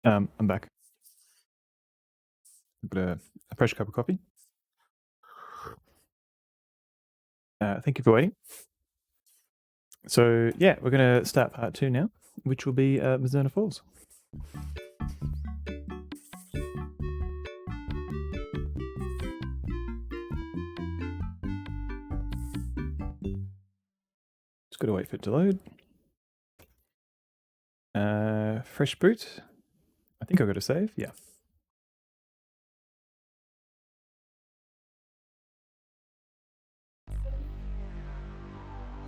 I'm back. I've got a fresh cup of coffee. Thank you for waiting. So yeah, we're going to start part 2 now, which will be Mizzurna Falls. Just got to wait for it to load. Fresh boot. I think I've got to save. Yeah.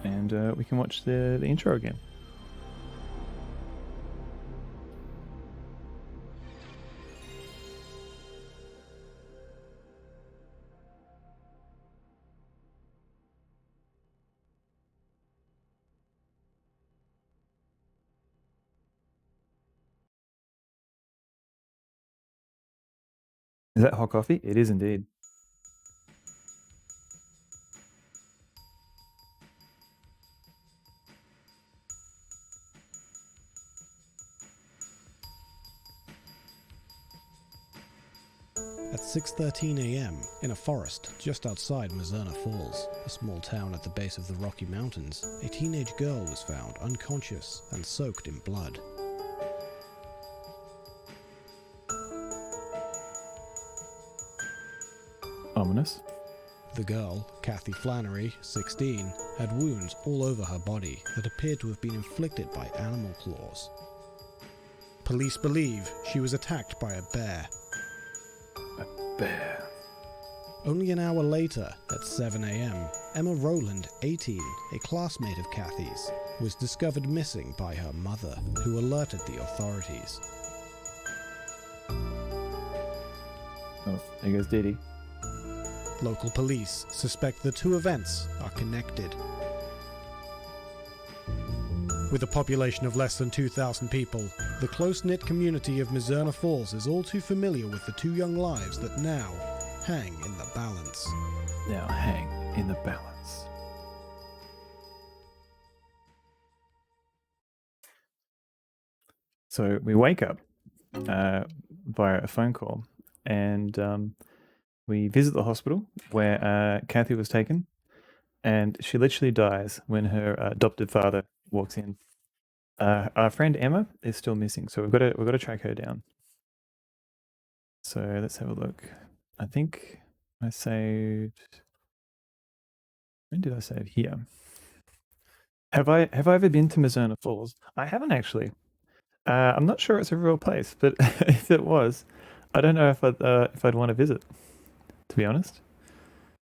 And we can watch the intro again. Is that hot coffee? It is indeed. At 6:13 a.m., in a forest just outside Mizzurna Falls, a small town at the base of the Rocky Mountains, a teenage girl was found unconscious and soaked in blood. Ominous. The girl, Kathy Flannery, 16, had wounds all over her body that appeared to have been inflicted by animal claws. Police believe she was attacked by a bear. Bear. Only an hour later, at 7 a.m., Emma Rowland, 18, a classmate of Kathy's, was discovered missing by her mother, who alerted the authorities. Oh, there goes Didi. Local police suspect the two events are connected. With a population of less than 2,000 people, the close-knit community of Mizzurna Falls is all too familiar with the two young lives that now hang in the balance. Now hang in the balance. So we wake up via a phone call, and we visit the hospital where Kathy was taken, and she literally dies when her adopted father walks in. Our friend Emma is still missing, so we've got to track her down. So let's have a look. I think I saved. When did I save? Here. Have I ever been to Mizzurna Falls? I haven't actually. I'm not sure it's a real place, but if it was, I don't know if I'd want to visit. To be honest,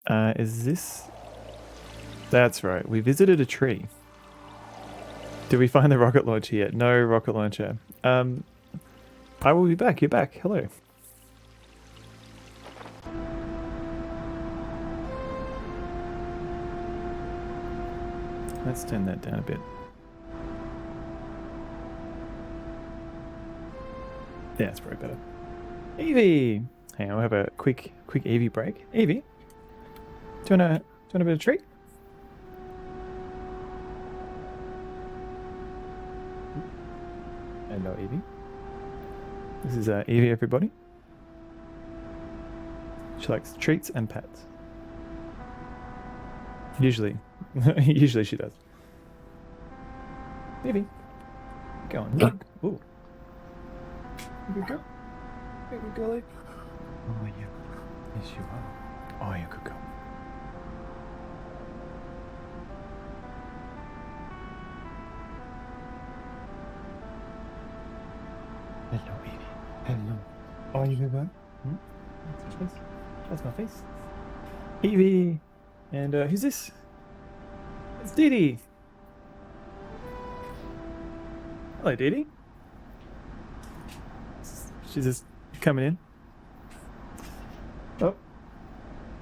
is this? That's right. We visited a tree. Did we find the rocket launcher yet? No rocket launcher. I will be back. You're back. Hello. Let's turn that down a bit. Yeah, it's probably better. Evie! Hang on, we'll have a quick Evie break. Evie? Do you want a bit of treat? Hello, Evie. This is Evie, everybody. She likes treats and pets. Usually. Usually she does. Evie. Go on, look. Ooh. Here we go. Here we go, like. Oh, yeah. Yes, you are. Oh, you could go. Hello, Evie. Hello. Oh, you good, bud? That's my face. That's my face. Evie! And who's this? It's Didi! Hello, Didi. She's just coming in. Oh.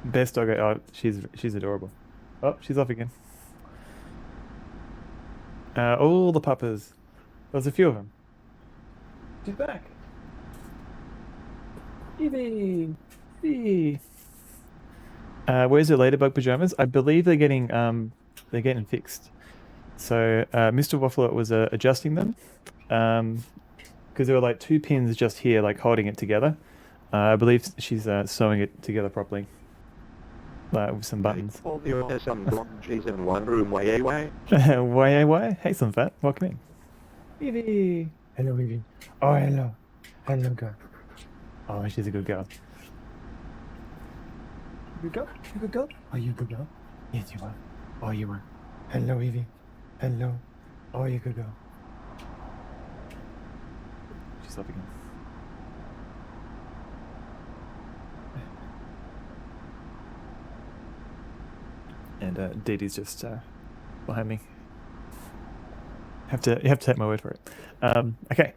Best dog. Oh, she's adorable. Oh, she's off again. All the puppas. There's a few of them. She's back. Evie! Evie! Where's her ladybug pajamas? I believe they're getting fixed. So Mr. Waffler was adjusting them. because there were like 2 pins just here, like holding it together. I believe she's sewing it together properly. With some buttons. You some donkeys in one room, way. Way. Hey, some fat. Welcome in. Evie. Hello, Evie. Oh, hello. Hello, girl. Oh, she's a good girl. Good girl? You good girl? Are you a good girl? Yes, you are. Oh, you are. Hello, Evie. Hello. Oh, you good girl. She's up again. And Dee Dee's just behind me. You have to take my word for it. Okay,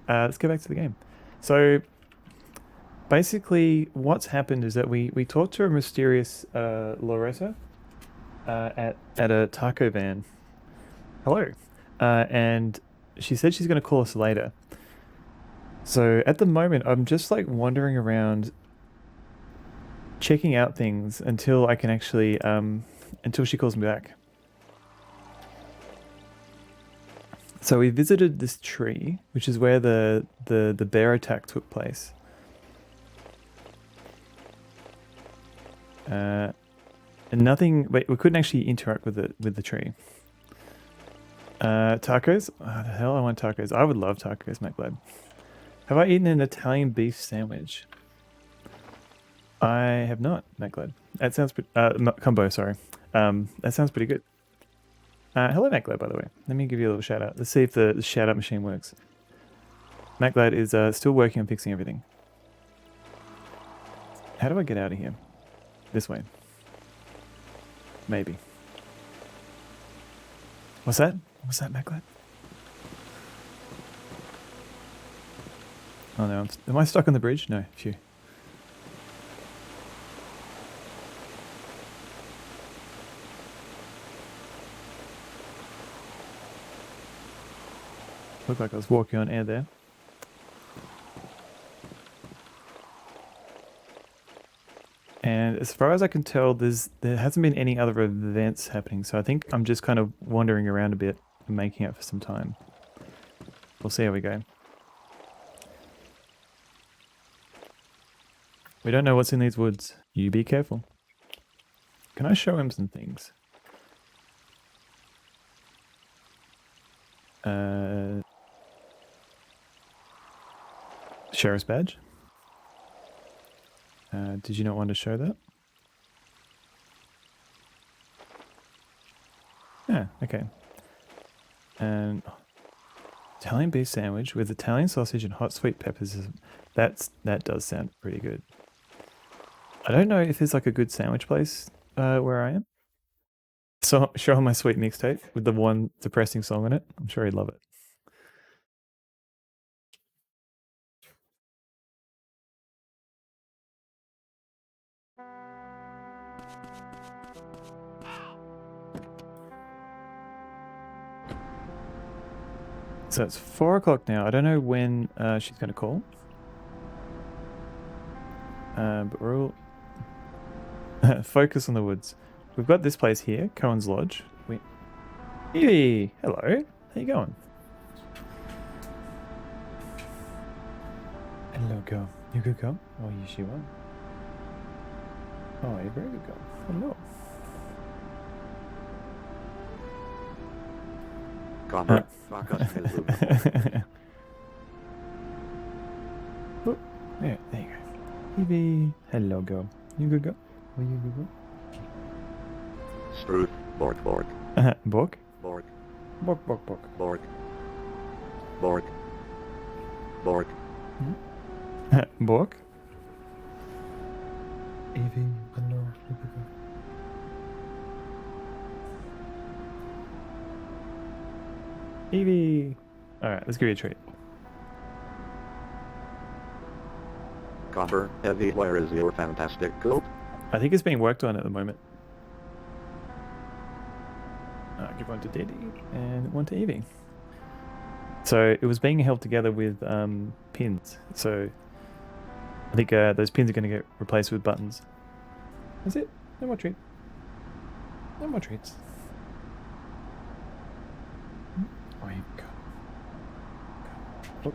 let's go back to the game. So basically, what's happened is that we talked to a mysterious Loretta at a taco van. Hello, and she said she's going to call us later. So at the moment, I'm just like wandering around, checking out things until I can actually until she calls me back. So we visited this tree, which is where the bear attack took place. And nothing. Wait, we couldn't actually interact with the tree. Tacos? Oh, the hell, I want tacos. I would love tacos, MacLad. Have I eaten an Italian beef sandwich? I have not, MacLad. That sounds pretty... combo, sorry. That sounds pretty good. Hello, MacLad, by the way. Let me give you a little shout out. Let's see if the shout out machine works. MacLad is still working on fixing everything. How do I get out of here? This way. Maybe. What's that? What's that, MacLad? Oh no, am I stuck on the bridge? No, phew. Looked like I was walking on air there. And as far as I can tell, there hasn't been any other events happening, so I think I'm just kind of wandering around a bit and making up for some time. We'll see how we go. We don't know what's in these woods. You be careful. Can I show him some things? Sheriff's badge. Did you not want to show that? Yeah, okay. And Italian beef sandwich with Italian sausage and hot sweet peppers. That does sound pretty good. I don't know if there's like a good sandwich place where I am. So show him my sweet mixtape with the one depressing song on it. I'm sure he'd love it. So it's 4 o'clock now. I don't know when she's going to call. But we're all... Focus on the woods. We've got this place here, Cohen's Lodge. Hey, hello. How you going? Hello, girl. You good girl? Oh, yes, you are. Oh, you're a very good girl. Hello. Connor, Oh, yeah, there you go. Evie. Hello, girl. You good girl? Oh, you good girl? Struth, bork. Bork? Bork. Bork. Bork. Bork. Bork? Evie, hello. You good girl? Evie. Alright, let's give you a treat. Copper, Heavy, where is your fantastic coat? I think it's being worked on at the moment. Give one to Diddy and one to Evie. So it was being held together with pins. So I think those pins are going to get replaced with buttons. That's it. No more treat. No more treats. Oh, you go.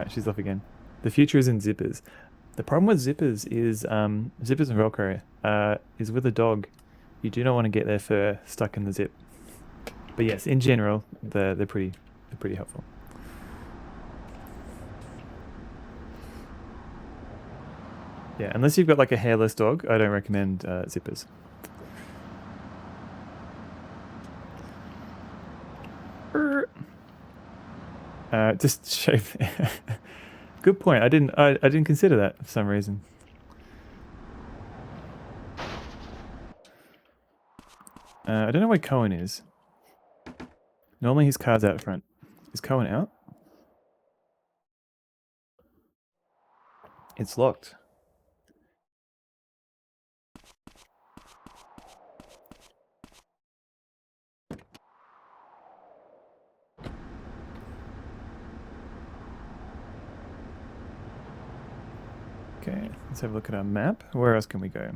Alright, she's off again. The future is in zippers. The problem with zippers is zippers and Velcro is with a dog. You do not want to get their fur stuck in the zip. But yes, in general, they're pretty helpful. Yeah, unless you've got like a hairless dog, I don't recommend zippers. Just shave. Good point. I didn't consider that for some reason. I don't know where Cohen is. Normally his car's out front. Is Cohen out? It's locked. Okay, let's have a look at our map. Where else can we go?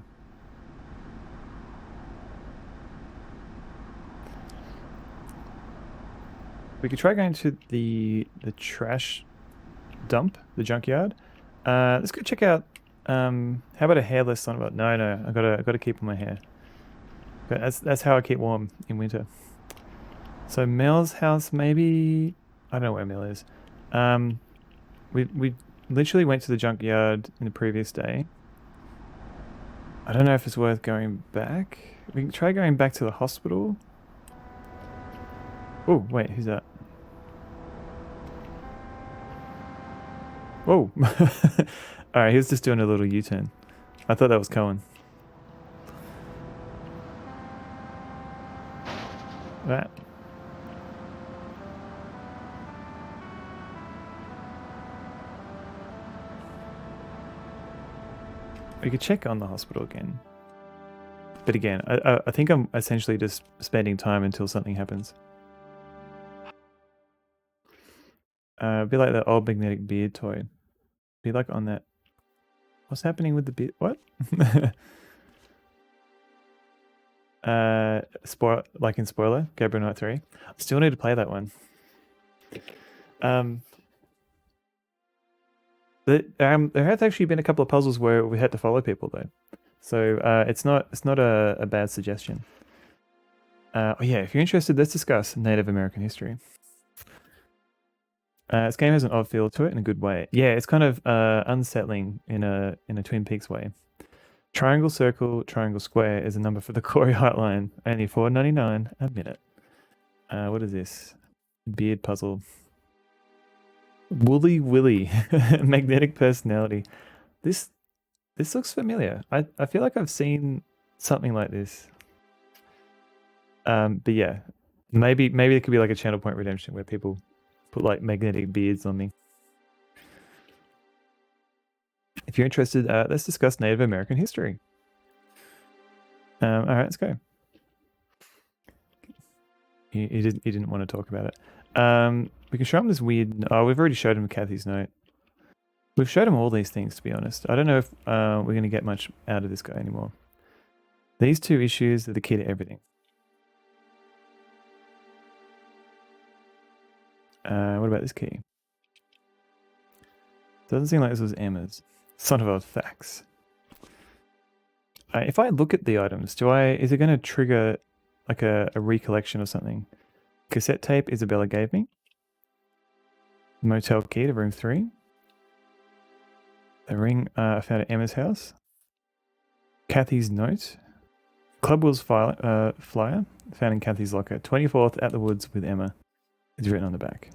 We could try going to the trash dump, the junkyard. Let's go check out. How about a hairless on? No, I gotta keep on my hair. But that's how I keep warm in winter. So Mel's house, maybe. I don't know where Mel is. We literally went to the junkyard in the previous day. I don't know if it's worth going back. We can try going back to the hospital. Oh, wait, who's that? Whoa. Alright, he was just doing a little U-turn. I thought that was Cohen. That. We could check on the hospital again. But again, I think I'm essentially just spending time until something happens. Be like that old magnetic beard toy. Be like on that. What's happening with the beard? What? Like in Spoiler, Gabriel Knight 3. I still need to play that one. There has actually been a couple of puzzles where we had to follow people though, so it's not a bad suggestion. Oh yeah, if you're interested, let's discuss Native American history. This game has an odd feel to it in a good way. Yeah, it's kind of unsettling in a Twin Peaks way. Triangle, circle, triangle, square is a number for the Corey Hotline. Only $4.99 a minute. What is this? Beard puzzle. Woolly Willy. Magnetic personality. This looks familiar. I feel like I've seen something like this. But yeah, maybe it could be like a Channel Point Redemption where people put like magnetic beards on me. If you're interested, let's discuss Native American history. All right, let's go. He didn't want to talk about it. We can show him this weird. Oh, we've already showed him Kathy's note. We've showed him all these things, to be honest. I don't know if we're going to get much out of this guy anymore. These two issues are the key to everything. What about this key? Doesn't seem like this was Emma's. Son of a fax. If I look at the items, is it going to trigger like a recollection or something? Cassette tape Isabella gave me. Motel key to room 3. The ring I found at Emma's house. Kathy's note. Club Will's flyer found in Kathy's locker. 24th at the woods with Emma. It's written on the back.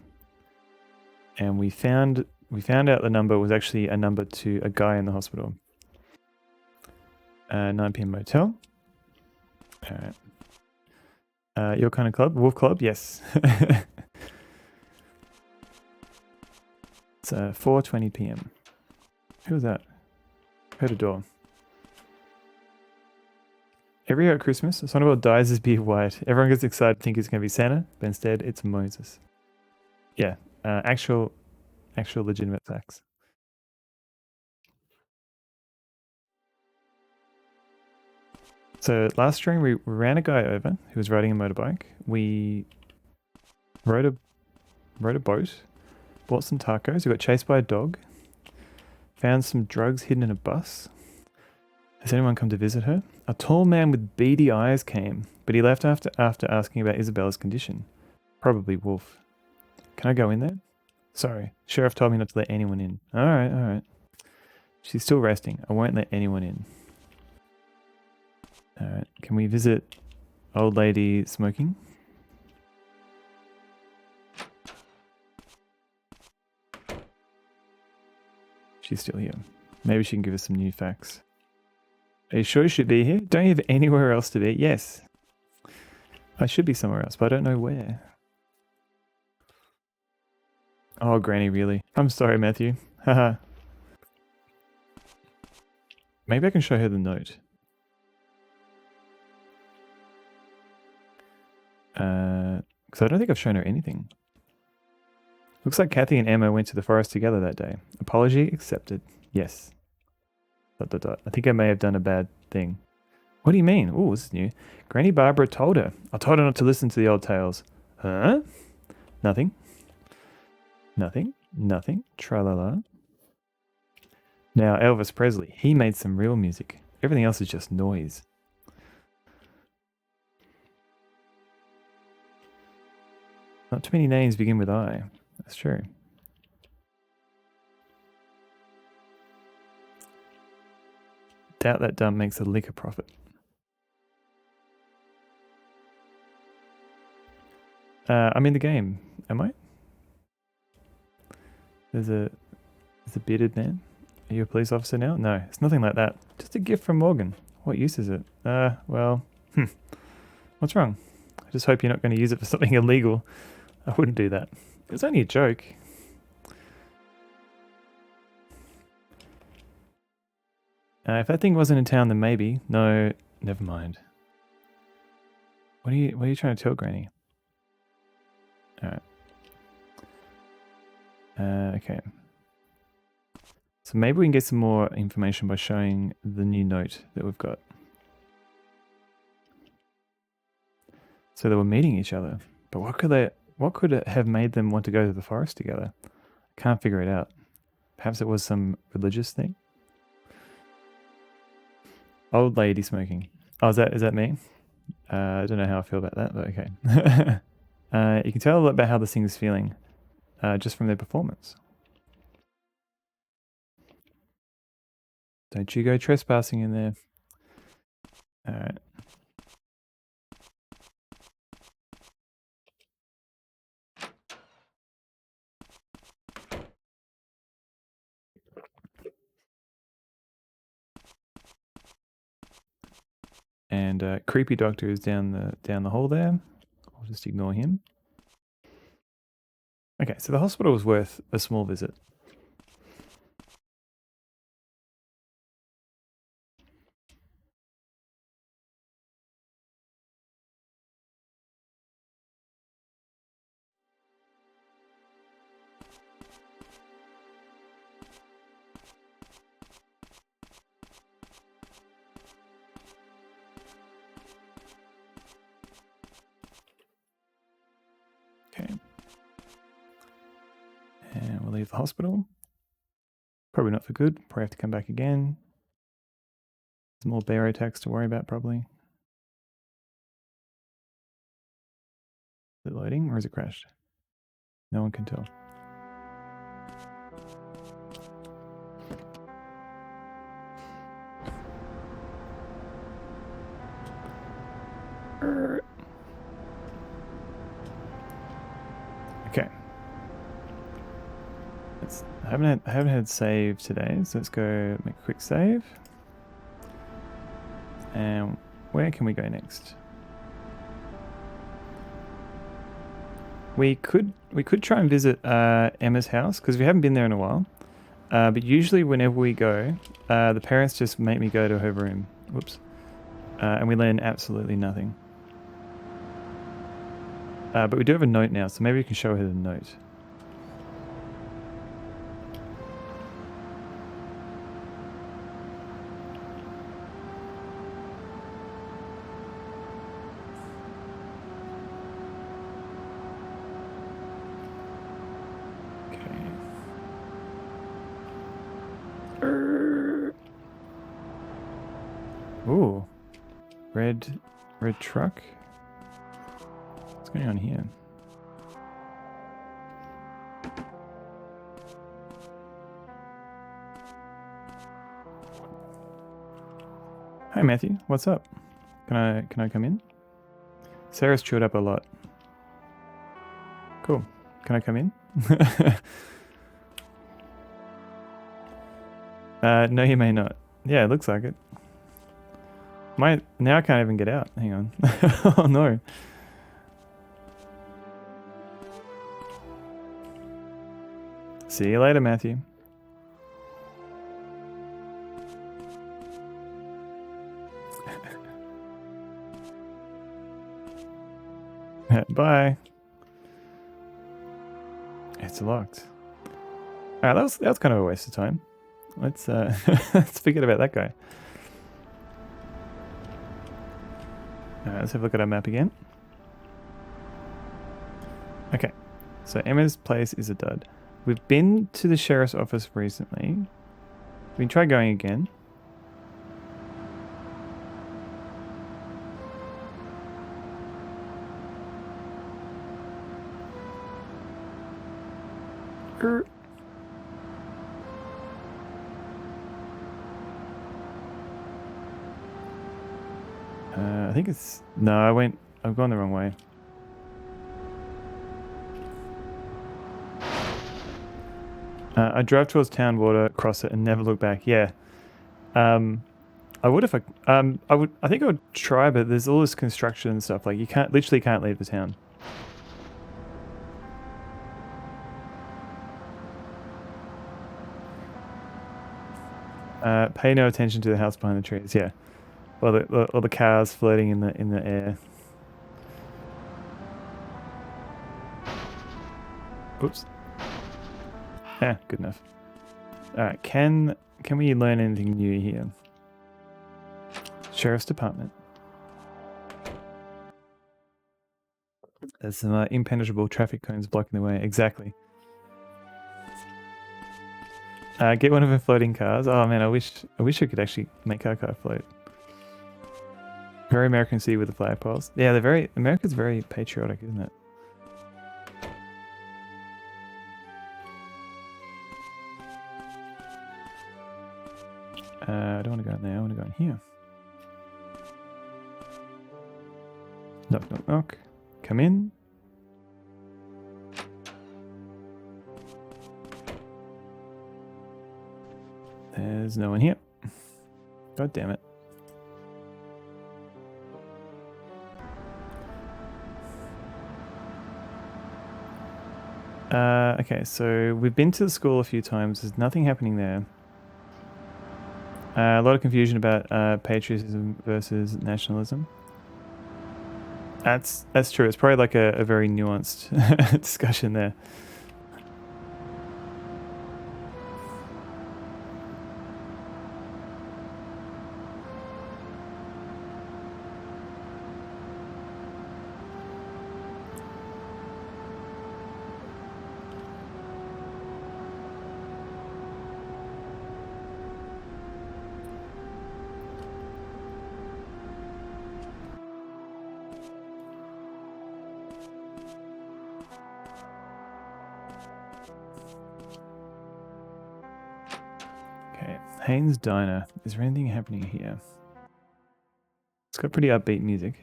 And we found out the number was actually a number to a guy in the hospital. 9 p.m. motel. All right. Your kind of club? Wolf Club? Yes. It's 4:20 p.m. Who was that? Heard a door. Every year at Christmas, Son of God dyes his beard white. Everyone gets excited to think it's going to be Santa, but instead it's Moses. Yeah, actual legitimate facts. So last stream we ran a guy over who was riding a motorbike. We rode a boat, bought some tacos. We got chased by a dog. Found some drugs hidden in a bus. Has anyone come to visit her? A tall man with beady eyes came, but he left after asking about Isabella's condition. Probably Wolf. Can I go in there? Sorry, sheriff told me not to let anyone in. Alright, alright. She's still resting. I won't let anyone in. Alright, can we visit old lady smoking? She's still here. Maybe she can give us some new facts. Are you sure you should be here? Don't you have anywhere else to be? Yes. I should be somewhere else, but I don't know where. Oh, Granny, really? I'm sorry, Matthew. Haha. Maybe I can show her the note. Because I don't think I've shown her anything. Looks like Kathy and Emma went to the forest together that day. Apology accepted. Yes. ... I think I may have done a bad thing. What do you mean? Oh, this is new. Granny Barbara told her. I told her not to listen to the old tales. Huh? Nothing. Nothing. Nothing. Tra-la-la. Now, Elvis Presley. He made some real music. Everything else is just noise. Not too many names begin with I. That's true. Doubt that dump makes a lick of profit. I'm in the game. Am I? There's a bearded man. Are you a police officer now? No, it's nothing like that. Just a gift from Morgan. What use is it? Well, what's wrong? I just hope you're not going to use it for something illegal. I wouldn't do that. It was only a joke. If that thing wasn't in town, then maybe. No, never mind. What are you trying to tell Granny? Alright. Okay. So maybe we can get some more information by showing the new note that we've got. So they were meeting each other. But what could it have made them want to go to the forest together? I can't figure it out. Perhaps it was some religious thing? Old lady smoking. Oh, is that me? I don't know how I feel about that, but okay. You can tell a lot about how the singer's feeling just from their performance. Don't you go trespassing in there. Alright. And creepy doctor is down the hall there. I'll just ignore him. Okay, so the hospital was worth a small visit. Okay. And we'll leave the hospital. Probably not for good. Probably have to come back again. Some more bear attacks to worry about, probably. Is it loading or is it crashed? No one can tell. Okay. I haven't had save today, so let's go make a quick save. And where can we go next? We could try and visit Emma's house because we haven't been there in a while. But usually whenever we go, the parents just make me go to her room. Whoops. And we learn absolutely nothing. But we do have a note now, so maybe we can show her the note. Okay. Ooh. Red truck. What's going on here? Hi Matthew, what's up? Can I come in? Sarah's chewed up a lot. Cool. Can I come in? No, you may not. Yeah, it looks like it. Now I can't even get out. Hang on. Oh no. See you later, Matthew. Bye. It's locked. Alright, that was kind of a waste of time. Let's let's forget about that guy. Alright, let's have a look at our map again. Okay, so Emma's place is a dud. We've been to the sheriff's office recently. We can try going again. I think it's... No, I've gone the wrong way. I drove towards town water, cross it, and never look back. Yeah. I would if I think I would try, but there's all this construction and stuff. Like, you literally can't leave the town. Pay no attention to the house behind the trees. Yeah. Or the cars floating in the air. Oops. Yeah, good enough. Alright, can we learn anything new here? Sheriff's Department. There's some impenetrable traffic cones blocking the way. Exactly. Get one of the floating cars. Oh man, I wish I could actually make our car float. Very American City with the flagpoles. Yeah, America's very patriotic, isn't it? I don't want to go in there, I want to go in here. Knock, knock, knock. Come in. There's no one here. God damn it. Okay, so we've been to the school a few times. There's nothing happening there. A lot of confusion about patriotism versus nationalism. That's true. It's probably like a very nuanced discussion there. Haynes Diner. Is there anything happening here? It's got pretty upbeat music.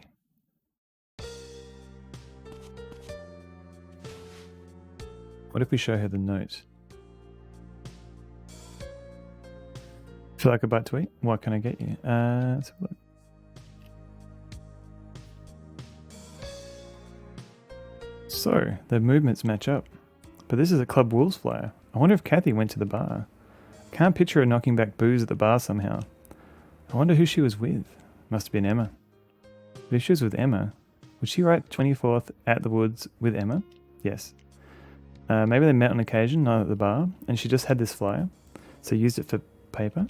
What if we show her the note? Feel like a bite to eat? What can I get you? Let's have a look. So, the movements match up. But this is a Club Wolves flyer. I wonder if Kathy went to the bar. Can't picture her knocking back booze at the bar somehow. I wonder who she was with. Must have been Emma. But if she was with Emma, would she write 24th at the Woods with Emma? Yes. Maybe they met on occasion, not at the bar, and she just had this flyer, so used it for paper.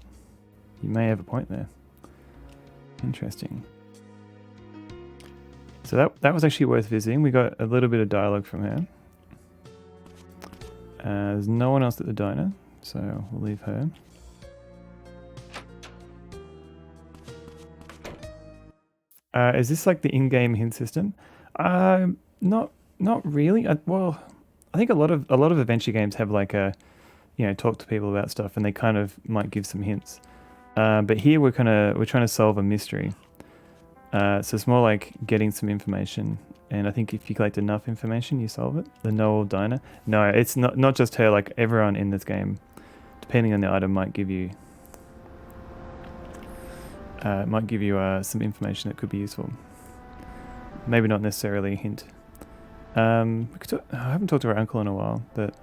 You may have a point there. Interesting. So that was actually worth visiting. We got a little bit of dialogue from her. There's no one else at the diner, so we'll leave her. Is this like the in-game hint system? Not really. Well, I think a lot of adventure games have like a, talk to people about stuff, and they kind of might give some hints. But here we're trying to solve a mystery. So it's more like getting some information, and I think if you collect enough information, you solve it. The Noel Diner. No, it's not just her. Like everyone in this game, depending on the item, might give you some information that could be useful. Maybe not necessarily a hint. I haven't talked to her uncle in a while, but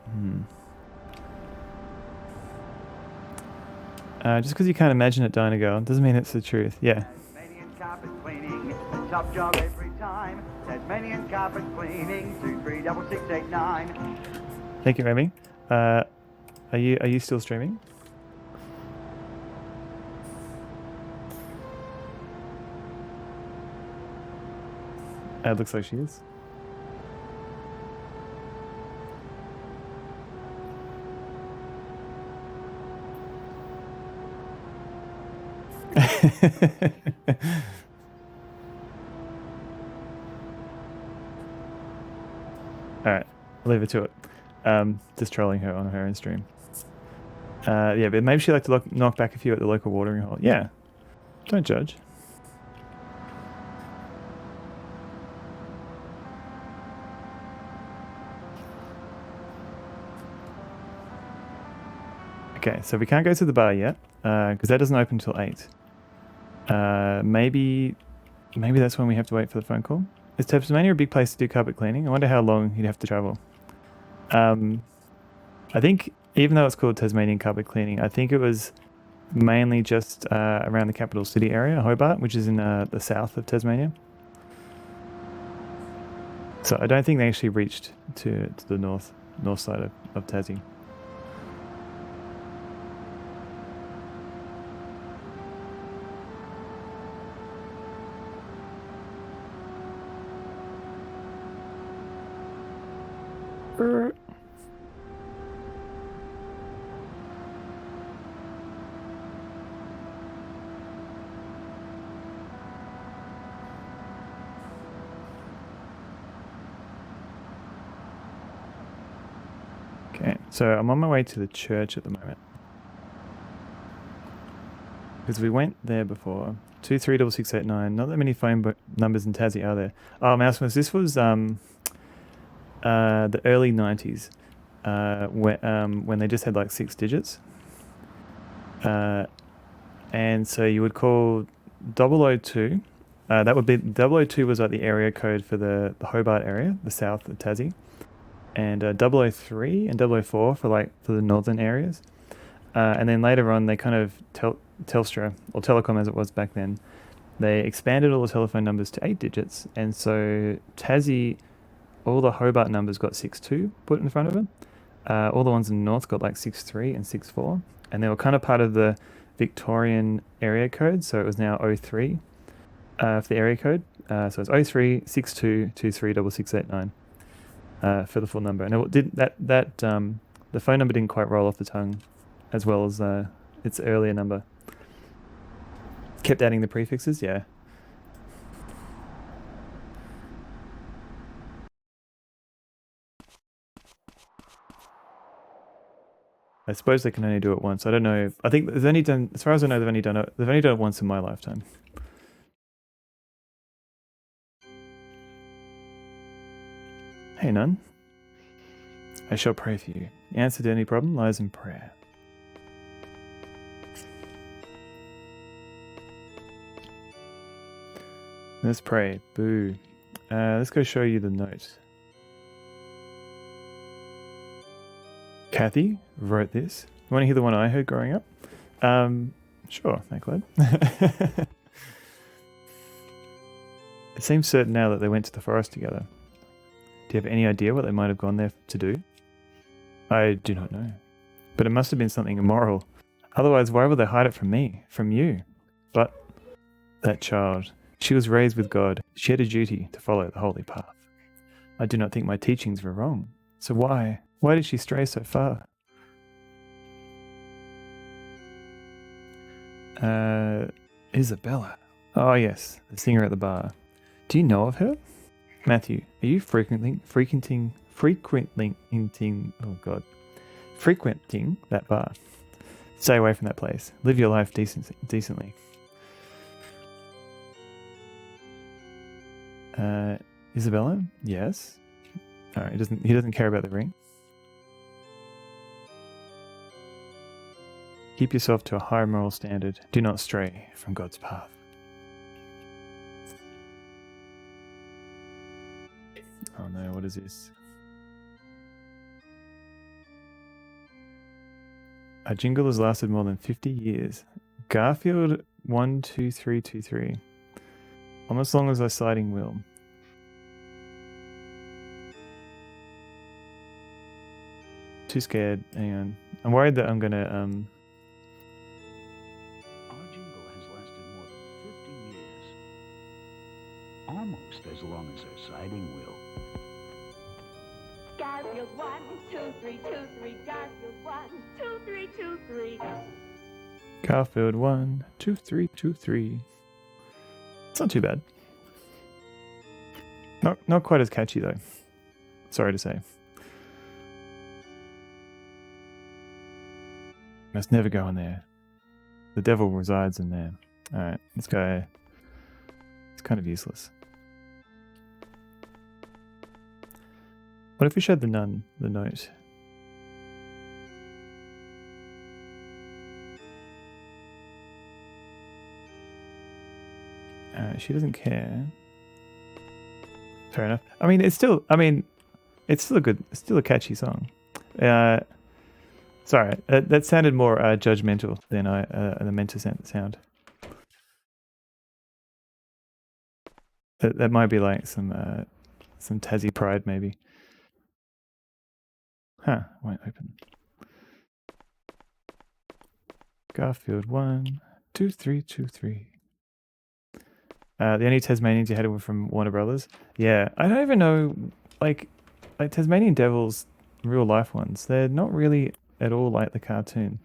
just because you can't imagine it dying a girl doesn't mean it's the truth. Yeah. Tasmanian carpet cleaning, a top job every time. Tasmanian carpet cleaning, 236689. Thank you, Remy. Are you still streaming? It looks like she is. Alright, I'll leave it to it. Just trolling her on her own stream. Yeah, but maybe she'd like to knock back a few at the local watering hole. Yeah, don't judge. Okay, so we can't go to the bar yet, because that doesn't open until 8. Maybe that's when we have to wait for the phone call. Is Tasmania a big place to do carpet cleaning? I wonder how long you'd have to travel. I think even though it's called Tasmanian carpet cleaning, I think it was mainly just around the capital city area, Hobart, which is in the south of Tasmania. So I don't think they actually reached to the north side of Tassie. Okay, so I'm on my way to the church at the moment. Because we went there before. 236689. Not that many phone numbers in Tassie are there. Oh, Mousemas, this was the early 90s, when they just had like 6 digits. And so you would call 002. That would be 002 was like the area code for the Hobart area, the south of Tassie. And 003 and 004 for the northern areas. And then later on, they kind of Telstra, or Telecom as it was back then, they expanded all the telephone numbers to 8 digits. And so Tassie, all the Hobart numbers got 62 put in front of them. All the ones in the north got like 63 and 64. And they were kind of part of the Victorian area code. So it was now 03 for the area code. So it's 03 62 23 6689 for the full number. And it did the phone number didn't quite roll off the tongue as well as its earlier number. Kept adding the prefixes, yeah. I suppose they can only do it once. I don't know. I think they've only done, as far as I know, they've only done it once in my lifetime. Hey, Nun. I shall pray for you. The answer to any problem lies in prayer. Let's pray. Boo. Let's go show you the note. Kathy wrote this. You want to hear the one I heard growing up? Sure, Macleod. It seems certain now that they went to the forest together. Do you have any idea what they might have gone there to do? I do not know. But it must have been something immoral. Otherwise, why would they hide it from me? From you? But that child, she was raised with God. She had a duty to follow the holy path. I do not think my teachings were wrong. So why did she stray so far? Isabella. Oh yes, the singer at the bar. Do you know of her? Matthew, are you frequenting that bar? Stay away from that place. Live your life decently. Isabella? Yes. Alright, he doesn't care about the ring. Keep yourself to a high moral standard. Do not stray from God's path. Oh no, what is this? A jingle has lasted more than 50 years. Garfield 12323. Almost as long as a sliding wheel. Too scared. Hang on. I'm worried that I'm gonna Our jingle has lasted more than 50 years. Almost as long as a sliding wheel. Garfield 1, 2, 3, 2, 3. Garfield 1, 2, 3, 2, 3. Garfield 12323. It's not too bad. Not quite as catchy though. Sorry to say. Must never go in there. The devil resides in there. Alright, this guy is kind of useless. What if we showed the nun the note? She doesn't care. Fair enough. I mean, it's still a catchy song. Sorry, that sounded more judgmental than I meant to sound. That might be like some Tassie pride, maybe. Huh? Won't open. Garfield 12323. The only Tasmanians you had were from Warner Brothers. Yeah, I don't even know, like Tasmanian Devils, real life ones. They're not really at all like the cartoon.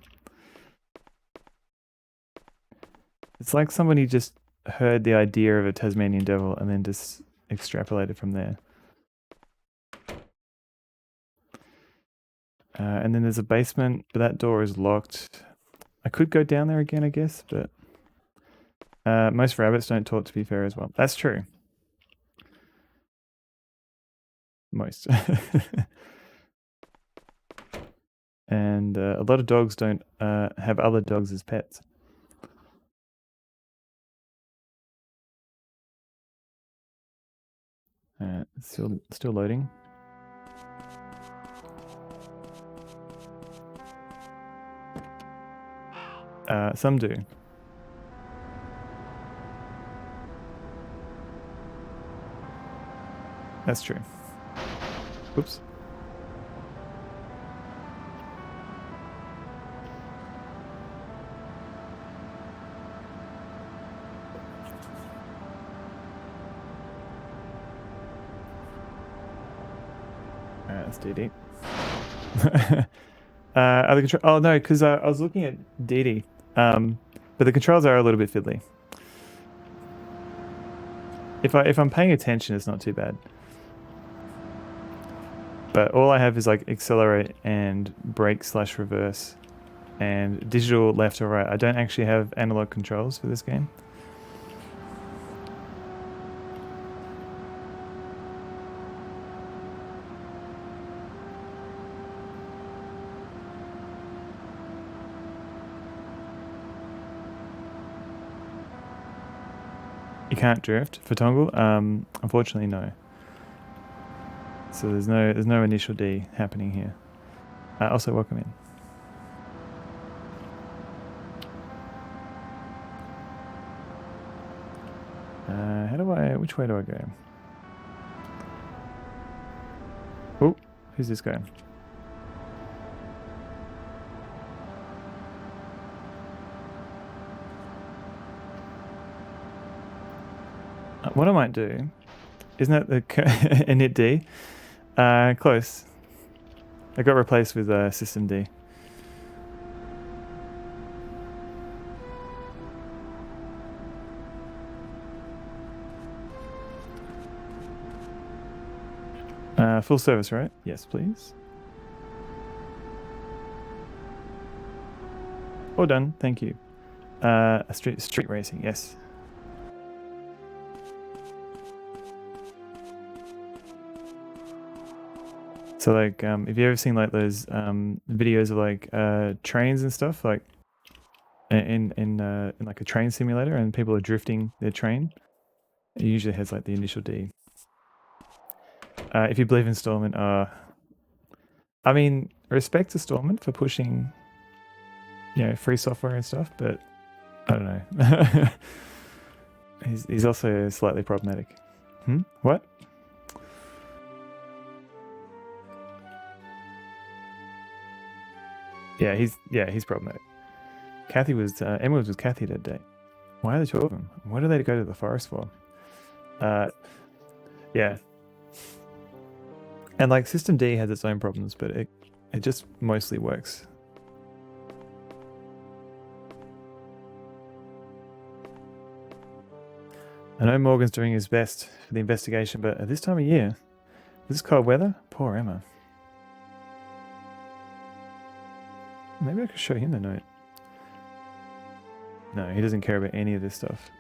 It's like somebody just heard the idea of a Tasmanian Devil and then just extrapolated from there. And then there's a basement, but that door is locked. I could go down there again, I guess, but most rabbits don't talk, to be fair, as well. That's true. Most. And a lot of dogs don't have other dogs as pets. Still loading. Some do. That's true. Oops. That's DD. Other control. Oh no, because I was looking at DD, but the controls are a little bit fiddly. If I'm paying attention, it's not too bad. But all I have is like accelerate and brake/reverse, and digital left or right. I don't actually have analog controls for this game. You can't drift for Tongle? Unfortunately, no. So there's no initial D happening here. Also, welcome in. Which way do I go? Oh, who's this guy? What I might do, isn't that the init D? Close. I got replaced with system D. Full service, right? Yes, please. All done, thank you. A street racing, yes. So like, if you ever seen like those videos of like trains and stuff, like in like a train simulator, and people are drifting their train, it usually has like the initial D. If you believe in Stallman, I mean, respect to Stallman for pushing, you know, free software and stuff, but I don't know. he's also slightly problematic. What? Yeah, he's problematic. Kathy was Emma was with Kathy that day. Why are the two of them? What do they go to the forest for? Yeah. And like System D has its own problems, but it just mostly works. I know Morgan's doing his best for the investigation, but at this time of year, this cold weather, poor Emma. Maybe I could show him the note. No, he doesn't care about any of this stuff.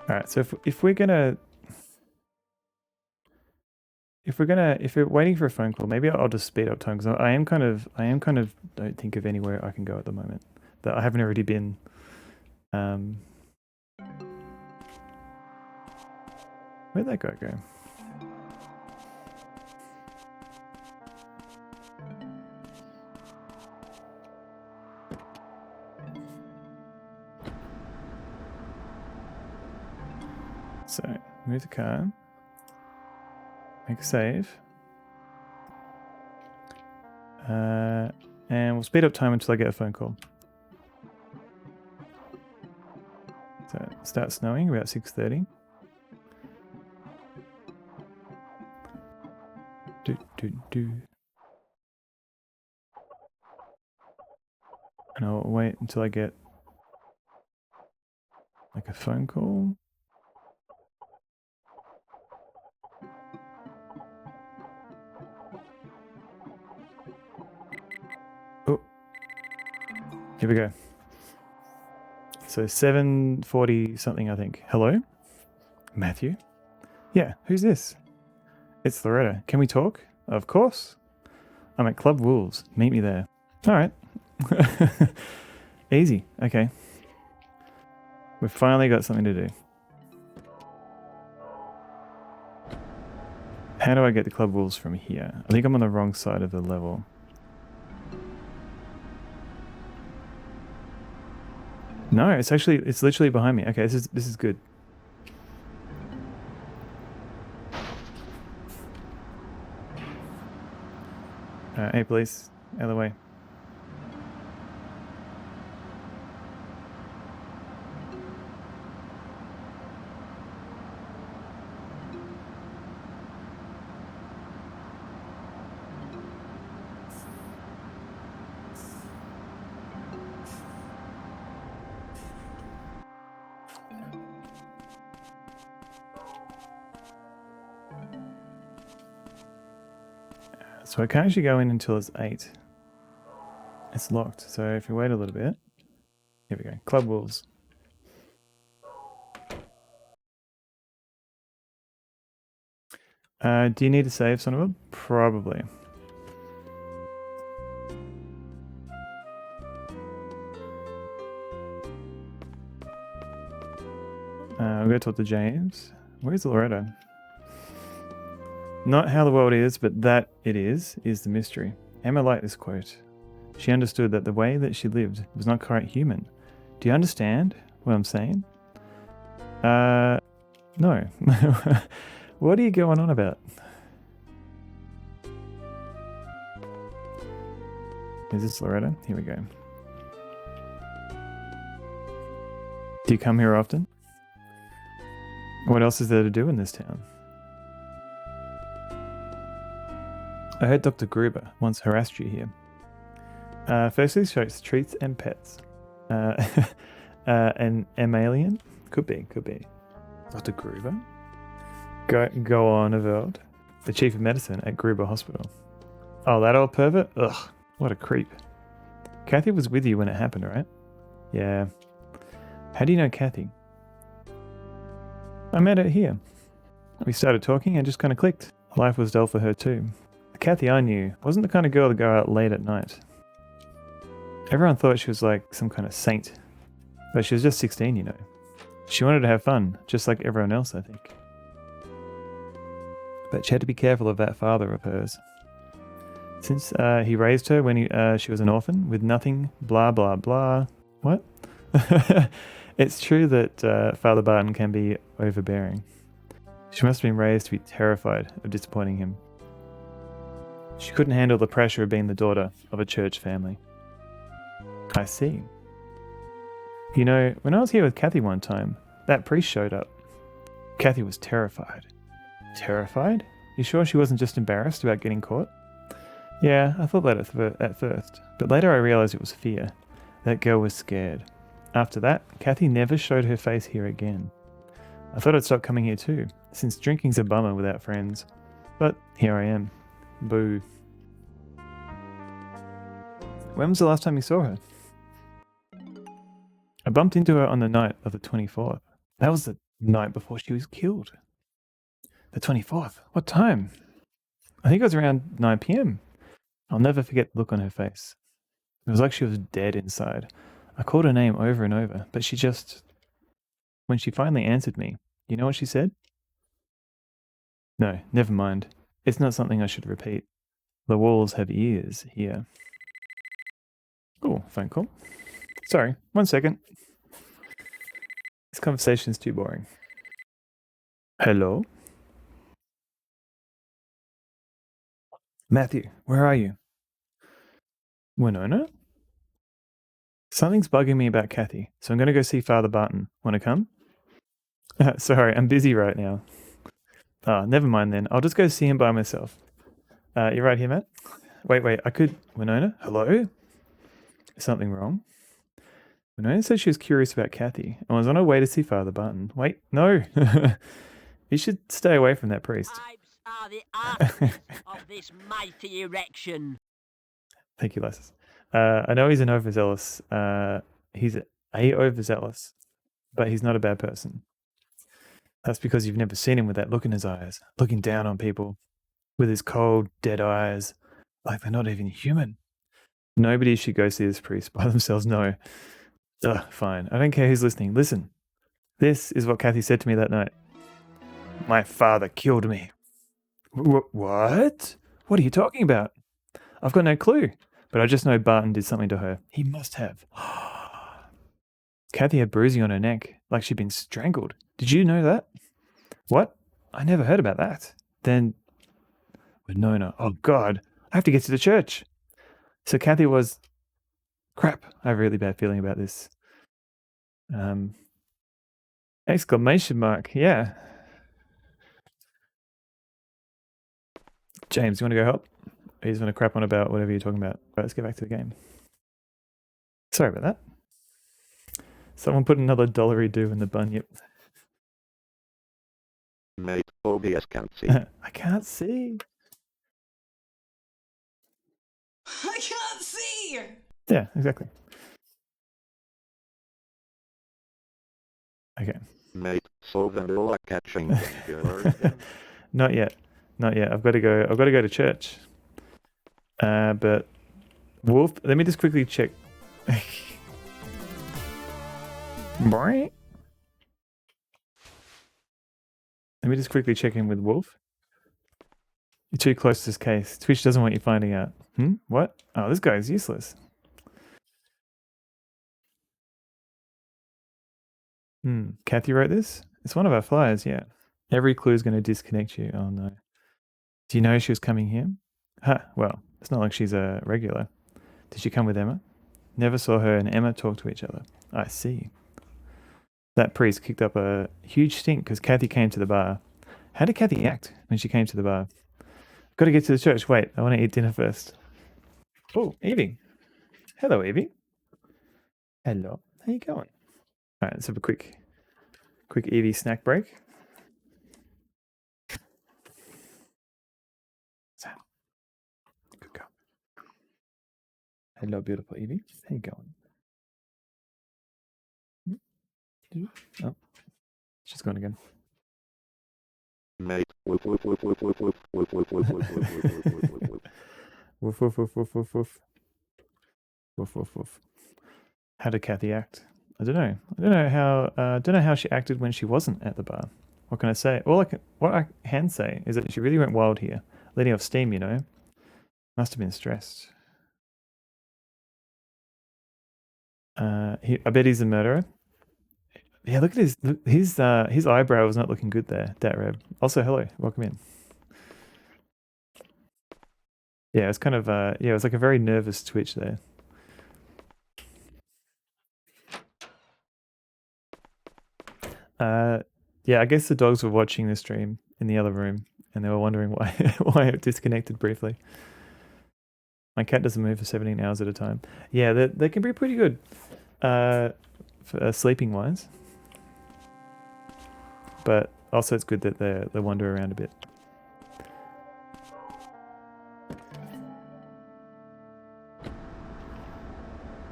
All right, so if we're waiting for a phone call, maybe I'll just speed up time, because I am kind of don't think of anywhere I can go at the moment that I haven't already been. Where'd that guy go? So move the car, make a save, and we'll speed up time until I get a phone call. So it starts snowing about 6:30. And I'll wait until I get like a phone call. Oh, here we go. So 7:40 something, I think. Hello? Matthew? Yeah, who's this? It's Loretta. Can we talk? Of course. I'm at Club Wolves. Meet me there. All right. Easy. Okay. We've finally got something to do. How do I get the Club Wolves from here? I think I'm on the wrong side of the level. No, it's literally behind me. Okay, this is good. Hey, police, out of the way. So I can't actually go in until it's 8. It's locked. So if we wait a little bit, here we go. Club Wolves. Do you need to save, Sonoba? Probably. I'll go talk to James. Where's Loretta? Not how the world is, but that it is the mystery. Emma liked this quote. She understood that the way that she lived was not quite human. Do you understand what I'm saying? No. What are you going on about? Is this Loretta? Here we go. Do you come here often? What else is there to do in this town? I heard Dr. Gruber once harassed you here. Firstly, shows treats and pets. An alien? Could be. Dr. Gruber? Go on, Eveld. The chief of medicine at Gruber Hospital. Oh, that old pervert? Ugh, what a creep. Kathy was with you when it happened, right? Yeah. How do you know Kathy? I met her here. We started talking and just kind of clicked. Life was dull for her too. The Kathy I knew wasn't the kind of girl to go out late at night. Everyone thought she was like some kind of saint. But she was just 16, you know. She wanted to have fun, just like everyone else, I think. But she had to be careful of that father of hers. Since he raised her when she was an orphan, with nothing, blah blah blah. What? It's true that Father Barton can be overbearing. She must have been raised to be terrified of disappointing him. She couldn't handle the pressure of being the daughter of a church family. I see. You know, when I was here with Kathy one time, that priest showed up. Kathy was terrified. Terrified? You sure she wasn't just embarrassed about getting caught? Yeah, I thought that at first, but later I realized it was fear. That girl was scared. After that, Kathy never showed her face here again. I thought I'd stop coming here too, since drinking's a bummer without friends. But here I am. Boo. When was the last time you saw her? I bumped into her on the night of the 24th. That was the night before she was killed. The 24th? What time? I think it was around 9 p.m. I'll never forget the look on her face. It was like she was dead inside. I called her name over and over, but she just... When she finally answered me, you know what she said? No, never mind. It's not something I should repeat. The walls have ears here. Oh, phone call. Sorry, 1 second. This conversation's too boring. Hello? Matthew, where are you? Winona? Something's bugging me about Kathy, so I'm going to go see Father Barton. Want to come? Sorry, I'm busy right now. Never mind then. I'll just go see him by myself. You're right here, Matt? Wait, I could... Winona? Hello? Is something wrong? Winona said she was curious about Kathy and was on her way to see Father Barton. Wait, no! You should stay away from that priest. Pipes are the arteries of this mighty erection. Thank you, Lassus. I know he's an overzealous. He's a overzealous, but he's not a bad person. That's because you've never seen him with that look in his eyes, looking down on people, with his cold, dead eyes, like they're not even human. Nobody should go see this priest by themselves, no. Ugh, fine. I don't care who's listening. Listen. This is what Kathy said to me that night. My father killed me. What? What are you talking about? I've got no clue, but I just know Barton did something to her. He must have. Kathy had bruising on her neck, like she'd been strangled. Did you know that? What? I never heard about that. Then, Winona. Oh God, I have to get to the church. So Kathy was... Crap, I have a really bad feeling about this. Exclamation mark, yeah. James, you want to go help? Or you just want to crap on about whatever you're talking about? Right, let's get back to the game. Sorry about that. Someone put another dollary do in the bunyip. Mate, OBS can't see. I can't see. I can't see! Yeah, exactly. Okay. Mate, so vanilla catching. Not yet. I've got to go to church. But Wolf, let me just quickly check. Boing. Let me just quickly check in with Wolf. You're too close to this case. Twitch doesn't want you finding out. What? Oh, this guy's useless. Kathy wrote this? It's one of our flyers, yeah. Every clue is going to disconnect you. Oh no. Do you know she was coming here? Well, it's not like she's a regular. Did she come with Emma? Never saw her and Emma talk to each other. I see. That priest kicked up a huge stink because Kathy came to the bar. How did Kathy act when she came to the bar? Got to get to the church. Wait, I want to eat dinner first. Oh, Evie. Hello, Evie. Hello. How you going? All right, let's have a quick Evie snack break. So, good girl. Hello, beautiful Evie. How you going? Oh, she's gone again. Mate, woof woof woof woof woof woof woof woof woof woof woof woof woof woof woof woof. Woof woof woof woof woof woof. Woof woof woof. How did Kathy act? I don't know. I don't know how she acted when she wasn't at the bar. What can I say? What I can say is that she really went wild here, letting off steam. You know, must have been stressed. I bet he's the murderer. Yeah, look at his eyebrow was not looking good there, Datreb. Also, hello, welcome in. Yeah, it's kind of it was like a very nervous twitch there. Yeah, I guess the dogs were watching the stream in the other room and they were wondering why why it disconnected briefly. My cat doesn't move for 17 hours at a time. Yeah, they can be pretty good for sleeping wise. But also it's good that they wander around a bit.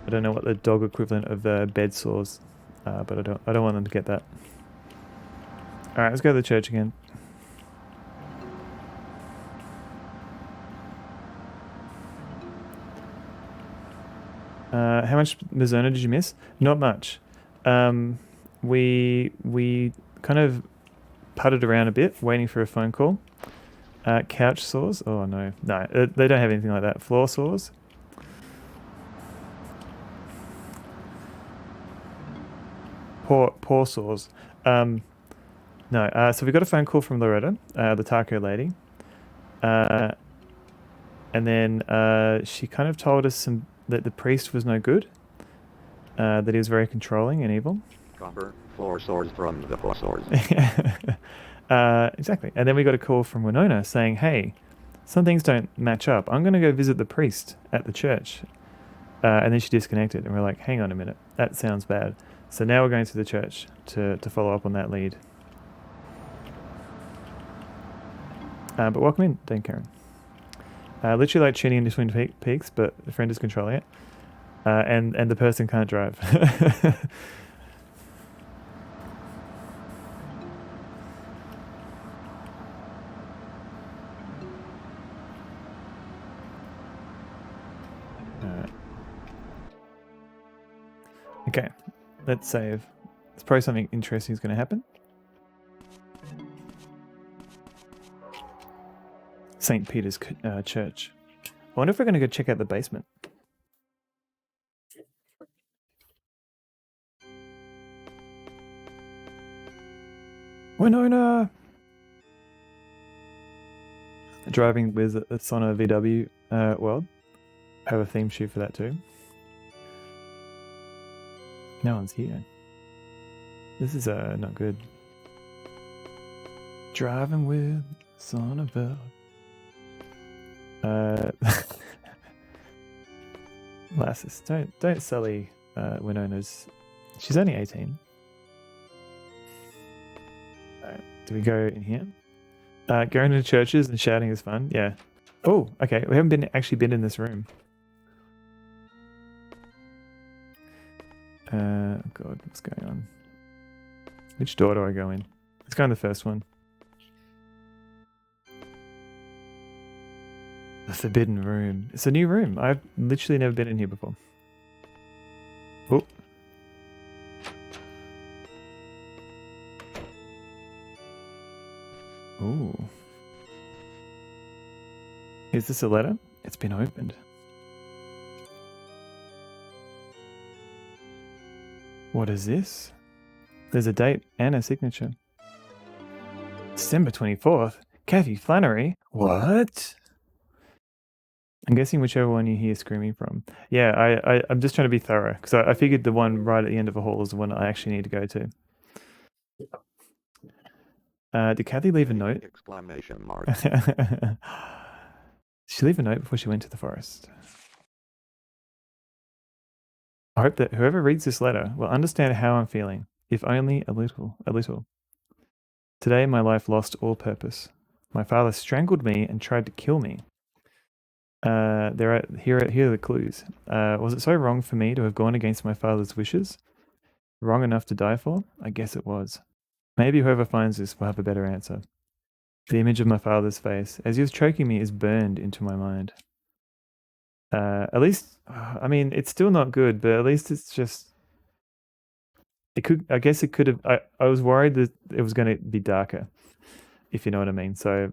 I don't know what the dog equivalent of the bed sores, but I don't want them to get that. All right, let's go to the church again. How much Mizzurna did you miss? Not much. We kind of putted around a bit, waiting for a phone call. Couch sores? Oh no, they don't have anything like that. Floor sores? Paw sores. No. So we got a phone call from Loretta, the taco lady, and then she kind of told us that the priest was no good, that he was very controlling and evil. Copper, floor sores from the floor sores. Exactly. And then we got a call from Winona saying, hey, some things don't match up. I'm going to go visit the priest at the church. And then she disconnected and we're like, hang on a minute, that sounds bad. So now we're going to the church to follow up on that lead. But welcome in, Dane Karen. Literally like tuning in between peaks, but the friend is controlling it. And the person can't drive. Okay, let's save. There's probably something interesting is going to happen. St. Peter's Church. I wonder if we're going to go check out the basement. Winona! Driving with it's on a VW world. I have a theme shoot for that too. No one's here. This is not good. Driving with son of a Lasses, don't sully Winona's. She's only 18. Alright, do we go in here? Going to churches and shouting is fun. Yeah. Oh, okay. We haven't actually been in this room. Oh god, what's going on? Which door do I go in? Let's go in the first one. The forbidden room. It's a new room. I've literally never been in here before. Oh. Ooh. Is this a letter? It's been opened. What is this? There's a date and a signature. December 24th? Kathy Flannery? What? I'm guessing whichever one you hear screaming from. Yeah, I'm just trying to be thorough, because I figured the one right at the end of a hall is the one I actually need to go to. Did Kathy leave a note? Exclamation mark. Did she leave a note before she went to the forest? I hope that whoever reads this letter will understand how I'm feeling, if only a little, a little. Today my life lost all purpose. My father strangled me and tried to kill me. Here are the clues. Was it so wrong for me to have gone against my father's wishes? Wrong enough to die for? I guess it was. Maybe whoever finds this will have a better answer. The image of my father's face, as he was choking me, is burned into my mind. At least, I mean, it's still not good, but at least it's just... I guess it could have... I was worried that it was going to be darker, if you know what I mean. So,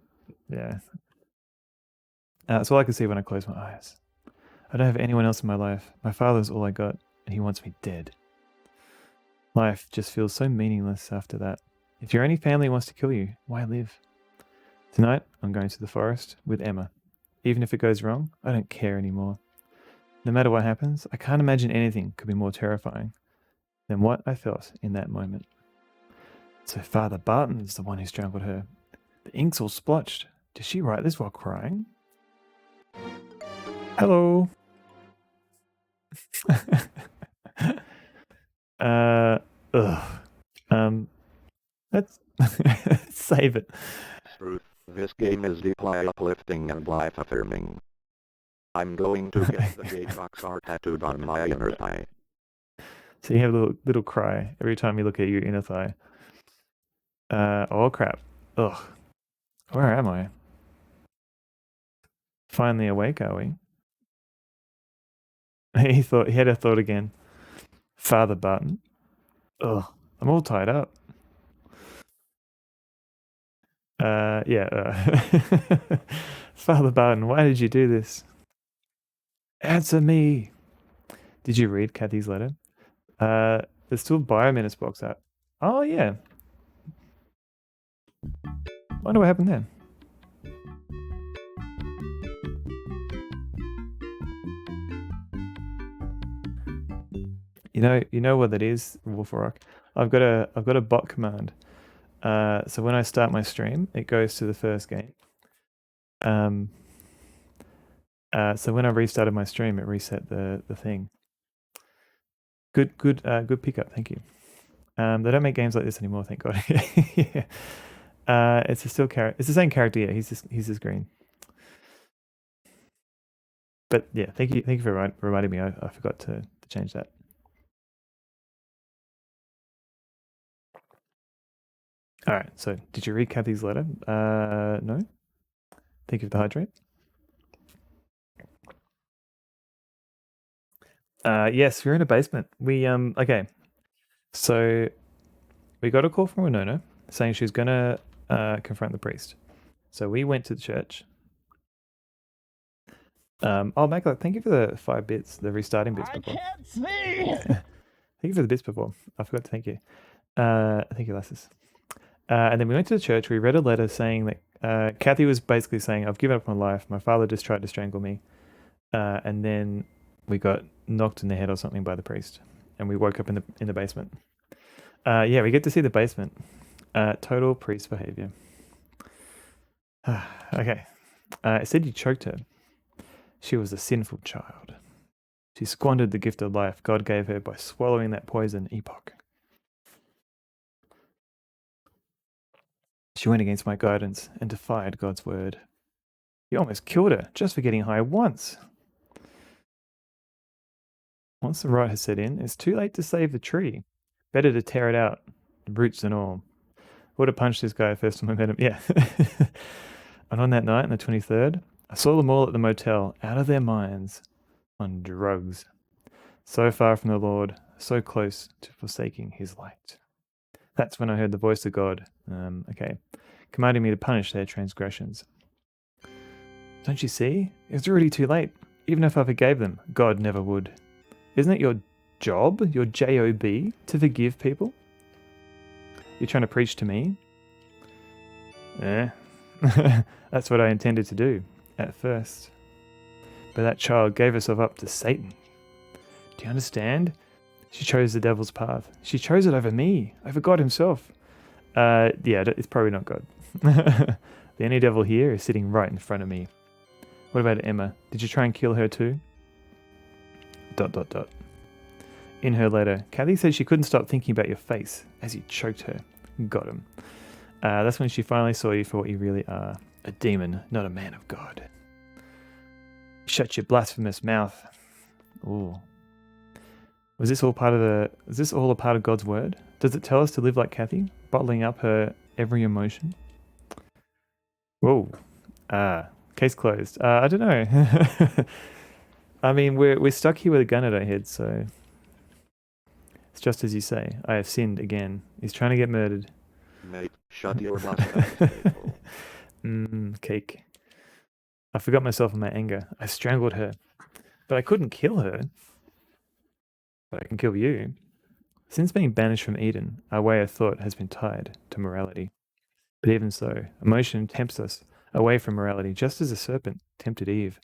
yeah. That's all I can see when I close my eyes. I don't have anyone else in my life. My father's all I got, and he wants me dead. Life just feels so meaningless after that. If your only family wants to kill you, why live? Tonight, I'm going to the forest with Emma. Even if it goes wrong, I don't care anymore. No matter what happens, I can't imagine anything could be more terrifying than what I felt in that moment. So Father Barton is the one who strangled her. The ink's all splotched. Did she write this while crying? Hello. Let's save it. Truth, this game is deeply uplifting and life-affirming. I'm going to get the gate box art tattooed on my inner thigh. So you have a little cry every time you look at your inner thigh. Oh crap. Ugh. Where am I? Finally awake, are we? He had a thought again. Father Barton. Ugh. I'm all tied up. Father Barton, why did you do this? Answer me. Did you read Kathy's letter? There's still Biomenace box out. Oh yeah. Wonder what happened then. You know what that is, Wolf Rock. I've got a bot command. So when I start my stream, it goes to the first game. So when I restarted my stream, it reset the thing. Good pickup, thank you. They don't make games like this anymore, thank God. Yeah. It's the same character. Yeah, he's just green. But yeah, thank you for reminding me. I forgot to change that. All right. So did you read Kathy's letter? No. Thank you for the hydrate. Yes, we're in a basement. We okay. So we got a call from Winona saying she's gonna confront the priest. So we went to the church. Oh, Macla, thank you for the 5 bits, the restarting bits before. I can't see! Thank you for the bits before. I forgot to thank you. Thank you, Lassus. And then we went to the church. We read a letter saying that Kathy was basically saying, I've given up on life. My father just tried to strangle me. And then we got knocked in the head or something by the priest. And we woke up in the basement. Yeah, we get to see the basement. Total priest behavior. Okay. It said you choked her. She was a sinful child. She squandered the gift of life God gave her by swallowing that poison, Epoch. She went against my guidance and defied God's word. You almost killed her just for getting high once. Once the rot has set in, it's too late to save the tree. Better to tear it out, roots and all. Would have punched this guy first time I met him. Yeah. And on that night, on the 23rd, I saw them all at the motel, out of their minds, on drugs. So far from the Lord, so close to forsaking his light. That's when I heard the voice of God, commanding me to punish their transgressions. Don't you see? It's already too late. Even if I forgave them, God never would. Isn't it your job, your J-O-B, to forgive people? You're trying to preach to me? That's what I intended to do, at first. But that child gave herself up to Satan. Do you understand? She chose the devil's path. She chose it over me, over God himself. Yeah, it's probably not God. The only devil here is sitting right in front of me. What about Emma? Did you try and kill her too? ... in her letter. Kathy said she couldn't stop thinking about your face as you choked her. Got him. That's when she finally saw you for what you really are. A demon, not a man of God. Shut your blasphemous mouth. Ooh. Was this all part of is this all a part of God's word? Does it tell us to live like Kathy, bottling up her every emotion? Whoa. Case closed. I don't know. I mean, we're stuck here with a gun at our head, so it's just as you say. I have sinned again. He's trying to get murdered. Mate, shut your blasphemous Cake. I forgot myself in my anger. I strangled her. But I couldn't kill her. But I can kill you. Since being banished from Eden, our way of thought has been tied to morality. But even so, emotion tempts us away from morality, just as a serpent tempted Eve.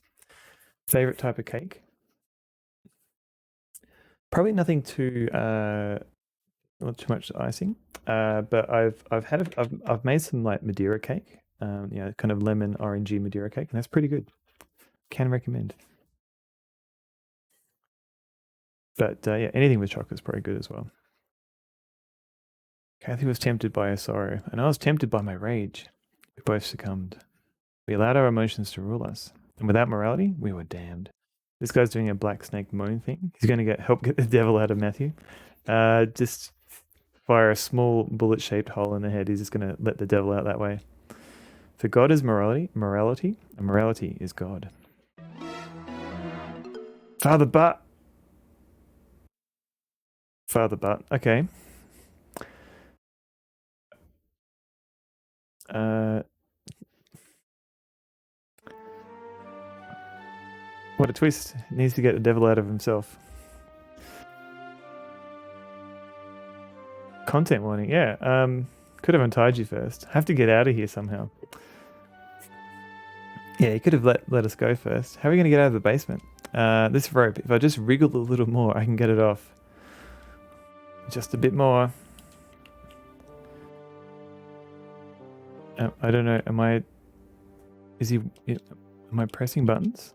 Favorite type of cake? Probably nothing too not too much icing. But I've made some like Madeira cake. Kind of lemon orangey Madeira cake, and that's pretty good. Can recommend. But anything with chocolate is probably good as well. Kathy was tempted by her sorrow, and I was tempted by my rage. We both succumbed. We allowed our emotions to rule us, and without morality, we were damned. This guy's doing a black snake moan thing. He's going to help get the devil out of Matthew. Just fire a small bullet-shaped hole in the head. He's just going to let the devil out that way. For God is morality, and morality is God. Father Butt. Okay. What a twist. Needs to get the devil out of himself. Content warning, yeah. Could have untied you first. Have to get out of here somehow. Yeah, you could have let us go first. How are we going to get out of the basement? This rope, if I just wriggle a little more, I can get it off. Just a bit more. I don't know. Am I pressing buttons?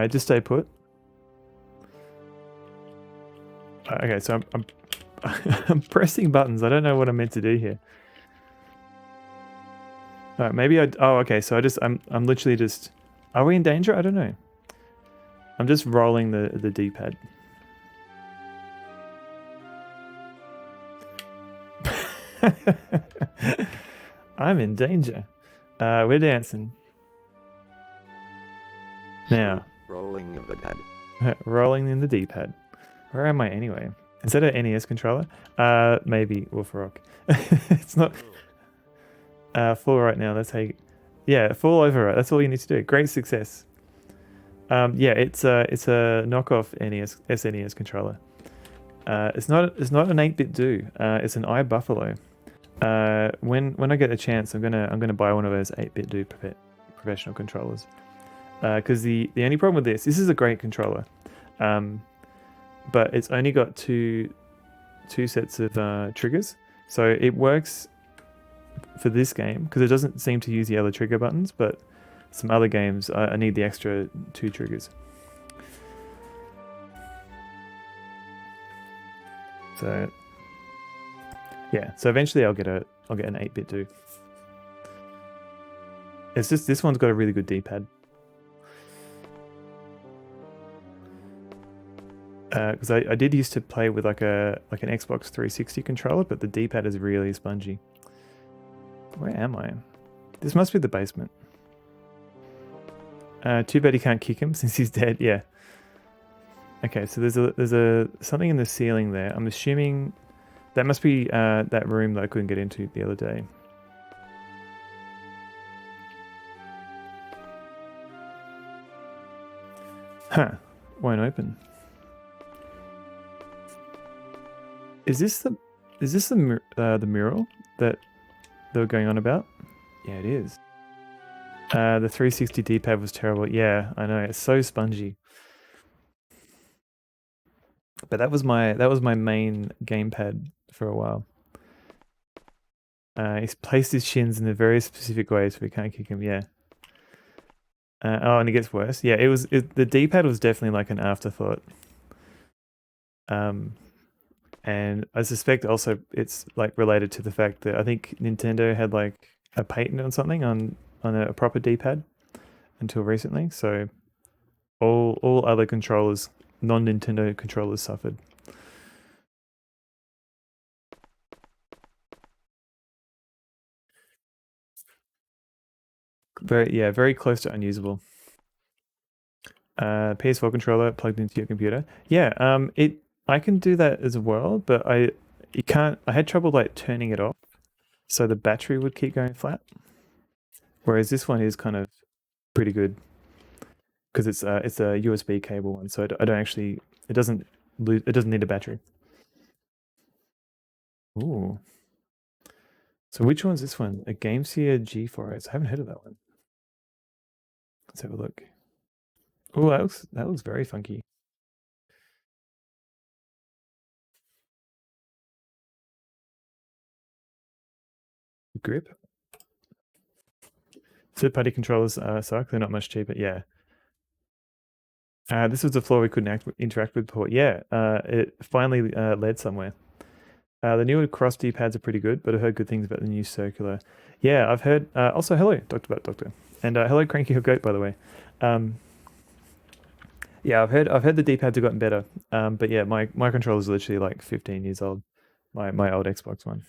Just stay put. Okay, so I'm I'm pressing buttons. I don't know what I'm meant to do here. All right, maybe okay. So I'm literally just. Are we in danger? I don't know. I'm just rolling the D-pad. I'm in danger. We're dancing. Now. Rolling in the pad. Rolling in the D-pad. Where am I anyway? Is that an NES controller? Maybe Wolf Rock. It's not. Fall right now. That's how you. Yeah, fall over it. That's all you need to do. Great success. It's a knockoff SNES controller. It's not an 8-bit do. It's an iBuffalo. When I get a chance, I'm gonna buy one of those 8-bit do professional controllers. Because the only problem with this is a great controller, but it's only got two sets of triggers, so it works for this game because it doesn't seem to use the other trigger buttons, but some other games I need the extra 2 triggers. So yeah, so eventually I'll get an 8-bit do. It's just this one's got a really good D-pad. Because I did used to play with like an Xbox 360 controller, but the D-pad is really spongy. Where am I? This must be the basement. Too bad he can't kick him since he's dead. Yeah. Okay, so there's a something in the ceiling there. I'm assuming that must be that room that I couldn't get into the other day. Huh? Won't open. Is this the mural that they were going on about? Yeah, it is. The 360 D-pad was terrible. Yeah, I know, it's so spongy. But that was my main gamepad for a while. He's placed his shins in a very specific way so we can't kick him. Yeah. Oh, and it gets worse. Yeah, it was. The D-pad was definitely like an afterthought. And I suspect also it's like related to the fact that I think Nintendo had like a patent on something on a proper D-pad until recently. So all other controllers, non-Nintendo controllers, suffered. Very close to unusable. PS4 controller plugged into your computer. Yeah, I can do that as well, but I had trouble like turning it off, so the battery would keep going flat. Whereas this one is kind of pretty good because it's a USB cable one, so I don't actually it doesn't need a battery. Ooh. So which one's this one? A GameSeer G4S. I haven't heard of that one. Let's have a look. Oh, that looks very funky. The grip. Third-party controllers suck. They're not much cheaper. Yeah. This was the floor we couldn't interact with before. Yeah. It finally led somewhere. The newer cross D-pads are pretty good, but I've heard good things about the new circular. Yeah, I've heard. Also, hello, Doctor, and hello, Cranky Goat, by the way. Yeah, I've heard the D-pads have gotten better. But yeah, my controller's literally like 15 years old. My old Xbox one.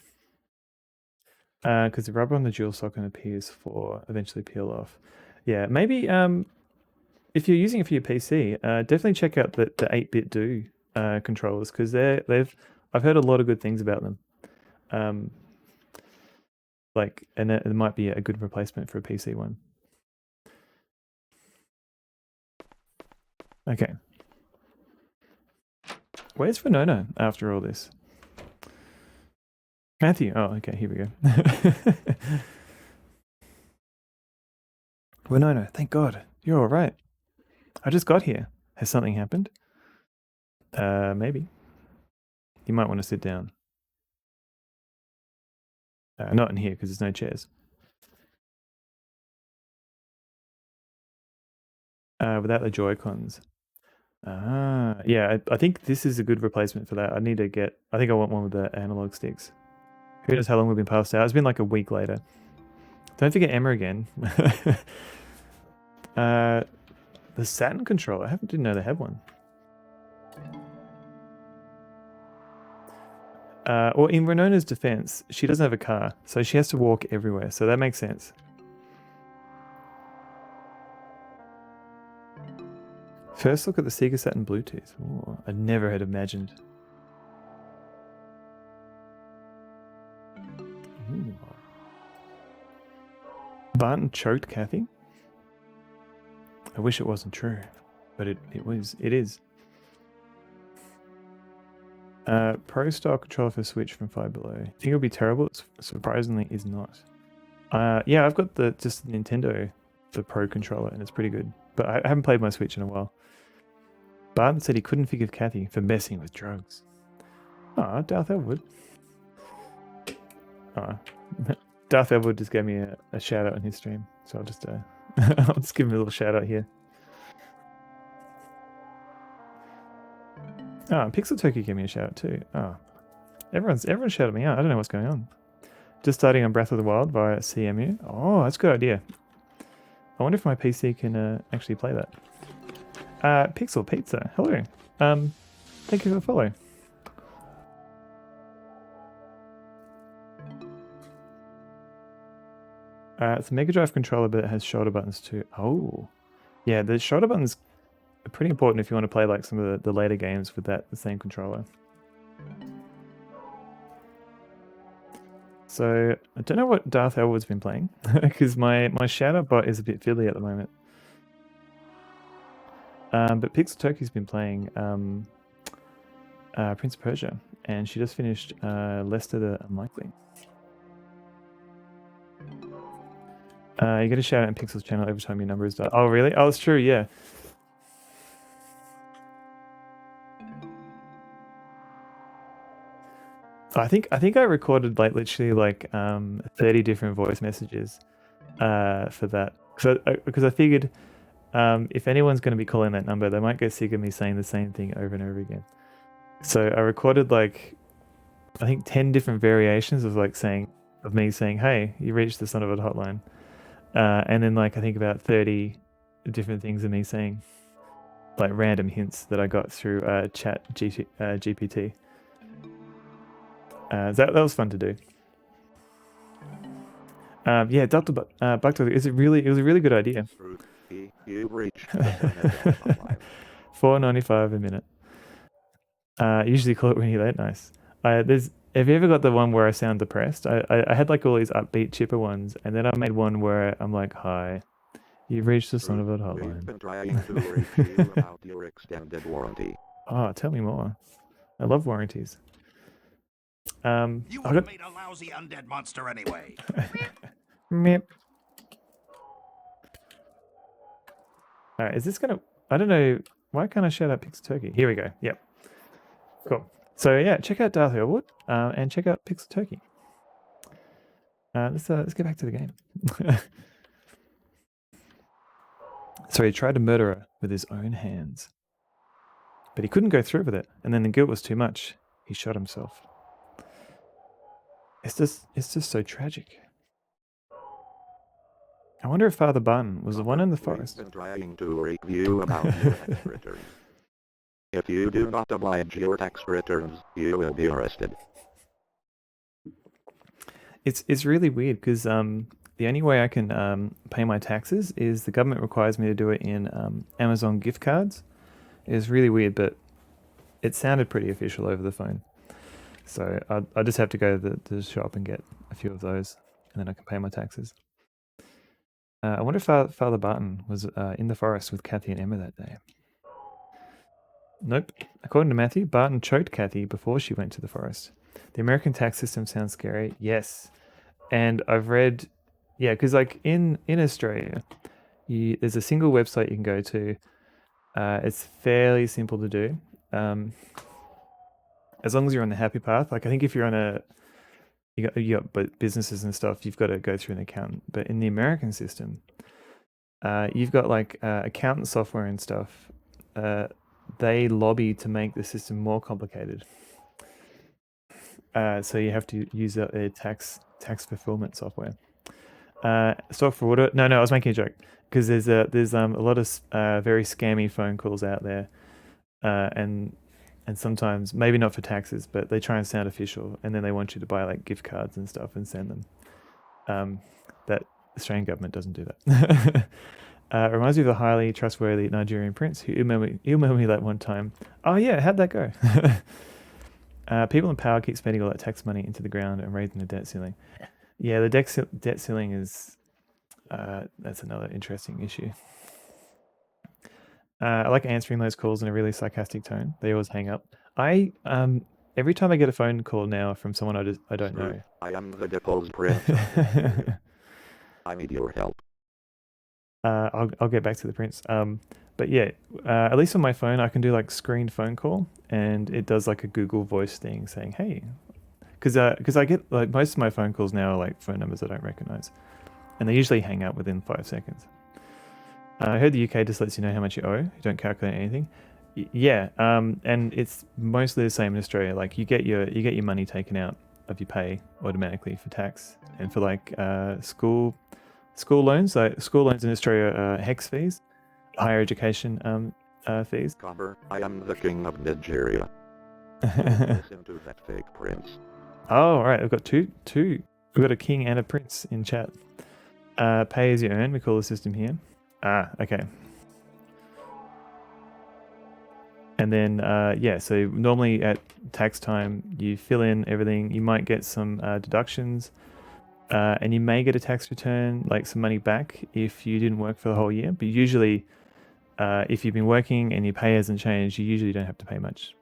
Because the rubber on the DualShock and the PS4 eventually peel off. Yeah, maybe if you're using it for your PC, definitely check out the 8-bit Do controllers because I've heard a lot of good things about them. Like, and it might be a good replacement for a PC one. Okay. Where's Winona after all this? Matthew. Oh, okay. Here we go. Winona, thank God. You're all right. I just got here. Has something happened? Maybe. You might want to sit down. Not in here because there's no chairs. Without the Joy-Cons. Yeah, I think this is a good replacement for that. I think I want one with the analog sticks. Who knows how long we've been passed out? It's been like a week later. Don't forget Emma again. The Saturn controller. I didn't know they had one. Or in Renona's defense, she doesn't have a car, so she has to walk everywhere. So that makes sense. First look at the Sega Saturn Bluetooth. Ooh, I never had imagined. Ooh. Barton choked Kathy. I wish it wasn't true, but it is. Pro style controller for Switch from Five Below. I think it'll be terrible. It surprisingly is not. Yeah, I've got the Nintendo, the Pro controller, and it's pretty good. But I haven't played my Switch in a while. Barton said he couldn't forgive Kathy for messing with drugs. Ah, Darth Elwood. Darth Elwood just gave me a shout out on his stream, so I'll just I'll just give him a little shout out here. Oh, Pixel Turkey gave me a shout out too. Oh, everyone's shouted me out. I don't know what's going on. Just starting on Breath of the Wild via CMU. Oh, that's a good idea. I wonder if my PC can actually play that. Pixel Pizza, hello. Thank you for the follow. It's a Mega Drive controller, but it has shoulder buttons too. Oh, yeah, the shoulder buttons are pretty important if you want to play like some of the later games with the same controller. So I don't know what Darth Elwood's been playing because my shout out bot is a bit fiddly at the moment. But Pixel Turkey's been playing Prince of Persia, and she just finished Lester the Unlikely. You get a shout out in Pixel's channel every time your number is dialed. Oh, really? Oh, it's true, yeah. I think I recorded like literally like 30 different voice messages for that because I figured if anyone's going to be calling that number, they might get sick of me saying the same thing over and over again. So I recorded like, I think 10 different variations of like of me saying, "Hey, you reached the Son of a hotline," and then like I think about 30 different things of me saying, like random hints that I got through GPT. That was fun to do. Yeah, Dr. Buck Doctor, it was a really good idea. You reached the hotline. $4.95 a minute. Usually call it really late. Nice. Have you ever got the one where I sound depressed? I had like all these upbeat chipper ones, and then I made one where I'm like, "Hi, you've reached the Son of a We've hotline." been trying to reach you about your extended warranty. Oh, tell me more. I love warranties. You would have made a lousy undead monster anyway. Meep. All right, is this gonna? I don't know. Why can't I shout out Pixel Turkey? Here we go. Yep. Cool. So yeah, check out Darth Elwood and check out Pixel Turkey. Let's get back to the game. So he tried to murder her with his own hands, but he couldn't go through with it, and then the guilt was too much. He shot himself. It's just so tragic. I wonder if Father Barton was the one in the forest. We've been trying to reach you about your tax returns. If you do not oblige your tax returns, you will be arrested. It's really weird because the only way I can pay my taxes is the government requires me to do it in Amazon gift cards. It's really weird, but it sounded pretty official over the phone. So I just have to go to the shop and get a few of those, and then I can pay my taxes. I wonder if Father Barton was in the forest with Kathy and Emma that day. Nope. According to Matthew, Barton choked Kathy before she went to the forest. The American tax system sounds scary. Yes. And I've read, yeah, because like in Australia, there's a single website you can go to. It's fairly simple to do. As long as you're on the happy path. Like I think if you're on you got businesses and stuff, you've got to go through an accountant. But in the American system, you've got like accountant software and stuff. They lobby to make the system more complicated. So you have to use a tax fulfillment software. Stock forwarder. No, I was making a joke because there's a lot of very scammy phone calls out there, and sometimes maybe not for taxes, but they try and sound official, and then they want you to buy like gift cards and stuff and send them. That Australian government doesn't do that. Reminds me of a highly trustworthy Nigerian prince who emailed me that one time. Oh yeah, how'd that go? People in power keep spending all that tax money into the ground and raising the debt ceiling. Yeah, the debt ceiling is that's another interesting issue. I like answering those calls in a really sarcastic tone. They always hang up. Every time I get a phone call now from someone I don't know. I am the deposed prince. I need your help. I'll get back to the prince. But yeah, at least on my phone, I can do like screened phone call, and it does like a Google Voice thing saying, "Hey," because I get like most of my phone calls now are like phone numbers I don't recognize, and they usually hang up within 5 seconds. I heard the UK just lets you know how much you owe. You don't calculate anything. Yeah, and it's mostly the same in Australia. Like you get your money taken out of your pay automatically for tax, and for like school loans. Like school loans in Australia are HEX fees, higher education fees. Copper, I am the king of Nigeria. Listen to that fake prince. Oh, right. We've got two. We've got a king and a prince in chat. Pay as you earn. We call the system here. Okay. And then, yeah, so normally at tax time, you fill in everything. You might get some deductions, and you may get a tax return, like some money back if you didn't work for the whole year. But usually, if you've been working and your pay hasn't changed, you usually don't have to pay much,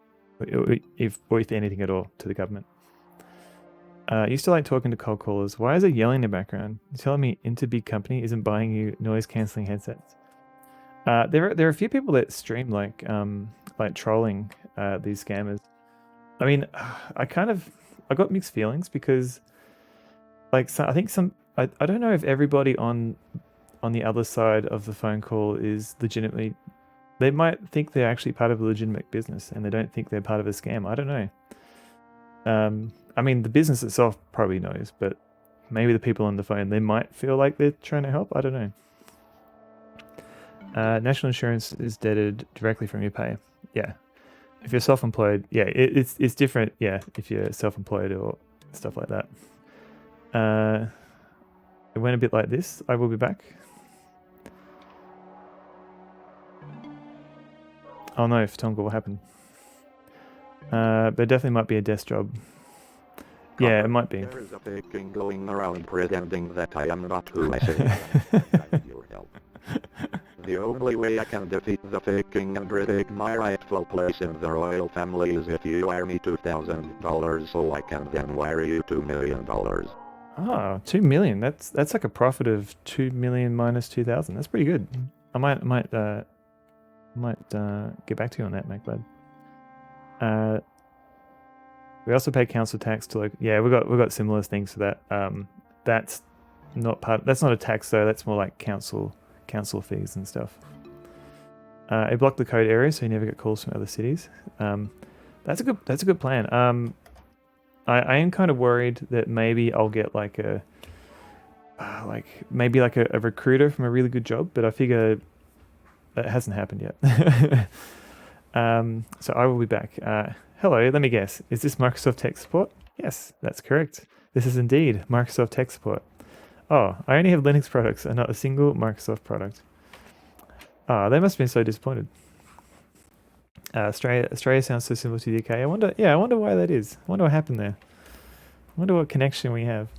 if anything at all, to the government. I used to like talking to cold callers. Why is there yelling in the background? You're telling me Into Big Company isn't buying you noise-canceling headsets? There are a few people that stream like trolling these scammers. I mean, I got mixed feelings because like I don't know if everybody on on the other side of the phone call is legitimately, they might think they're actually part of a legitimate business and they don't think they're part of a scam. I don't know. I mean, the business itself probably knows, but maybe the people on the phone, they might feel like they're trying to help. I don't know. National insurance is debited directly from your pay. Yeah. If you're self-employed, yeah, it's different. Yeah, if you're self-employed or stuff like that. It went a bit like this. I will be back. Oh no, Tonga, what happened? But it definitely might be a desk job. Yeah, it might be. There is a faking going around pretending that I am not who I say I am. I need your help. The only way I can defeat the faking and retake my rightful place in the royal family is if you wire me $2,000 so I can then wire you $2 million. Oh, 2 million. That's like a profit of 2 million minus 2,000. That's pretty good. I might get back to you on that, MacBlad. We also pay council tax to yeah, we got similar things for that. That's not a tax though. That's more like council fees and stuff. It blocked the code area, so you never get calls from other cities. That's a good plan. I am kind of worried that maybe I'll get like a recruiter from a really good job, but I figure that hasn't happened yet. So I will be back. Hello, let me guess. Is this Microsoft Tech Support? Yes, that's correct. This is indeed Microsoft Tech Support. Oh, I only have Linux products and not a single Microsoft product. Oh, they must have been so disappointed. Australia sounds so similar to the UK. I wonder why that is. I wonder what happened there. I wonder what connection we have.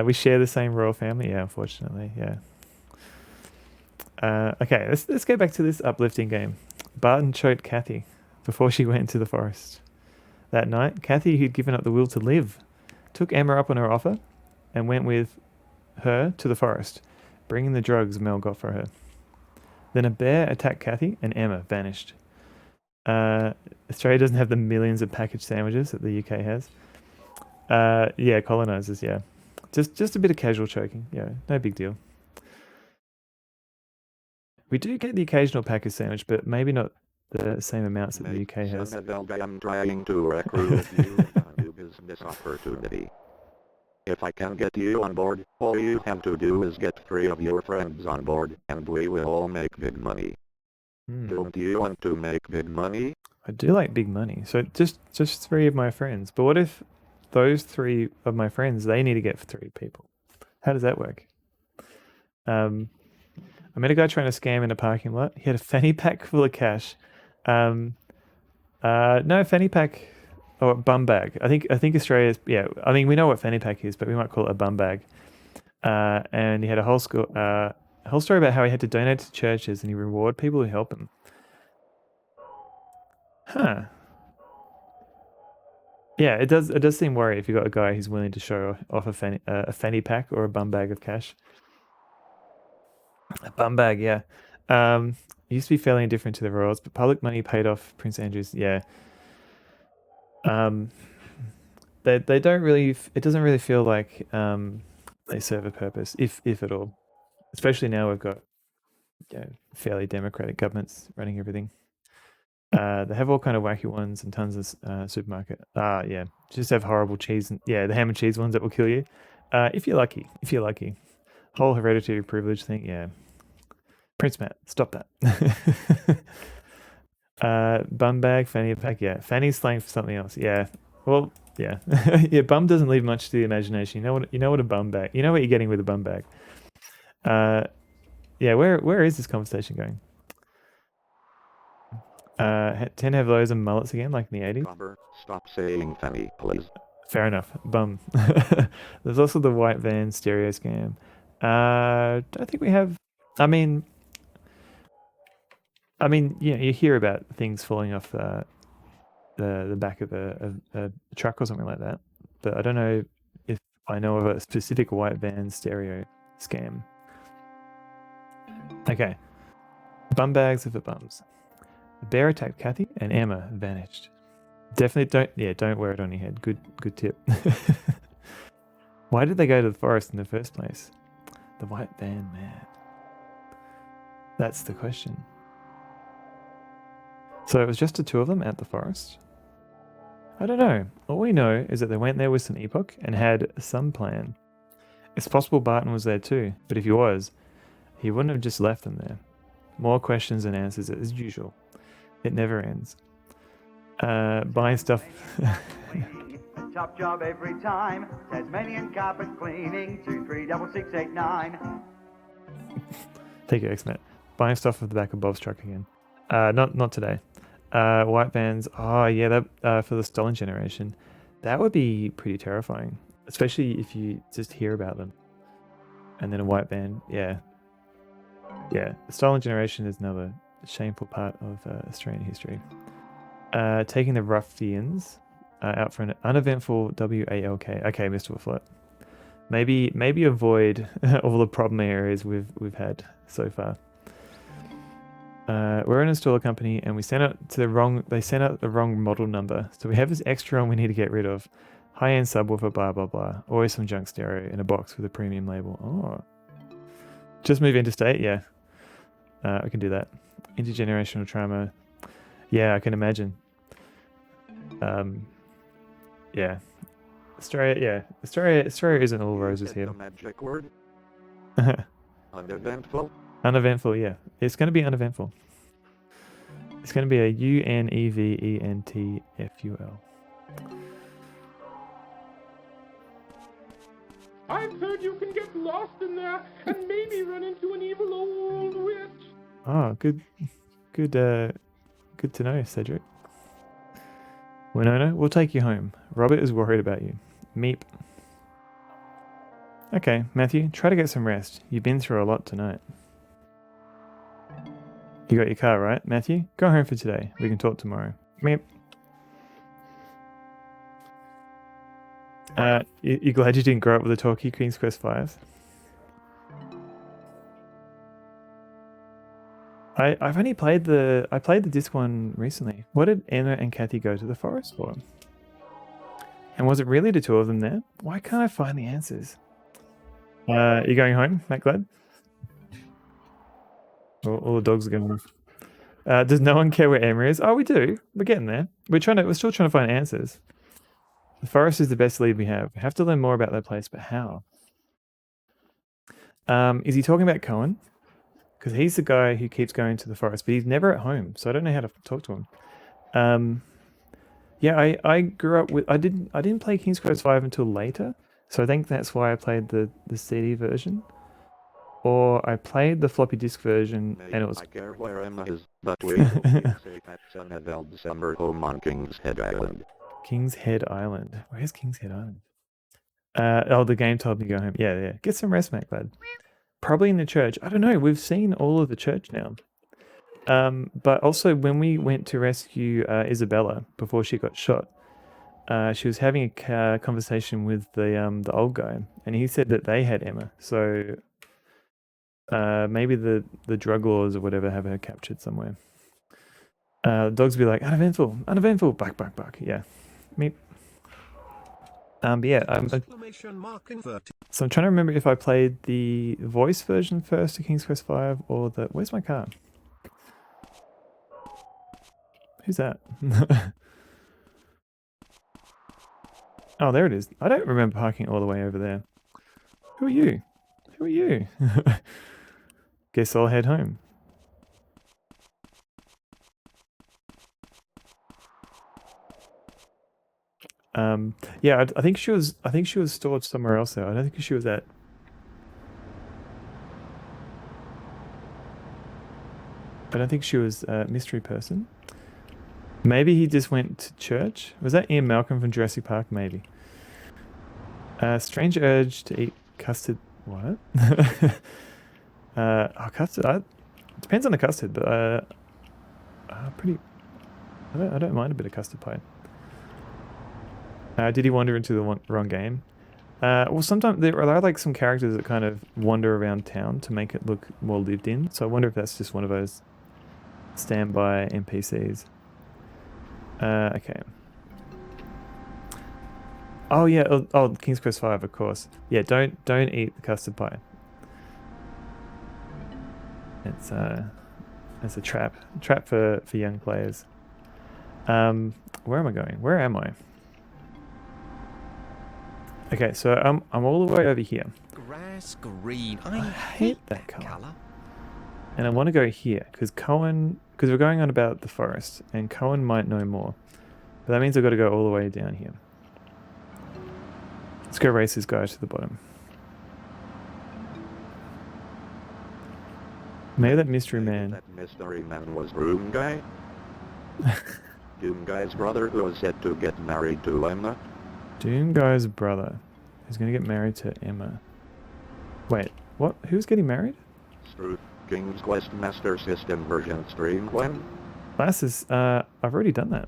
We share the same royal family. Yeah, unfortunately. Yeah. Okay, let's go back to this uplifting game. Barton choked Kathy before she went into the forest. That night, Kathy, who'd given up the will to live, took Emma up on her offer and went with her to the forest, bringing the drugs Mel got for her. Then a bear attacked Kathy and Emma vanished. Australia doesn't have the millions of packaged sandwiches that the UK has. Yeah, colonizers, yeah. Just a bit of casual choking, yeah, no big deal. We do get the occasional packaged sandwich, but maybe not the same amounts that the UK has. I'm trying to recruit you with a new business opportunity. If I can get you on board, all you have to do is get 3 of your friends on board, and we will all make big money. Don't you want to make big money? I do like big money. So just 3 of my friends. But what if those 3 of my friends, they need to get 3 people? How does that work? I met a guy trying to scam in a parking lot. He had a fanny pack full of cash. No, fanny pack or bum bag. I think Australia's, yeah, I mean, we know what fanny pack is, but we might call it a bum bag. And he had a whole story about how he had to donate to churches and he reward people who help him. Huh. Yeah, it does seem worrying if you've got a guy who's willing to show off a fanny pack or a bum bag of cash. A bum bag, yeah. It used to be fairly indifferent to the royals, but public money paid off Prince Andrew's, yeah. They don't really, it doesn't really feel like they serve a purpose, if at all. Especially now we've got fairly democratic governments running everything. They have all kind of wacky ones and tons of supermarket. Yeah, just have horrible cheese and the ham and cheese ones that will kill you. If you're lucky. Whole hereditary privilege thing, yeah. Prince Matt, stop that. Bum bag, fanny pack, yeah. Fanny's slang for something else, yeah. Well, yeah. Yeah, bum doesn't leave much to the imagination. You know what a bum bag. You know what you're getting with a bum bag. Yeah, where is this conversation going? 10 have those and mullets again, like in the 80s. Robert, stop saying fanny, please. Fair enough. Bum. There's also the white van stereo scam. I think we have. I mean, yeah, you hear about things falling off the back of a truck or something like that, but I don't know if I know of a specific white van stereo scam. Okay, bum bags are for bums. The bear attacked Kathy and Emma vanished. Definitely don't wear it on your head. Good tip. Why did they go to the forest in the first place? The white van man. That's the question. So it was just the two of them at the forest? I don't know. All we know is that they went there with some epoch and had some plan. It's possible Barton was there too, but if he was, he wouldn't have just left them there. More questions than answers as usual. It never ends. Buying stuff. Top job every time. Tasmanian carpet cleaning. 236689. Take it, X-Met. Buying stuff off the back of Bob's truck again. Not today. White vans. Oh yeah, that for the stolen generation. That would be pretty terrifying, especially if you just hear about them. And then a white van. Yeah. The stolen generation is another shameful part of Australian history. Taking the ruffians out for an uneventful WALK. Okay, Mr. Waflet. Maybe avoid all the problem areas we've had so far. We're an installer company and we sent out to the wrong. They sent out the wrong model number, so we have this extra one we need to get rid of. High-end subwoofer, blah blah blah. Always some junk stereo in a box with a premium label. Oh, just move interstate. Yeah, I can do that. Intergenerational trauma. Yeah, I can imagine. Yeah. Australia isn't all roses here. The magic word? Uneventful? Uneventful, yeah. It's going to be uneventful. It's going to be a UNEVENTFUL. I've heard you can get lost in there and maybe run into an evil old witch. Oh, good to know, Cedric. Winona, we'll take you home. Robert is worried about you. Meep. Okay, Matthew, try to get some rest. You've been through a lot tonight. You got your car, right, Matthew? Go home for today. We can talk tomorrow. Meep. You glad you didn't grow up with a talkie, King's Quest 5? I've only played the disc one recently. What did Emma and Kathy go to the forest for? And was it really the two of them there? Why can't I find the answers? You going home, Matt Glad? All the dogs are going off. Does no one care where Emma is? Oh, we do. We're getting there. We're still trying to find answers. The forest is the best lead we have. We have to learn more about that place, but how? Is he talking about Cohen? Because he's the guy who keeps going to the forest, but he's never at home, so I don't know how to talk to him. Yeah, I grew up with. I didn't play King's Quest 5 until later, so I think that's why I played the CD version, or I played the floppy disk version, and it was. I care where Emma is, but we will be safe at Sunnyveld summer home on King's Head Island. King's Head Island. Where's King's Head Island? The game told me to go home. Yeah. Get some rest, Matt Glad. Probably in the church. I don't know. We've seen all of the church now. But also when we went to rescue Isabella before she got shot, she was having a conversation with the old guy, and he said that they had Emma. So maybe the drug lords or whatever have her captured somewhere. Dogs be like, uneventful, bark. Yeah. Meep. But yeah, so I'm trying to remember if I played the voice version first to King's Quest 5 or the... Where's my car? Who's that? Oh, there it is. I don't remember parking all the way over there. Who are you? Guess I'll head home. Yeah, I think she was stored somewhere else though. I don't think she was at. I don't think she was a mystery person. Maybe he just went to church. Was that Ian Malcolm from Jurassic Park? Maybe. Strange urge to eat custard. What? Custard. Depends on the custard, but pretty. I don't mind a bit of custard pie. Did he wander into the wrong game? Well, sometimes there are like some characters that kind of wander around town to make it look more lived in. So I wonder if that's just one of those standby NPCs. Okay. Oh yeah. Oh, King's Quest 5, of course. Yeah. Don't eat the custard pie. It's a trap for young players. Where am I going? Where am I? Okay, so I'm all the way over here. Grass green. I hate that color. And I want to go here because we're going on about the forest, and Cohen might know more. But that means I've got to go all the way down here. Let's go race this guy to the bottom. Maybe that mystery man. That mystery man was Doom Guy? Doom Guy's brother who was set to get married to Emma? Doom Guy's brother is going to get married to Emma. Wait, what? Who's getting married? Through King's Quest Master System version stream when? Classes, I've already done that.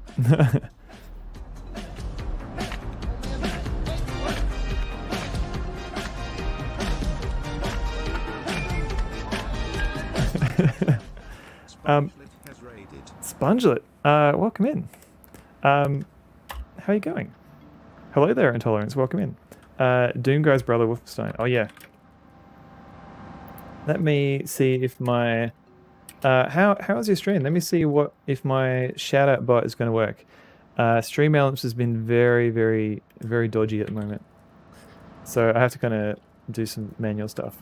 Spongelet, welcome in. How are you going? Hello there, Intolerance, welcome in. Doom Guy's brother, Wolfenstein. Oh yeah. Let me see if my... how's your stream? Let me see if my shout-out bot is going to work. Stream Elements has been very, very, very dodgy at the moment. So I have to kind of do some manual stuff.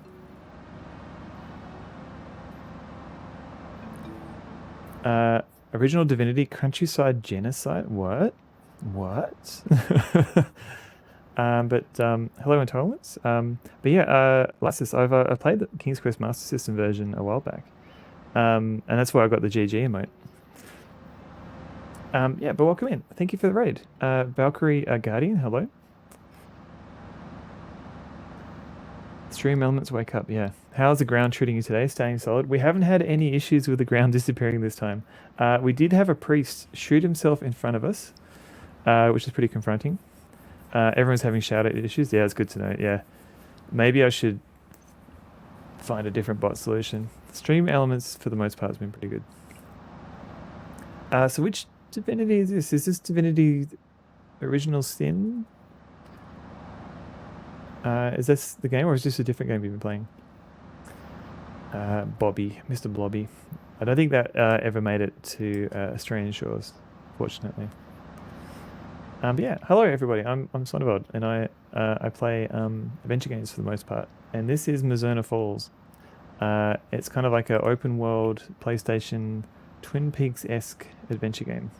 Original Divinity Countryside Genocide? What? What? Hello Intolerance. But yeah, Lassus, I've played the King's Quest Master System version a while back. And that's why I got the GG emote. Yeah, but welcome in. Thank you for the raid. Valkyrie Guardian, hello. Stream Elements, wake up, yeah. How's the ground treating you today? Staying solid? We haven't had any issues with the ground disappearing this time. We did have a priest shoot himself in front of us, which is pretty confronting. Everyone's having shout-out issues. Yeah, it's good to know, yeah. Maybe I should find a different bot solution. Stream Elements, for the most part, has been pretty good. So which Divinity is this? Is this Divinity Original Sin? Is this the game, or is this a different game you've been playing? Bobby, Mr. Blobby. I don't think that ever made it to Australian shores, fortunately. But yeah, hello everybody. I'm Sonderveld, and I play adventure games for the most part. And this is Mizzurna Falls. It's kind of like an open world PlayStation Twin Peaks-esque adventure game.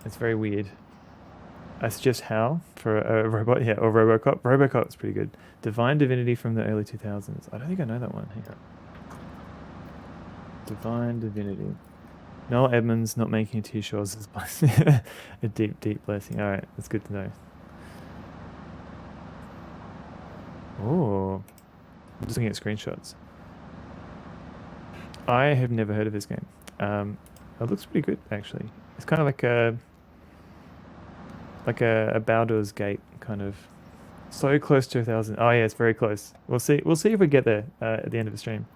It's very weird. I suggest HAL for a robot, yeah, or Robocop. Robocop's pretty good. Divine Divinity from the early 2000s. I don't think I know that one. Hang on. Divine Divinity. Noel Edmonds not making it to your shores is a deep, deep blessing. All right, that's good to know. Oh, I'm just looking at screenshots. I have never heard of this game. It looks pretty good, actually. It's kind of like a Baldur's Gate kind of. So close to 1,000. Oh yeah, it's very close. We'll see. We'll see if we get there at the end of the stream.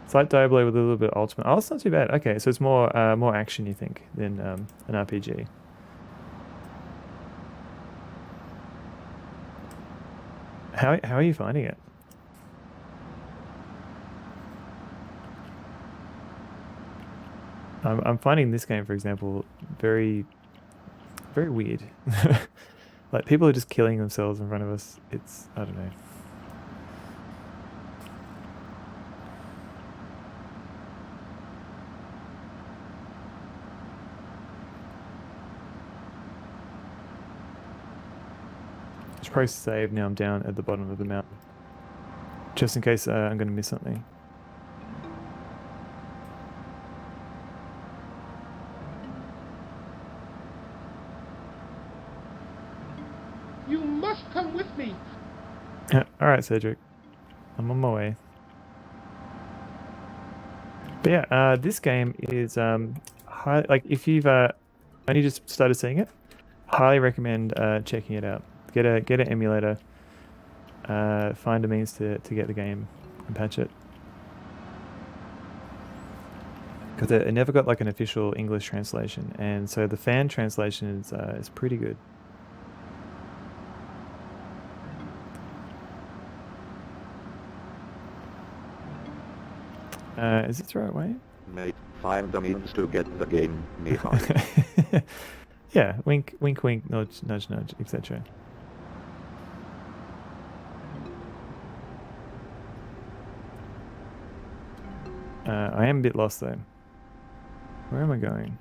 Slight Diablo with a little bit of ultimate. Oh, it's not too bad. Okay, so it's more action, you think, than an RPG. How are you finding it? I'm finding this game, for example, very, very weird. Like, people are just killing themselves in front of us. It's, I don't know. I should probably save now I'm down at the bottom of the mountain. Just in case I'm going to miss something. You must come with me. Alright, Cedric. I'm on my way. But yeah, this game is like if you've only just started seeing it, highly recommend checking it out. Get an emulator, find a means to get the game and patch it. Because it never got like an official English translation, and so the fan translation is pretty good. Is this the right way? Mate, find the means to get the game, me heart. Yeah, wink, wink, wink, nudge, nudge, nudge, etc. I am a bit lost though. Where am I going?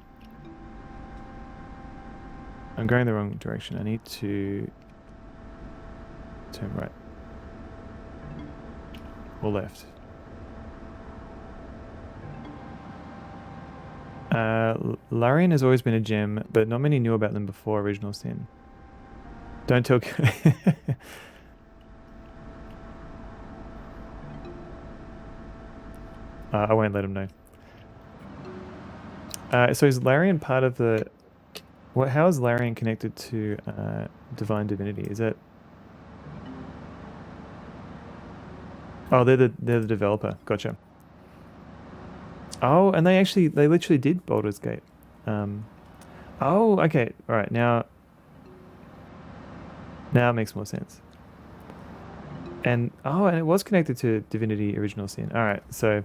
I'm going the wrong direction. I need to turn right. Or left. Larian has always been a gem, but not many knew about them before Original Sin. Don't tell... I won't let him know. So is Larian part of the... How is Larian connected to Divine Divinity? Is that... Oh, they're the developer. Gotcha. Oh, and they literally did Baldur's Gate. Oh, okay. All right. Now it makes more sense. And it was connected to Divinity Original Sin. All right. So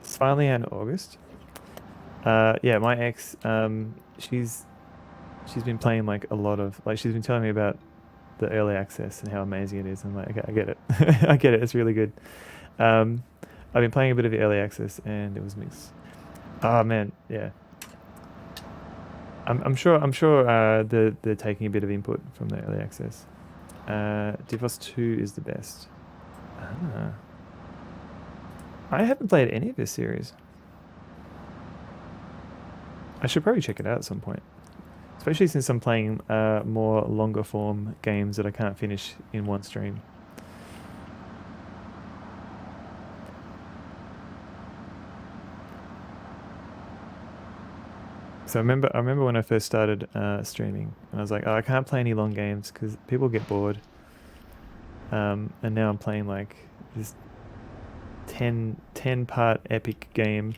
it's finally out in August. Yeah, my ex, she's been playing like a lot of, like, she's been telling me about the early access and how amazing it is. I'm like, okay, I get it. I get it. It's really good. I've been playing a bit of the early access and it was mixed. Oh man, yeah. I'm sure they're taking a bit of input from the early access. Defrost 2 is the best. I haven't played any of this series. I should probably check it out at some point. Especially since I'm playing more longer form games that I can't finish in one stream. So I remember when I first started streaming, and I was like, oh, I can't play any long games because people get bored. And now I'm playing like this 10-part epic game.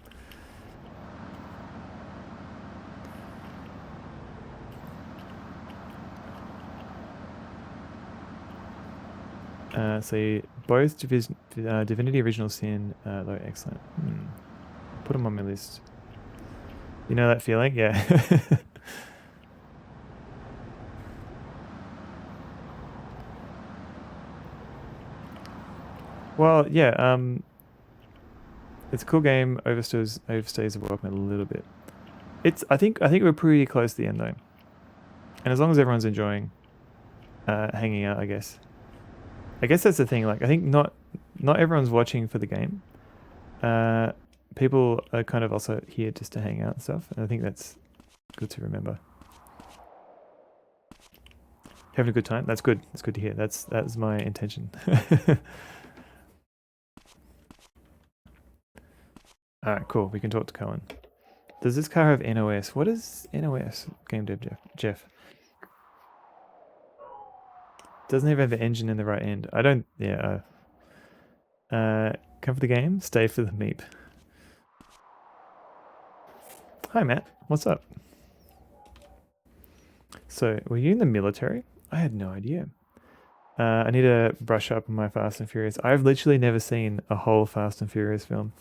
So both Divinity Original Sin, though excellent. Put them on my list. You know that feeling? Yeah. Well, yeah, it's a cool game, overstays the welcome a little bit. I think we're pretty close to the end though. And as long as everyone's enjoying hanging out, I guess. I guess that's the thing, like I think not everyone's watching for the game. People are kind of also here just to hang out and stuff, and I think that's good to remember. Having a good time? That's good. That's good to hear. That's my intention. Alright, cool. We can talk to Cohen. Does this car have NOS? What is NOS? Game dev Jeff. Doesn't even have the engine in the right end. I don't... Yeah. Come for the game, stay for the meep. Hi, Matt. What's up? So, were you in the military? I had no idea. I need to brush up on my Fast and Furious. I've literally never seen a whole Fast and Furious film.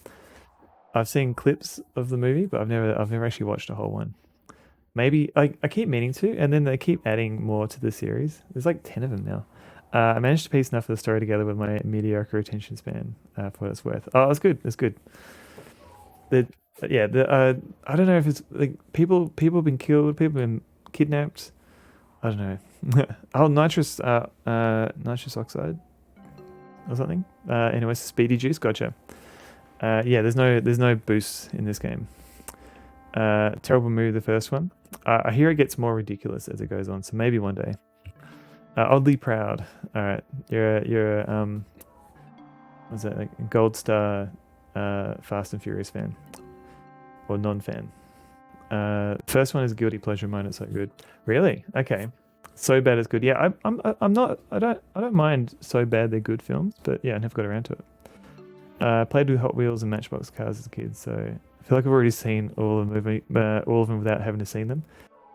I've seen clips of the movie, but I've never actually watched a whole one. Maybe I keep meaning to, and then they keep adding more to the series. There's like 10 of them now. I managed to piece enough of the story together with my mediocre attention span for what it's worth. Oh, it's good. It's good. I don't know if it's like people have been killed, people have been kidnapped. I don't know. Oh, nitrous oxide or something. Anyway, speedy juice. Gotcha. Yeah, there's no boosts in this game. Terrible move, the first one. I hear it gets more ridiculous as it goes on, so maybe one day. Oddly proud. All right, you're what's that, like gold star Fast and Furious fan or non-fan. First one is guilty pleasure of mine. It's so good. Really? Okay. So bad it's good. Yeah, I'm not. I don't mind so bad they're good films, but yeah, I never got around to it. Played with Hot Wheels and Matchbox cars as a kid, so I feel like I've already seen all of them without having to see them.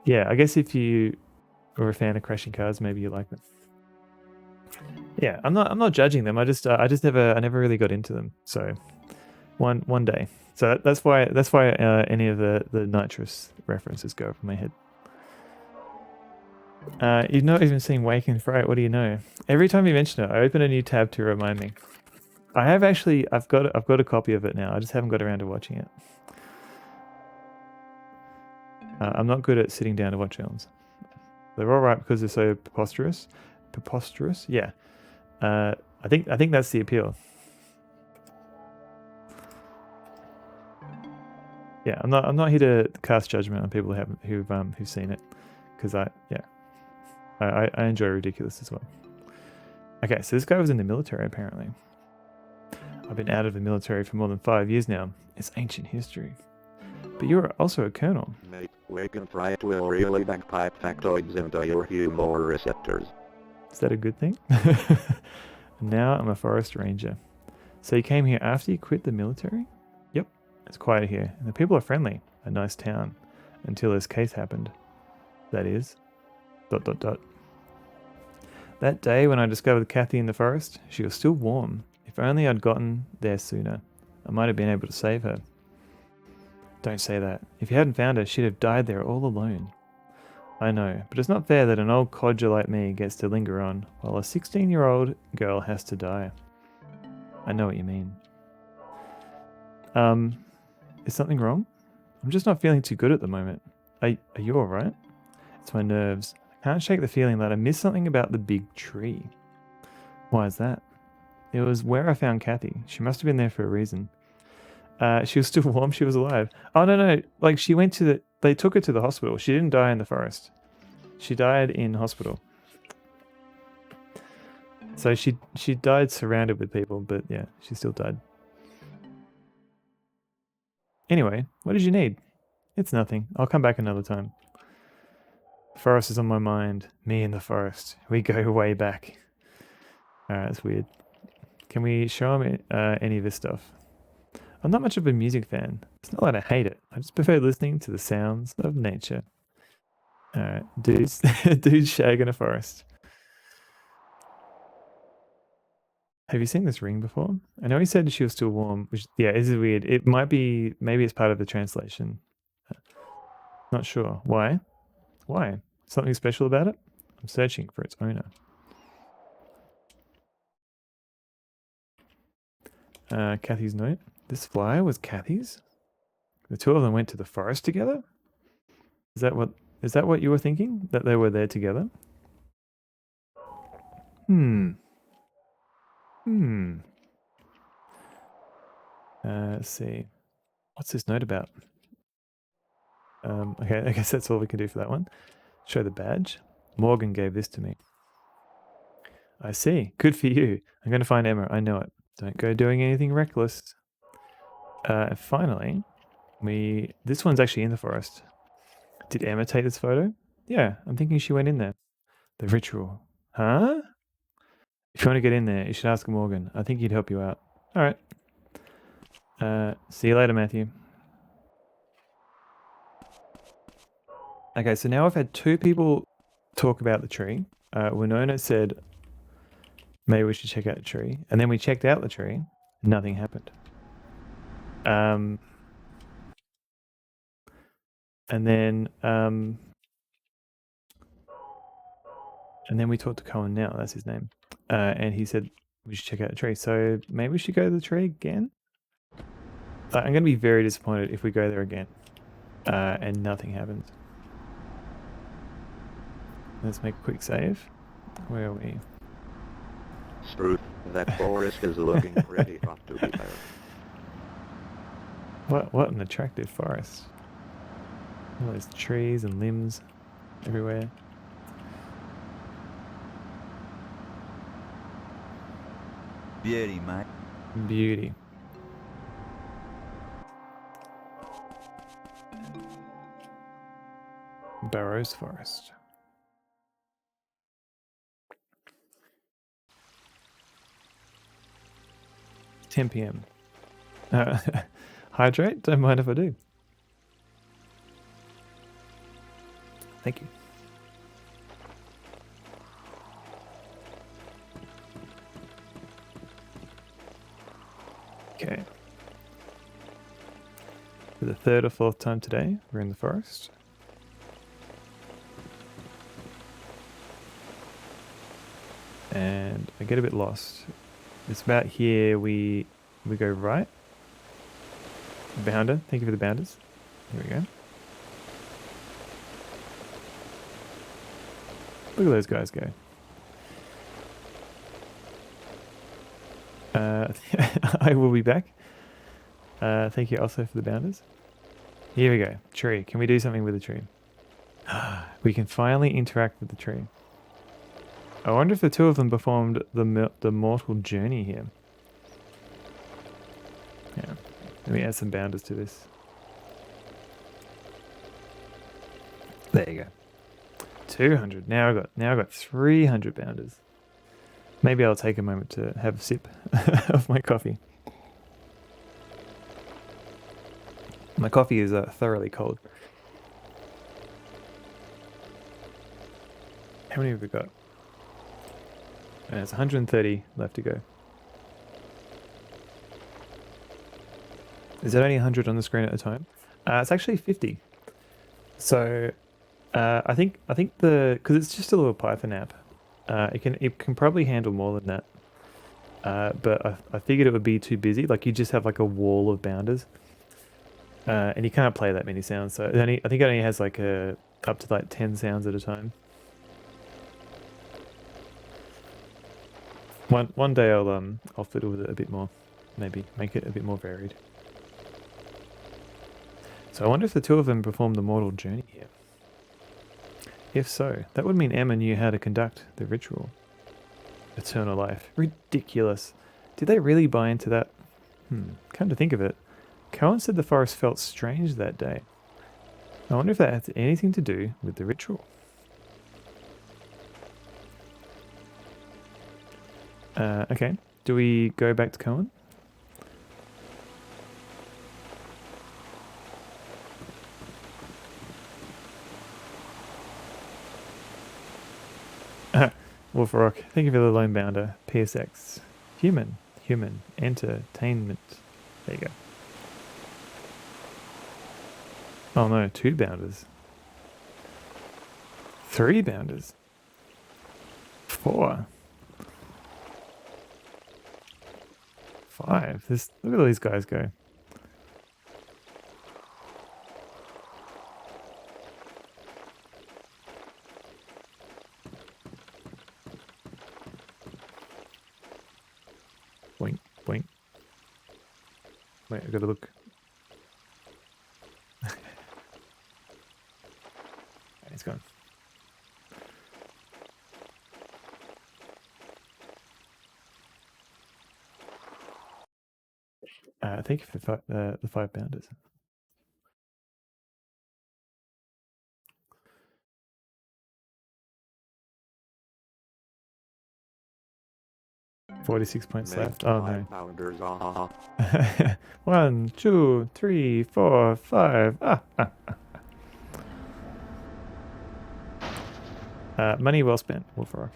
Yeah, I guess if you were a fan of crashing cars, maybe you like them. Yeah, I'm not judging them. I never really got into them. So One day. So that's why any of the nitrous references go over my head. You've not even seen Wake and Fright. What do you know? Every time you mention it, I open a new tab to remind me. I have actually. I've got a copy of it now. I just haven't got around to watching it. I'm not good at sitting down to watch films. They're all right because they're so preposterous. Preposterous, yeah. I think that's the appeal. Yeah, I'm not here to cast judgment on people who've seen it, because I enjoy ridiculous as well. Okay, so this guy was in the military apparently. I've been out of the military for more than 5 years now. It's ancient history. But you're also a colonel. Mate, Wake and Fright will really bagpipe factoids into your humor receptors. Is that a good thing? Now I'm a forest ranger. So you came here after you quit the military? Yep, it's quiet here, and the people are friendly. A nice town. Until this case happened. That is... ... That day when I discovered Kathy in the forest, she was still warm. If only I'd gotten there sooner, I might have been able to save her. Don't say that. If you hadn't found her, she'd have died there all alone. I know, but it's not fair that an old codger like me gets to linger on, while a 16-year-old girl has to die. I know what you mean. Is something wrong? I'm just not feeling too good at the moment. Are you alright? It's my nerves. I can't shake the feeling that I missed something about the big tree. Why is that? It was where I found Kathy. She must have been there for a reason. She was still warm, she was alive. Oh, no. Like, she went to they took her to the hospital. She didn't die in the forest. She died in hospital. So she died surrounded with people, but yeah, she still died. Anyway, what did you need? It's nothing. I'll come back another time. The forest is on my mind. Me and the forest. We go way back. Alright, that's weird. Can we show him any of this stuff? I'm not much of a music fan. It's not that I hate it. I just prefer listening to the sounds of nature. Alright, dudes shagging a forest. Have you seen this ring before? I know he said she was still warm, which, yeah, this is weird. It might be, maybe it's part of the translation. Not sure. Why? Why? Something special about it? I'm searching for its owner. Kathy's note. This flyer was Kathy's? The two of them went to the forest together? Is that what you were thinking? That they were there together? Let's see. What's this note about? Okay, I guess that's all we can do for that one. Show the badge. Morgan gave this to me. I see. Good for you. I'm going to find Emma. I know it. Don't go doing anything reckless. Finally, this one's actually in the forest. Did Emma take this photo? Yeah, I'm thinking she went in there. The ritual. Huh? If you want to get in there, you should ask Morgan. I think he'd help you out. All right. See you later, Matthew. Okay, so now I've had two people talk about the tree. Winona said, maybe we should check out the tree. And then we checked out the tree. Nothing happened. And then we talked to Cohen now, that's his name. And he said we should check out the tree. So maybe we should go to the tree again? I'm going to be very disappointed if we go there again and nothing happens. Let's make a quick save. Where are we? Struth, that forest is looking pretty hot to be fair. What an attractive forest. All those trees and limbs everywhere. Beauty, mate. Beauty. Barrows Forest. $10 p.m. Hydrate? Don't mind if I do. Thank you. Okay. third or fourth time today we're in the forest. And I get a bit lost. It's about here we go right. Bounder, thank you for the bounders. Here we go. Look at those guys go. I will be back. Thank you also for the bounders. Here we go. Tree. Can we do something with the tree? We can finally interact with the tree. I wonder if the two of them performed the mortal journey here. Yeah. Let me add some bounders to this. There you go. 200. Now I got 300 bounders. Maybe I'll take a moment to have a sip of my coffee. My coffee is thoroughly cold. How many have we got? It's 130 left to go. Is it only 100 on the screen at a time? It's actually 50. So I think because it's just a little Python app, it can probably handle more than that. But I figured it would be too busy. Like you just have like a wall of bounders, and you can't play that many sounds. So I think it only has like up to like 10 sounds at a time. One day I'll fiddle with it a bit more, maybe make it a bit more varied. So I wonder if the two of them performed the mortal journey here. If so, that would mean Emma knew how to conduct the ritual. Eternal life. Ridiculous. Did they really buy into that? Come to think of it, Cohen said the forest felt strange that day. I wonder if that has anything to do with the ritual. Okay, do we go back to Cohen? Wolf Rock, thank you for the lone bounder. PSX. Human. Entertainment. There you go. Oh no, 2 bounders. 3 bounders. 4. 5. Look at all these guys go. Boink, boink. Wait, I've got to look. He's gone. Thank you for the 5 bounders. $46 left. Oh no. Pounders, ah. 1, 2, 3, 4, 5. Money well spent, Wolf Rock.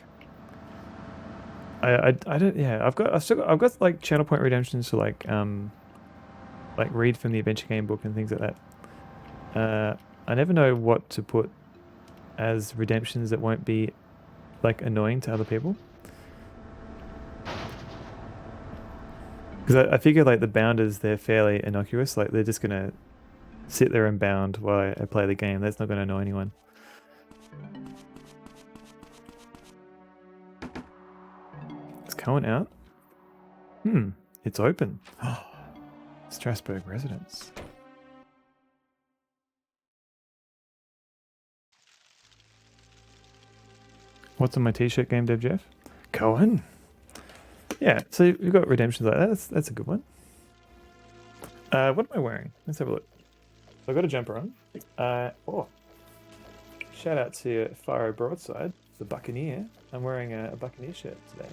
I don't. Yeah, I've got like channel point redemptions to like read from the adventure game book and things like that. I never know what to put as redemptions that won't be like annoying to other people. Because I figure like the bounders, they're fairly innocuous. Like they're just gonna sit there and bound while I play the game. That's not gonna annoy anyone. Is Cohen out? It's open. Strasbourg residence. What's on my t-shirt, Game Dev Jeff? Cohen. Yeah, so we've got redemptions like that. That's a good one. What am I wearing? Let's have a look. So I've got a jumper on. Shout out to Faro Broadside, the Buccaneer. I'm wearing a Buccaneer shirt today.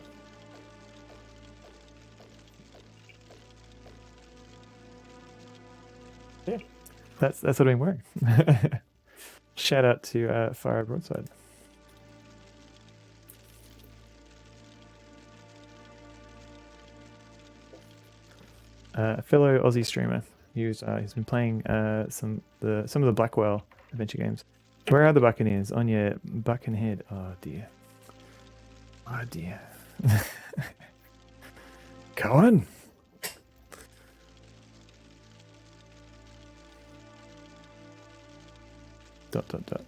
Yeah, that's what I'm wearing. Shout out to Faro Broadside. Fellow Aussie streamer. He's been playing some of the Blackwell adventure games. Where are the Buccaneers? On your Buccanehead. Oh dear. Oh dear. Cohen. Dot dot dot.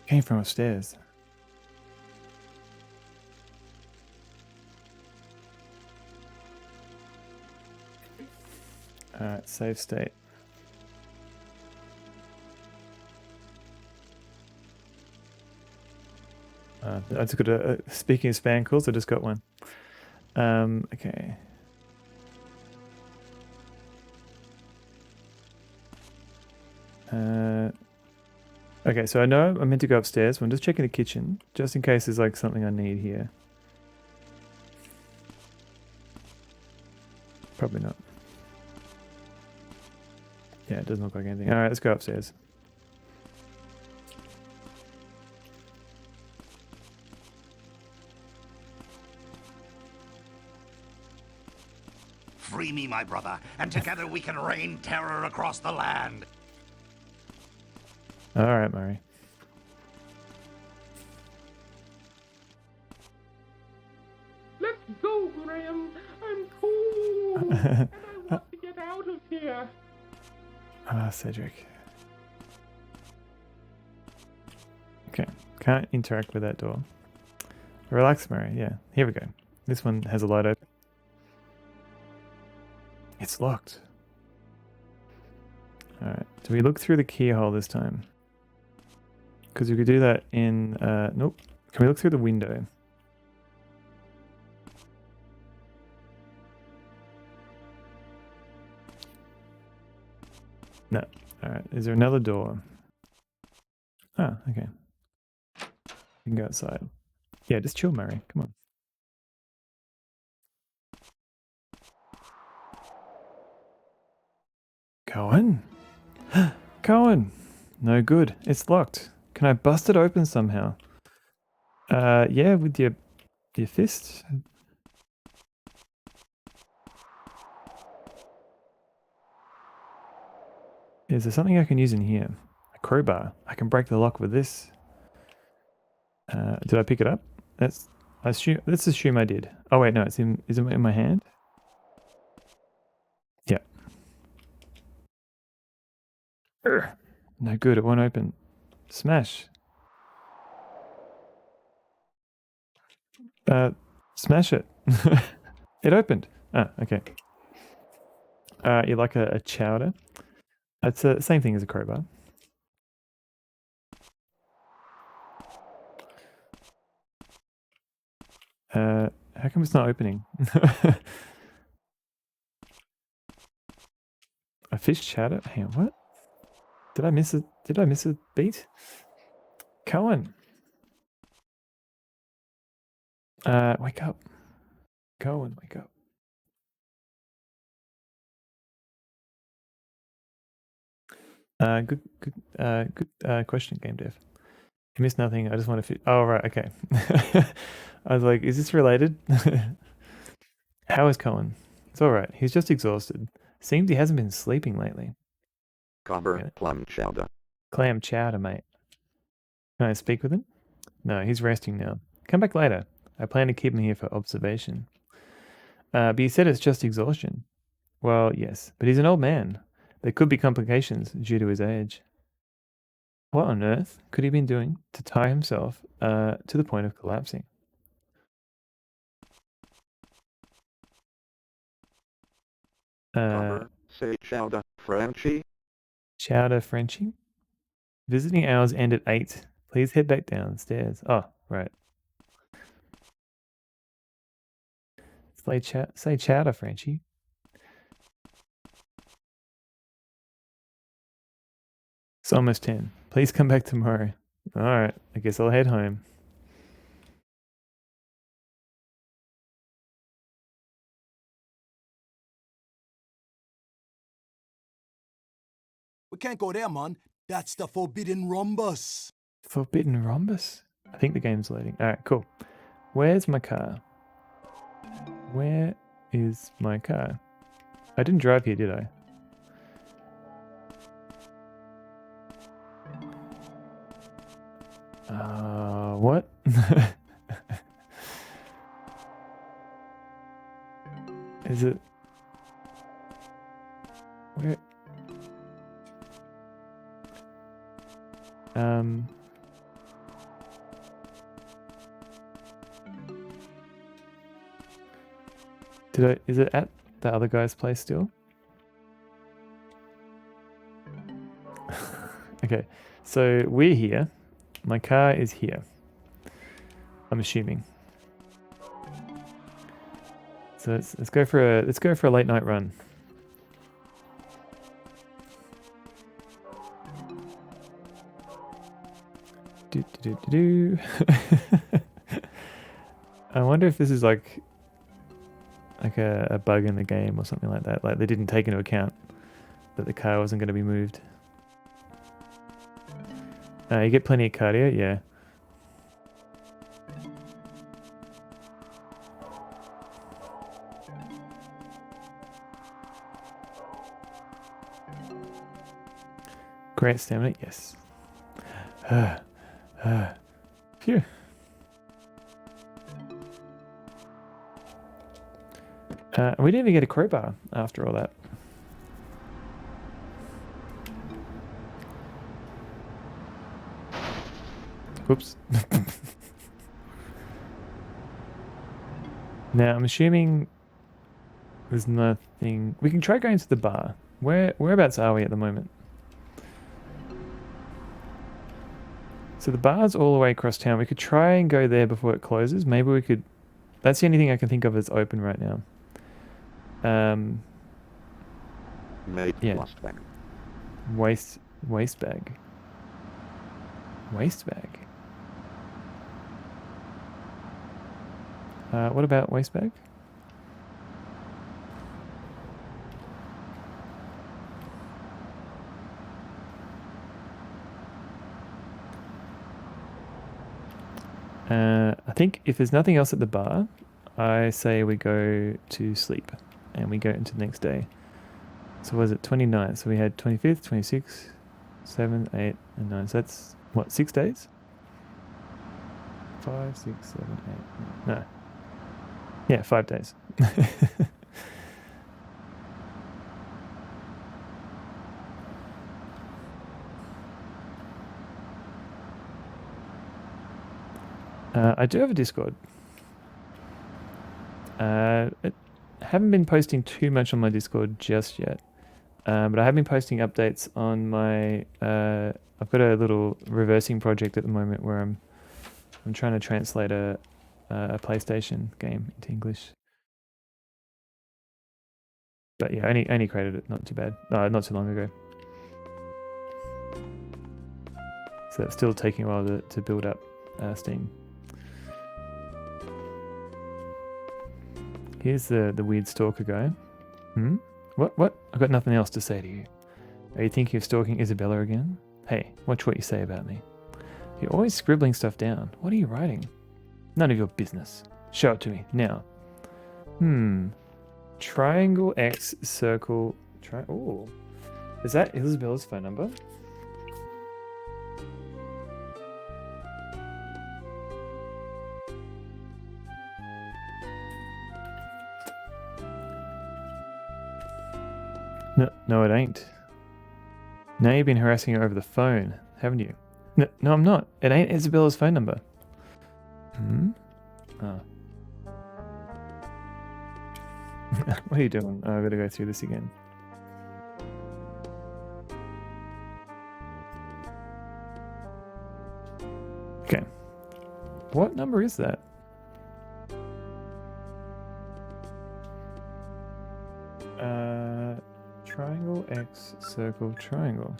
Came from upstairs. Alright, save state. I just got a speaking of spam calls, I just got one. Okay. Okay, so I know I'm meant to go upstairs, but I'm just checking the kitchen, just in case there's like something I need here. Probably not. Yeah, it doesn't look like anything. Alright, let's go upstairs. Free me, my brother, and together we can rain terror across the land. Alright, Murray. Let's go, Graham. I'm cold, and I want to get out of here. Ah, Cedric. Okay, can't interact with that door. Relax, Murray. Yeah, here we go. This one has a light open. It's locked. Alright, do we look through the keyhole this time? Because we could do that in... nope. Can we look through the window? No. Alright, is there another door? Ah, okay. You can go outside. Yeah, just chill, Murray. Come on. Cohen? Cohen! No good. It's locked. Can I bust it open somehow? Yeah, with your fist? Is there something I can use in here? A crowbar. I can break the lock with this. Did I pick it up? Let's assume I did. Oh wait, no, is it in my hand? Yeah. No good, it won't open. Smash. Smash it. It opened. Ah, okay. You like a chowder? It's the same thing as a crowbar. How come it's not opening? A fish chowder? Hang on, what? Did I miss it? Did I miss a beat? Cohen. Wake up. Cohen, wake up. Good question, Game Dev. You missed nothing. I just want to. Oh right, okay. I was like, is this related? How is Cohen? It's all right. He's just exhausted. Seems he hasn't been sleeping lately. Cobber, clam chowder. Clam chowder, mate. Can I speak with him? No, he's resting now. Come back later. I plan to keep him here for observation. But you said it's just exhaustion. Well, yes, but he's an old man. There could be complications due to his age. What on earth could he have been doing to tire himself to the point of collapsing? Cobber, say chowder, Frenchie. Chowder Frenchie? Visiting hours end at 8. Please head back downstairs. Oh, right. Say chowder, Frenchie. It's almost 10. Please come back tomorrow. Alright, I guess I'll head home. We can't go there, man. That's the forbidden rhombus. Forbidden rhombus? I think the game's loading. Alright, cool. Where's my car? Where is my car? I didn't drive here, did I? What? Is it? Where? Is it at the other guy's place still? Okay, so we're here. My car is here. I'm assuming. So let's go for a late night run. I wonder if this is like a bug in the game or something like that. Like they didn't take into account that the car wasn't going to be moved. You get plenty of cardio, yeah. Great stamina, yes. Phew. We didn't even get a crowbar after all that. Whoops. Now, I'm assuming there's nothing... We can try going to the bar. Whereabouts are we at the moment? So the bar's all the way across town. We could try and go there before it closes. Maybe we could... That's the only thing I can think of that's open right now. Yeah. Waste bag. Waste bag. What about waste bag? I think if there's nothing else at the bar, I say we go to sleep and we go into the next day. So was it 29th? So we had 25th, 26th, 7, 8, and 9. So that's what, 6 days? 5, 6, 7, 8, 9. No. Yeah, 5 days. I do have a Discord. I haven't been posting too much on my Discord just yet, but I have been posting updates on my. I've got a little reversing project at the moment where I'm trying to translate a PlayStation game into English. But yeah, only created it not too bad. Not too long ago. So it's still taking a while to build up Steam. Here's the weird stalker guy. What? I've got nothing else to say to you. Are you thinking of stalking Isabella again? Hey, watch what you say about me. You're always scribbling stuff down. What are you writing? None of your business. Show it to me, now. Triangle X circle... Oh. Is that Isabella's phone number? No, it ain't. Now you've been harassing her over the phone, haven't you? No, I'm not. It ain't Isabella's phone number. Oh. What are you doing? Oh, I've got to go through this again. Okay. What number is that? Triangle X circle triangle.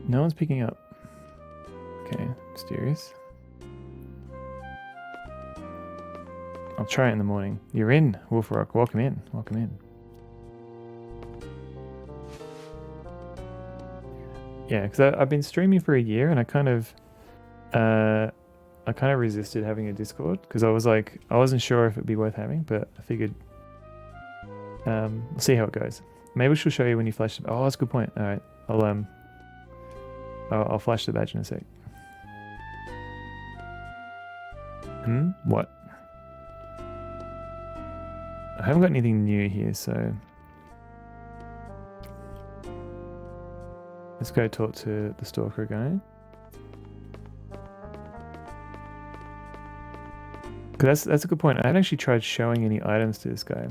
No one's picking up. Okay, mysterious. I'll try it in the morning. You're in, Wolf Rock. Welcome in. Welcome in. Yeah, because I've been streaming for a year and I kind of resisted having a Discord because I was like, I wasn't sure if it'd be worth having, but I figured we'll see how it goes. Maybe she'll show you when you flash the... Oh, that's a good point. All right, I'll flash the badge in a sec. What? I haven't got anything new here, so let's go talk to the stalker guy. Because that's a good point. I hadn't actually tried showing any items to this guy.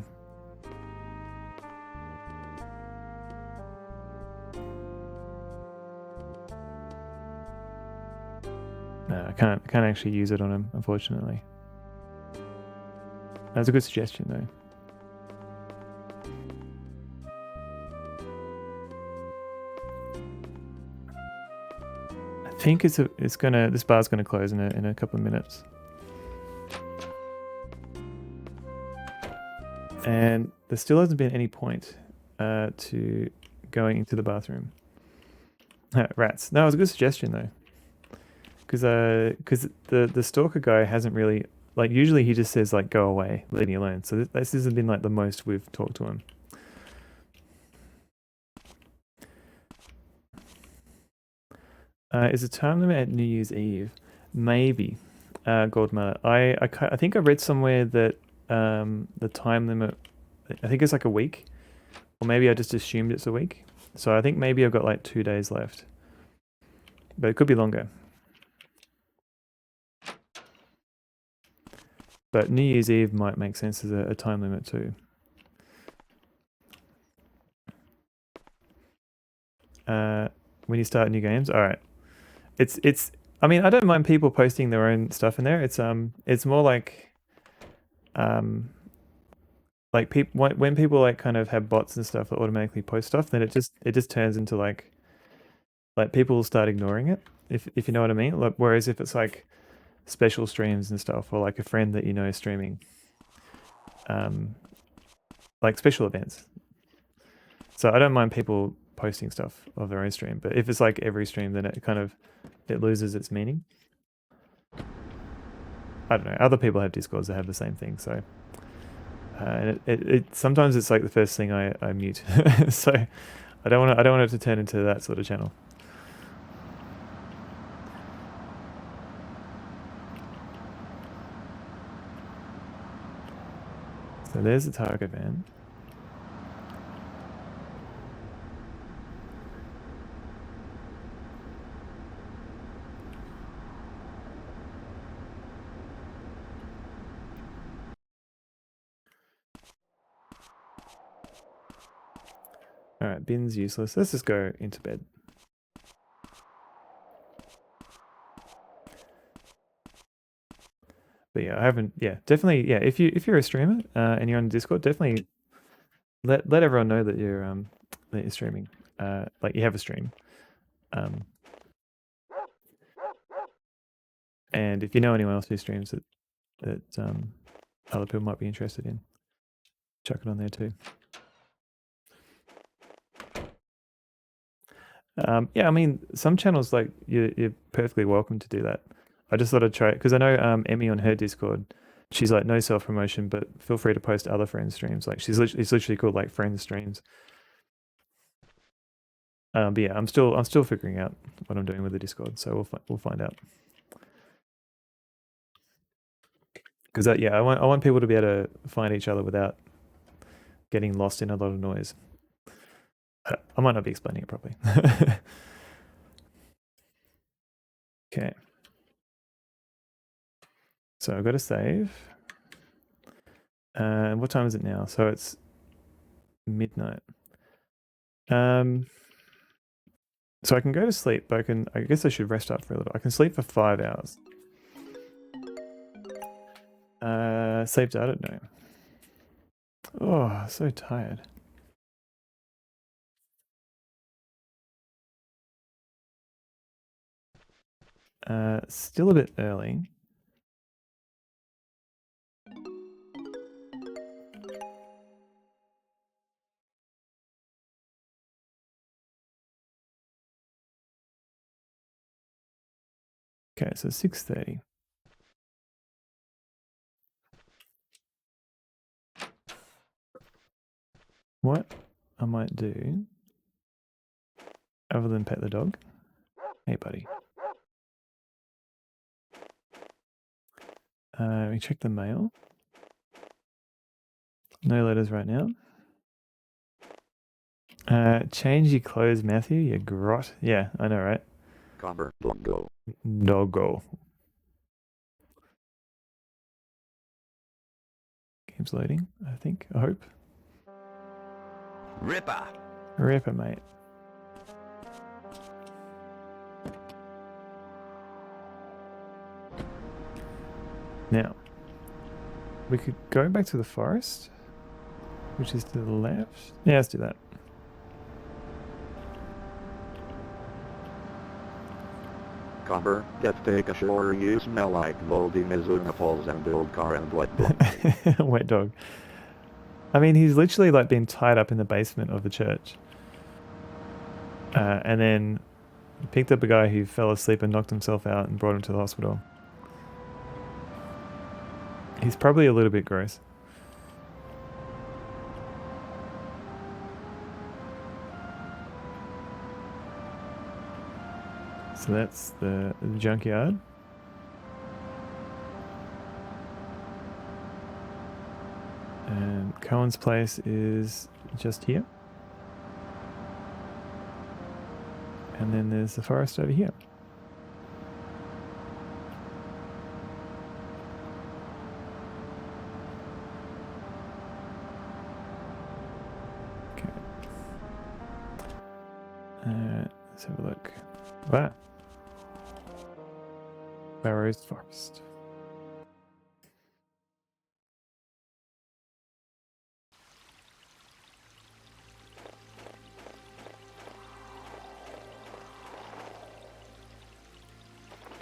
No, I can't actually use it on him, unfortunately. That's a good suggestion, though. I think this bar's gonna close in a couple of minutes. And there still hasn't been any point to going into the bathroom. Rats. No, it was a good suggestion though, because the stalker guy hasn't really, like, usually he just says like go away, leave me alone. So this hasn't been like the most we've talked to him. Is a time limit at New Year's Eve? Maybe. Goldmother. I think I read somewhere that the time limit, I think it's like a week, or maybe I just assumed it's a week. So I think maybe I've got like 2 days left, but it could be longer. But New Year's Eve might make sense as a time limit too. When you start new games, all right. It's. I mean, I don't mind people posting their own stuff in there. It's more like people when people like kind of have bots and stuff that automatically post stuff, then it just turns into like people will start ignoring it, if you know what I mean. Like, whereas if it's like special streams and stuff, or like a friend that you know is streaming, like special events. So I don't mind people posting stuff of their own stream, but if it's like every stream, then it loses its meaning. I don't know. Other people have Discords that have the same thing, so and it sometimes it's like the first thing I mute. So I don't want it to turn into that sort of channel. So there's the target van. Alright, bin's useless. Let's just go into bed. But yeah, I haven't. Yeah, definitely. Yeah, if you're a streamer and you're on Discord, definitely let everyone know that you're streaming. Like you have a stream. And if you know anyone else who streams that other people might be interested in, chuck it on there too. Yeah, I mean, some channels, like, you're perfectly welcome to do that. I just thought I'd try it because I know Emmy on her Discord, she's like no self promotion, but feel free to post other friends' streams. Like it's literally called like friends streams. But yeah, I'm still figuring out what I'm doing with the Discord, so we'll find out. Because yeah, I want people to be able to find each other without getting lost in a lot of noise. I might not be explaining it properly. Okay. So I've got to save. What time is it now? So it's midnight. So I can go to sleep, but I guess I should rest up for a little. I can sleep for 5 hours. Save data? No. Oh, so tired. Still a bit early. Okay, so 6:30. What I might do, other than pet the dog. Hey, buddy. We check the mail. No letters right now. Change your clothes, Matthew, you grot. Yeah, I know, right? Comber, Doggo. Doggo. Game's loading, I think. I hope. Ripper. Ripper, mate. Now, we could go back to the forest, which is to the left. Yeah, let's do that. Comber, get take ashore, you smell like moldy Mizzurna Falls and old car and wet dog. Wet dog. I mean, he's literally like been tied up in the basement of the church. And then picked up a guy who fell asleep and knocked himself out and brought him to the hospital. He's probably a little bit gross. So that's the junkyard. And Cohen's place is just here. And then there's the forest over here. Okay. Let's have a look. Wow. Barrows Forest.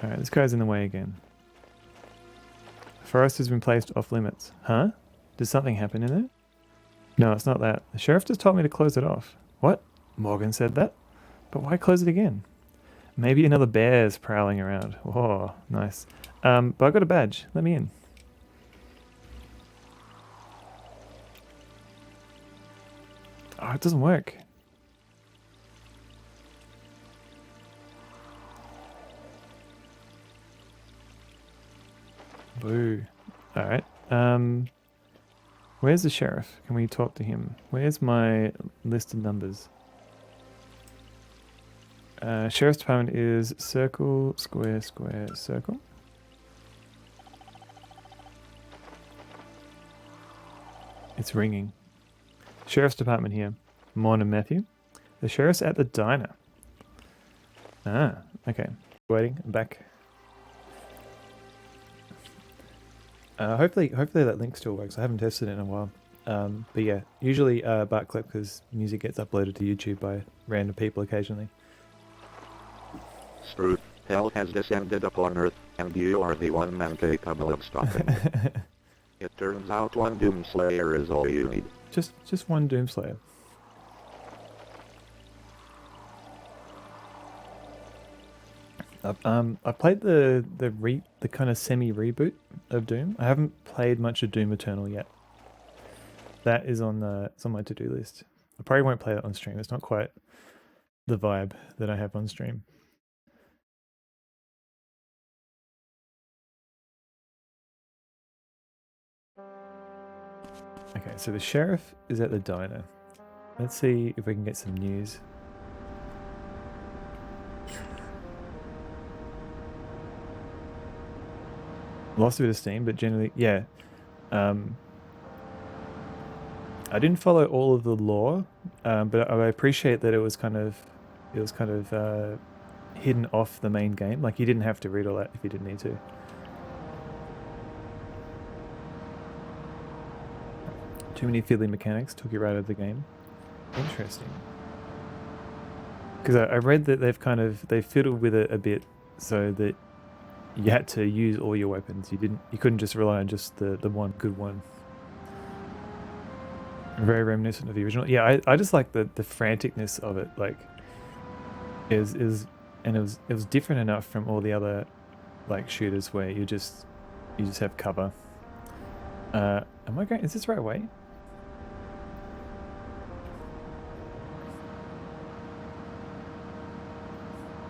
Alright, this guy's in the way again. The forest has been placed off limits. Huh? Did something happen in there? No, it's not that. The sheriff just told me to close it off. What? Morgan said that? But why close it again? Maybe another bear's prowling around. Whoa, nice. But I got a badge. Let me in. Oh, it doesn't work. Boo. Alright. Where's the sheriff? Can we talk to him? Where's my list of numbers? Sheriff's Department is circle, square, square, circle. It's ringing. Sheriff's Department here. Morning, Matthew. The sheriff's at the diner. Ah, okay. Waiting. I'm back. Hopefully that link still works. I haven't tested it in a while. But yeah, usually Bart Clip because music gets uploaded to YouTube by random people occasionally. Truth, hell has descended upon Earth, and you are the one man capable of stopping it. It turns out one Doomslayer is all you need. Just one Doomslayer. I played the kind of semi reboot of Doom. I haven't played much of Doom Eternal yet. That is on my to-do list. I probably won't play it on stream. It's not quite the vibe that I have on stream. Okay, so the sheriff is at the diner. Let's see if we can get some news. Lost a bit of steam, but generally, yeah. I didn't follow all of the lore, but I appreciate that it was kind of hidden off the main game. Like you didn't have to read all that if you didn't need to. Too many fiddly mechanics took you right out of the game. Interesting. Because I read that they've fiddled with it a bit so that you had to use all your weapons. You couldn't just rely on just the one good one. Very reminiscent of the original. Yeah, I just like the franticness of it. Like, it was different enough from all the other like shooters where you just have cover. Am I going? Is this the right way?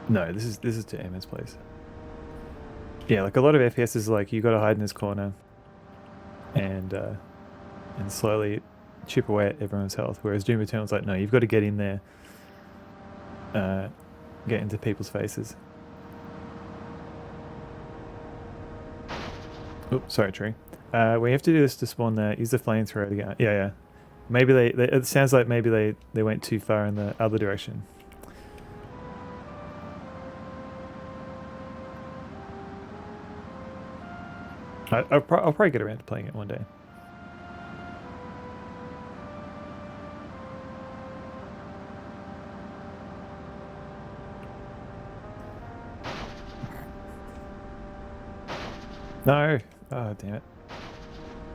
No, this is to Emma's place. Yeah, like a lot of FPS is like you got to hide in this corner, and slowly chip away at everyone's health. Whereas Doom Eternal's like, no, you've got to get in there, get into people's faces. Oops, sorry, tree. We have to do this to spawn there. Use the flamethrower to get. Yeah. Maybe they. It sounds like maybe they went too far in the other direction. I'll probably get around to playing it one day. No! Oh, damn it.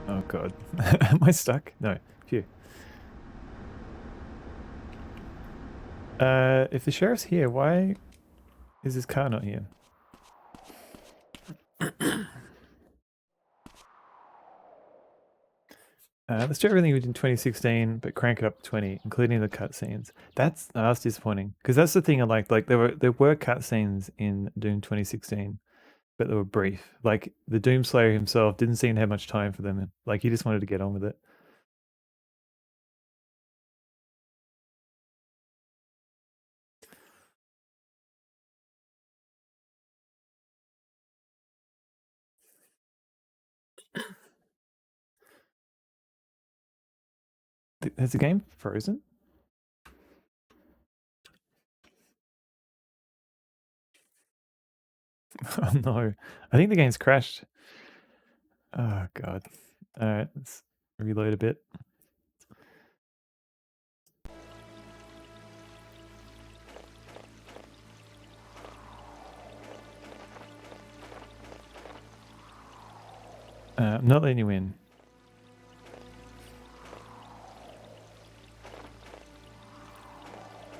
Oh, God. Am I stuck? No. Phew. If the sheriff's here, why is his car not here? Let's do everything we did in 2016, but crank it up to 20, including the cutscenes. That's disappointing, because that's the thing I liked. Like there were cutscenes in Doom 2016, but they were brief. Like the Doomslayer himself didn't seem to have much time for them. Like he just wanted to get on with it. Has the game frozen? Oh no, I think the game's crashed. Oh God. Alright, let's reload a bit. I'm not letting you in.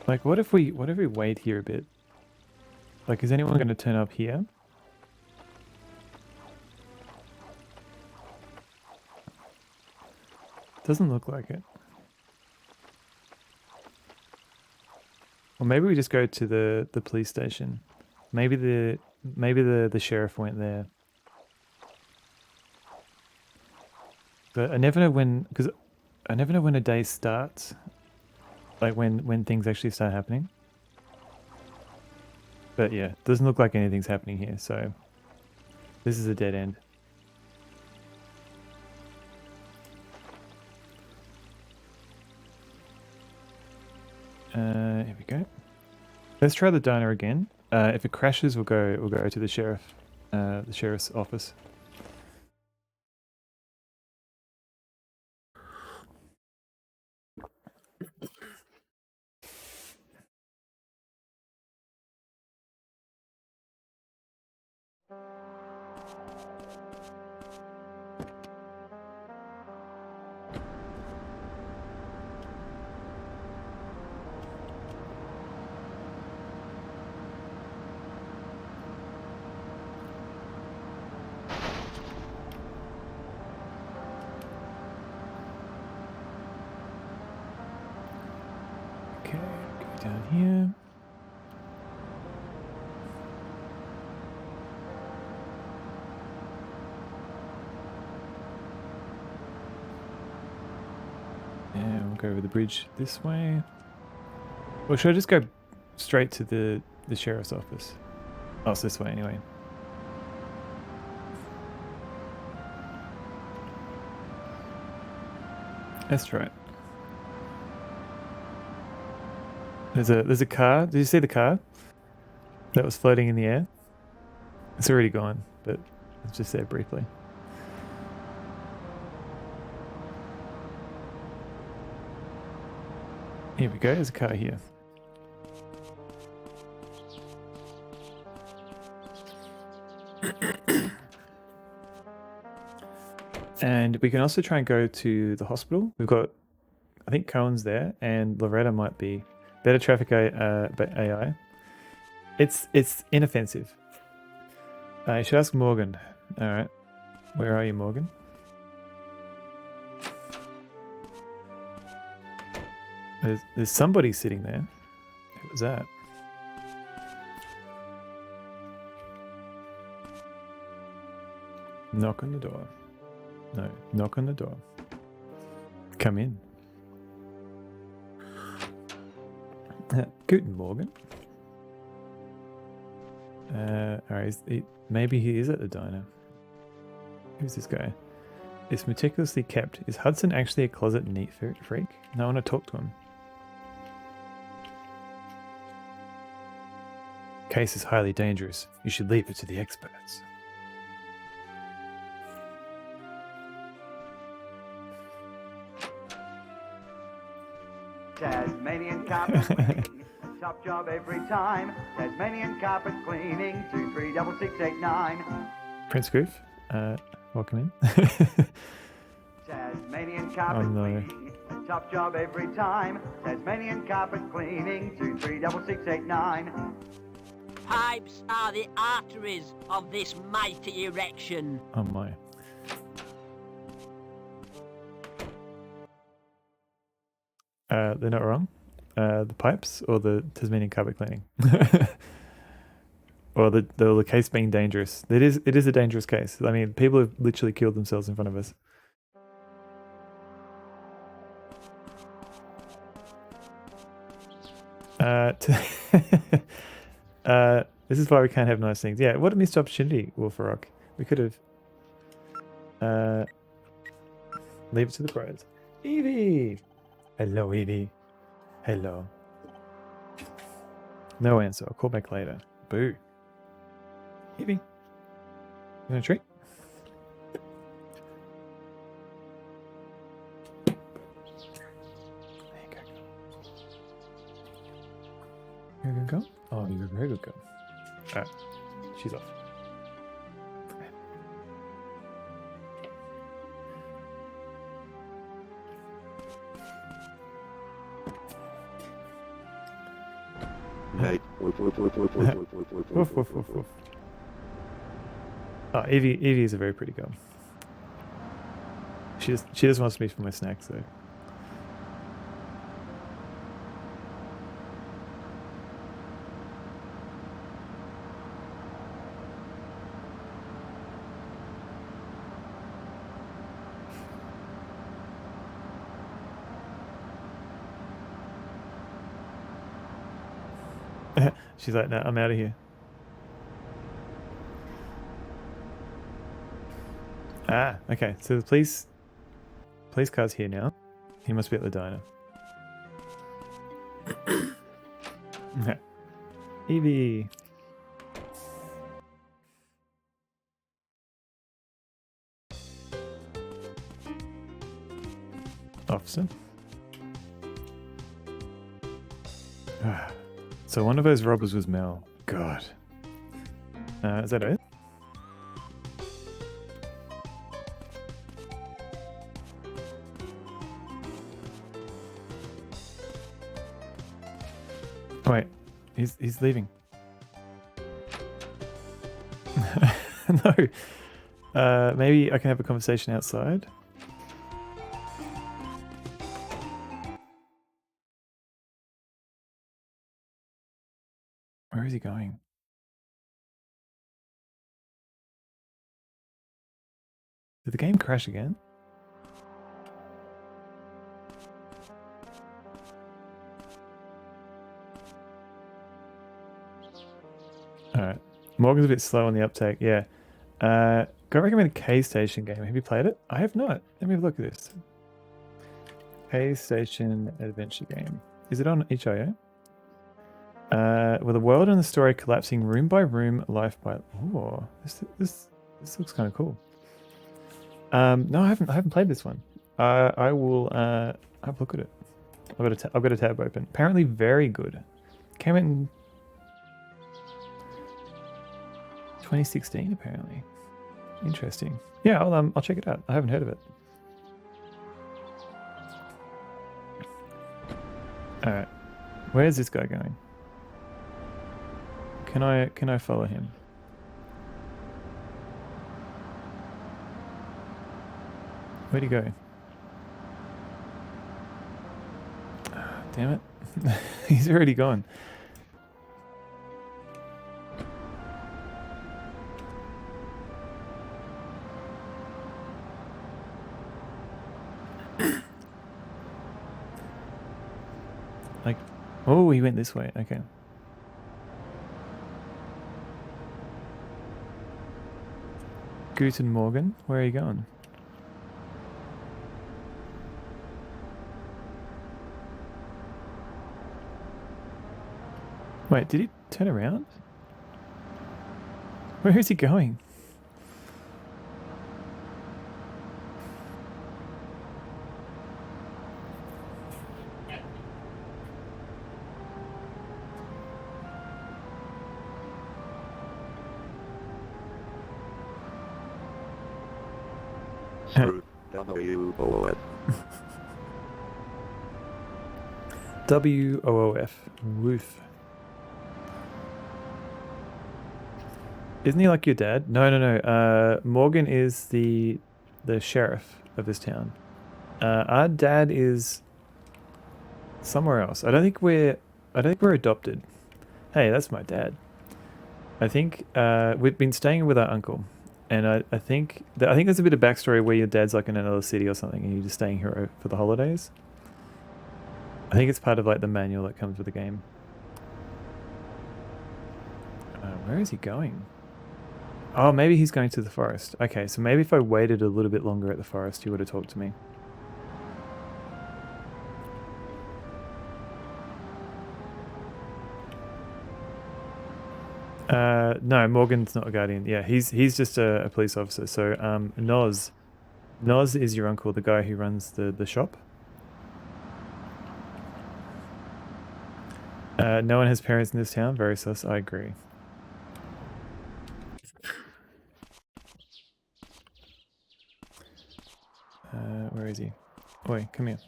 Like, what if we wait here a bit? Like, is anyone going to turn up here? Doesn't look like it. Or maybe we just go to the police station. Maybe the sheriff went there. But I never know when, because I never know when a day starts. Like when things actually start happening. But yeah, doesn't look like anything's happening here, so this is a dead end. Here we go. Let's try the diner again. If it crashes, we'll go to the sheriff's office. Okay, go down here. And we'll go over the bridge this way. Or should I just go straight to the sheriff's office? Oh, it's this way anyway. Let's try it. There's a car. Did you see the car that was floating in the air? It's already gone, but it's just there briefly. Here we go. There's a car here. And we can also try and go to the hospital. We've got, I think Cohen's there, and Loretta might be. Better traffic AI. It's inoffensive. You should ask Morgan. All right. Where are you, Morgan? There's somebody sitting there. Who was that? Knock on the door. No, knock on the door. Come in. Guten Morgen. Alright, maybe he is at the diner. Who's this guy? It's meticulously kept. Is Hudson actually a closet neat freak? No, I want to talk to him. Case is highly dangerous. You should leave it to the experts. Tasmanian carpet cleaning, top job every time. Tasmanian carpet cleaning, 236689. Prince Griff, welcome in. Tasmanian carpet cleaning, top job every time. Tasmanian carpet cleaning, 236689. Pipes are the arteries of this mighty erection. Oh my. They're not wrong. The pipes or the Tasmanian carpet cleaning, or the case being dangerous. It is a dangerous case. I mean, people have literally killed themselves in front of us. This is why we can't have nice things. Yeah, what a missed opportunity, Wolferock. We could have. Leave it to the pros. Evie. Hello, Evie. Hello. No answer. I'll call back later. Boo. Evie. You want a treat? There you go. You're a good girl? Oh, you're a very good girl. Alright. She's off. Mate. Woof, woof, woof, woof. Oh, Evie is a very pretty girl. She just wants me for my snacks though. She's like, no, I'm out of here. Ah, okay. So the police car's here now. He must be at the diner. Okay. Evie. Officer. So one of those robbers was Mel. God. Is that it? Oh, wait, he's leaving. No. Maybe I can have a conversation outside. Where is he going? Did the game crash again? Alright. Morgan's a bit slow on the uptake, yeah. Go recommend a K-Station game. Have you played it? I have not. Let me have a look at this. K-Station adventure game. Is it on itch.io? With the world and the story collapsing room by room, life by... Oh, this looks kind of cool. No, I haven't played this one. I will have a look at it. I've got a tab open. Apparently very good. Came in 2016 apparently. Interesting. Yeah, I'll check it out. I haven't heard of it. All right. Where's this guy going? Can I follow him? Where'd he go? Damn it. He's already gone. Like, oh, he went this way. Okay. Guten Morgen, where are you going? Wait, did he turn around? Where is he going? WOF. WOOF. Woof. Isn't he like your dad? No. Morgan is the sheriff of this town. Our dad is somewhere else. I don't think we're adopted. Hey, that's my dad. I think we've been staying with our uncle, and I think there's a bit of backstory where your dad's like in another city or something, and you're just staying here for the holidays. I think it's part of like the manual that comes with the game. Where is he going? Oh, maybe he's going to the forest. Okay, so maybe if I waited a little bit longer at the forest, he would have talked to me. No, Morgan's not a guardian. Yeah, he's just a police officer. So Noz is your uncle, the guy who runs the shop. No one has parents in this town. Very sus. I agree. Where is he? Oi, come here.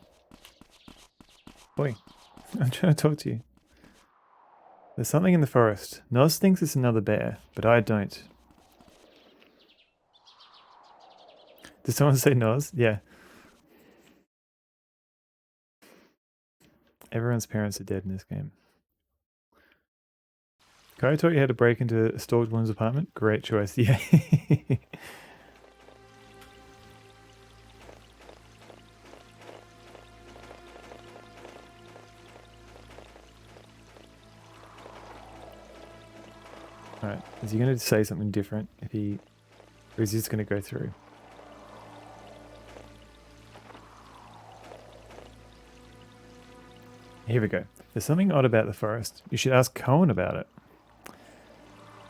Oi, I'm trying to talk to you. There's something in the forest. Noz thinks it's another bear, but I don't. Did someone say Noz? Yeah. Everyone's parents are dead in this game. Guy taught you how to break into a stalked woman's apartment? Great choice. Yeah. Alright, is he going to say something different or is he just going to go through? Here we go. There's something odd about the forest. You should ask Cohen about it.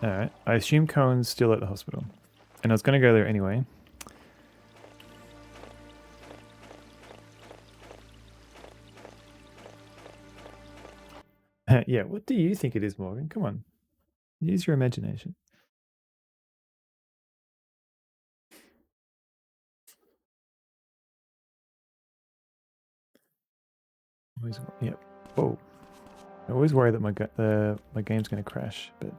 Alright, I assume Cohen's still at the hospital. And I was going to go there anyway. Yeah, what do you think it is, Morgan? Come on. Use your imagination. Yep. Whoa. I always worry that my game's going to crash, but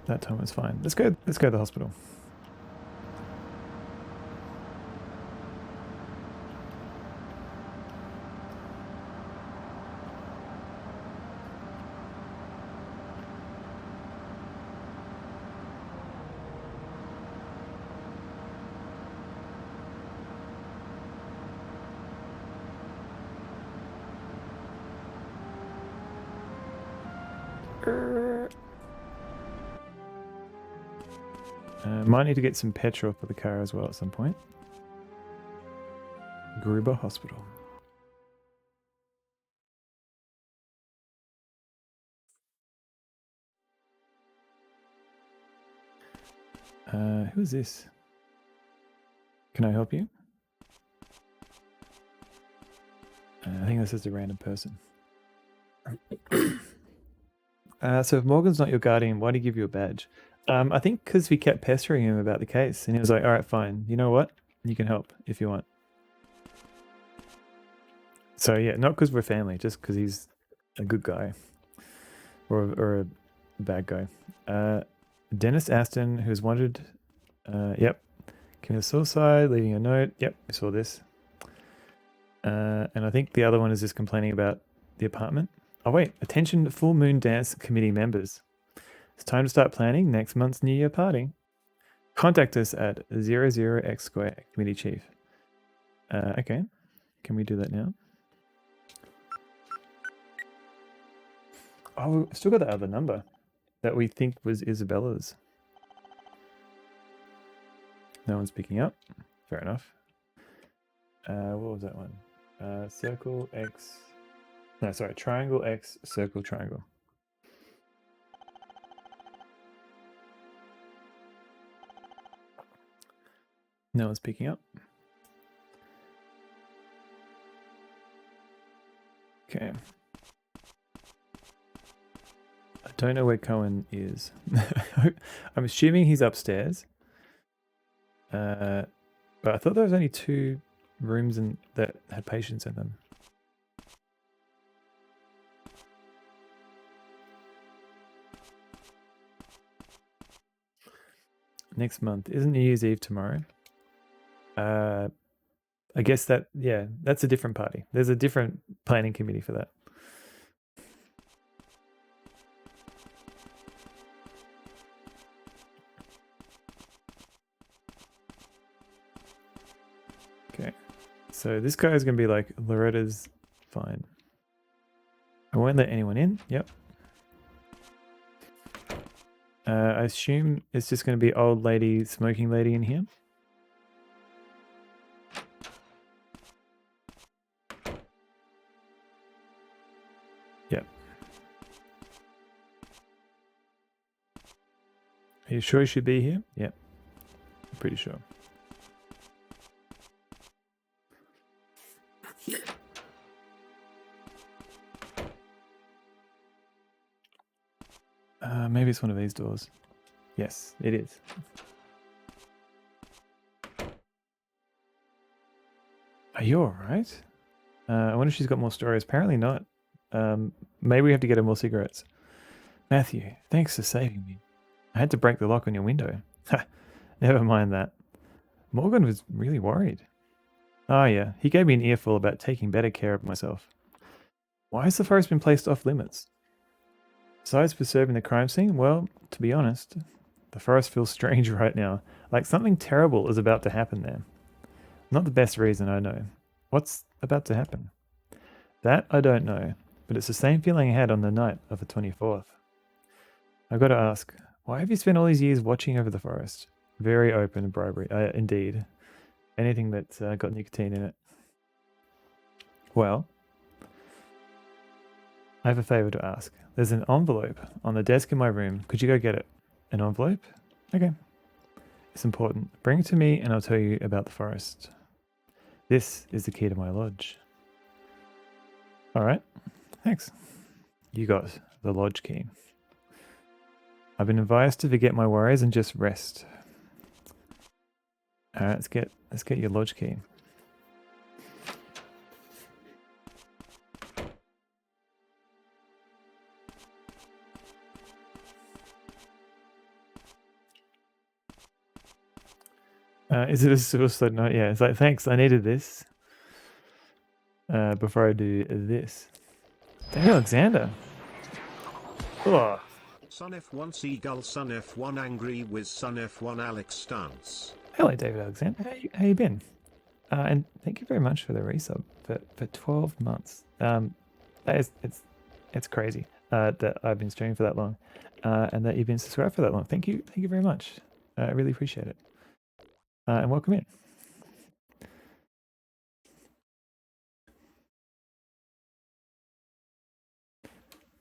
that time was fine. Let's go to the hospital. Might need to get some petrol for the car as well at some point. Gruber Hospital. Who is this? Can I help you? I think this is a random person. So if Morgan's not your guardian, why did he give you a badge? I think because we kept pestering him about the case, and he was like, all right, fine. You know what? You can help if you want. So yeah, not because we're family, just because he's a good guy. Or a bad guy. Dennis Aston, who's wanted. Yep. Committed suicide, leaving a note. Yep, we saw this. And I think the other one is just complaining about the apartment. Oh wait, attention full moon dance committee members. It's time to start planning next month's New Year party. Contact us at 00x square committee chief. Okay, can we do that now? Oh, we've still got that other number that we think was Isabella's. No one's picking up. Fair enough. What was that one? Circle X. No, sorry. Triangle X, circle, triangle. No one's picking up. Okay. I don't know where Cohen is. I'm assuming he's upstairs. But I thought there was only 2 rooms that had patients in them. Next month. Isn't New Year's Eve tomorrow? I guess that, yeah, that's a different party. There's a different planning committee for that. Okay. So this guy is going to be like, Loretta's fine. I won't let anyone in. Yep. I assume it's just going to be old lady, smoking lady in here. Yep. Are you sure you should be here? Yep. I'm pretty sure. Maybe it's one of these doors. Yes, it is. Are you alright? I wonder if she's got more stories. Apparently not. Maybe we have to get her more cigarettes. Matthew, thanks for saving me. I had to break the lock on your window. Ha, never mind that. Morgan was really worried. Oh yeah, he gave me an earful about taking better care of myself. Why has the forest been placed off limits? Besides preserving the crime scene, well, to be honest, the forest feels strange right now, like something terrible is about to happen there. Not the best reason, I know. What's about to happen? That I don't know, but it's the same feeling I had on the night of the 24th. I've got to ask, why have you spent all these years watching over the forest? Very open bribery, indeed. Anything that's got nicotine in it. Well, I have a favor to ask. There's an envelope on the desk in my room. Could you go get it? An envelope? Okay. It's important. Bring it to me and I'll tell you about the forest. This is the key to my lodge. Alright. Thanks. You got the lodge key. I've been advised to forget my worries and just rest. Alright, let's get your lodge key. Is it a suicide note? Yeah, it's like, thanks, I needed this. Before I do this. David Alexander. Oh. Sun F1 Seagull, Sun F1 Angry with Sun F1 Alex Stance. Hello, David Alexander. How you been? And thank you very much for the resub for 12 months. It's crazy that I've been streaming for that long, and that you've been subscribed for that long. Thank you very much. I really appreciate it. And welcome in.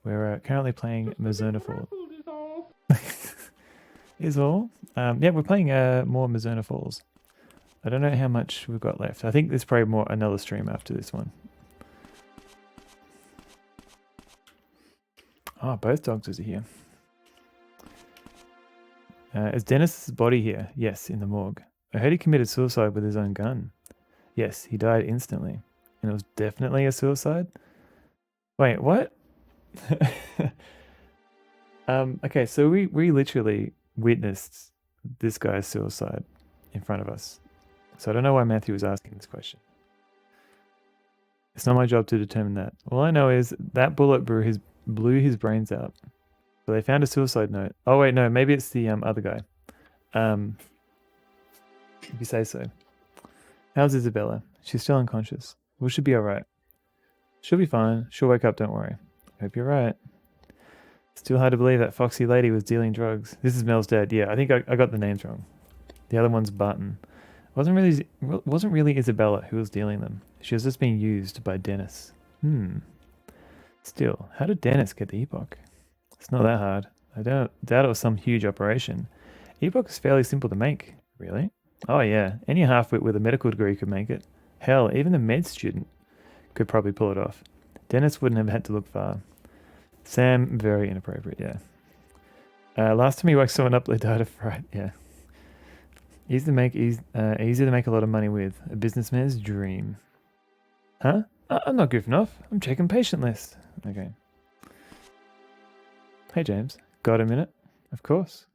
We're currently playing Mizzurna Falls. Is all? Yeah, we're playing more Mizzurna Falls. I don't know how much we've got left. I think there's probably another stream after this one. Oh, both dogs are here. Is Dennis's body here? Yes, in the morgue. I heard he committed suicide with his own gun. Yes, he died instantly. And it was definitely a suicide? Wait, what? Okay, so we literally witnessed this guy's suicide in front of us. So I don't know why Matthew was asking this question. It's not my job to determine that. All I know is that bullet blew his brains out. So they found a suicide note. Oh wait, no, maybe it's the other guy. If you say so. How's Isabella? She's still unconscious. We should be alright. She'll be fine. She'll wake up, don't worry. Hope you're right. Still hard to believe that foxy lady was dealing drugs. This is Mel's dad. Yeah, I think I got the names wrong. The other one's Barton. Wasn't really Isabella who was dealing them. She was just being used by Dennis. Still, how did Dennis get the epoch? It's not that hard. I doubt it was some huge operation. Epoch is fairly simple to make. Really? Oh yeah, any half-wit with a medical degree could make it. Hell, even a med student could probably pull it off. Dennis wouldn't have had to look far. Sam, very inappropriate, yeah. Last time he woke someone up, they died of fright, yeah. Easy to make a lot of money with. A businessman's dream. Huh? I'm not goofing off. I'm checking patient list. Okay. Hey James, got a minute? Of course.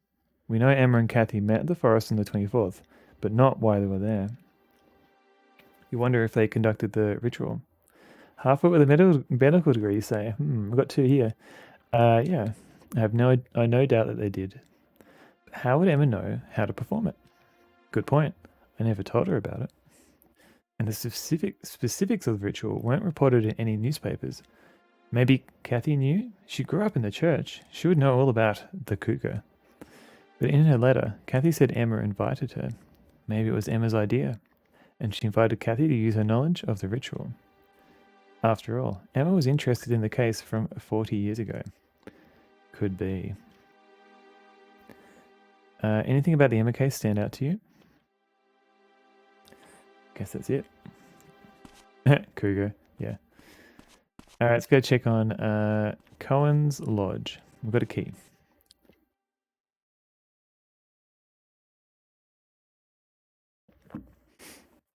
We know Emma and Kathy met at the forest on the 24th, but not why they were there. You wonder if they conducted the ritual. Halfway with a medical degree, you say? I've got 2 here. Yeah, I have no doubt that they did. But how would Emma know how to perform it? Good point. I never told her about it. And the specifics of the ritual weren't reported in any newspapers. Maybe Kathy knew? She grew up in the church. She would know all about the cougar. But in her letter, Kathy said Emma invited her. Maybe it was Emma's idea, and she invited Kathy to use her knowledge of the ritual. After all, Emma was interested in the case from 40 years ago. Could be. Anything about the Emma case stand out to you? Guess that's it. Cougar, yeah. Alright, let's go check on Cohen's Lodge. We've got a key.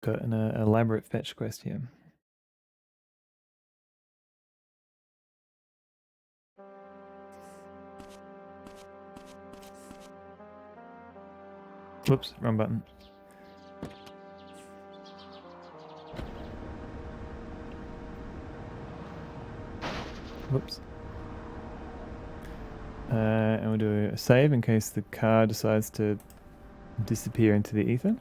Got an elaborate fetch quest here. Whoops, wrong button. Whoops. And we'll do a save in case the car decides to disappear into the ether.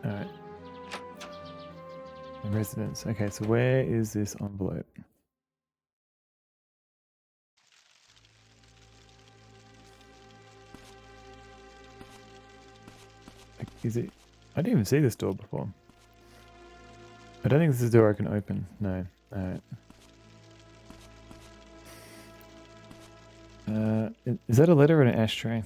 Alright. Residence. Okay, so where is this envelope? Like, is it? I didn't even see this door before. I don't think this is a door I can open. No. Alright. Is that a letter or an ashtray?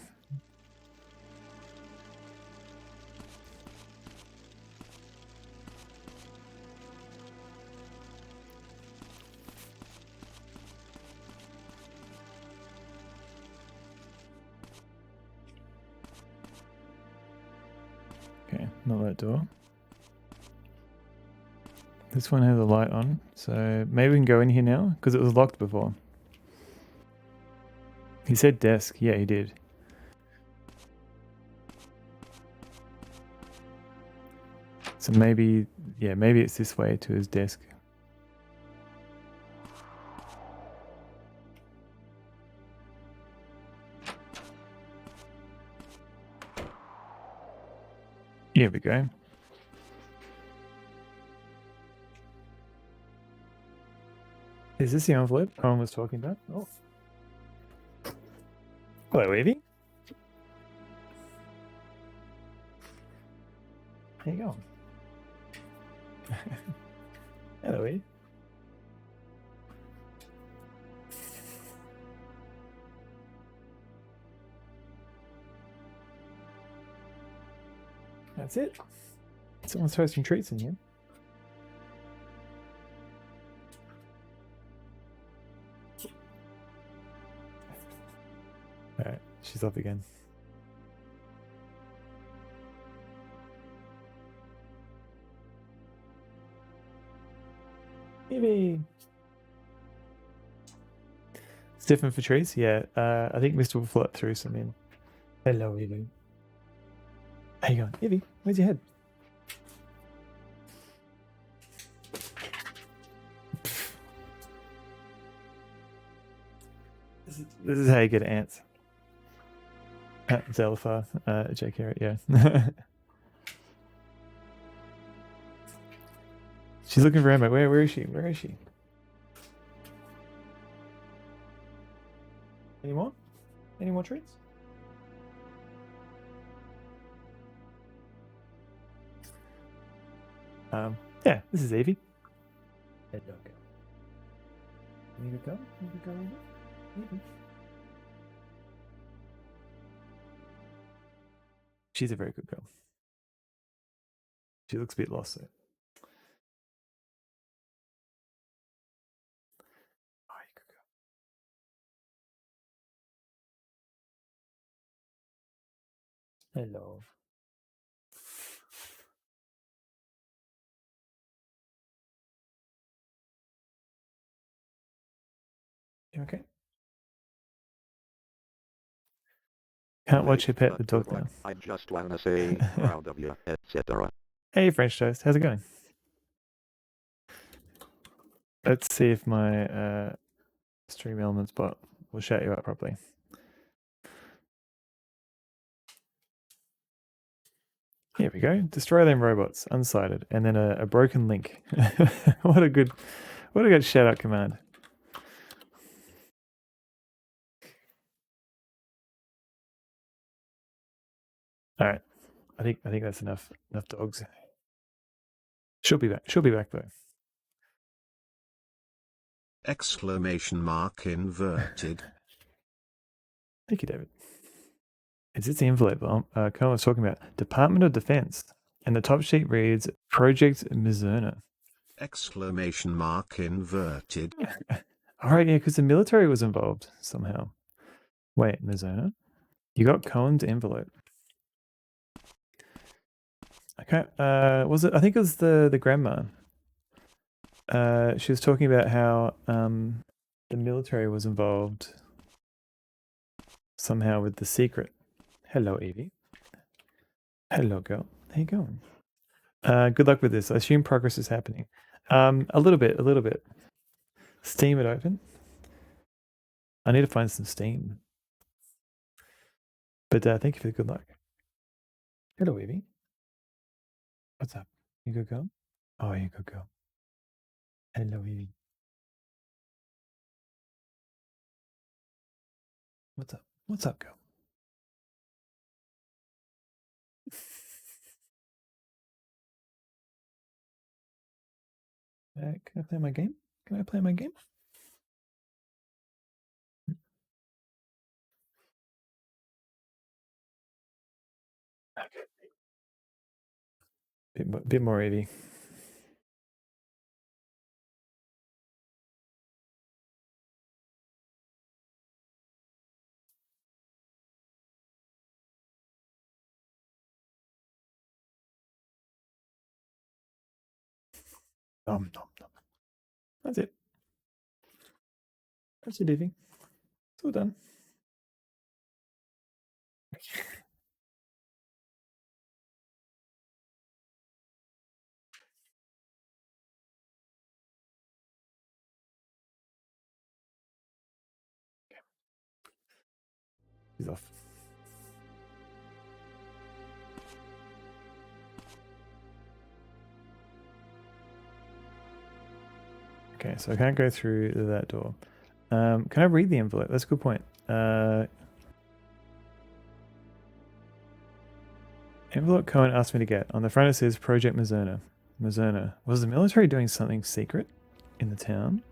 Okay, not that door. This one has a light on, so maybe we can go in here now, because it was locked before. He said desk. Yeah, he did. So maybe, yeah, maybe it's this way to his desk. Here we go. Is this the envelope Colin was talking about? Oh. Hello, Evie. How you going? Hello, Evie. That's it. Someone's hosting treats in here. She's off again. Maybe. Stiffen for trees? Yeah. I think Mr. will float through some in. Hello, Evie. How you going? Evie, where's your head? This is how you get ants. Zelifar, J. Carrot, yeah. She's looking for Emma. Where is she? Where is she? Any more? Any more treats? Yeah, this is Evie. Hello, girl. You could go? You could go, Evie? She's a very good girl. She looks a bit lost though. Oh, you could go. Hello. You okay? Can't watch your pet the dog now. I just wanna say proud of you, etc. Hey, French Toast. How's it going? Let's see if my stream elements bot will shout you out properly. Here we go. Destroy them robots, unsighted, and then a broken link. What a good shout out command. All right, I think that's enough dogs. She'll be back. She'll be back though. Exclamation mark inverted. Thank you, David. It's the envelope Colin was talking about. Department of Defense. And the top sheet reads Project Mizzurna. Exclamation mark inverted. All right, yeah, because the military was involved somehow. Wait, Mizzurna? You got Cohen's envelope. Okay, was it? I think it was the grandma. She was talking about how the military was involved somehow with the secret. Hello, Evie. Hello, girl. How you going? Good luck with this. I assume progress is happening. A little bit. Steam it open. I need to find some steam. But thank you for the good luck. Hello, Evie. What's up? You good girl? Oh, you good girl. Hello, Evie. What's up? What's up, girl? Can I play my game? Can I play my game? Okay. Bit more Evie. Nom. That's it. That's it, Evie. It's all done. He's off. Okay, so I can't go through that door. Can I read the envelope? That's a good point. Envelope Cohen asked me to get. On the front it says Project Mizzurna. Mizzurna. Was the military doing something secret in the town?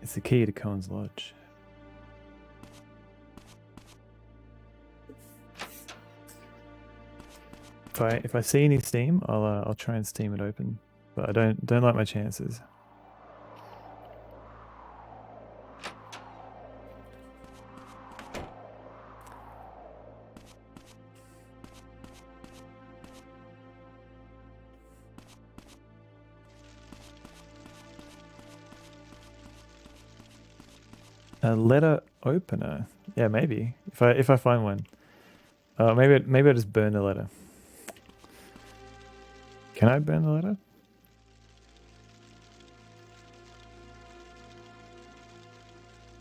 It's the key to Cohen's lodge. If I see any steam, I'll try and steam it open. But I don't like my chances. A letter opener. Yeah, maybe. If I find one. Maybe I'll just burn the letter. Can I burn the letter?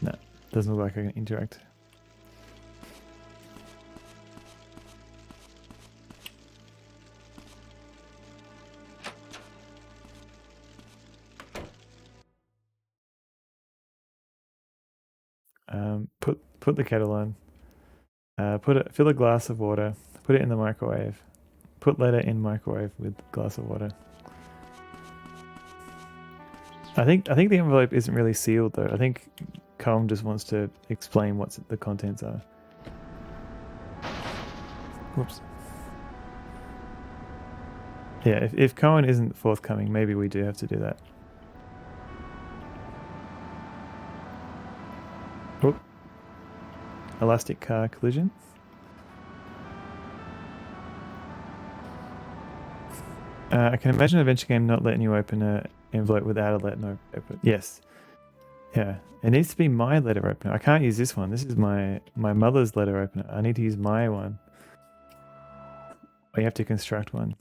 No, doesn't look like I can interact. Put the kettle on. Fill a glass of water. Put it in the microwave. Put letter in microwave with glass of water. I think the envelope isn't really sealed though. I think Colm just wants to explain what the contents are. Whoops. Yeah, if Cohen isn't forthcoming, maybe we do have to do that. Oop. Elastic car collision. I can imagine an adventure game not letting you open an envelope without a letter opener. Yes. Yeah. It needs to be my letter opener. I can't use this one. This is my mother's letter opener. I need to use my one. Or you have to construct one.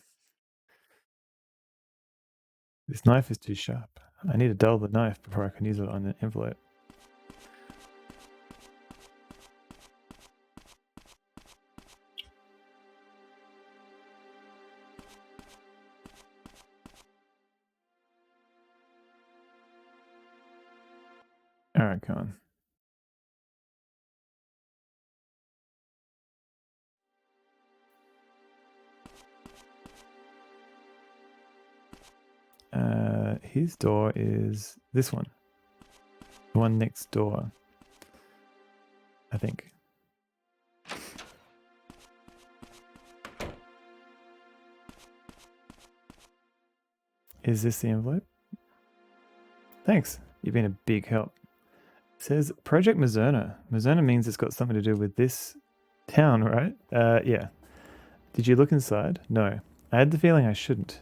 This knife is too sharp. I need to dull the knife before I can use it on an envelope. Alright, come on. His door is this one. The one next door. I think. Is this the envelope? Thanks. You've been a big help. It says Project Mizzurna. Mizzurna means it's got something to do with this town, right? Yeah. Did you look inside? No. I had the feeling I shouldn't.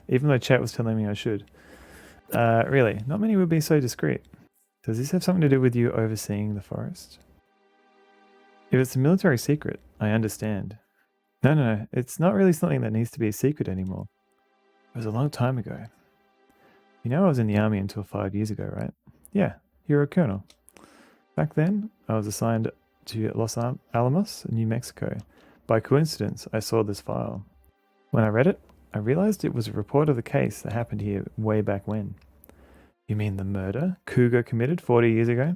Even though chat was telling me I should. Really, not many would be so discreet. Does this have something to do with you overseeing the forest? If it's a military secret, I understand. No. It's not really something that needs to be a secret anymore. It was a long time ago. You know I was in the army until 5 years ago, right? Yeah, you're a colonel. Back then, I was assigned to Los Alamos, New Mexico. By coincidence, I saw this file. When I read it, I realized it was a report of the case that happened here way back when. You mean the murder Cougar committed 40 years ago?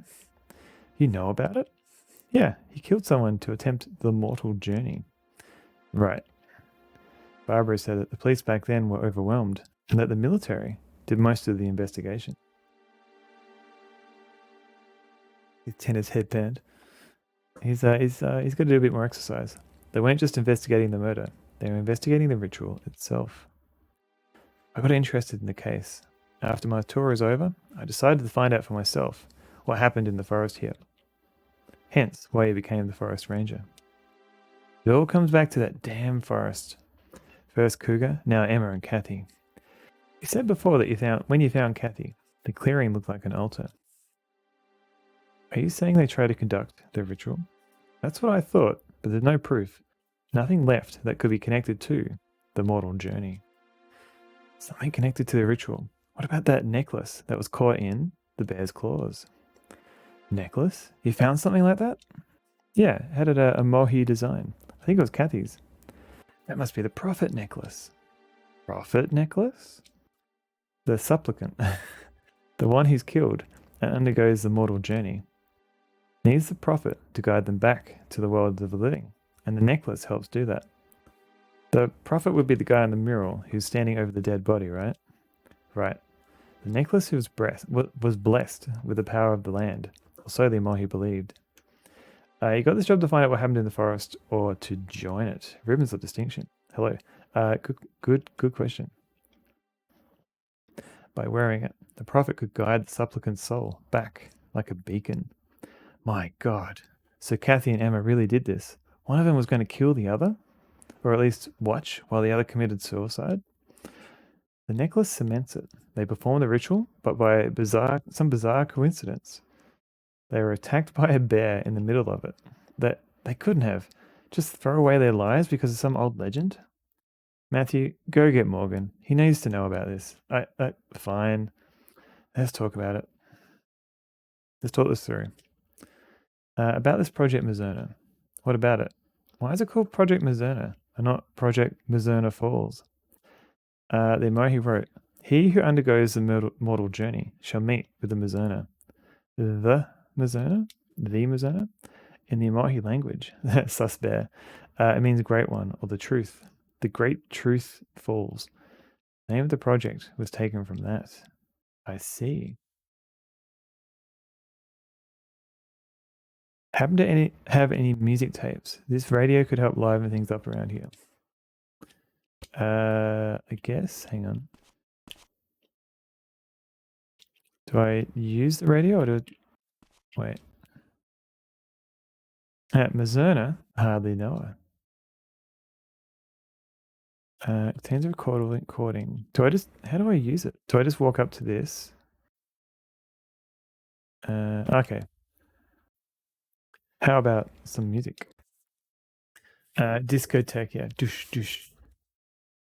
You know about it? Yeah, he killed someone to attempt the mortal journey. Right. Barbara said that the police back then were overwhelmed and that the military did most of the investigation. His tennis headband. He's got to do a bit more exercise. They weren't just investigating the murder. They were investigating the ritual itself. I got interested in the case. After my tour was over, I decided to find out for myself what happened in the forest here. Hence, why he became the forest ranger. It all comes back to that damn forest. First Cougar, now Emma and Kathy. You said before that when you found Kathy, the clearing looked like an altar. Are you saying they tried to conduct the ritual? That's what I thought, but there's no proof. Nothing left that could be connected to the mortal journey. Something connected to the ritual. What about that necklace that was caught in the bear's claws? Necklace? You found something like that? Yeah, it had a mohi design. I think it was Kathy's. That must be the prophet necklace. Prophet necklace? The supplicant. The one who's killed and undergoes the mortal journey. Needs the prophet to guide them back to the world of the living. And the necklace helps do that. The prophet would be the guy in the mural who's standing over the dead body, right? Right. The necklace was blessed with the power of the land, or so the Mohi believed. You got this job to find out what happened in the forest, or to join it. Ribbons of distinction. Hello. Good question. By wearing it, the prophet could guide the supplicant's soul back like a beacon. My God. So Kathy and Emma really did this. One of them was going to kill the other, or at least watch while the other committed suicide. The necklace cements it. They perform the ritual, but by some bizarre coincidence, They were attacked by a bear in the middle of it. That they couldn't have. Just throw away their lives because of some old legend? Matthew, go get Morgan. He needs to know about this. Fine. Let's talk about it. Let's talk this through. About this Project Mizzurna. What about it? Why is it called Project Mizzurna and not Project Mizzurna Falls? The emoji wrote, he who undergoes the mortal journey shall meet with the Mizzurna. The Mizzurna? The Mizzurna? In the emoji language, sus bear, it means great one or the truth. The great truth falls. The name of the project was taken from that. I see. Happen to have any music tapes? This radio could help liven things up around here. I guess. Hang on. Do I use the radio or do I... Wait. At Mizzurna, hardly know her. Contains a recording. How do I use it? Do I just walk up to this? Okay. How about some music? Discotheque, yeah. Douche, douche.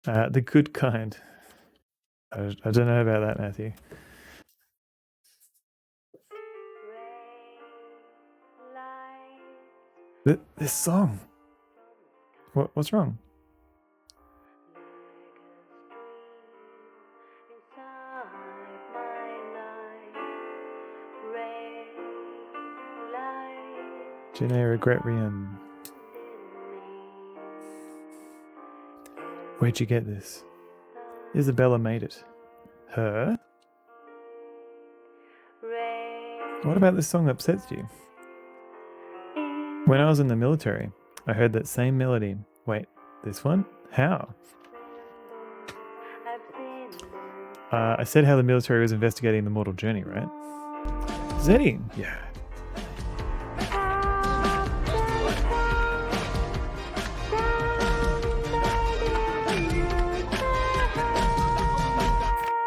The good kind. I don't know about that, Matthew. This song. What's wrong? Je ne regrette rien. Where'd you get this? Isabella made it. Her? What about this song upsets you? When I was in the military, I heard that same melody. Wait, this one? How? I said how the military was investigating the mortal journey, right? Zeddy! Yeah.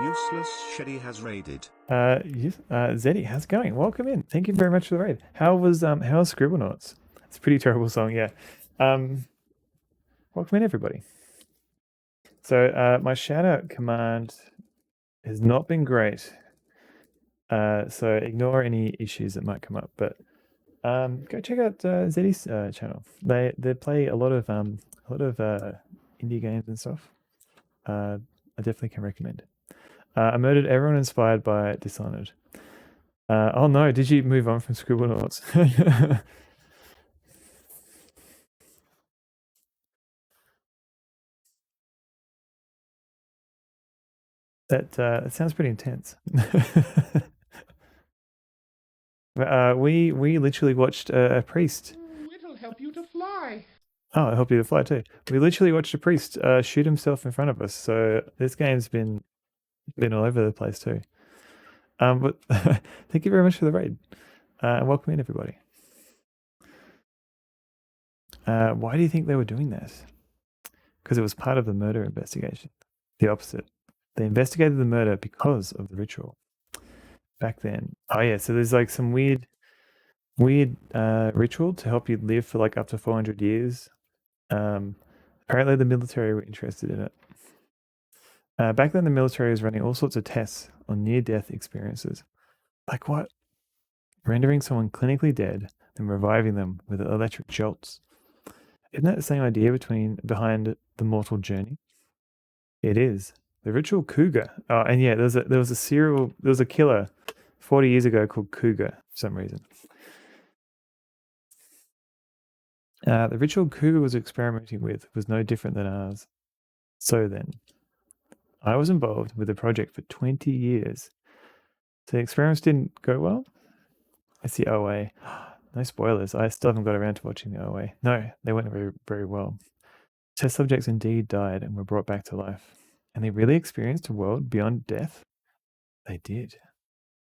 Useless Sheddy has raided. Yes, Zeddy, how's it going? Welcome in. Thank you very much for the raid. How's Scribblenauts? It's a pretty terrible song, yeah. Welcome in, everybody. So my shout-out command has not been great. So ignore any issues that might come up. But go check out Zeddy's channel. They play a lot of indie games and stuff. I definitely can recommend. I murdered everyone inspired by Dishonored. Oh no, did you move on from Scribblenauts? That sounds pretty intense. We literally watched a priest. It'll help you to fly. Oh, it'll help you to fly too. We literally watched a priest shoot himself in front of us. So this game's been all over the place too. But thank you very much for the raid. And welcome in, everybody. Why do you think they were doing that? Because it was part of the murder investigation. The opposite. They investigated the murder because of the ritual. Back then. Oh yeah, so there's like some weird ritual to help you live for like up to 400 years. Apparently the military were interested in it. Back then the military was running all sorts of tests on near-death experiences. Like what? Rendering someone clinically dead, then reviving them with electric jolts. Isn't that the same idea behind the mortal journey? It is. The ritual Cougar. Oh, and yeah, there was a killer 40 years ago called Cougar for some reason. The ritual Cougar was experimenting with was no different than ours. So then, I was involved with the project for 20 years. So the experiments didn't go well. It's the OA. No spoilers. I still haven't got around to watching the OA. No, they went very, very well. Test subjects indeed died and were brought back to life. And they really experienced a world beyond death? They did.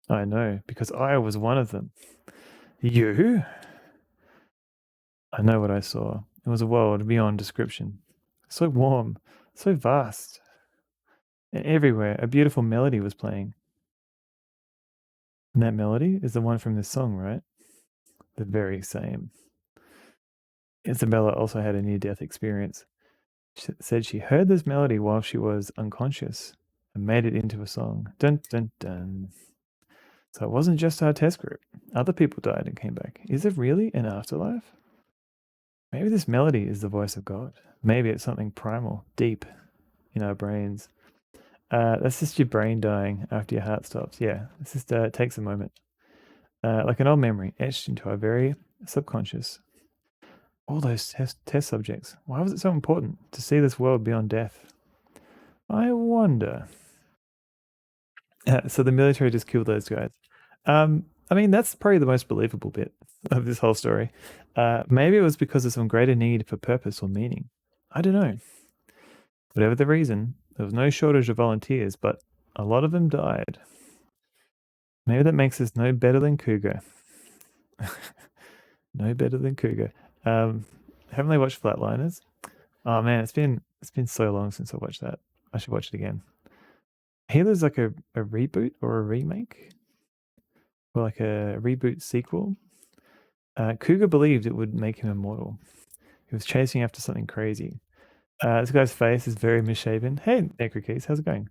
I know, because I was one of them. You? I know what I saw. It was a world beyond description. So warm, so vast. And everywhere, a beautiful melody was playing. And that melody is the one from this song, right? the very same. Isabella also had a near-death experience. She said she heard this melody while she was unconscious and made it into a song. Dun dun dun. So it wasn't just our test group. Other people died and came back. Is there really an afterlife? Maybe this melody is the voice of God. Maybe it's something primal, deep in our brains. That's just your brain dying after your heart stops. Yeah, it's just takes a moment. Like an old memory etched into our very subconscious. All those test subjects. Why was it so important to see this world beyond death? I wonder. So the military just killed those guys. I mean, that's probably the most believable bit of this whole story. Maybe it was because of some greater need for purpose or meaning. I don't know. Whatever the reason, there was no shortage of volunteers, but a lot of them died. Maybe that makes us no better than Cougar. No better than Cougar. Haven't they watched Flatliners? Oh man, it's been so long since I watched that. I should watch it again. I hear there's like a reboot or a remake, or like a reboot sequel. Cougar believed it would make him immortal. He was chasing after something crazy. This guy's face is very misshapen. Hey, Necrokeys, how's it going?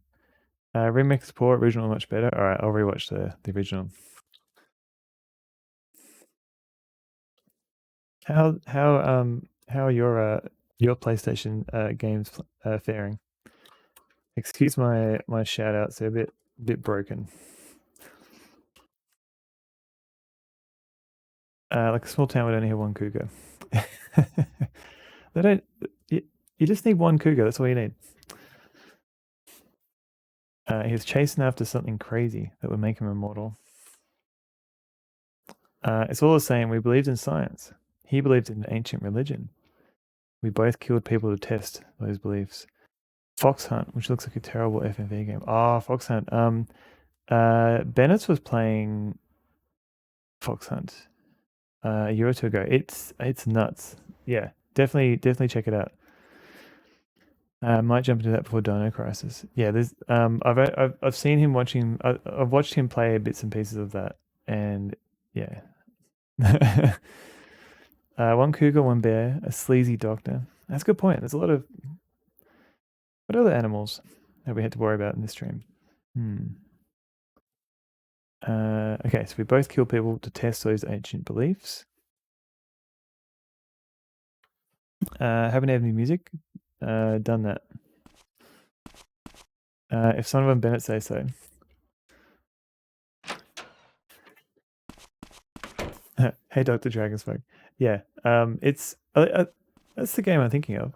Remake is poor, original much better. All right, I'll rewatch the original. How are your PlayStation games faring? Excuse my shout outs, they're a bit broken. Like a small town would only have one cougar. They don't. You just need one cougar. That's all you need. He was chasing after something crazy that would make him immortal. It's all the same. We believed in science. He believed in ancient religion. We both killed people to test those beliefs. Fox Hunt, which looks like a terrible FMV game. Oh, Fox Hunt. Bennett was playing Fox Hunt a year or two ago. It's nuts. Yeah, definitely check it out. Might jump into that before Dino Crisis. Yeah, there's I've seen him watching. I've watched him play bits and pieces of that, and yeah. One cougar, one bear, a sleazy doctor. That's a good point. There's a lot of what other animals have we had to worry about in this stream? Okay, so we both kill people to test those ancient beliefs. Haven't had any music. Done that. If some of them Bennett say so. Hey, Dr. Dragonsmoke. Yeah, it's that's the game I'm thinking of.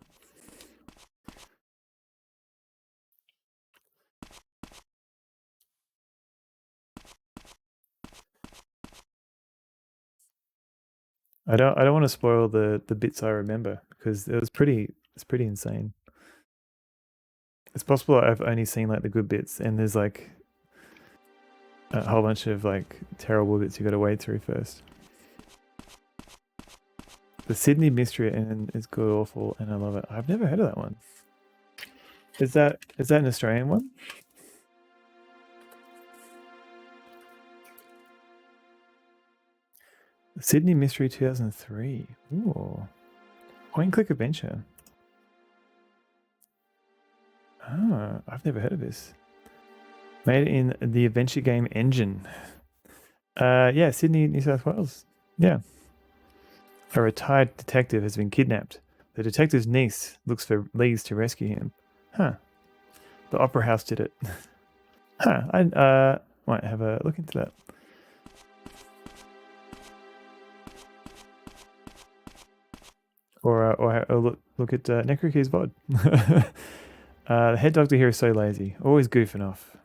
I don't want to spoil the bits I remember because it's pretty insane. It's possible I've only seen like the good bits, and there's like a whole bunch of like terrible bits you got to wade through first. The Sydney Mystery and is good, awful, and I love it. I've never heard of that one. Is that an Australian one? Sydney Mystery 2003. Ooh. Point click adventure. Ah, I've never heard of this. Made in the adventure game engine. Yeah, Sydney, New South Wales. Yeah. A retired detective has been kidnapped. The detective's niece looks for leads to rescue him. Huh. The Opera House did it. Huh. I might have a look into that. Or look at Necrokeys VOD. The head doctor here is so lazy. Always goofing off.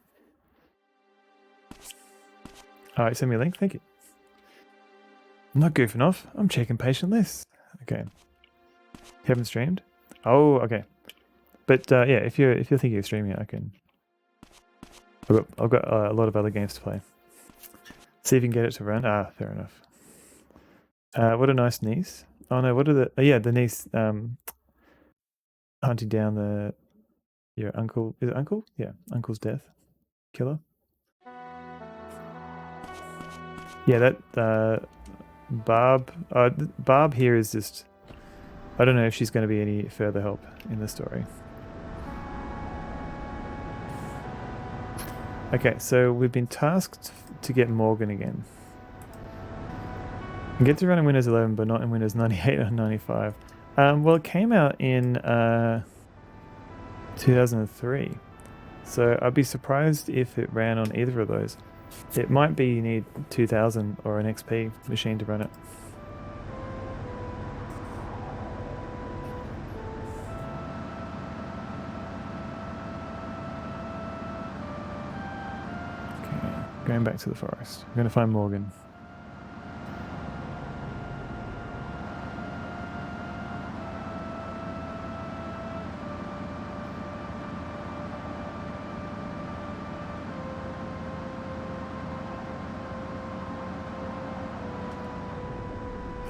Alright, send me a link. Thank you. I'm not goofing off. I'm checking patient lists. Okay. You haven't streamed? Oh, okay. But yeah, if you're thinking of streaming, I can. I've got a lot of other games to play. See if you can get it to run. Ah, fair enough. What a nice niece. Oh no, what are the? Oh, yeah, the niece hunting down your uncle. Is it uncle? Yeah, uncle's death. Killer. Yeah, that Barb here is just... I don't know if she's going to be any further help in the story. Okay, so we've been tasked to get Morgan again. I get to run in Windows 11, but not in Windows 98 or 95. Well, it came out in 2003. So I'd be surprised if it ran on either of those. It might be you need 2000 or an XP machine to run it. Okay, going back to the forest. I'm going to find Morgan.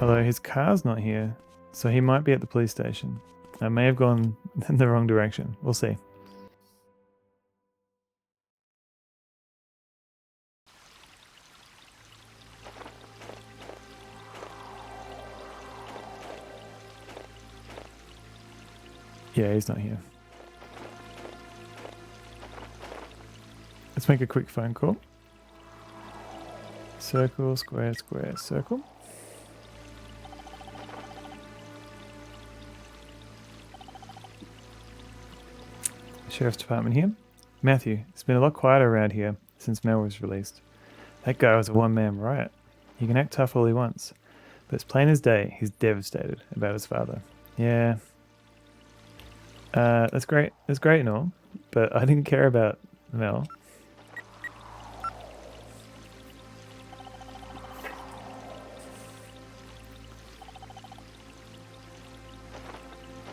Although his car's not here, so he might be at the police station. I may have gone in the wrong direction. We'll see. Yeah, he's not here. Let's make a quick phone call. Circle, square, square, circle. Sheriff's Department here. Matthew, it's been a lot quieter around here since Mel was released. That guy was a one-man riot. He can act tough all he wants, but it's plain as day he's devastated about his father. Yeah. That's great. That's great and all, but I didn't care about Mel.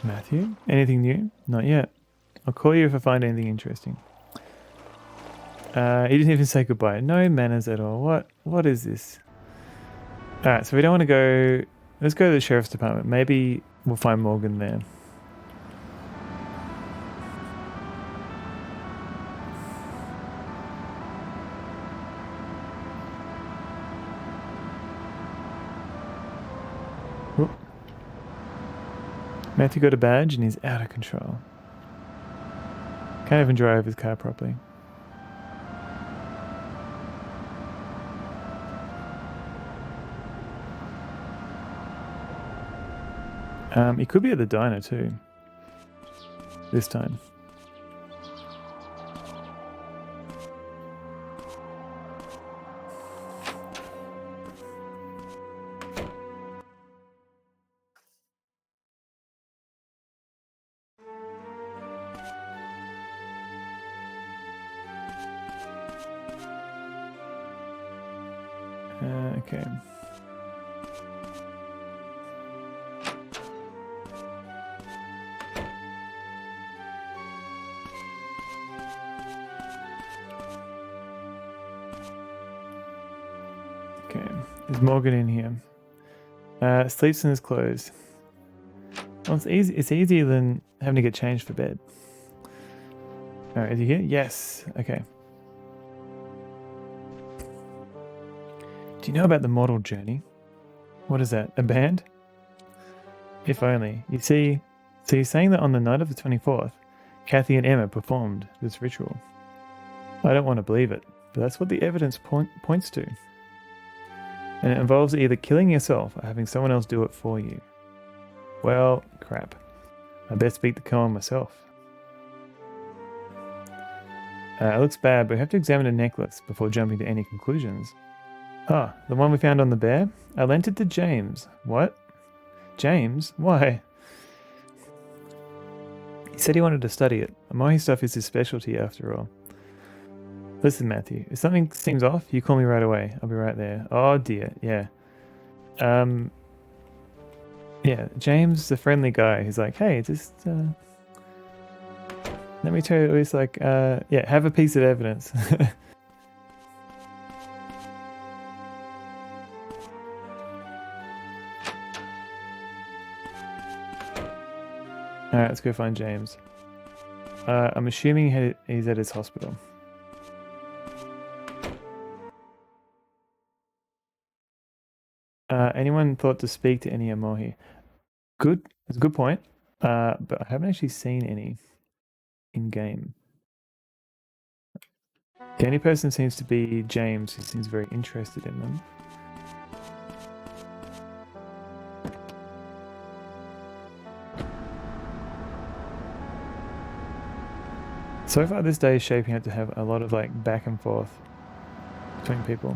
Matthew, anything new? Not yet. I'll call you if I find anything interesting. He didn't even say goodbye. No manners at all. What is this? Alright, so we don't want to go... Let's go to the Sheriff's Department. Maybe we'll find Morgan there. Whoop. Matthew got a badge and he's out of control. Can't even drive his car properly. He could be at the diner too. This time. Okay. Okay. Is Morgan in here? Sleeps in his clothes. Well, it's easy. It's easier than having to get changed for bed. Alright, is he here? Yes. Okay. Do you know about the model journey? What is that? A band? If only. You see, so you're saying that on the night of the 24th, Kathy and Emma performed this ritual. I don't want to believe it, but that's what the evidence points to. And it involves either killing yourself or having someone else do it for you. Well, crap. I best beat the koan myself. It looks bad, but we have to examine the necklace before jumping to any conclusions. Ah, the one we found on the bear? I lent it to James. What? James? Why? He said he wanted to study it. Amohi stuff is his specialty after all. Listen, Matthew, if something seems off, you call me right away. I'll be right there. Oh dear, yeah. Yeah, James, the friendly guy, he's like, hey, just, let me tell you, it's like, yeah, have a piece of evidence. Alright, let's go find James. I'm assuming he's at his hospital. Anyone thought to speak to any Amohi? Good. That's a good point. But I haven't actually seen any in game. The only person seems to be James, who seems very interested in them. So far, this day is shaping up to have a lot of like back and forth between people.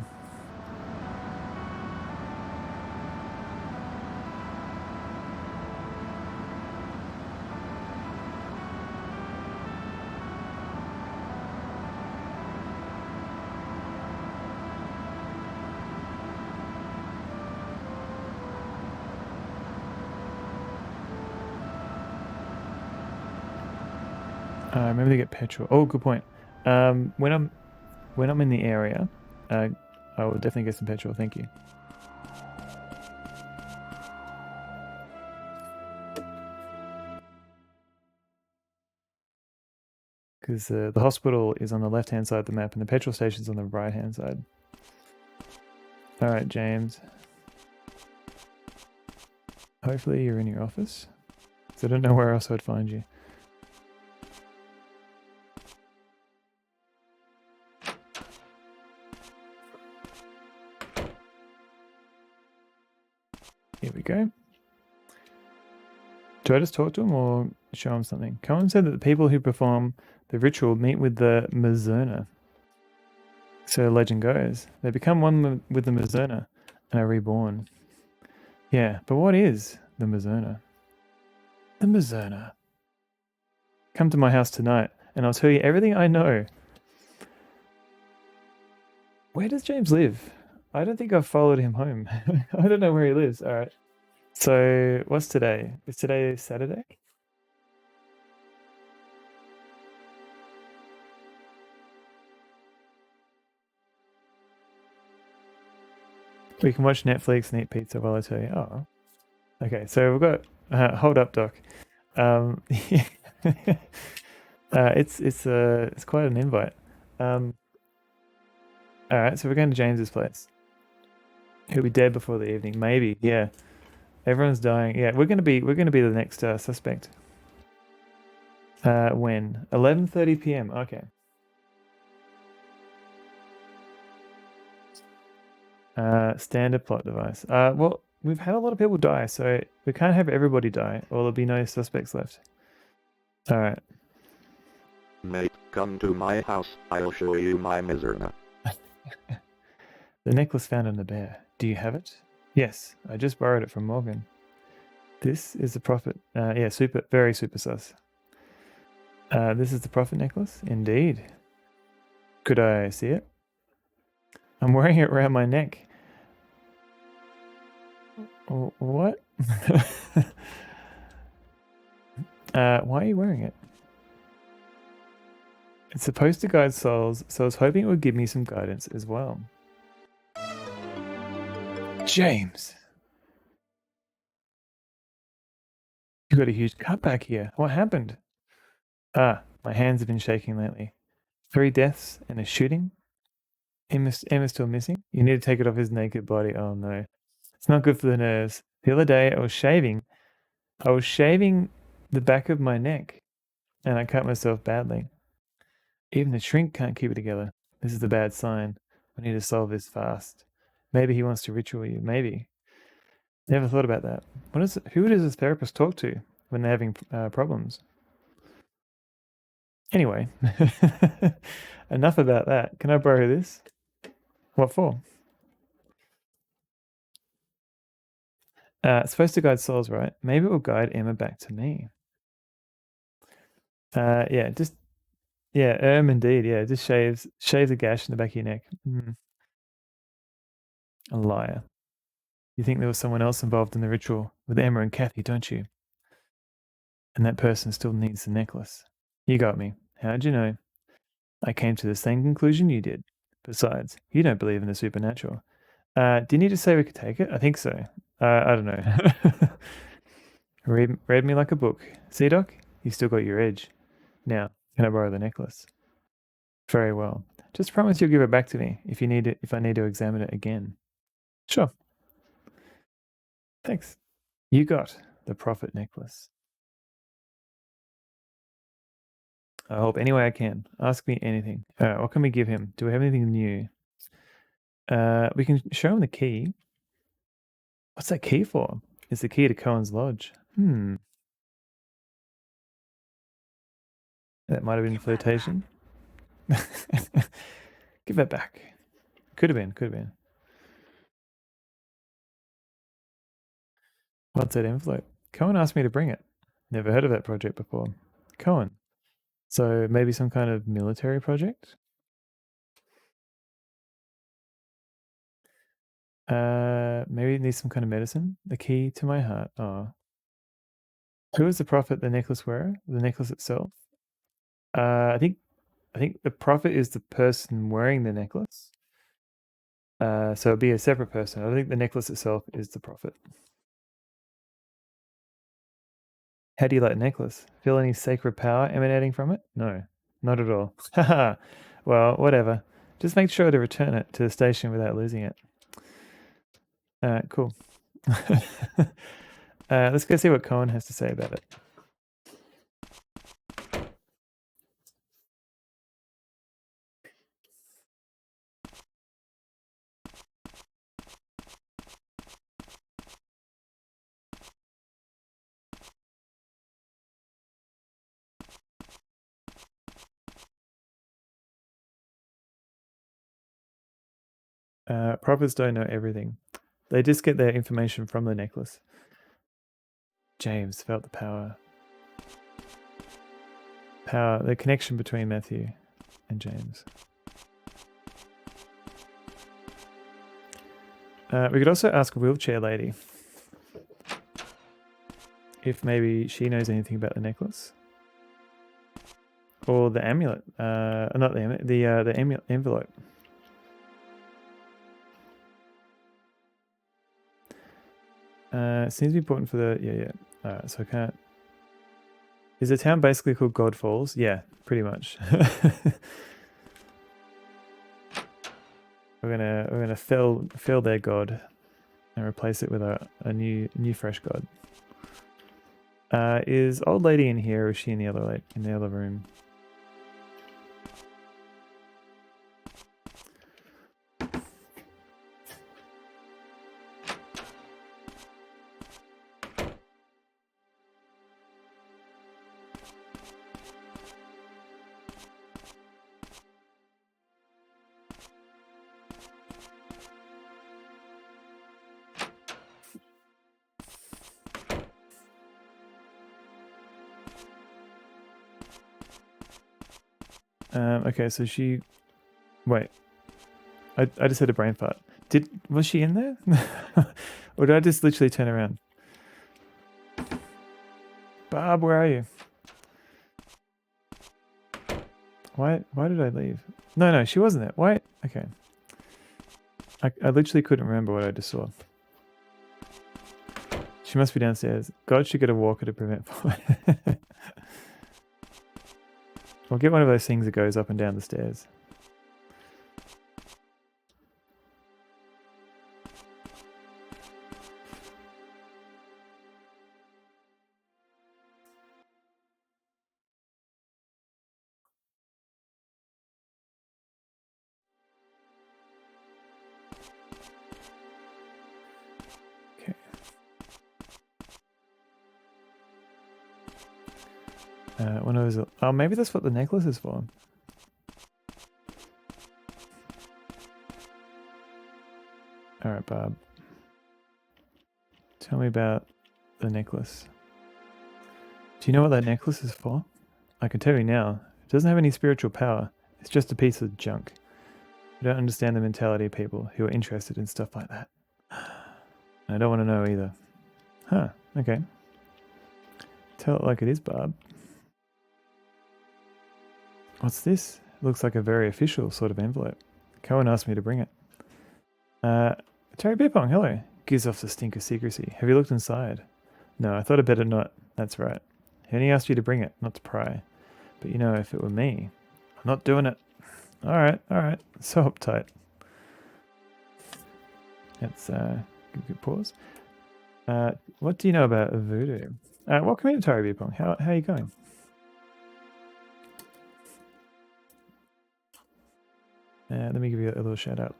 Maybe they get petrol. Oh, good point. When I'm in the area, I will definitely get some petrol. Thank you. Because the hospital is on the left-hand side of the map and the petrol station's on the right-hand side. All right, James. Hopefully you're in your office. So I don't know where else I'd find you. Here we go. Do I just talk to him or show him something? Cohen said that the people who perform the ritual meet with the Mizzurna. So legend goes. They become one with the Mizzurna and are reborn. Yeah, but what is the Mizzurna? The Mizzurna. Come to my house tonight and I'll tell you everything I know. Where does James live? I don't think I've followed him home. I don't know where he lives. All right. So what's today? Is today Saturday? We can watch Netflix and eat pizza while I tell you. Oh, okay. So we've got. Hold up, Doc. It's quite an invite. All right. So we're going to James's place. He'll be dead before the evening. Maybe. Yeah. Everyone's dying. Yeah. We're gonna be the next suspect. When? 11:30 p.m. Okay. Standard plot device. Well, we've had a lot of people die, so we can't have everybody die, or there'll be no suspects left. All right. Mate, come to my house. I'll show you my Mizzurna. The necklace found on the bear. Do you have it? Yes, I just borrowed it from Morgan. This is the prophet. Yeah, very super sus. This is the prophet necklace? Indeed. Could I see it? I'm wearing it around my neck. What? Why are you wearing it? It's supposed to guide souls, so I was hoping it would give me some guidance as well. James! You got a huge cut back here. What happened? My hands have been shaking lately. 3 deaths and a shooting? Emma's still missing? You need to take it off his naked body. Oh no. It's not good for the nerves. The other day I was shaving the back of my neck and I cut myself badly. Even the shrink can't keep it together. This is a bad sign. We need to solve this fast. Maybe he wants to ritual you. Maybe. Never thought about that. Who does a therapist talk to when they're having problems? Anyway, enough about that. Can I borrow this? What for? It's supposed to guide souls, right? Maybe it will guide Emma back to me. Yeah, indeed. Yeah, just shaves a gash in the back of your neck. A liar. You think there was someone else involved in the ritual with Emma and Kathy, don't you? And that person still needs the necklace. You got me. How'd you know? I came to the same conclusion you did. Besides, you don't believe in the supernatural. Didn't you just say we could take it? I think so. I don't know. read me like a book. See, Doc? You still got your edge. Now, can I borrow the necklace? Very well. Just promise you'll give it back to me if I need to examine it again. Sure. Thanks. You got the Prophet necklace. I help any way I can. Ask me anything. What can we give him? Do we have anything new? We can show him the key. What's that key for? It's the key to Cohen's Lodge. That might have been flirtation. Give that back. Could have been. What's that envelope? Cohen asked me to bring it. Never heard of that project before. Cohen. So maybe some kind of military project? Maybe it needs some kind of medicine. The key to my heart. Oh. Who is the prophet, the necklace wearer? The necklace itself? I think the prophet is the person wearing the necklace. So it'd be a separate person. I think the necklace itself is the prophet. How do you like the necklace? Feel any sacred power emanating from it? No, not at all. Haha. Well, whatever. Just make sure to return it to the station without losing it. Cool. Let's go see what Cohen has to say about it. Prophets don't know everything. They just get their information from the necklace. James felt the power. The connection between Matthew and James. We could also ask a wheelchair lady if maybe she knows anything about the necklace. Or the amulet. Not the amulet, the envelope. Seems to be important for the... Yeah. Alright, so I can't... Is the town basically called God Falls? Yeah, pretty much. We're gonna fill their god and replace it with a new fresh god. Is old lady in here, or is she in the other room? Okay, so she... Wait. I just had a brain fart. Was she in there? Or did I just literally turn around? Barb, where are you? Why did I leave? No, she wasn't there. Wait. Okay. I literally couldn't remember what I just saw. She must be downstairs. God should get a walker to prevent fire. We'll get one of those things that goes up and down the stairs. Okay. One of those... Oh, maybe that's what the necklace is for. Alright, Barb. Tell me about the necklace. Do you know what that necklace is for? I can tell you now. It doesn't have any spiritual power. It's just a piece of junk. I don't understand the mentality of people who are interested in stuff like that. I don't want to know either. Huh, okay. Tell it like it is, Barb. What's this? It looks like a very official sort of envelope. Cohen asked me to bring it. Terry Beerpong, hello. Gives off the stink of secrecy. Have you looked inside? No, I thought I'd better not. That's right. He only asked you to bring it, not to pry. But you know, if it were me, I'm not doing it. Alright. So uptight. Let's give a pause. What do you know about voodoo? Welcome in, Atari Beer Pong. How are you going? Let me give you a little shout out.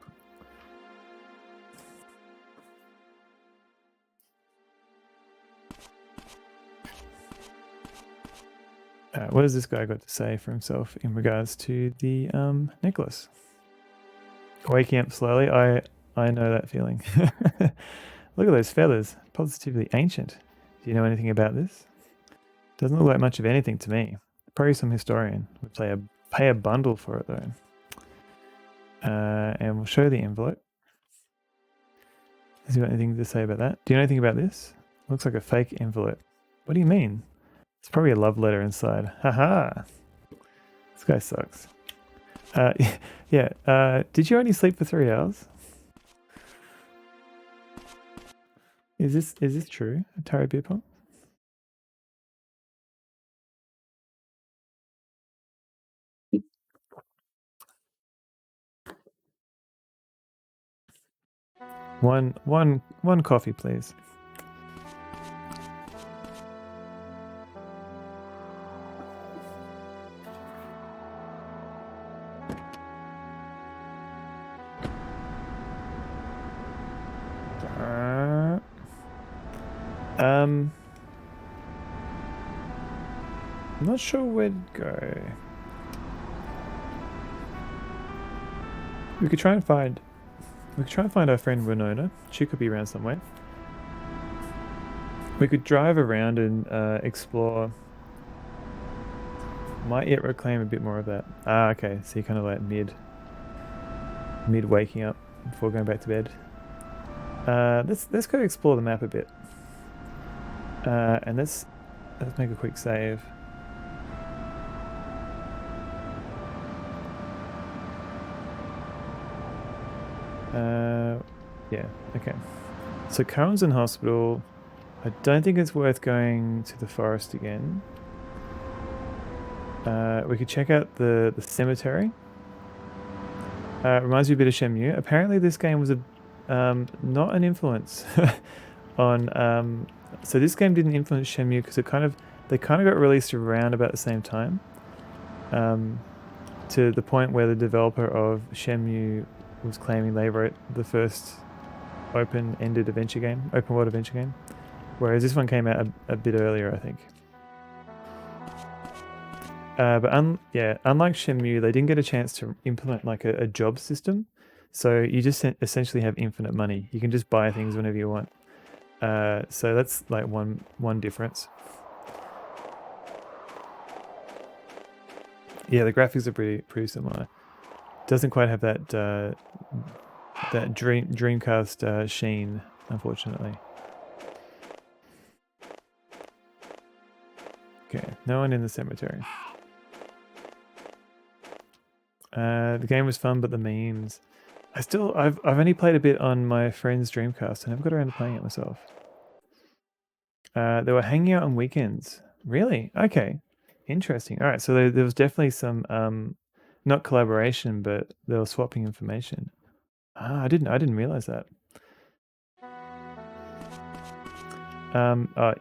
What has this guy got to say for himself in regards to the necklace? Waking up slowly, I know that feeling. Look at those feathers, positively ancient. Do you know anything about this? Doesn't look like much of anything to me. Probably some historian would pay a bundle for it though. And we'll show the envelope. Has he got anything to say about that? Do you know anything about this? Looks like a fake envelope. What do you mean? It's probably a love letter inside. Haha! This guy sucks. Yeah. Did you only sleep for 3 hours? Is this true, Atari Beer Pong? One coffee, please. I'm not sure where to go. We could try and find our friend Winona. She could be around somewhere. We could drive around and explore. Might yet reclaim a bit more of that. Okay. So you're kind of like mid waking up before going back to bed. Let's go explore the map a bit. And let's make a quick save. Yeah, okay. So Karen's in hospital. I don't think it's worth going to the forest again. We could check out the cemetery. Reminds me a bit of Shenmue. Apparently this game was not an influence on... so this game didn't influence Shenmue because they kind of got released around about the same time. To the point where the developer of Shenmue was claiming they wrote the first open-world adventure game, whereas this one came out a bit earlier, I think. But unlike Shenmue, they didn't get a chance to implement like a job system, so you just essentially have infinite money. You can just buy things whenever you want. So that's like one difference. Yeah, the graphics are pretty similar. Doesn't quite have that that Dreamcast sheen, unfortunately. Okay, no one in the cemetery. The game was fun, but the memes. I've only played a bit on my friend's Dreamcast. I never got around to playing it myself. They were hanging out on weekends. Really? Okay. Interesting. All right, so there was definitely some not collaboration, but they were swapping information. I didn't realize that.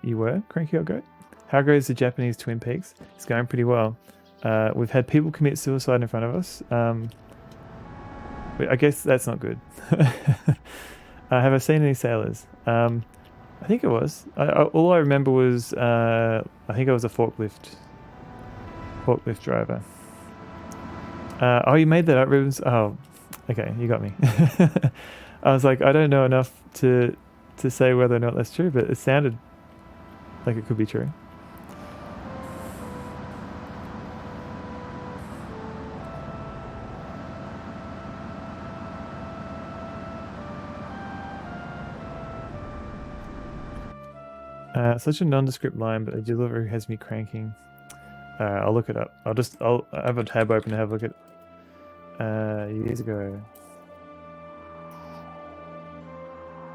You were Cranky Old Goat? How goes the Japanese Twin Peaks? It's going pretty well. We've had people commit suicide in front of us. I guess that's not good. Have I seen any sailors? I think it was. All I remember was I think I was a forklift driver. Oh, you made that up, Ribbons? Oh, okay, you got me. I was like, I don't know enough to say whether or not that's true, but it sounded like it could be true. Such a nondescript line, but the delivery has me cranking. I'll look it up. I'll have a tab open to have a look at years ago.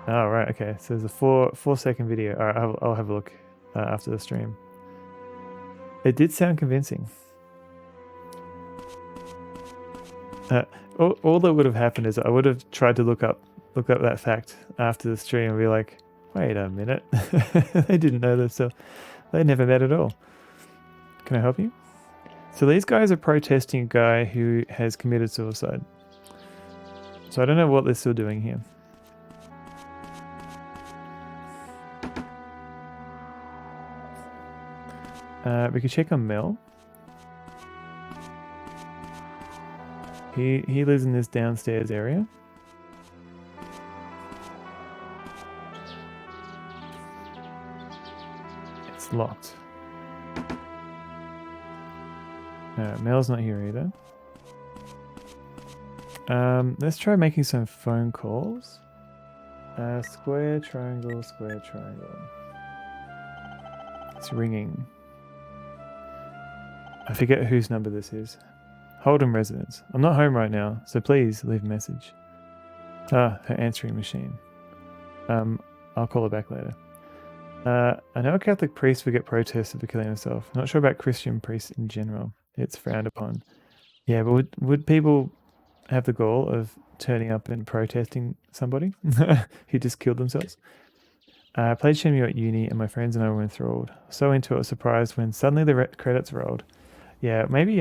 Oh, right, okay. So there's a 4-second video. All right, I'll have a look after the stream. It did sound convincing. All that would have happened is I would have tried to look up that fact after the stream and be like, Wait a minute. They didn't know this, so they never met at all. Can I help you? So these guys are protesting a guy who has committed suicide. So I don't know what they're still doing here. We could check on Mel. He lives in this downstairs area. It's locked. Mel's not here either. Let's try making some phone calls. Square, triangle, square, triangle. It's ringing. I forget whose number this is. Holden residence. I'm not home right now, so please leave a message. Ah, her answering machine. I'll call her back later. I know a Catholic priest would get protested for killing himself. Not sure about Christian priests in general. It's frowned upon. Yeah, but would people have the goal of turning up and protesting somebody who just killed themselves? I played Shenmue at uni and my friends and I were enthralled. So into it, I was surprised when suddenly the credits rolled. Yeah, maybe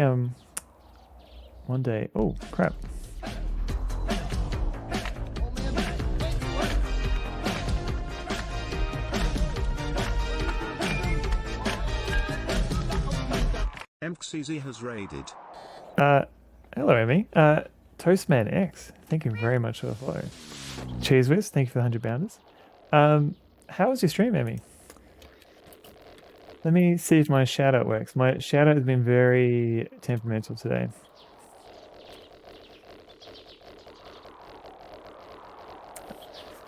one day. Oh, crap. MCZ has raided. Hello, Emmy. Toastman X, thank you very much for the follow. Cheese Whiz, thank you for the 100 bounders. How was your stream, Emmy? Let me see if my shout out works. My shout out has been very temperamental today.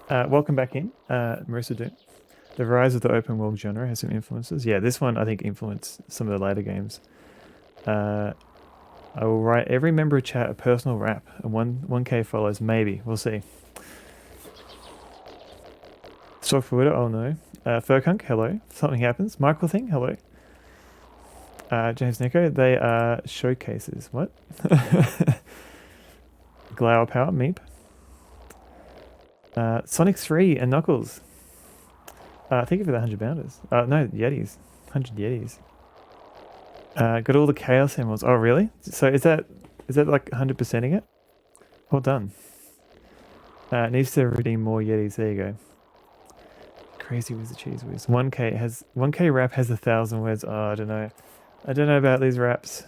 Welcome back in, Marissa Doom. The rise of the open world genre has some influences. Yeah, this one I think influenced some of the later games. I will write every member of chat a personal rap, and 1K follows, maybe. We'll see. Stock for Widow, oh no. Furkunk, hello. Something happens. Michael Thing, hello. James Nico, they are showcases. What? Glower Power, Meep. Sonic 3 and Knuckles. Thank you for the 100 bounders. No, Yetis. 100 Yetis. Got all the Chaos Emeralds. Oh, really? So is that like 100%ing it? Well done. Needs to redeem more Yetis. There you go. Crazy with the cheese whiz. 1K rap has 1,000 words. Oh, I don't know. I don't know about these raps.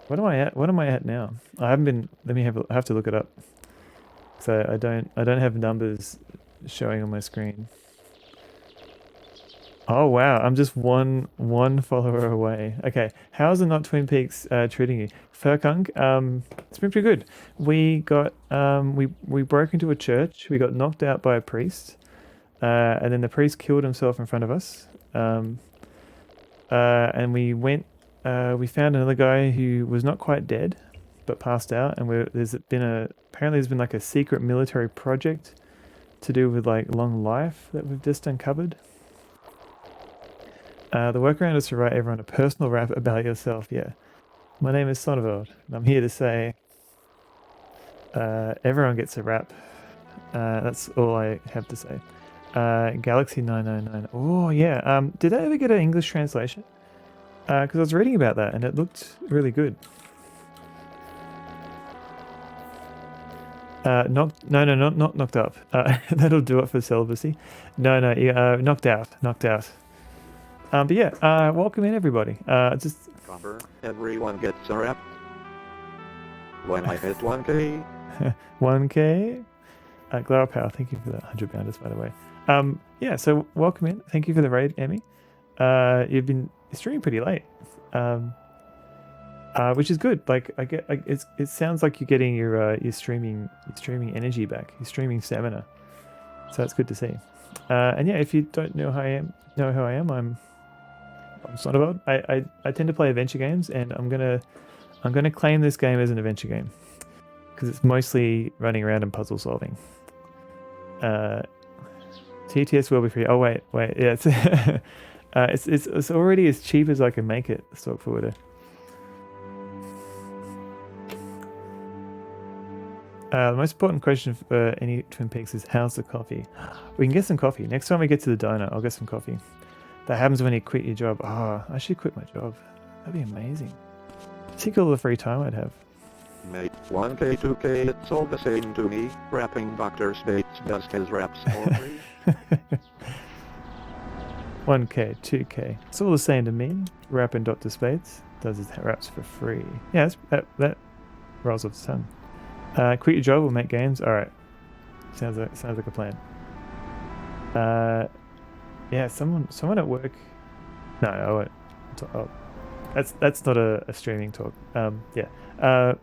What am I at? What am I at now? I haven't been. I have to look it up. So I don't have numbers showing on my screen. Oh wow, I'm just one follower away. Okay, how's the Not Twin Peaks treating you? Furkunk, it's been pretty good. We got we broke into a church. We got knocked out by a priest, and then the priest killed himself in front of us. And we went. We found another guy who was not quite dead, but passed out. And apparently there's been like a secret military project to do with like long life that we've just uncovered. The workaround is to write everyone a personal rap about yourself. Yeah. My name is Sonneveld, and I'm here to say everyone gets a rap. That's all I have to say. Galaxy 999. Oh, yeah. Did I ever get an English translation? Because I was reading about that, and it looked really good. Not knocked up. That'll do it for celibacy. No, knocked out. But yeah, welcome in everybody. Just everyone gets a rap. When I hit 1K. 1K. Glower Power, thank you for that 100 bounders, by the way. Yeah, so welcome in. Thank you for the raid, Emmy. You've been streaming pretty late, which is good. Like it sounds like you're getting your streaming energy back. Your streaming stamina. So that's good to see. And yeah, if you don't know who I am, I'm Sonneveld. I tend to play adventure games, and I'm gonna claim this game as an adventure game because it's mostly running around and puzzle solving. TTS will be free. Oh wait, yeah, it's already as cheap as I can make it. Stock forwarder. The most important question for any Twin Peaks is how's the coffee? We can get some coffee. Next time we get to the diner, I'll get some coffee. That happens when you quit your job. Oh, I should quit my job. That'd be amazing. Think all the free time I'd have. Mate, 1K, 2K, it's all the same to me. Rapping Dr. Spates does his raps for free. 1K, 2K. It's all the same to me. Rapping Dr. Spades does his raps for free. Yeah, that rolls off the tongue. Quit your job or make games. All right. Sounds like a plan. Yeah, someone at work. No, I won't. That's not a streaming talk. Yeah.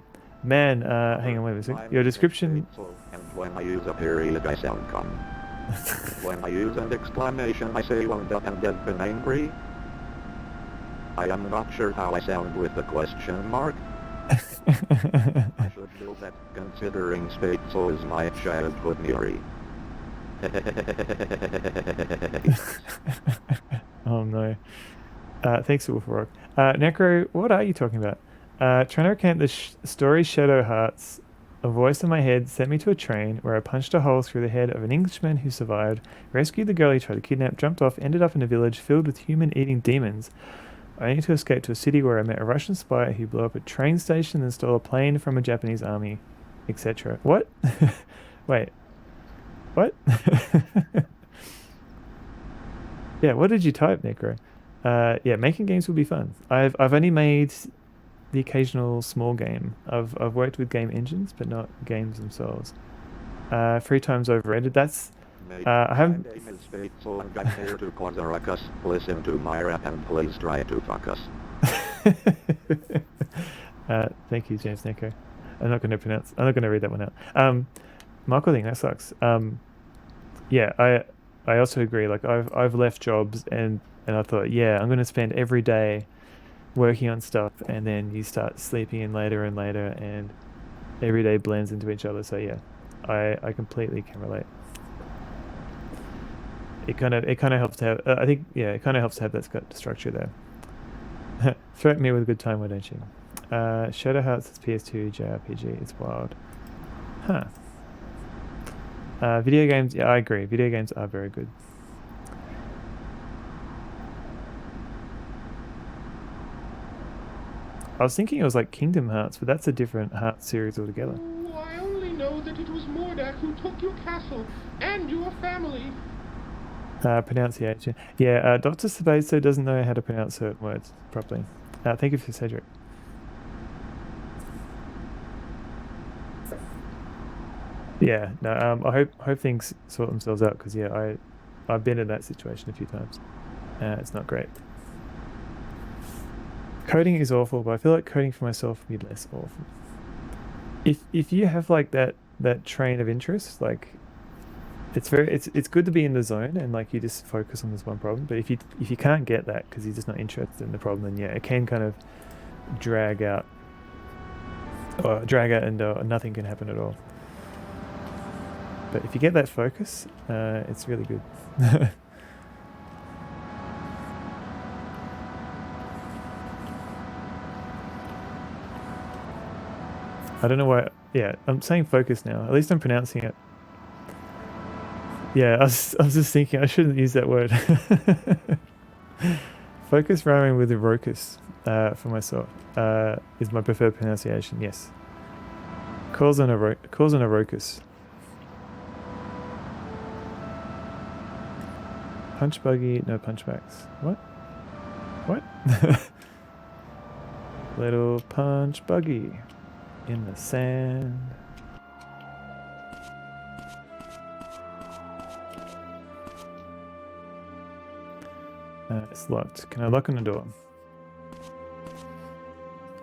Man, hang on, wait a second. Your description. And when I use a period, I sound calm. When I use an exclamation, I say wound up and dead been angry. I am not sure how I sound with the question mark. I should know that, considering Spatesel is my childhood Miri. Oh no. Thanks, Wolf Rock. Necro, what are you talking about? Trying to recount the story Shadow Hearts. A voice in my head sent me to a train where I punched a hole through the head of an Englishman who survived, rescued the girl he tried to kidnap, jumped off, ended up in a village filled with human-eating demons. I need to escape to a city where I met a Russian spy who blew up a train station and stole a plane from a Japanese army, etc. What? Wait. What? Yeah, what did you type, Necro? Yeah, making games will be fun. I've only made the occasional small game. I've worked with game engines, but not games themselves. 3 times overrated. That's I haven't. My name is Spatesel and I'm here to cause a ruckus. Listen to my rap and please try to fuck us. Thank you, James Necro. I'm not going to read that one out. Michael thing, that sucks. Yeah, I also agree. Like I've left jobs and I thought, yeah, I'm going to spend every day working on stuff, and then you start sleeping in later and later, and every day blends into each other. So yeah, I completely can relate. It kind of helps to have. I think it kind of helps to have that structure there. Threaten me with a good time, why don't you? Shadow Hearts is PS2 JRPG. It's wild. Huh. Video games. Yeah, I agree. Video games are very good. I was thinking it was like Kingdom Hearts, but that's a different Hearts series altogether. Oh, I only know that it was Mordak who took your castle and your family. Pronunciation. Yeah, Dr. Sabazo doesn't know how to pronounce certain words properly. Thank you for Cedric. Yeah, no, I hope things sort themselves out, because yeah, I've been in that situation a few times. It's not great. Coding is awful, but I feel like coding for myself would be less awful. If you have like that train of interest, like it's good to be in the zone and like you just focus on this one problem. But if you can't get that because you're just not interested in the problem, then yeah, it can kind of drag out and nothing can happen at all. But if you get that focus, it's really good. I don't know why. Yeah, I'm saying focus now. At least I'm pronouncing it. Yeah, I was just thinking I shouldn't use that word. Focus rhyming with rocus for myself is my preferred pronunciation. Yes. Calls on a rocus. Punch buggy, no punchbacks. What? What? Little punch buggy in the sand. It's locked. Can I lock on the door?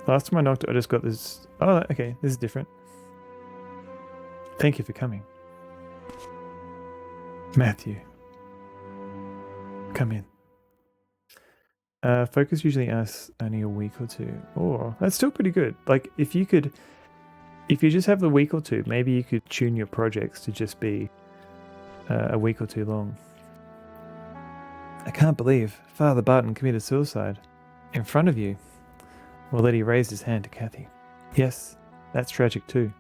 Last time I knocked, I just got this. Oh, okay. This is different. Thank you for coming. Matthew. Come in. Focus usually asks only a week or two. Oh, that's still pretty good. Like if you just have the week or two, maybe you could tune your projects to just be a week or two long. I can't believe Father Barton committed suicide in front of you. Well, then he raised his hand to Kathy. Yes, that's tragic too.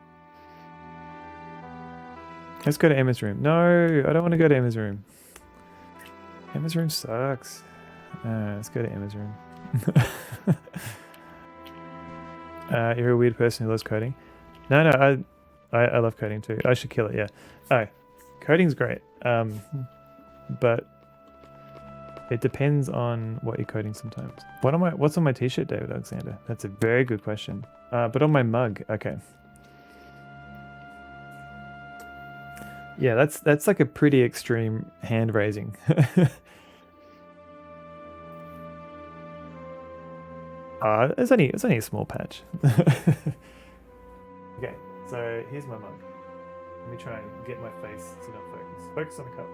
Let's go to Emma's room. No, I don't want to go to Emma's room. Emma's room sucks. Let's go to Emma's room. You're a weird person who loves coding. No, I love coding too. I should kill it, yeah. Oh, coding's great. But it depends on what you're coding sometimes. What's on my t-shirt, David Alexander? That's a very good question. But on my mug, okay. Yeah, that's like a pretty extreme hand raising. It's only a small patch. Okay, so here's my mug. Let me try and get my face to not focus. Focus on the cup.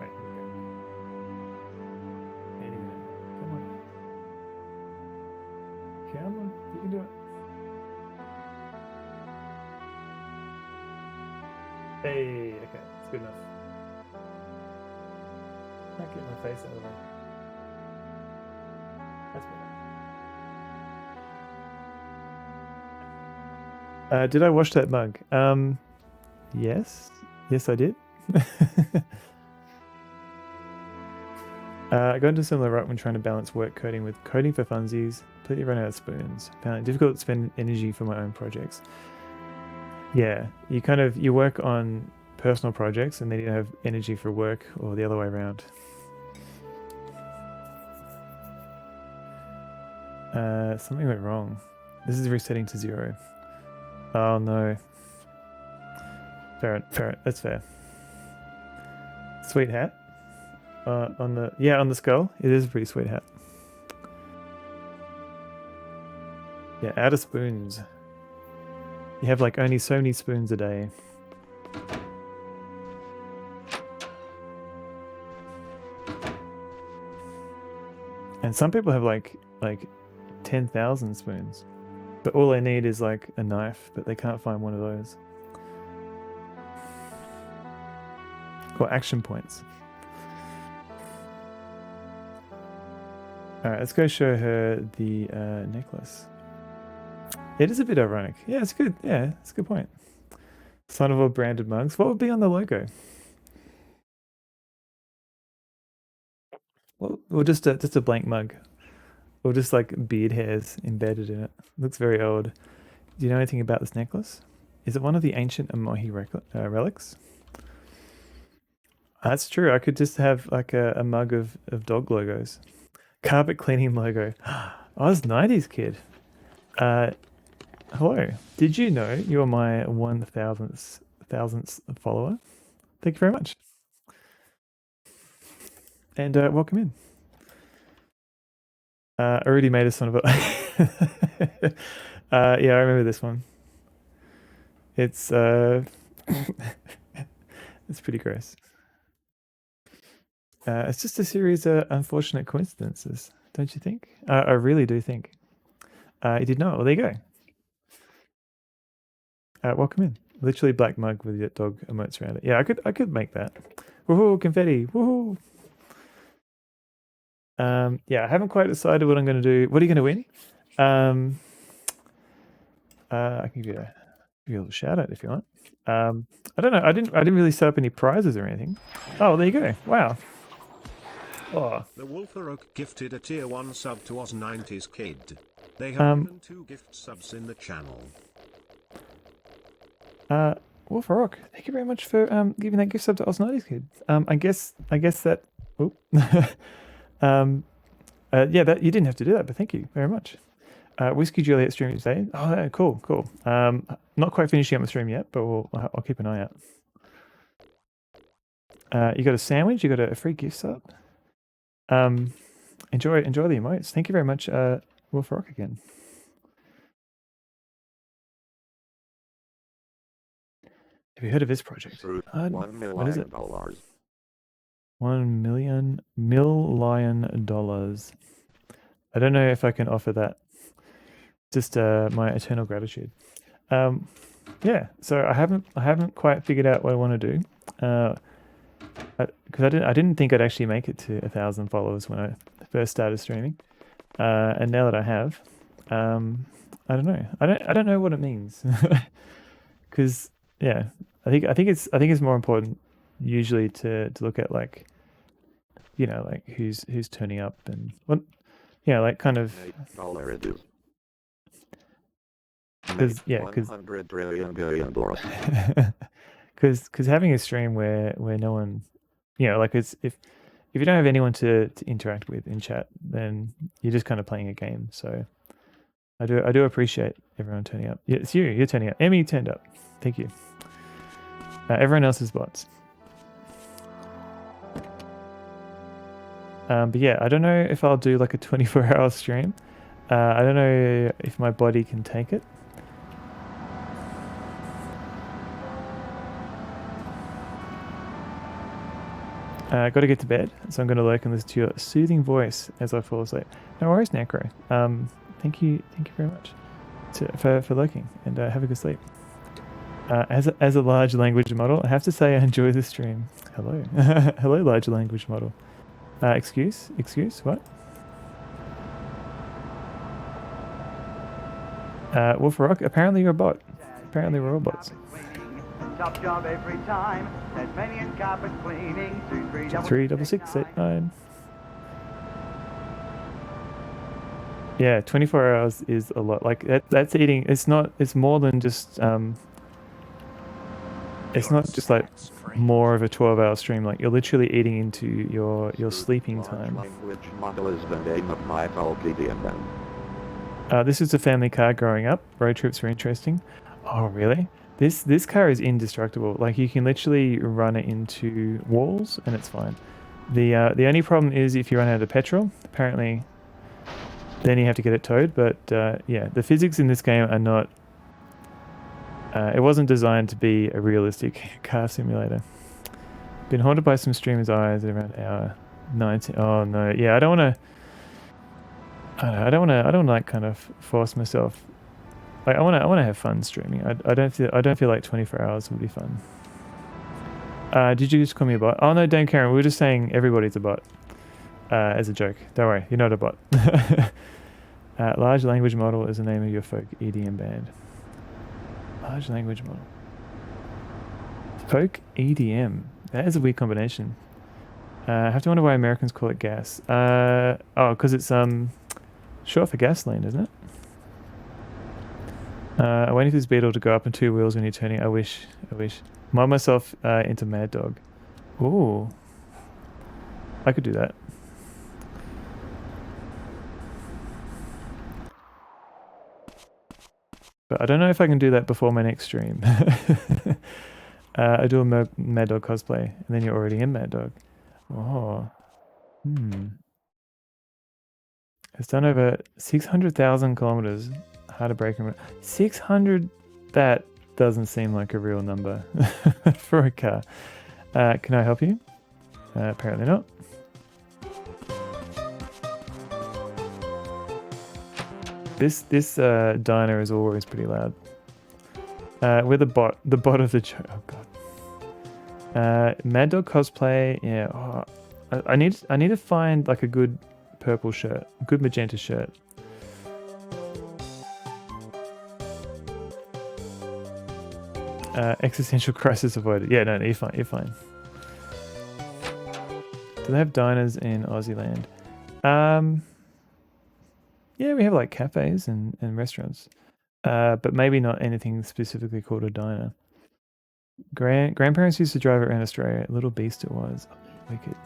Right, here we go. Any minute. Come on. Come on, you can do it. Hey, okay, it's good enough. Can't get my face out of there. That's better. Did I wash that mug? Yes. Yes, I did. I got into a similar rut when trying to balance work coding with coding for funsies. Completely run out of spoons. Found it difficult to spend energy for my own projects. Yeah, you work on personal projects and then you have energy for work, or the other way around. Something went wrong. This is resetting to 0. Oh no. Fair. That's fair. Sweet hat. On the skull. It is a pretty sweet hat. Yeah, out of spoons. You have like only so many spoons a day. And some people have like 10,000 spoons. But all they need is like a knife, but they can't find one of those. Or action points. Alright, let's go show her the necklace. It is a bit ironic. Yeah, it's good. Yeah, it's a good point. Son of all branded mugs. What would be on the logo? Well, or just a blank mug. Or just like beard hairs embedded in it. Looks very old. Do you know anything about this necklace? Is it one of the ancient Amohi relics? That's true. I could just have like a mug of dog logos. Carpet cleaning logo. I was 90s kid. Hello. Did you know you're my 1,000th follower? Thank you very much. And welcome in. Already made a son of a... yeah, I remember this one. It's it's pretty gross. It's just a series of unfortunate coincidences, don't you think? I really do think. You did not. Well, there you go. Welcome in. Literally black mug with your dog emotes around it. Yeah, I could make that. Woohoo, confetti. Woohoo. Yeah, I haven't quite decided what I'm going to do. What are you going to win? I can give you a little shout out if you want. I don't know. I didn't really set up any prizes or anything. Oh, there you go. Wow. Oh. The Wolfer Oak gifted a tier 1 sub to Oz 90s Kid. They have given 2 gift subs in the channel. Wolfer Oak, thank you very much for giving that gift sub to Oz 90s Kid. I guess that. Oh. Yeah, that you didn't have to do that, but thank you very much. Whiskey Juliet stream today. Oh, yeah, cool. Not quite finishing up the stream yet, but I'll keep an eye out. You got a sandwich. You got a free gift sub. Enjoy the emotes. Thank you very much, Wolf Rock again. Have you heard of this project? $1 million. What is it? $1 million. I don't know if I can offer that. Just my eternal gratitude. Yeah. So I haven't quite figured out what I want to do. Because I didn't think I'd actually make it to 1,000 followers when I first started streaming. And now that I have, I don't know. I don't know what it means. Because yeah, I think it's more important usually to look at like, you know, like who's turning up and what, yeah, like kind of. Because yeah, because 100 trillion billion dollars. because having a stream where no one, you know, like it's if you don't have anyone to interact with in chat, then you're just kind of playing a game. So I do appreciate everyone turning up. Yeah, it's you. You're turning up. Emmy turned up. Thank you. Everyone else is bots. But yeah, I don't know if I'll do like a 24-hour stream. I don't know if my body can take it. Got to get to bed, so I'm going to lurk and listen to your soothing voice as I fall asleep. No worries, Necro. Thank you very much for lurking, and have a good sleep. As a large language model, I have to say I enjoy the stream. Hello, hello, large language model. Excuse, what? Wolf Rock, apparently you're a bot. Apparently we're all bots. Top job every time. Tasmanian carpet cleaning. 23668 Yeah, 24 hours is a lot. Like that's eating. It's more than just it's not just like more of a 12-hour stream. Like you're literally eating into your sleeping time. Language model is the name of my PSX. This is a family car growing up. Road trips are interesting. Oh really? This car is indestructible. Like you can literally run it into walls and it's fine. The only problem is if you run out of petrol, apparently, then you have to get it towed. But yeah, the physics in this game are not. It wasn't designed to be a realistic car simulator. Been haunted by some streamers' eyes at around hour 19. Oh no, yeah, I don't want to. I don't want to like kind of force myself. Like I want to have fun streaming. I don't feel like 24 hours would be fun. Did you just call me a bot? Oh no, don't Karen. We were just saying everybody's a bot as a joke. Don't worry, you're not a bot. Large language model is the name of your folk EDM band. Large language model. Folk EDM. That is a weird combination. I have to wonder why Americans call it gas. Oh, because it's short for gasoline, isn't it? I'm waiting for this beetle to go up on two wheels when you're turning. I wish. Mod myself into Mad Dog. Ooh. I could do that. But I don't know if I can do that before my next stream. I do a Mad Dog cosplay, and then you're already in Mad Dog. Oh. It's done over 600,000 kilometers. Hard to break them. 600. That doesn't seem like a real number for a car. Can I help you? Apparently not. This diner is always pretty loud. We're the bot of the show. Oh god. Mad Dog cosplay. Yeah. Oh, I need to find like a good purple shirt, good magenta shirt. Existential crisis avoided. Yeah, no, you're fine. You're fine. Do they have diners in Aussie land? Yeah, we have like cafes and restaurants, but maybe not anything specifically called a diner. Grandparents used to drive around Australia. Little beast it was. Wicked.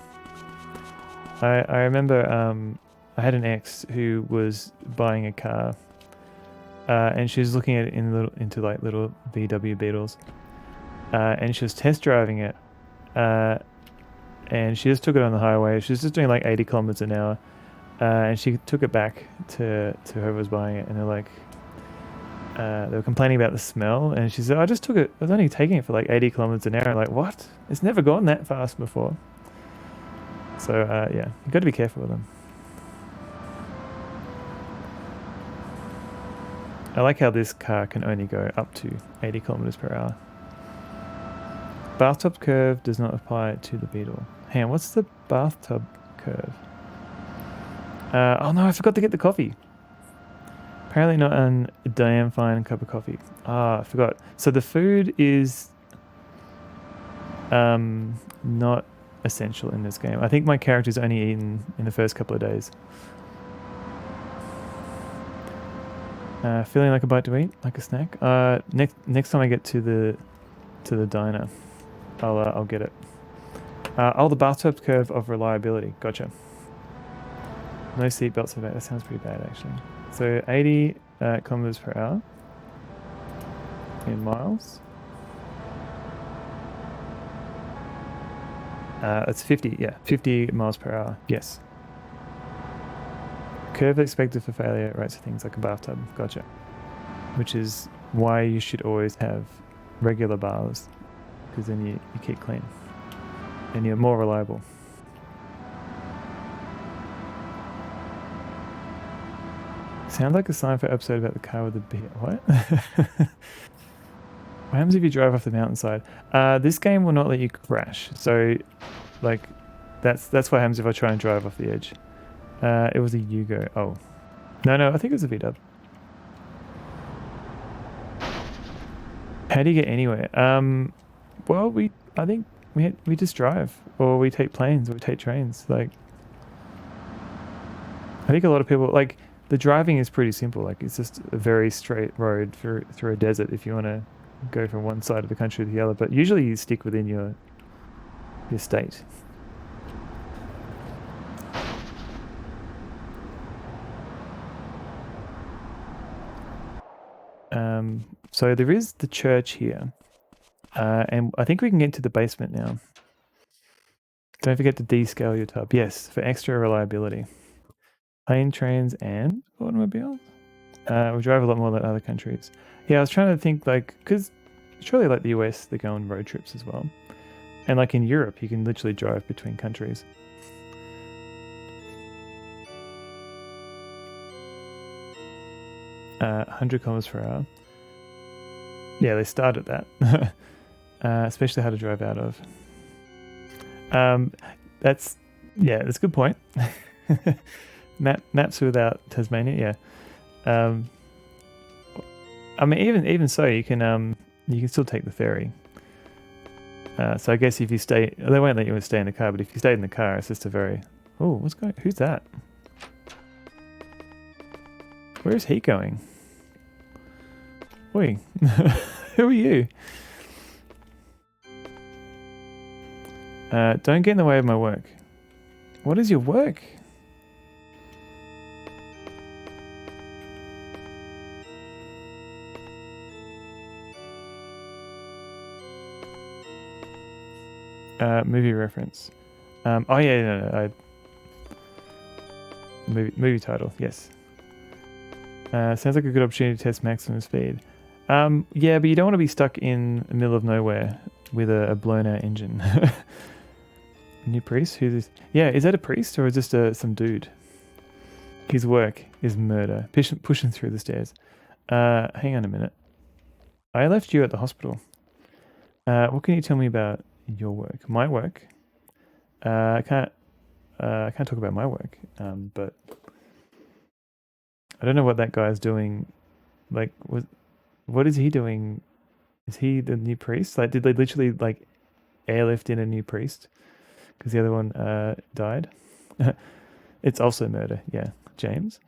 I remember I had an ex who was buying a car. And she was looking at it into like little VW Beetles, and she was test driving it, and she just took it on the highway. She was just doing like 80 kilometers an hour, and she took it back to whoever was buying it, and they're like, they were complaining about the smell, and she said, "I just took it. I was only taking it for like 80 kilometers an hour." I'm like, what? It's never gone that fast before. So yeah, you got to be careful with them. I like how this car can only go up to 80 kilometers per hour. Bathtub curve does not apply to the Beetle. Hang on, what's the bathtub curve? Oh no, I forgot to get the coffee. Apparently not a damn fine cup of coffee. Ah, I forgot. So the food is not essential in this game. I think my character's only eaten in the first couple of days. Feeling like a bite to eat, like a snack. Next time I get to the diner, I'll get it. The bathtub curve of reliability. Gotcha. No seatbelts for that. That sounds pretty bad, actually. So 80 kilometers per hour in miles. It's 50. Yeah, 50 miles per hour. Yes. Curve expected for failure rates for things like a bathtub. Gotcha. Which is why you should always have regular bars, because then you keep clean and you're more reliable. Sounds like a sign for an episode about the car with the beer. What? What happens if you drive off the mountainside? This game will not let you crash. So, like, that's what happens if I try and drive off the edge. It was a Yugo. Oh, no, I think it was a VW. How do you get anywhere? Well, I think we just drive, or we take planes, or we take trains. Like, I think a lot of people, like, the driving is pretty simple. Like, it's just a very straight road through a desert if you want to go from one side of the country to the other. But usually you stick within your state. So there is the church here, and I think we can get to the basement now. Don't forget to descale your tub. Yes, for extra reliability. Plane, trains, and automobiles. We drive a lot more than other countries. Yeah, I was trying to think, like, because surely like the US, they go on road trips as well. And like in Europe, you can literally drive between countries. Uh, 100 kilometers per hour. Yeah, they started that. Especially how to drive out of. That's a good point. Maps without Tasmania, yeah. I mean, even so, you can still take the ferry. So I guess if you stay, they won't let you stay in the car. But if you stayed in the car, it's just a very. Oh, who's that? Where is he going? Oi, who are you? Don't get in the way of my work. What is your work? Movie reference. Oh yeah, no. Movie title. Yes. Sounds like a good opportunity to test maximum speed. Yeah, but you don't want to be stuck in the middle of nowhere with a blown out engine. New priest? Who's this? Yeah, is that a priest or is this some dude? His work is murder. Pushing through the stairs. Hang on a minute. I left you at the hospital. What can you tell me about your work? My work? I can't talk about my work. But I don't know what that guy's doing. Like, what is he doing? Is he the new priest? Like, did they literally like airlift in a new priest? Because the other one died. It's also murder. Yeah, James.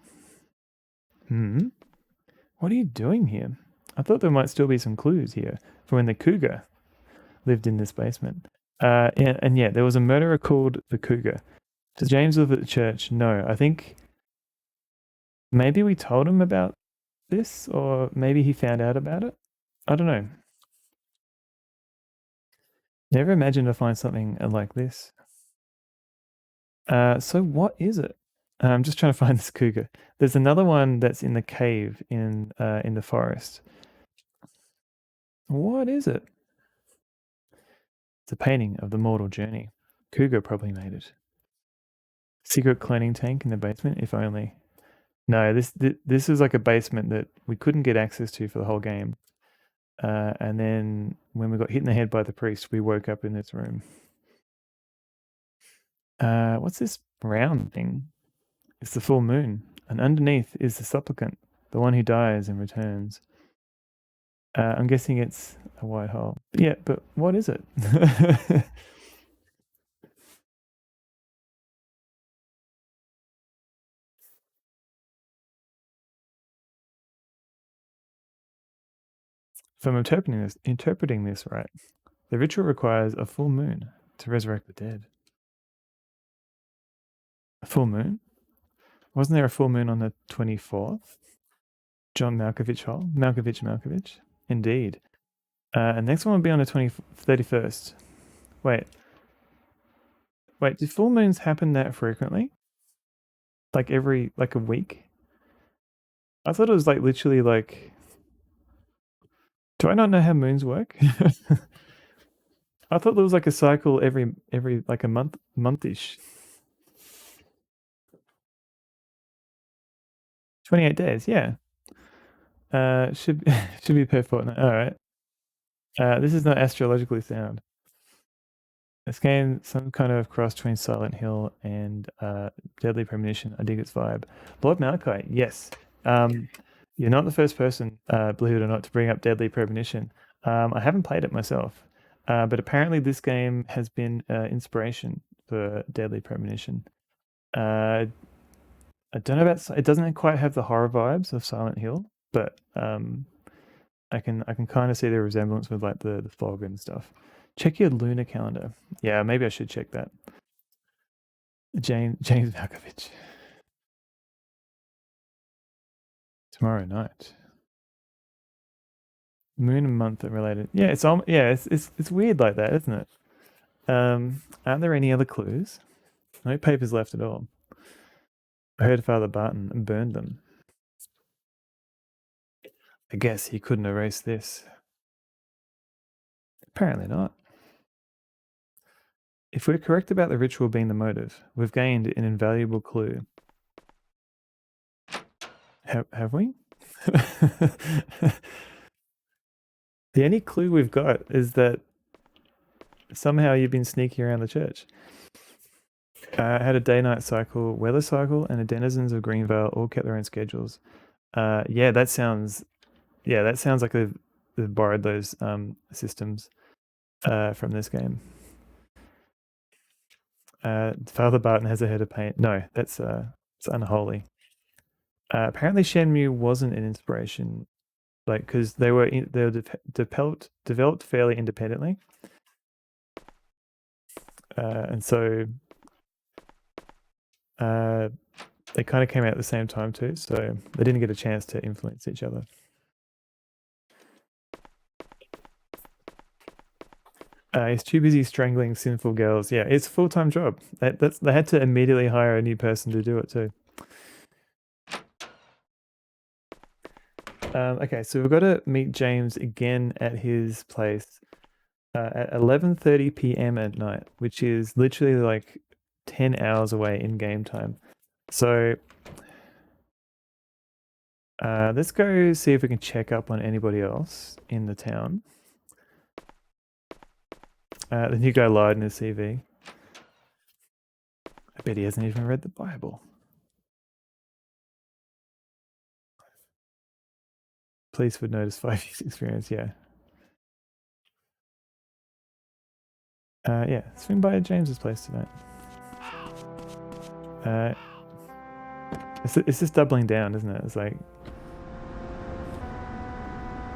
What are you doing here? I thought there might still be some clues here for when the cougar lived in this basement. And yeah, there was a murderer called the Cougar. Does James live at the church? No, I think maybe we told him about this, or maybe he found out about it. I don't know. Never imagined to find something like this. So what is it? I'm just trying to find this cougar. There's another one that's in the cave in the forest. What is it? It's a painting of the mortal journey. Cougar probably made it. Secret cloning tank in the basement, if only. No, this is like a basement that we couldn't get access to for the whole game. And then when we got hit in the head by the priest, we woke up in this room. What's this round thing? It's the full moon, and underneath is the supplicant, the one who dies and returns. I'm guessing it's a white hole. Yeah, but what is it? If I'm interpreting this right, the ritual requires a full moon to resurrect the dead. A full moon? Wasn't there a full moon on the 24th? John Malkovich hole? Malkovich. Indeed. And next one will be on the 31st. Wait, do full moons happen that frequently? Like a week? I thought it was like literally like... Do I not know how moons work? I thought there was like a cycle every like a monthish. 28 days, yeah. Should be per fortnight. All right. This is not astrologically sound. This game, some kind of cross between Silent Hill and Deadly Premonition. I dig its vibe. Lord Malachi, yes. You're not the first person, believe it or not, to bring up Deadly Premonition. I haven't played it myself, but apparently this game has been inspiration for Deadly Premonition. I don't know about it. Doesn't quite have the horror vibes of Silent Hill, but I can kind of see the resemblance with like the fog and stuff. Check your lunar calendar. Yeah, maybe I should check that. James Malkovich. Tomorrow night. Moon and month are related. Yeah, it's weird like that, isn't it? Aren't there any other clues? No papers left at all. I heard Father Barton and burned them. I guess he couldn't erase this. Apparently not. If we're correct about the ritual being the motive, we've gained an invaluable clue. Have we? The only clue we've got is that somehow you've been sneaking around the church. Had a day-night cycle, weather cycle, and the denizens of Greenvale all kept their own schedules. Yeah, that sounds like they've borrowed those systems from this game. Father Barton has a head of paint. No, that's it's unholy. Apparently Shenmue wasn't an inspiration, like because they were developed fairly independently, and so they kind of came out at the same time too. So they didn't get a chance to influence each other. He's too busy strangling sinful girls. Yeah, it's a full-time job. They had to immediately hire a new person to do it too. Okay, so we've got to meet James again at his place at 11:30 p.m. at night, which is literally like 10 hours away in game time. So let's go see if we can check up on anybody else in the town. The new guy lied in his CV. I bet he hasn't even read the Bible. Police would notice 5 years experience, yeah. Yeah, swing by James's place tonight. It's just doubling down, isn't it? It's like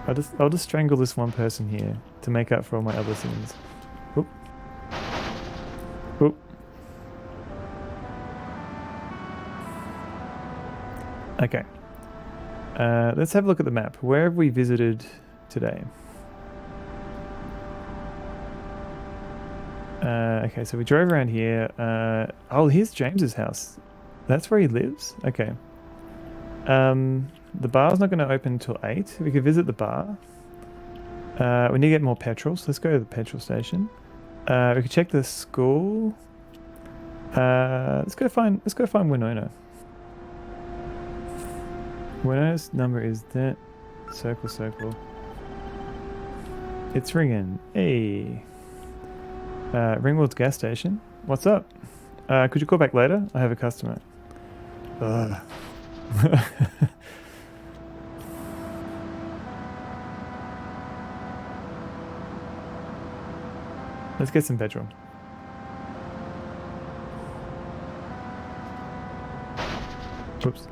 I'll just strangle this one person here to make up for all my other sins. Oop. Oop. Okay. Let's have a look at the map. Where have we visited today? Okay, so we drove around here. Oh, here's James's house. That's where he lives? Okay. The bar's not going to open until 8. We could visit the bar. We need to get more petrol, so let's go to the petrol station. We could check the school. Let's go find Winona. Winona's number is that circle. It's ringing. Hey. Ringwood's gas station. What's up? Could you call back later? I have a customer. Ugh. Let's get some petrol. Oops.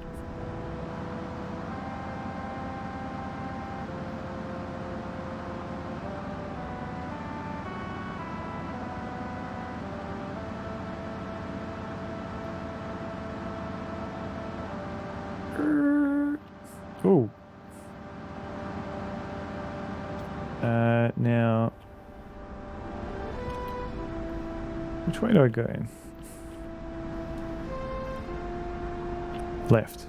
Ooh. Now, which way do I go? Left.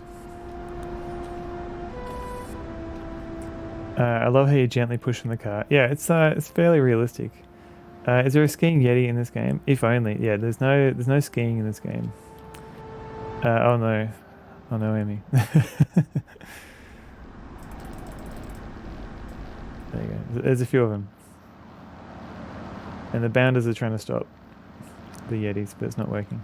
I love how you gently push in the car. Yeah, it's fairly realistic. Is there a skiing Yeti in this game? If only. Yeah, there's no skiing in this game. Oh no, Amy. There you go. There's a few of them. And the bounders are trying to stop the Yetis, but it's not working.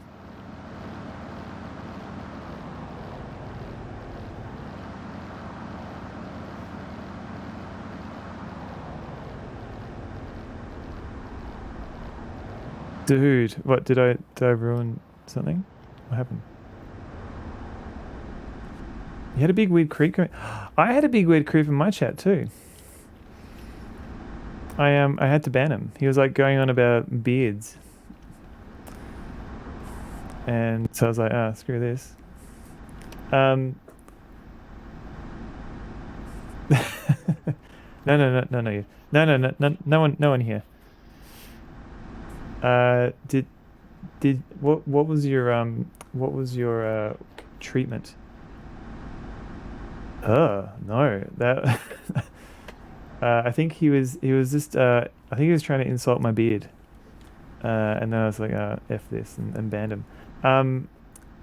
Dude, what did I ruin something? What happened? You had a big weird creep. I had a big weird creep in my chat too. I had to ban him. He was like going on about beards. And so I was like, ah, screw this. No, no one here. What was your treatment? Oh no, that I think he was just I think he was trying to insult my beard, and then I was like, f this, and banned him.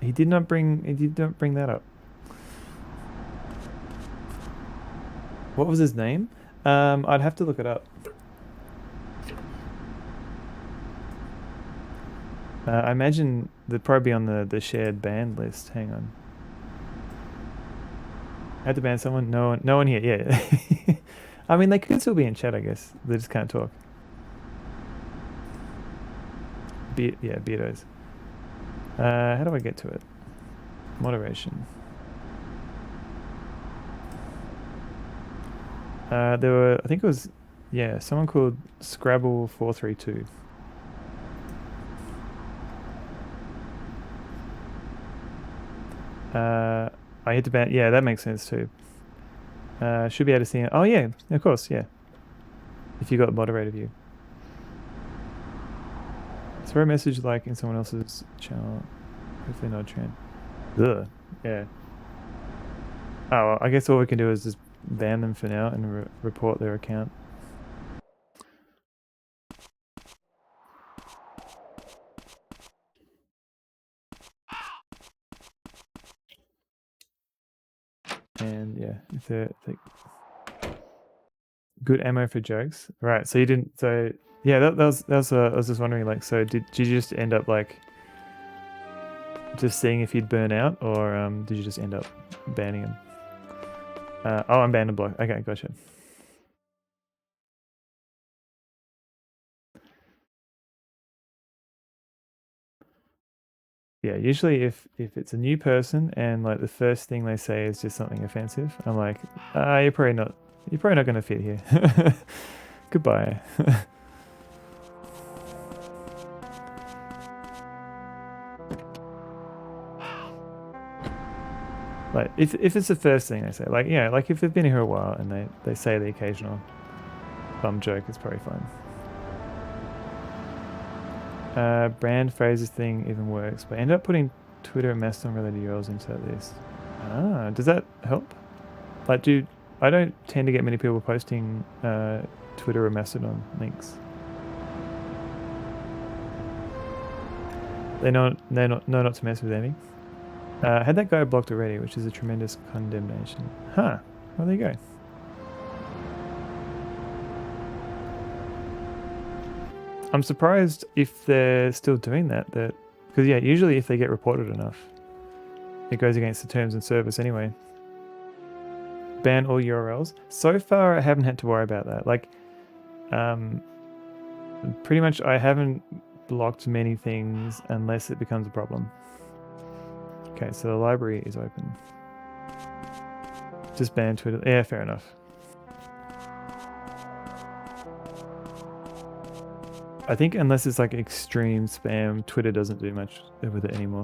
He did not bring that up. What was his name? I'd have to look it up. I imagine they'd probably be on the shared banned list. Hang on. I had to ban someone. No one here. Yeah. I mean, they could still be in chat, I guess. They just can't talk. Beardos. How do I get to it? Moderation. There were, I think it was, yeah, someone called Scrabble432. I hit the ban. Yeah, that makes sense too. Should be able to see it. Oh yeah, of course, yeah. If you got moderator view. Throw a message like in someone else's channel. Hopefully not a trend. Ugh. Yeah. Oh, well, I guess all we can do is just ban them for now and report their account. And yeah, if they're good ammo for jokes, right? So you didn't. So yeah, that was. I was just wondering, like, so did you just end up like just seeing if you'd burn out, or did you just end up banning him? Oh, I'm banned and blocked. Okay, gotcha. Yeah, usually if it's a new person and like the first thing they say is just something offensive, I'm like, you're probably not going to fit here. Goodbye. Like if it's the first thing they say, like, yeah, like if they've been here a while and they say the occasional bum joke, it's probably fine. Brand phrases thing even works, but I ended up putting Twitter and Mastodon related URLs into that list. Does that help? Like, I don't tend to get many people posting Twitter or Mastodon links. They know not to mess with any. Had that guy blocked already, which is a tremendous condemnation. Huh. Well, there you go. I'm surprised if they're still doing that. Because yeah, usually if they get reported enough, it goes against the terms and service anyway. Ban all URLs. So far, I haven't had to worry about that. Like, pretty much I haven't blocked many things unless it becomes a problem. Okay, so the library is open. Just ban Twitter. Yeah, fair enough. I think unless it's like extreme spam, Twitter doesn't do much with it anymore.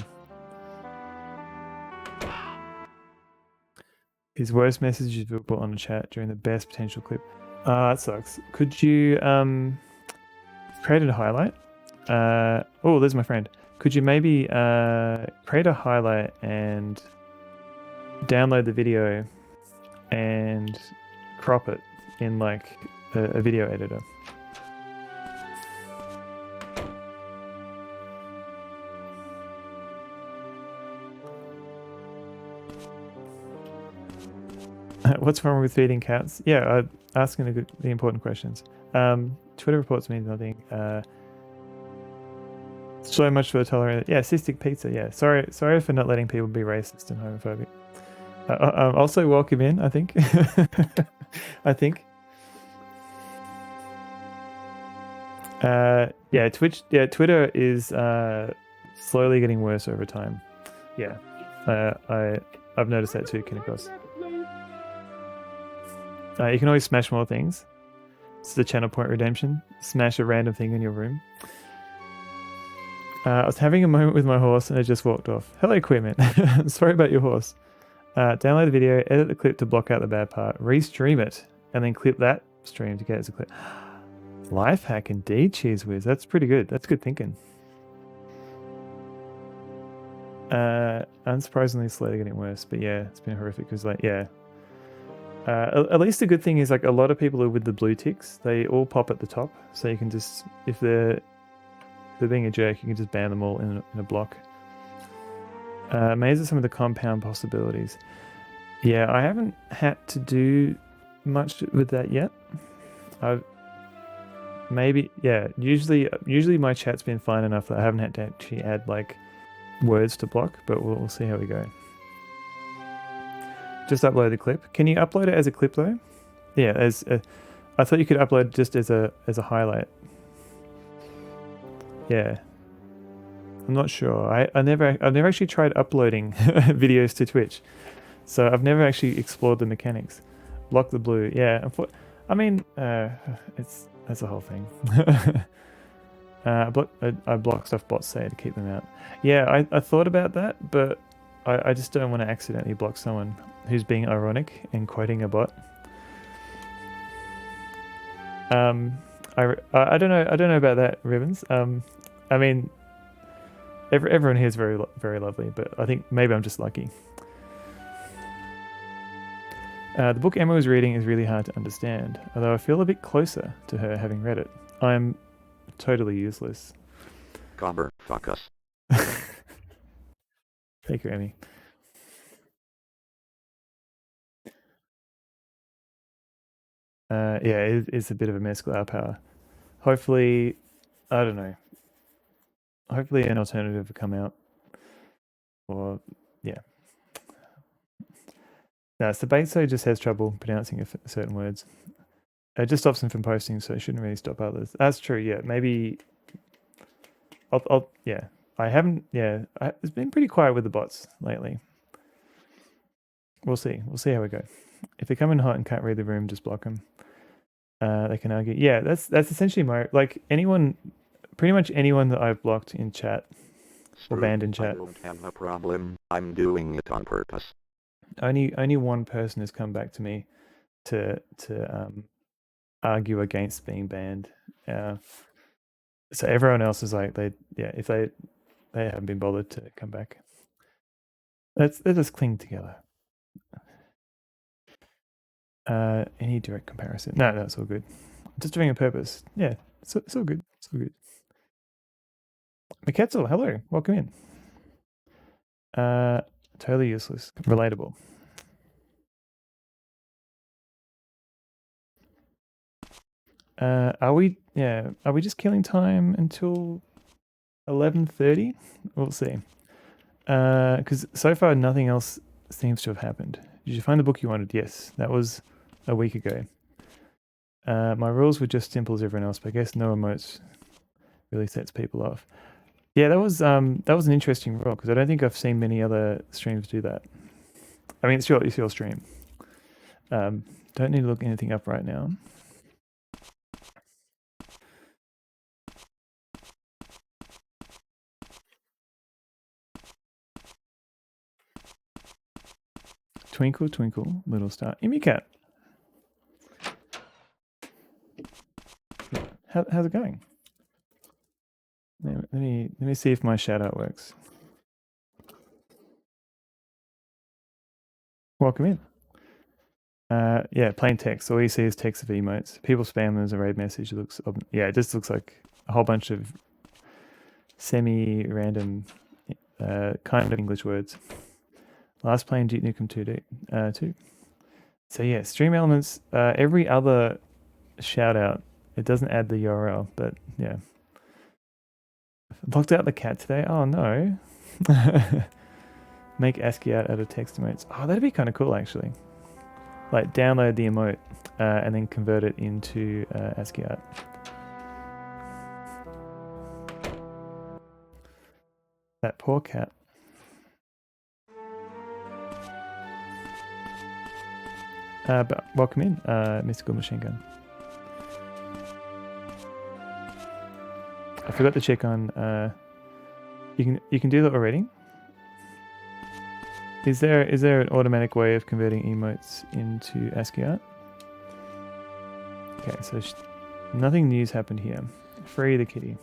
His worst message is put on the chat during the best potential clip. That sucks. Could you create a highlight? Oh, there's my friend. Could you maybe create a highlight and download the video and crop it in like a video editor? What's wrong with feeding cats? Yeah, asking the important questions. Twitter reports means nothing. So much for the tolerance. Yeah, cystic pizza. Yeah, sorry for not letting people be racist and homophobic. Also, welcome in. I think. I think. Yeah, Twitch. Yeah, Twitter is slowly getting worse over time. Yeah, I've noticed that too, Kinnikos. You can always smash more things. It's the channel point redemption. Smash a random thing in your room. I was having a moment with my horse and I just walked off. Hello, equipment. Sorry about your horse. Download the video, edit the clip to block out the bad part, restream it, and then clip that stream to get it as a clip. Life hack indeed, Cheese Whiz. That's pretty good. That's good thinking. Unsurprisingly, slowly getting worse, but yeah, it's been horrific because, like, yeah. At least the good thing is, like, a lot of people are with the blue ticks. They all pop at the top, so you can just, if they're being a jerk, you can just ban them all in a block. Amazed at some of the compound possibilities. Yeah, I haven't had to do much with that yet. Usually my chat's been fine enough that I haven't had to actually add like words to block, but we'll see how we go. Just upload the clip. Can you upload it as a clip though? Yeah, I thought you could upload just as a highlight. Yeah. I'm not sure. I've never actually tried uploading videos to Twitch, so I've never actually explored the mechanics. Block the blue. Yeah. I mean, that's the whole thing. I block stuff bots say to keep them out. Yeah, I thought about that, but I just don't want to accidentally block someone who's being ironic and quoting a bot. I don't know about that, Ribbons. I mean, everyone here is very very lovely, but I think maybe I'm just lucky. The book Emma was reading is really hard to understand, although I feel a bit closer to her having read it. I'm totally useless. Cobber, fuck us. Take her, Emmy. Yeah, it's a bit of a mess, Glow Power. Hopefully, I don't know. Hopefully an alternative will come out. Or, yeah. No, Sabato just has trouble pronouncing certain words. It just stops him from posting, so it shouldn't really stop others. That's true, yeah. Maybe... yeah. I haven't... Yeah, it's been pretty quiet with the bots lately. We'll see. We'll see how we go. If they come in hot and can't read the room, just block them. They can argue. Yeah, that's essentially my... Like, anyone... Pretty much anyone that I've blocked in chat or banned in chat. I don't have a problem. I'm doing it on purpose. Only one person has come back to me to argue against being banned. So everyone else is like if they haven't been bothered to come back. They just cling together. Any direct comparison? No, it's all good. I'm just doing it on purpose. Yeah, it's all good. It's all good. Miketzel, hello, welcome in. Totally useless. Relatable. Are we just killing time until 11:30? We'll see. Because so far nothing else seems to have happened. Did you find the book you wanted? Yes, that was a week ago. My rules were just simple as everyone else, but I guess no emotes really sets people off. Yeah, that was an interesting rule because I don't think I've seen many other streams do that. I mean, it's your stream. Don't need to look anything up right now. Twinkle, twinkle, little star. Imicat. How's it going? Let me see if my shout out works. Welcome in. Yeah, plain text. All you see is text of emotes. People spam them as a raid message. It looks, yeah, it just looks like a whole bunch of semi-random kind of English words. Last playing Duke Nukem 2. So yeah, stream elements. Every other shout out, it doesn't add the URL, but yeah. Locked out the cat today. Oh no. Make ASCII art out of text emotes. Oh, that'd be kind of cool actually. Like download the emote and then convert it into ASCII art. That poor cat. But welcome in, Mystical Machine Gun. I forgot to check on. You can do that already. Is there an automatic way of converting emotes into ASCII art? Okay, so nothing new's happened here. Free the kitty.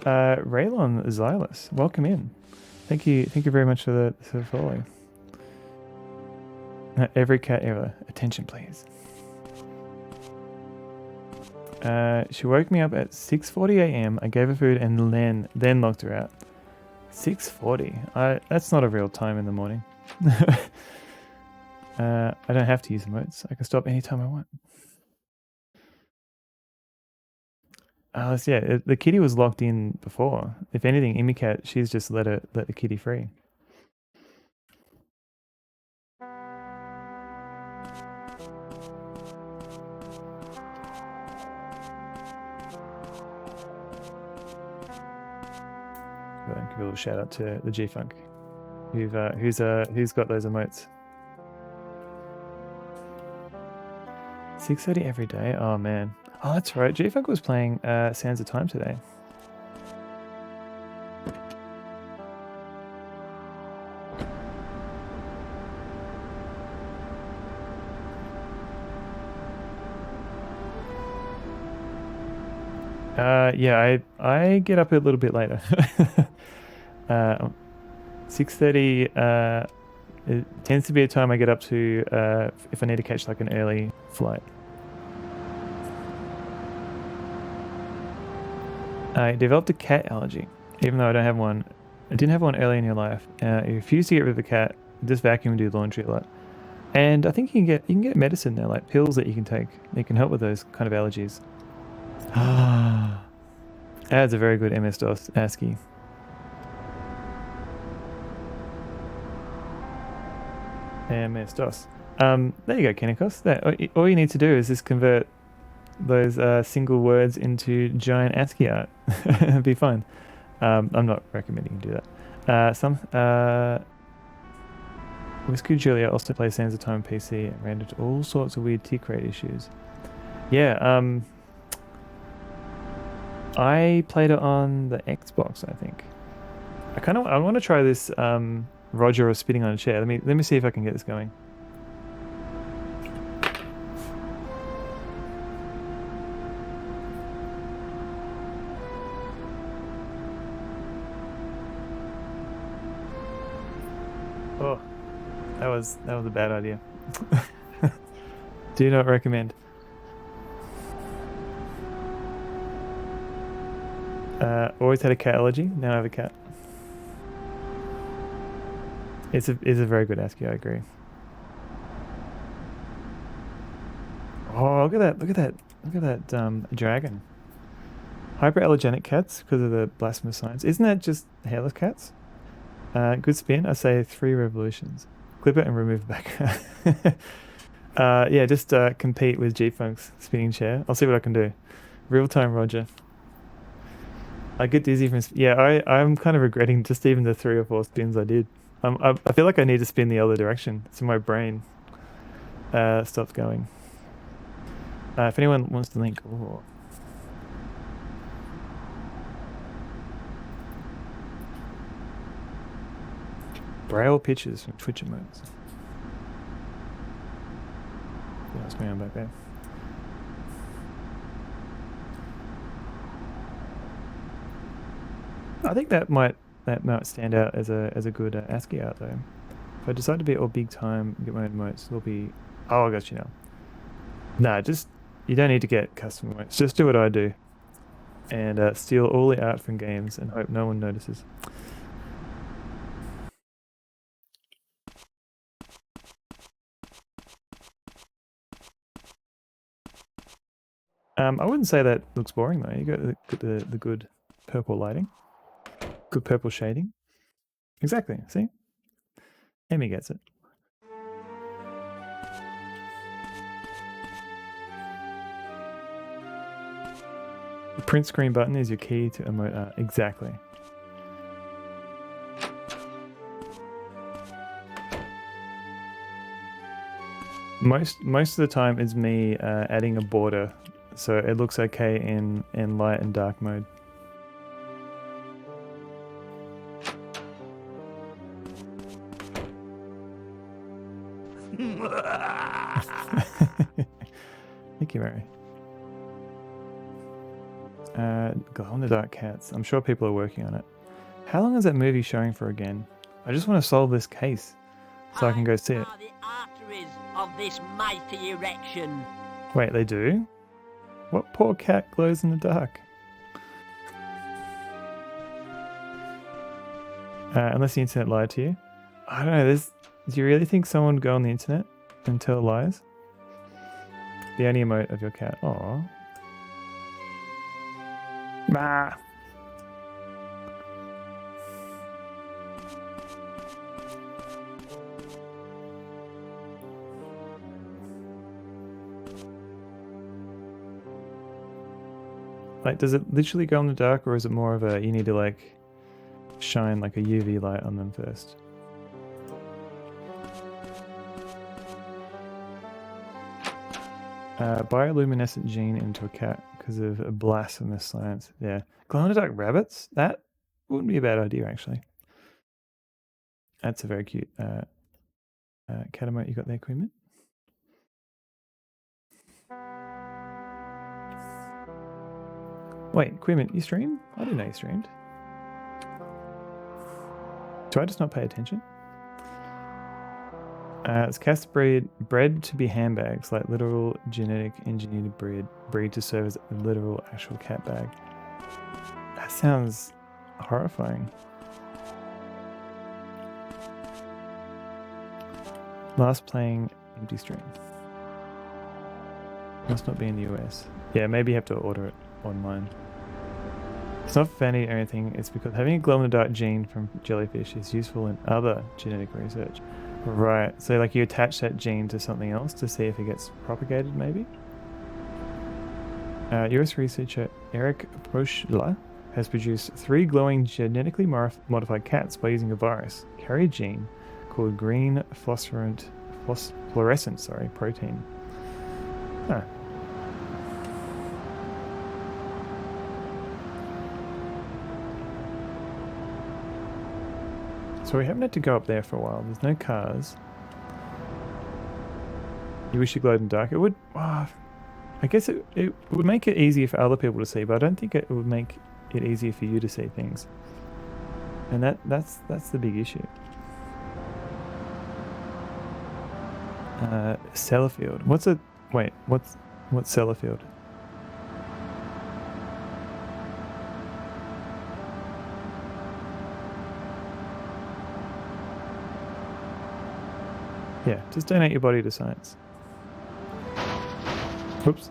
Raylon Xylus, welcome in. Thank you very much for the follow. Every cat ever. Attention, please. She woke me up at 6:40 a.m. I gave her food and then locked her out. 6:40. That's not a real time in the morning. I don't have to use emotes. I can stop anytime I want. Yeah, the kitty was locked in before. If anything, Imicat, she's just let the kitty free. Give a little shout out to the G-Funk, who's got those emotes. 6:30 every day. Oh man. Oh, that's right. G-Funk was playing Sands of Time today. Yeah, I get up a little bit later. 6:30 it tends to be a time I get up to if I need to catch like an early flight. I developed a cat allergy, even though I don't have one. I didn't have one early in your life. I refused to get rid of the cat, just vacuum and do laundry a lot. And I think you can get medicine now, like pills that you can take. They can help with those kind of allergies. That's a very good MS-DOS ASCII. MS-DOS. There you go, Kenikos. All you need to do is just convert those single words into giant ASCII art. It'd be fine. I'm not recommending you do that. Whiskey Julia also plays Sands of Time on PC and ran into all sorts of weird tick rate issues. Yeah, I played it on the Xbox, I think. I want to try this Roger or spitting on a chair. Let me see if I can get this going. Oh, that was a bad idea. Do not recommend. Always had a cat allergy. Now I have a cat. It's a very good ASCII. I agree. Oh, look at that dragon. Hyperallergenic cats because of the blasphemous signs. Isn't that just hairless cats? Good spin. I say 3 revolutions. Clip it and remove the back. Yeah, just compete with G-Funk's spinning chair. I'll see what I can do. Real time, Roger. I get dizzy from... Yeah, I'm kind of regretting just even the 3 or 4 spins I did. I feel like I need to spin the other direction, so my brain stops going. If anyone wants to link... Ooh. Braille pictures from Twitch emotes. What's going on back there? I think that might stand out as a good ASCII art though. If I decide to be all big time, get my own emotes, it'll be... Oh, I got you now. Nah, just... You don't need to get custom emotes. Just do what I do. And steal all the art from games and hope no one notices. I wouldn't say that looks boring though. You got the good purple lighting. Good purple shading. Exactly, see? Amy gets it. The print screen button is your key to emote art. Exactly. Most of the time is me adding a border so it looks okay in light and dark mode. Thank you, Mary. Glow in the Dark Cats. I'm sure people are working on it. How long is that movie showing for again? I just want to solve this case so I can go see it. The arteries of this mighty erection. Wait, they do? What poor cat glows in the dark? Unless the internet lied to you. I don't know, do you really think someone would go on the internet and tell lies? The only emote of your cat. Aww. Bah. Like, does it literally go in the dark, or is it more of a, you need to like shine like a UV light on them first? Bioluminescent gene into a cat because of a blasphemous science. Yeah. Glow-in-the-dark rabbits? That wouldn't be a bad idea, actually. That's a very cute cat emote you got there, Queen. Wait, Queen, you stream? I didn't know you streamed. Do I just not pay attention? It's cats bred to be handbags, like literal genetic engineered breed to serve as a literal actual cat bag. That sounds horrifying. Last playing empty stream. Must not be in the US. Yeah, maybe you have to order it online. It's not fanny or anything, it's because having a glow-in-the-dark gene from jellyfish is useful in other genetic research. Right, so like you attach that gene to something else to see if it gets propagated, maybe? US researcher Eric Proschler has produced 3 glowing genetically modified cats by using a virus, carrier gene, called green fluorescent protein. Huh. So we haven't had to go up there for a while. There's no cars. You wish you glowed in the dark. It would... I guess it would make it easier for other people to see, but I don't think it would make it easier for you to see things. And that's the big issue. Sellafield. What's Sellafield? Yeah, just donate your body to science. Whoops.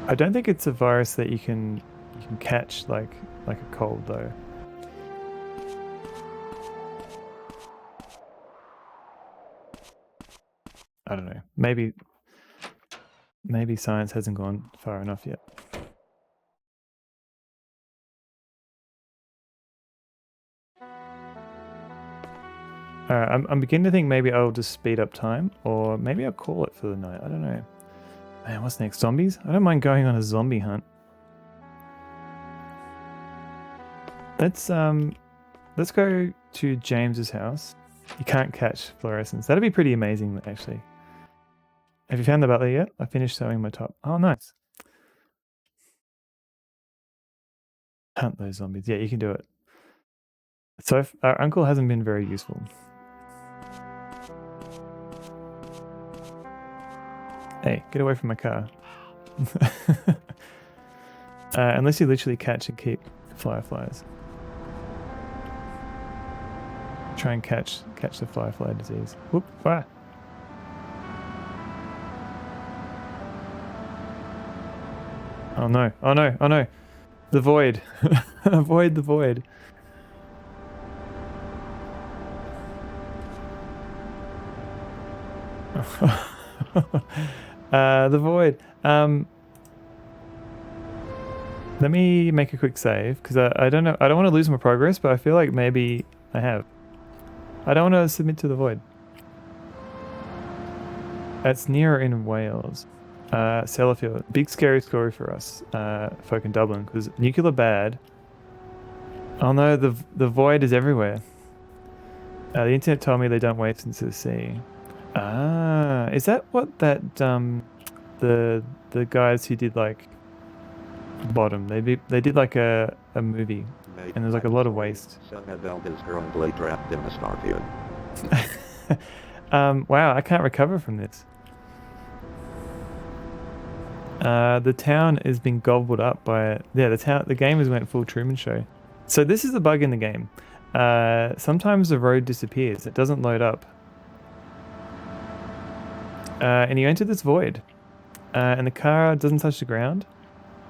I don't think it's a virus that you can can catch like a cold though. I don't know. Maybe science hasn't gone far enough yet. Alright, I'm beginning to think maybe I'll just speed up time, or maybe I'll call it for the night. I don't know. Man, what's next? Zombies? I don't mind going on a zombie hunt. Let's go to James's house. You can't catch fluorescence. That'd be pretty amazing, actually. Have you found the butler yet? I finished sewing my top. Oh, nice. Hunt those zombies. Yeah, you can do it. So our uncle hasn't been very useful. Hey, get away from my car. Unless you literally catch and keep fireflies. Try and catch the firefly disease. Whoop, fire. Oh no, oh no, oh no. The void. Avoid the void. The void. Let me make a quick save because I don't know. I don't want to lose my progress, but I feel like maybe I have. I don't want to submit to the void. It's near in Wales. Sellafield. Big scary story for us folk in Dublin because nuclear bad. Oh no, the void is everywhere. The internet told me they don't waste into the sea. Ah, is that what that the guys who did like Bottom they did like a movie and there's like a lot of waste. Sunnyveld is currently trapped in a starfield. Wow, I can't recover from this. The town has been gobbled up by the game has went full Truman Show. So this is a bug in the game. Sometimes the road disappears. It doesn't load up. And you enter this void. And the car doesn't touch the ground.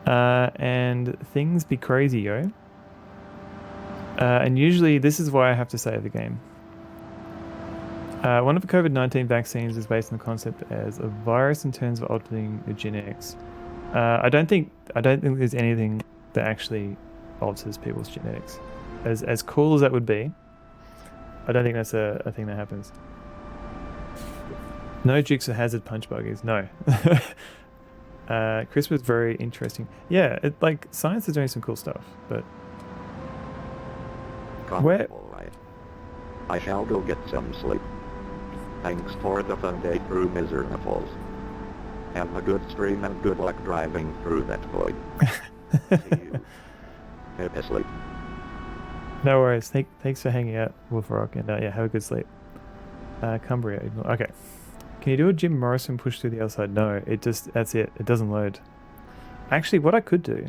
And things be crazy, yo. And usually this is why I have to save the game. One of the COVID-19 vaccines is based on the concept as a virus in terms of altering your genetics. I don't think there's anything that actually alters people's genetics. As cool as that would be, I don't think that's a thing that happens. No Dukes of Hazzard punch buggies, no. Chris was very interesting. Yeah, like science is doing some cool stuff, but where? Right. I shall go get some sleep. Thanks for the fun day through Mizzurna Falls. Have a good stream and good luck driving through that void. See you. Have a sleep. No worries. Thanks for hanging out, Wolf Rock, and yeah, have a good sleep. Cumbria, ignore. Okay. Can you do a Jim Morrison push through the other side? No, that's it. It doesn't load. Actually, what I could do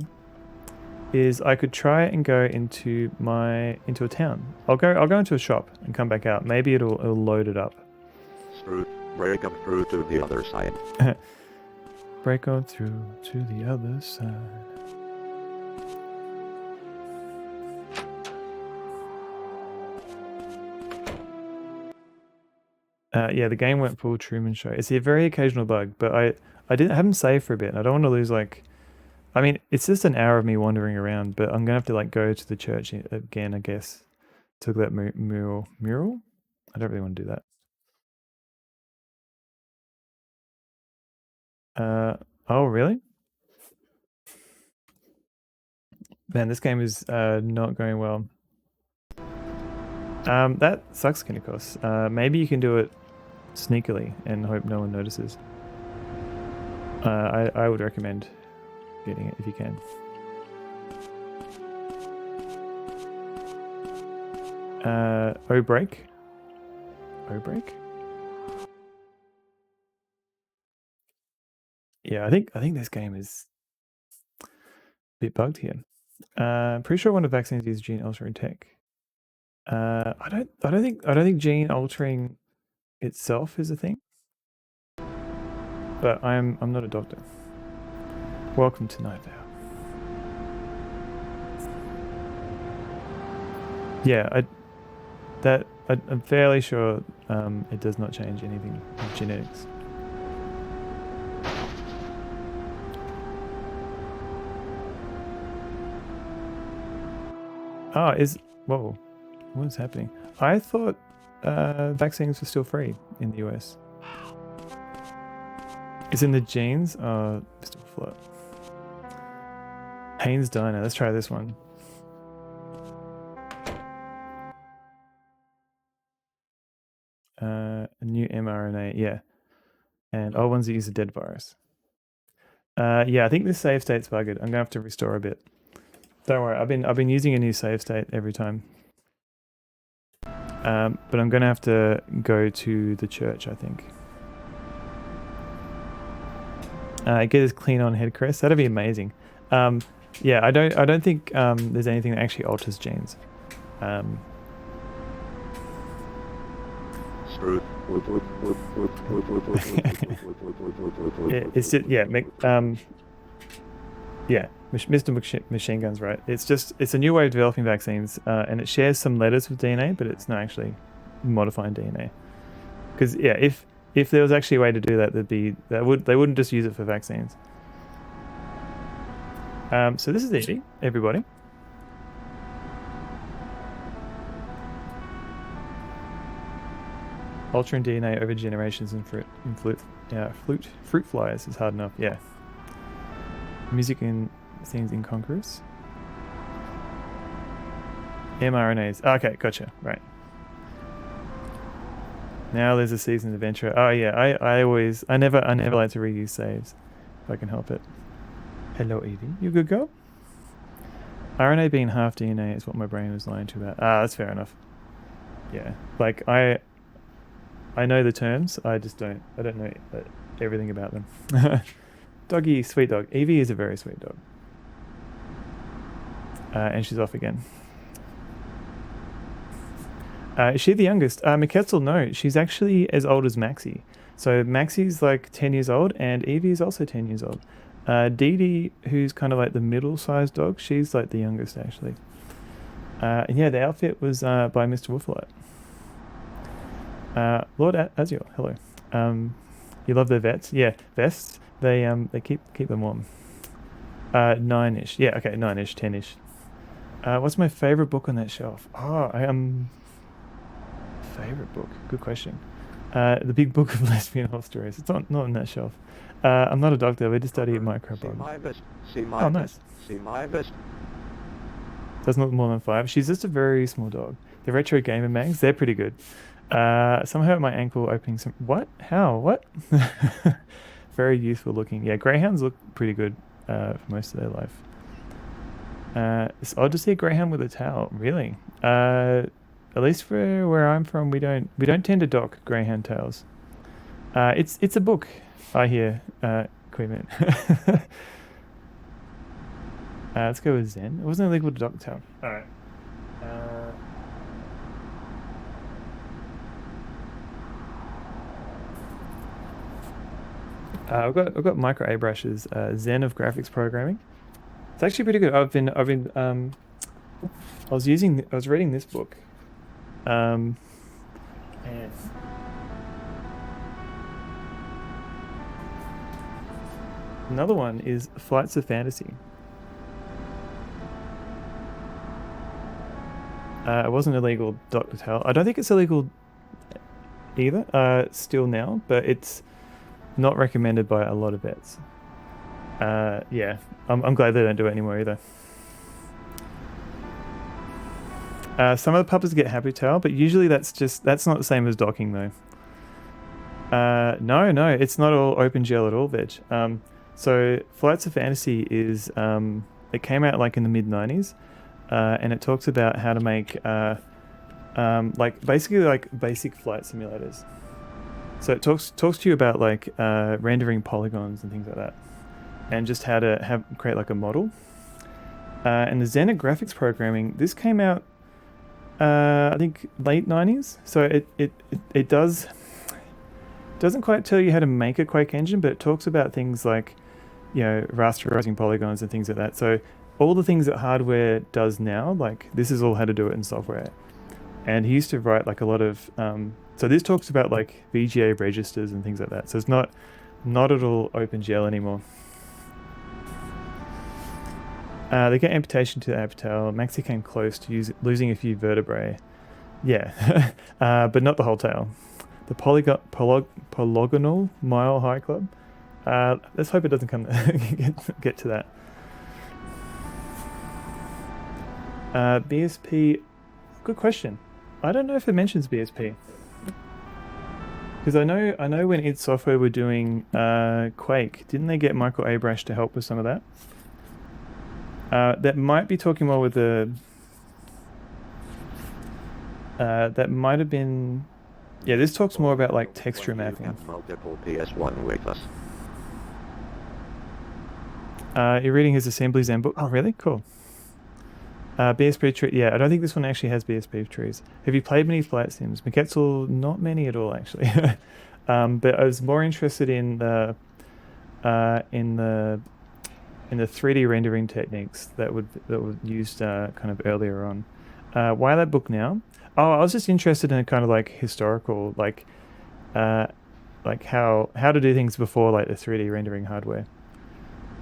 is I could try and go into a town. I'll go into a shop and come back out. Maybe it'll load it up. Break up through to the other side. Break on through to the other side. Yeah, the game went full Truman Show. It's a very occasional bug, but I haven't saved for a bit, and I don't want to lose like. I mean, it's just an hour of me wandering around, but I'm gonna have to like go to the church again, I guess, to look at that mural. Mural? I don't really want to do that. Oh really? Man, this game is not going well. That sucks, Kinikos. Maybe you can do it sneakily and hope no one notices. I would recommend getting it if you can. O-break? O-break? Yeah, I think this game is a bit bugged here. Pretty sure one of the vaccines uses gene altering tech. I don't think gene altering itself is a thing. But I'm not a doctor. Welcome to Night Vale. Yeah, I'm fairly sure it does not change anything with genetics. Oh, whoa, what is happening? I thought vaccines were still free in the US. It's in the genes. Still flat. Haynes Diner. Let's try this one. A new mRNA, yeah. And old ones that use a dead virus. Yeah, I think this save state's buggered. I'm gonna have to restore a bit. Don't worry, I've been using a new save state every time. But I'm gonna have to go to the church, I think. Get this clean on head crest. That'd be amazing. Yeah, I don't think there's anything that actually alters genes. It's just, yeah, yeah, Mr. Machine Gun's right. It's a new way of developing vaccines, and it shares some letters with DNA, but it's not actually modifying DNA. Because yeah, if there was actually a way to do that, they wouldn't just use it for vaccines. So this is easy, everybody. Altering DNA over generations in fruit flies is hard enough. Yeah. Music and things incongruous. mRNAs. Okay, gotcha. Right. Now there's a seasoned adventurer. Oh yeah, I never like to reuse saves if I can help it. Hello Evie, you good girl? RNA being half DNA is what my brain was lying to about. That's fair enough. Yeah, like I know the terms. I don't know everything about them. Doggy, sweet dog. Evie is a very sweet dog. And she's off again. Is she the youngest? McKetzel, no. She's actually as old as Maxie. So Maxie's like 10 years old, and Evie is also 10 years old. Dee Dee, who's kind of like the middle-sized dog, she's like the youngest actually. And yeah, the outfit was by Mr. Wolflight. Lord Azure, hello. You love their vets? Yeah, vests. They keep them warm. 9-ish. Yeah, okay, 9-ish, 10-ish. What's my favorite book on that shelf? Oh, favorite book. Good question. The Big Book of Lesbian Horror Stories. It's not on that shelf. I'm not a doctor. We just study microbiology. Oh, nice. See my vest. Doesn't look more than 5. She's just a very small dog. The retro gamer mags, they're pretty good. Some hurt my ankle opening some. What? How? What? Very youthful looking. Yeah, greyhounds look pretty good for most of their life. It's odd to see a greyhound with a tail. Really? At least for where I'm from, we don't tend to dock greyhound tails. It's a book, I hear, Queen. Let's go with Zen. It wasn't illegal to dock a tail. All right. I've got micro A brushes, Zen of graphics programming. It's actually pretty good. I was reading this book. And another one is Flights of Fantasy. It wasn't illegal Dr. Tell. I don't think it's illegal either, still now, but it's not recommended by a lot of vets. Yeah, I'm glad they don't do it anymore either. Some of the puppies get happy tail, but usually that's not the same as docking though. No, it's not all open gel at all, veg. So Flights of Fantasy is it came out like in the mid-90s, and it talks about how to make basically basic flight simulators. So it talks to you about like rendering polygons and things like that, and just how to create like a model. And the Zen graphics programming, this came out I think late 90s. So it doesn't quite tell you how to make a Quake engine, but it talks about things like, you know, rasterizing polygons and things like that. So all the things that hardware does now, like this is all how to do it in software. And he used to write like a lot of, so this talks about like VGA registers and things like that. So it's not at all OpenGL anymore. They get amputation to the aptail. Maxi came close to losing a few vertebrae. Yeah, but not the whole tail. The polygonal mile high club. Let's hope it doesn't come get to that. BSP, good question. I don't know if it mentions BSP. Because I know when id Software were doing Quake, didn't they get Michael Abrash to help with some of that? That might be talking more with the... that might have been... Yeah, this talks more about like texture mapping. Multiple PS1 with us. You're reading his assemblies and book. Oh, really? Cool. BSP tree. Yeah, I don't think this one actually has BSP trees. Have you played many flight sims? Miketzel, not many at all actually. But I was more interested in the 3D rendering techniques that were used kind of earlier on. Why that book now? Oh, I was just interested in a kind of like historical, like how to do things before like the 3D rendering hardware.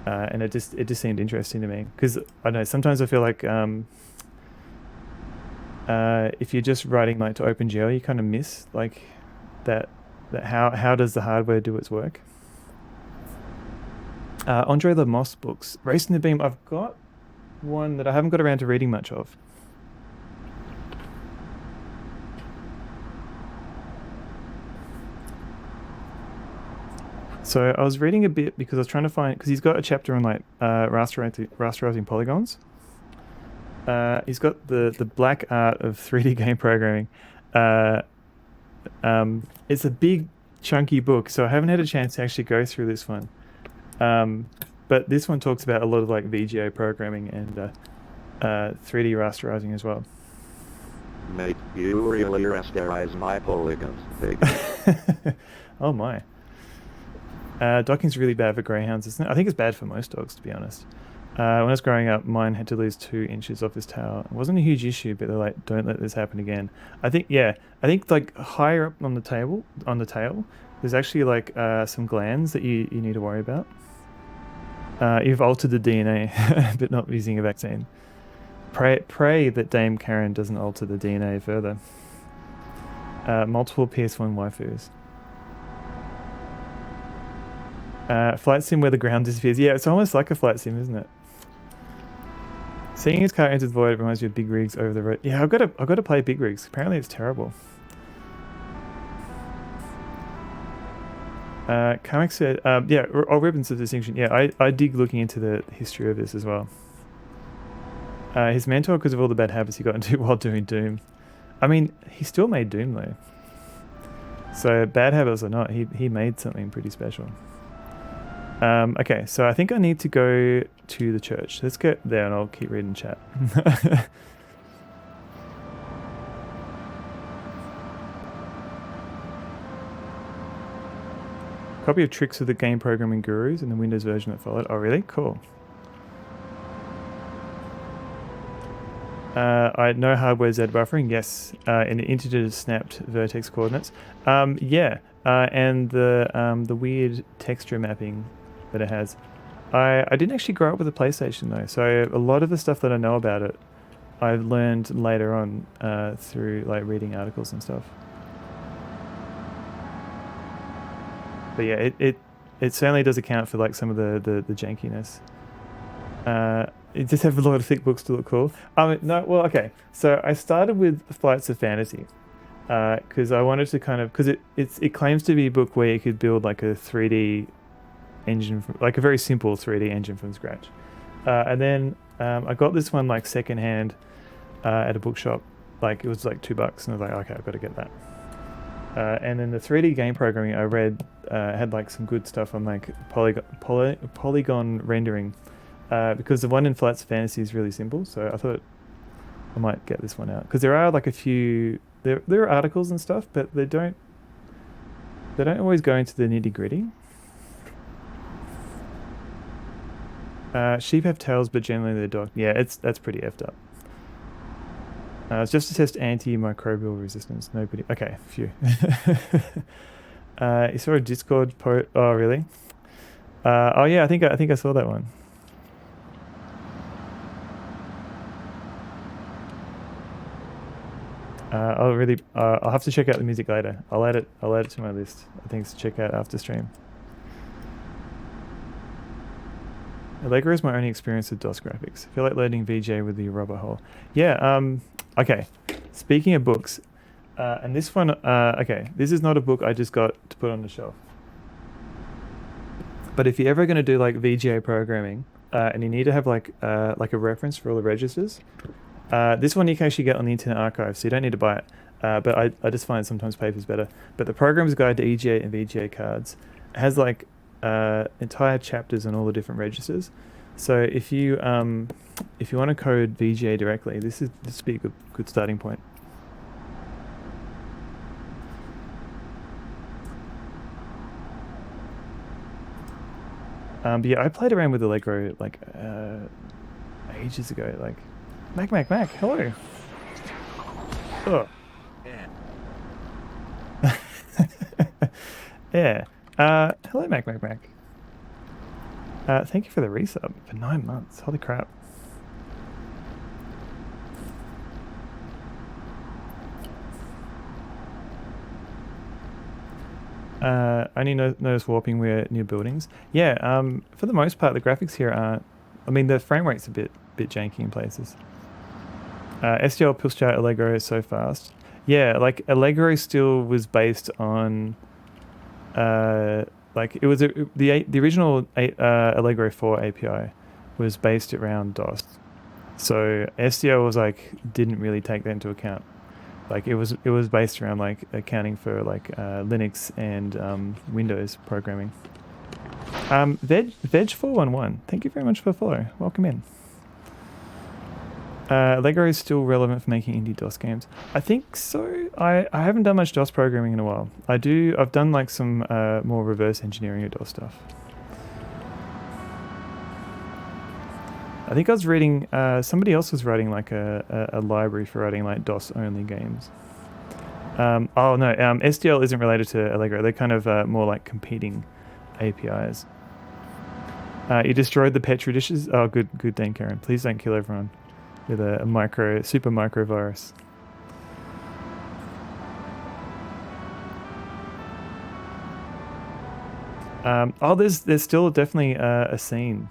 And it just seemed interesting to me because I don't know, sometimes I feel like if you're just writing like to OpenGL, you kind of miss like that how does the hardware do its work. Andre Le Moss books, Racing the Beam. I've got one that I haven't got around to reading much of. So I was reading a bit because I was trying to find, because he's got a chapter on like rasterizing polygons. He's got the black art of 3D game programming. It's a big chunky book, so I haven't had a chance to actually go through this one. But this one talks about a lot of like VGA programming and 3D rasterizing as well. Mate, you really rasterize my polygons, big. Oh my. Docking's really bad for greyhounds, isn't it? I think it's bad for most dogs, to be honest. When I was growing up, mine had to lose 2 inches off his tail. It wasn't a huge issue, but they're like, don't let this happen again. I think like higher up on the tail, there's actually like some glands that you need to worry about. You've altered the DNA, but not using a vaccine. Pray that Dame Karen doesn't alter the DNA further. Multiple PS1 waifus. Flight sim where the ground disappears. Yeah, it's almost like a flight sim, isn't it? Seeing his car enter the void reminds me of Big Rigs over the road. Yeah, I've got to play Big Rigs. Apparently it's terrible. Kamek said, yeah, Ribbons of Distinction. Yeah, I dig looking into the history of this as well. His mentor, because of all the bad habits he got into while doing Doom. I mean, he still made Doom though. So bad habits or not, he made something pretty special. Okay, so I think I need to go to the church. Let's get there and I'll keep reading chat. Copy of Tricks of the Game Programming Gurus and the Windows version that followed. Oh, really? Cool. I know hardware Z buffering. Yes, in the integer snapped vertex coordinates. Yeah, and the weird texture mapping that it has. I didn't actually grow up with a PlayStation though, so a lot of the stuff that I know about it, I've learned later on through like reading articles and stuff. But yeah, it certainly does account for like some of the jankiness. It just have a lot of thick books to look cool. No, well, okay. So I started with Flights of Fantasy because I wanted to kind of, because it claims to be a book where you could build like a 3D engine, like a very simple 3D engine from scratch. And then I got this one like secondhand at a bookshop. Like it was like $2, and I was like, okay, I've got to get that. And then the 3D game programming I read had like some good stuff on like polygon rendering. Because the one in Flights of Fantasy is really simple, so I thought I might get this one out. Because there are like a few, there are articles and stuff, but they don't always go into the nitty gritty. Sheep have tails, but generally they're docked. Yeah, that's pretty effed up. It's just to test antimicrobial resistance. Nobody. Okay, phew. You saw a Discord post. Oh, really? Oh yeah, I think I saw that one. I'll have to check out the music later. I'll add it to my list of things to check out after stream. Allegro is my only experience with DOS graphics. I feel like loading VJ with the rubber hole. Yeah, okay. Speaking of books, and this one, okay, this is not a book I just got to put on the shelf. But if you're ever going to do like VGA programming, and you need to have like a reference for all the registers, this one you can actually get on the Internet Archive, so you don't need to buy it. But I just find sometimes paper's better. But the Programmer's Guide to EGA and VGA cards has like entire chapters on all the different registers. So if you want to code VGA directly, this would be a good starting point. But yeah, I played around with Allegro like ages ago. Like, Mac, hello. Oh. Yeah. Hello, Mac. Thank you for the resub for 9 months. Holy crap. Only notice warping where near buildings. Yeah, for the most part, the graphics here aren't... I mean, the frame rate's a bit janky in places. STL pushed out Allegro so fast. Yeah, like Allegro still was based on... like it was the original Allegro 4 API was based around DOS. So STL was like didn't really take that into account. Like it was based around like accounting for like Linux and Windows programming. Veg411, thank you very much for the follow. Welcome in. Lego is still relevant for making indie DOS games. I think so. I haven't done much DOS programming in a while. I've done like some more reverse engineering of DOS stuff. I think I was reading, somebody else was writing like a library for writing like DOS only games. Oh no, STL isn't related to Allegro. They're kind of more like competing APIs. You destroyed the Petri dishes? Oh, good thing, Karen. Please don't kill everyone with a super micro virus. Oh, there's still definitely a scene.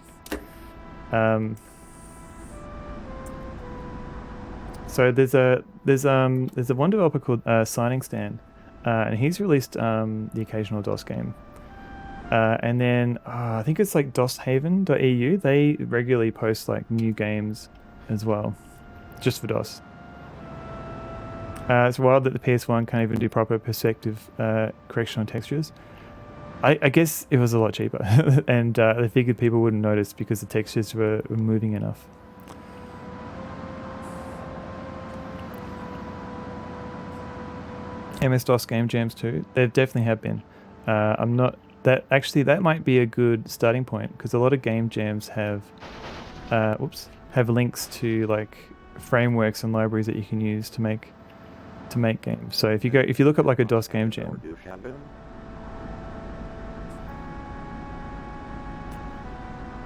So there's a one developer called Signing Stand, and he's released the occasional DOS game. And then I think it's like DOShaven.eu. They regularly post like new games as well, just for DOS. It's wild that the PS1 can't even do proper perspective correction on textures. I guess it was a lot cheaper, and they figured people wouldn't notice because the textures were moving enough. MS-DOS game jams too. There definitely have been. I'm not that actually. That might be a good starting point because a lot of game jams have, have links to like frameworks and libraries that you can use to make games. So if you look up like a DOS game jam.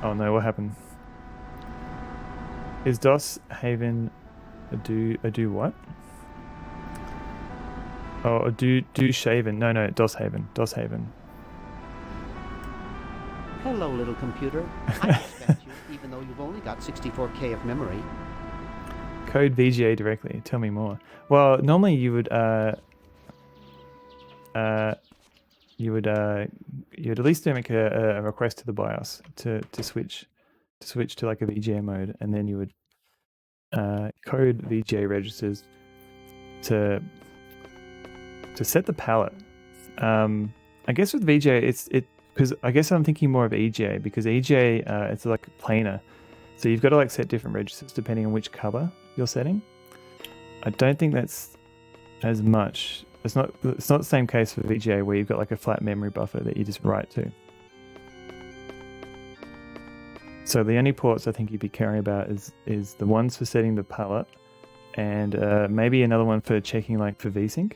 Oh no, what happened? Is DOShaven a do what? Oh, a do shaven. No, DOShaven. Hello, little computer. I expect you, even though you've only got 64K of memory. Code VGA directly. Tell me more. Well, normally you would at least make a request to the BIOS to switch to like a VGA mode, and then you would code VGA registers to set the palette. I guess with VGA it's because I guess I'm thinking more of EGA because EGA it's like planar, so you've got to like set different registers depending on which color you're setting. I don't think that's as much. It's not the same case for VGA where you've got like a flat memory buffer that you just write to. So the only ports I think you'd be caring about is the ones for setting the palette, and maybe another one for checking like for VSync.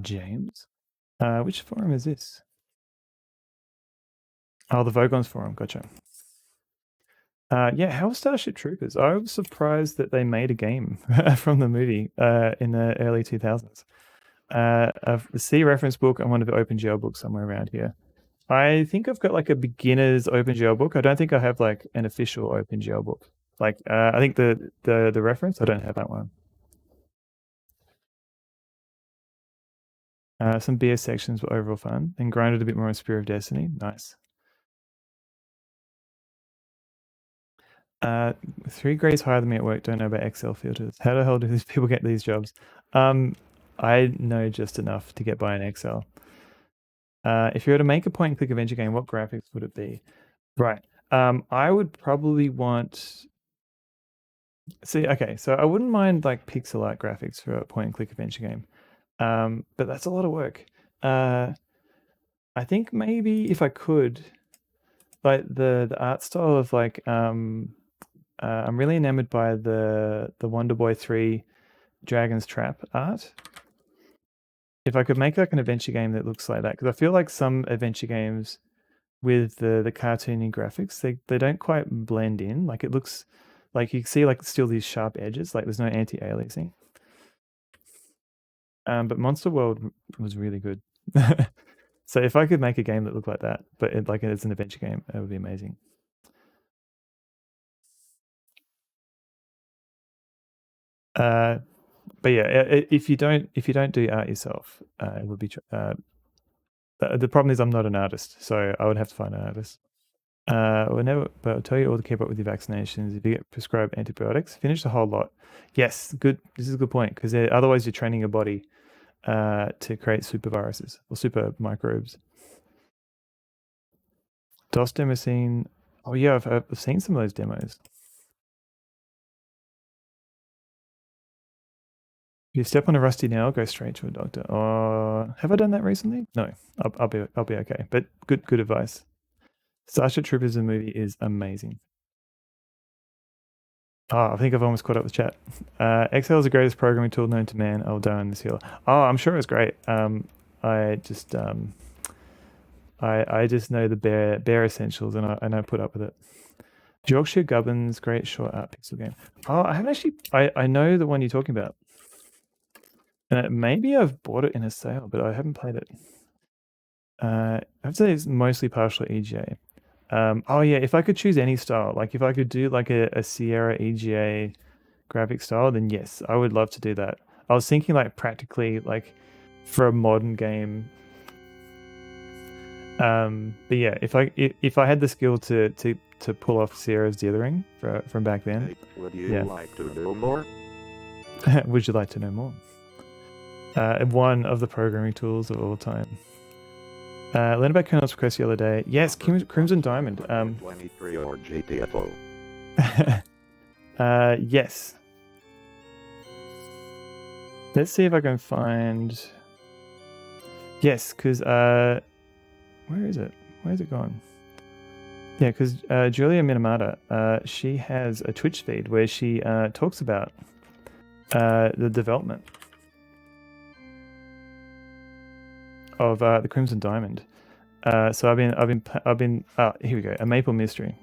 James, which forum is this? Oh, the Vogons forum. Gotcha. Yeah, how was Starship Troopers? I was surprised that they made a game from the movie in the early 2000s. The C reference book and one of the OpenGL books somewhere around here. I think I've got like a beginner's OpenGL book. I don't think I have like an official OpenGL book. Like I think the reference, I don't have that one. Some BS sections were overall fun and grinded a bit more in Spear of Destiny. Nice. 3 grades higher than me at work don't know about Excel filters. How the hell do these people get these jobs? I know just enough to get by in Excel. If you were to make a point-and-click adventure game, what graphics would it be? Right. I would probably want... See, okay, so I wouldn't mind like pixel art graphics for a point-and-click adventure game. But that's a lot of work. I think maybe if I could, like the art style of like... I'm really enamored by the Wonder Boy 3 Dragon's Trap art. If I could make like an adventure game that looks like that, because I feel like some adventure games with the cartoony graphics, they don't quite blend in. Like it looks like you see like still these sharp edges, like there's no anti-aliasing. But Monster World was really good. So if I could make a game that looked like that, but it's an adventure game, that would be amazing. But yeah, if you don't do art yourself, it would be. The problem is I'm not an artist, so I would have to find an artist. But I'll tell you all to keep up with your vaccinations. If you get prescribed antibiotics, finish the whole lot. Yes, good. This is a good point because otherwise you're training your body to create super viruses or super microbes. DOS demo scene. Oh yeah, I've seen some of those demos. If you step on a rusty nail, go straight to a doctor. Have I done that recently? No, I'll be okay. But good advice. Starship Troopers the movie is amazing. I think I've almost caught up with chat. Excel is the greatest programming tool known to man. I'll die on this hill. I'm sure it's great. I just know the bare essentials, and I put up with it. Yorkshire Gubbins, great short art pixel game. I haven't actually. I know the one you're talking about. Maybe I've bought it in a sale, but I haven't played it. I have to say it's mostly partial EGA. Oh yeah, if I could choose any style, like if I could do like a Sierra EGA graphic style, then yes, I would love to do that. I was thinking like practically like for a modern game. But yeah, if I had the skill to pull off Sierra's dithering from back then. Would you like to know more? Would you like to know more? One of the programming tools of all time. Learned about Colonel's request the other day. Yes, Crimson Diamond. 23 or GTFO. Yes. Let's see if I can find... Yes, because... where is it? Where's it gone? Yeah, because Julia Minamata, she has a Twitch feed where she talks about the development of the Crimson Diamond. So I've been here we go, a Maple Mystery.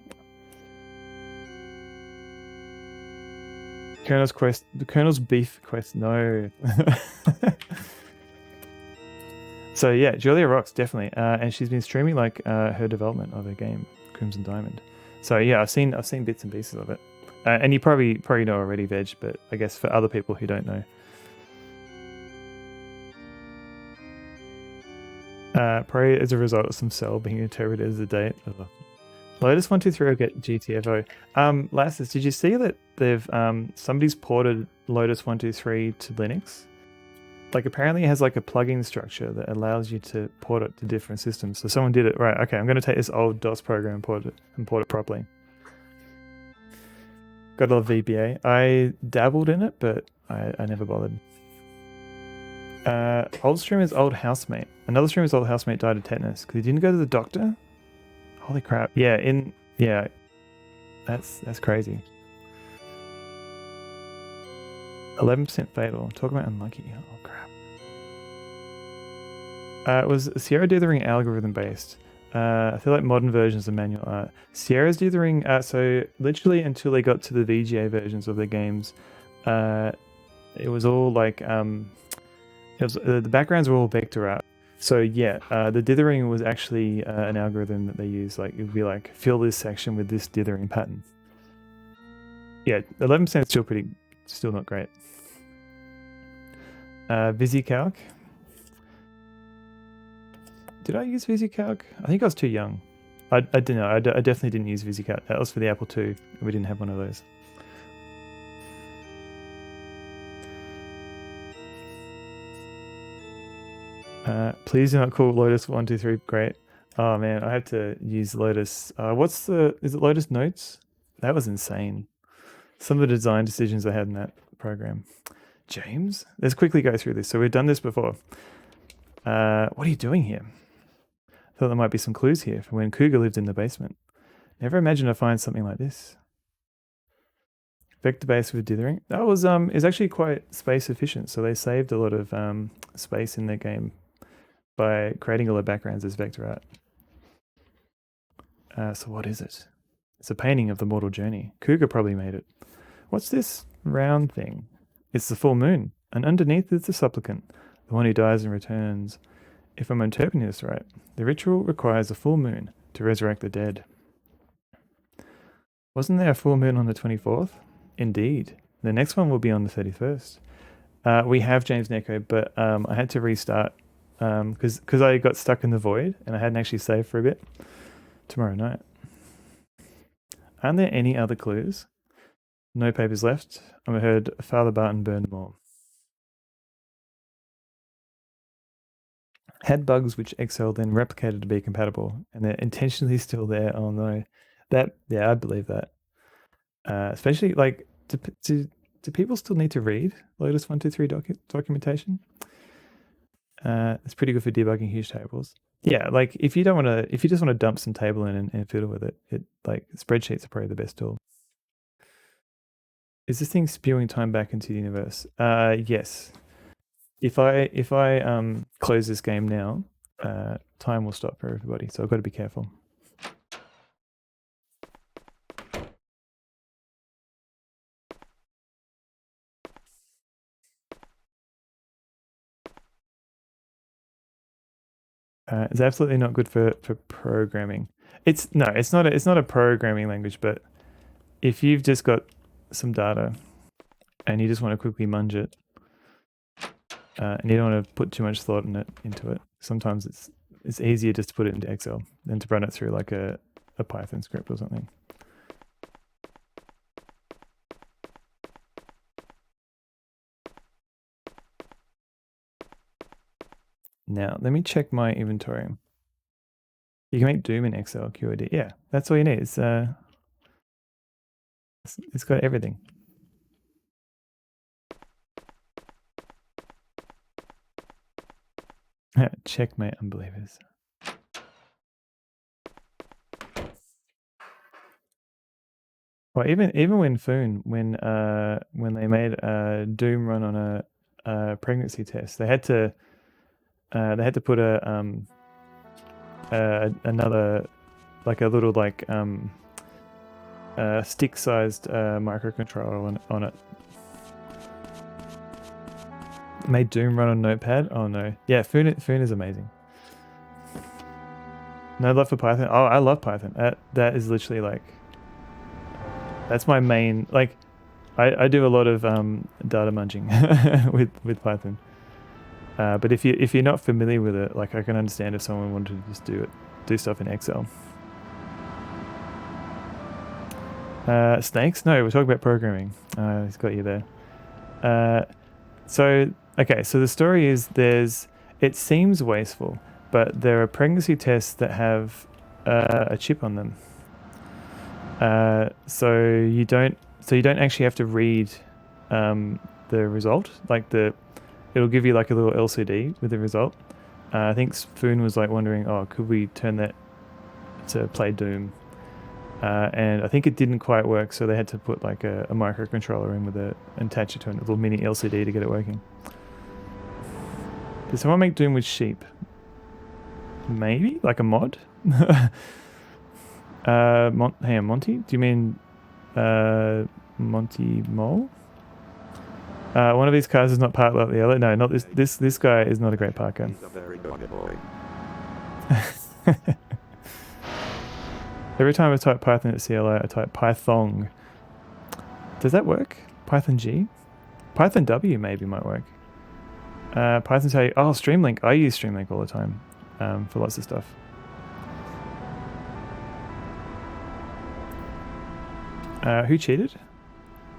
Colonel's quest, the Colonel's beef quest, no. So yeah, Julia rocks, definitely. And she's been streaming like her development of her game, Crimson Diamond. So yeah, I've seen bits and pieces of it. And you probably know already, Veg, but I guess for other people who don't know. Probably as a result of some cell being interpreted as a date. Lotus 123 will get GTFO. Lassus, did you see that they've somebody's ported Lotus 123 to Linux? Like apparently it has like a plugin structure that allows you to port it to different systems. So someone did it right. Okay, I'm going to take this old DOS program and port it properly. Gotta love VBA. I dabbled in it, but I never bothered. Old streamer's old housemate. Another streamer's old housemate died of tetanus because he didn't go to the doctor. Holy crap! Yeah, that's crazy. 11% fatal. Talk about unlucky. Oh crap. It was Sierra dithering algorithm based. I feel like modern versions of manual art. Sierra's dithering. So literally until they got to the VGA versions of their games, it was all like the backgrounds were all vector art. So yeah, the dithering was actually an algorithm that they used. Like it would be like fill this section with this dithering pattern. Yeah, 11% is still not great. VisiCalc. Did I use VisiCalc? I think I was too young. I don't know. I definitely didn't use VisiCalc. That was for the Apple II. We didn't have one of those. Please do not call Lotus 123 great. Oh man, I have to use Lotus. Is it Lotus Notes? That was insane. Some of the design decisions I had in that program. James, let's quickly go through this. So we've done this before. What are you doing here? I thought there might be some clues here from when Cougar lived in the basement. Never imagined I'd find something like this. Vector base with dithering. That was is actually quite space efficient. So they saved a lot of space in their game by creating all the backgrounds as vector art. So what is it? It's a painting of the mortal journey. Cougar probably made it. What's this round thing? It's the full moon, and underneath is the supplicant, the one who dies and returns. If I'm interpreting this right, the ritual requires a full moon to resurrect the dead. Wasn't there a full moon on the 24th? Indeed. The next one will be on the 31st. We have James Neko, but I had to restart because I got stuck in the void and I hadn't actually saved for a bit. Tomorrow night. Aren't there any other clues? No papers left. I heard Father Barton burned them all. Had bugs which Excel then replicated to be compatible, and they're intentionally still there. Oh no, yeah, I believe that. Especially like, do people still need to read Lotus 123 documentation? It's pretty good for debugging huge tables. Yeah, like if you just want to dump some table in and fiddle with it, like spreadsheets are probably the best tool. Is this thing spewing time back into the universe? Yes. If I close this game now, time will stop for everybody. So I've got to be careful. It's absolutely not good for programming. It's not a programming language, but if you've just got some data and you just want to quickly munge it, and you don't want to put too much thought into it, sometimes it's easier just to put it into Excel than to run it through like a Python script or something. Now, let me check my inventory. You can make Doom in Excel, QOD. Yeah, that's all you need. It's got everything. Checkmate, unbelievers. Well, even when they made a Doom run on a pregnancy test, they had to put another, like a little like stick-sized microcontroller on it. Made Doom run on Notepad? Oh no. Yeah, Foon is amazing. No love for Python. Oh, I love Python. That is literally like, that's my main, like, I do a lot of data munching with Python. But if you're not familiar with it, like I can understand if someone wanted to just do stuff in Excel. Snakes? No, we're talking about programming. He's got you there. So the story is it seems wasteful, but there are pregnancy tests that have a chip on them. So you don't actually have to read the result. Like it'll give you like a little LCD with the result. I think Spoon was like wondering, oh, could we turn that to play Doom? And I think it didn't quite work, so they had to put like a microcontroller in with it and attach it to a little mini LCD to get it working. Did someone make Doom with sheep? Maybe? Like a mod? Hey, Monty? Do you mean Monty Mole? One of these cars is not parked like the other. No, not this. This guy is not a great parker. He's a very good boy. Every time I type Python at CLI, I type Python. Does that work? Python G? Python W maybe might work. Python say, oh, Streamlink. I use Streamlink all the time for lots of stuff. Who cheated?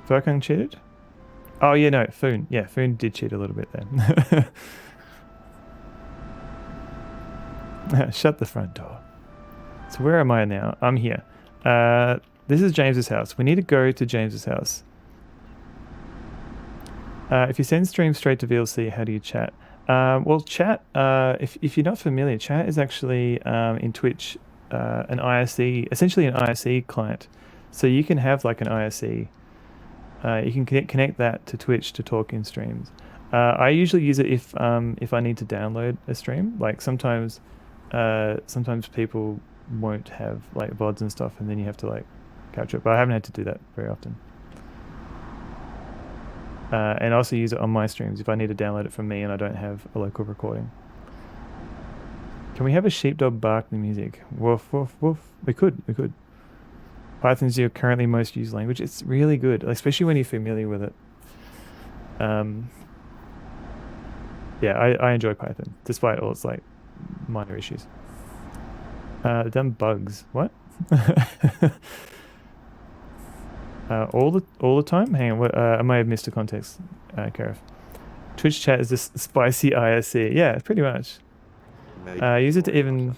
Furkung cheated? Oh, yeah, no, Foon. Yeah, Foon did cheat a little bit there. Shut the front door. So where am I now? I'm here. This is James's house. We need to go to James's house. If you send stream straight to VLC, how do you chat? Well, chat, if you're not familiar, chat is actually in Twitch an ISE, essentially an ISE client. So you can have like an ISE. You can connect that to Twitch to talk in streams. I usually use it if I need to download a stream. Like sometimes people won't have like VODs and stuff, and then you have to like capture it. But I haven't had to do that very often. And I also use it on my streams if I need to download it from me and I don't have a local recording. Can we have a sheepdog bark the music? Woof, woof, woof. We could. Python's your currently most used language. It's really good, especially when you're familiar with it. Yeah, I enjoy Python, despite all its like minor issues. Dumb bugs. What? All the time? Hang on, what, I may have missed a context, Karif. Twitch chat is just spicy ISE. Yeah, pretty much. Use it to even...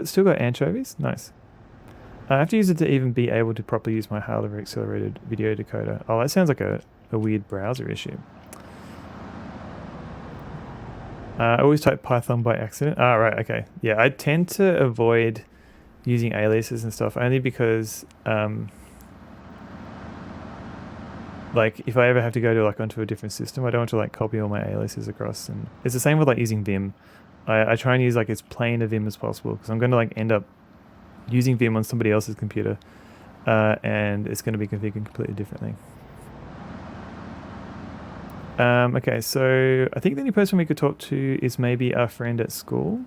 still got anchovies? Nice. I have to use it to even be able to properly use my hardware accelerated video decoder. Oh, that sounds like a weird browser issue. I always type Python by accident. Ah, right, okay. Yeah, I tend to avoid using aliases and stuff only because like if I ever have to go to like onto a different system, I don't want to like copy all my aliases across. And it's the same with like using Vim. I try and use like as plain a Vim as possible because I'm going to like end up using Vim on somebody else's computer and it's going to be configured completely differently. Okay, so I think the only person we could talk to is maybe our friend at school.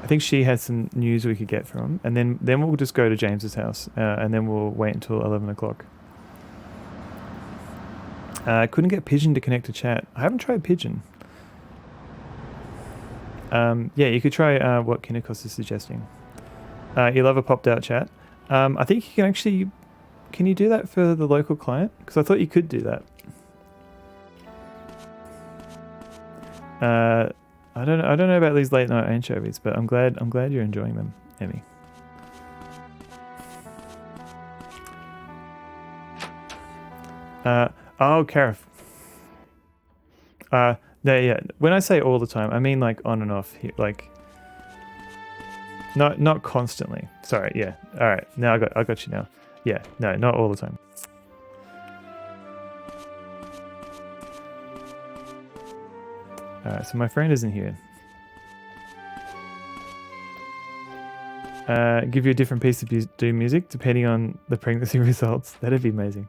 I think she has some news we could get from, and then we'll just go to James's house, and then we'll wait until 11 o'clock. I couldn't get Pigeon to connect to chat. I haven't tried Pigeon. Yeah, you could try what Kinnikos is suggesting. Your lover popped out chat. I think you can actually... Can you do that for the local client? Because I thought you could do that. I don't know about these late night anchovies, but I'm glad you're enjoying them, Emmy. Oh, Karif. No, yeah. When I say all the time, I mean like on and off here, like not constantly. Sorry, yeah. All right, now I got you now. Yeah, no, not all the time. So my friend isn't here. Give you a different piece of Doom music depending on the pregnancy results. That'd be amazing.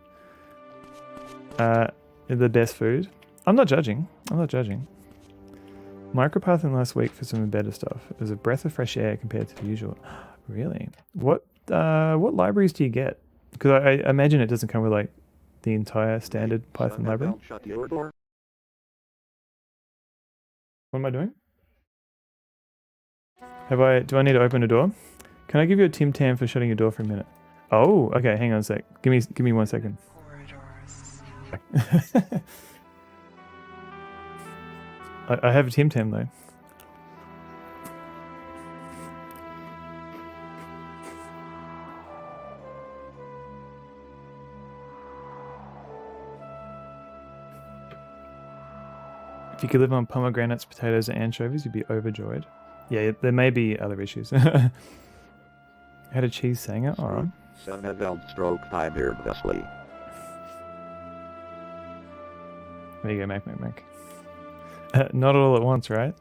The best food. I'm not judging. Micropython last week for some better stuff. It was a breath of fresh air compared to the usual. Really? What libraries do you get? Because I imagine it doesn't come with like the entire standard Python library. Shut your door. What am I doing? Do I need to open a door? Can I give you a Tim Tam for shutting your door for a minute? Oh, okay, hang on a sec. Give me 1 second. I have a Tim Tam though. If you could live on pomegranates, potatoes, and anchovies, you'd be overjoyed. Yeah, there may be other issues. Had a cheese sanger? Alright. Stroke time here, Wesley. There you go, Mac. Not all at once, right?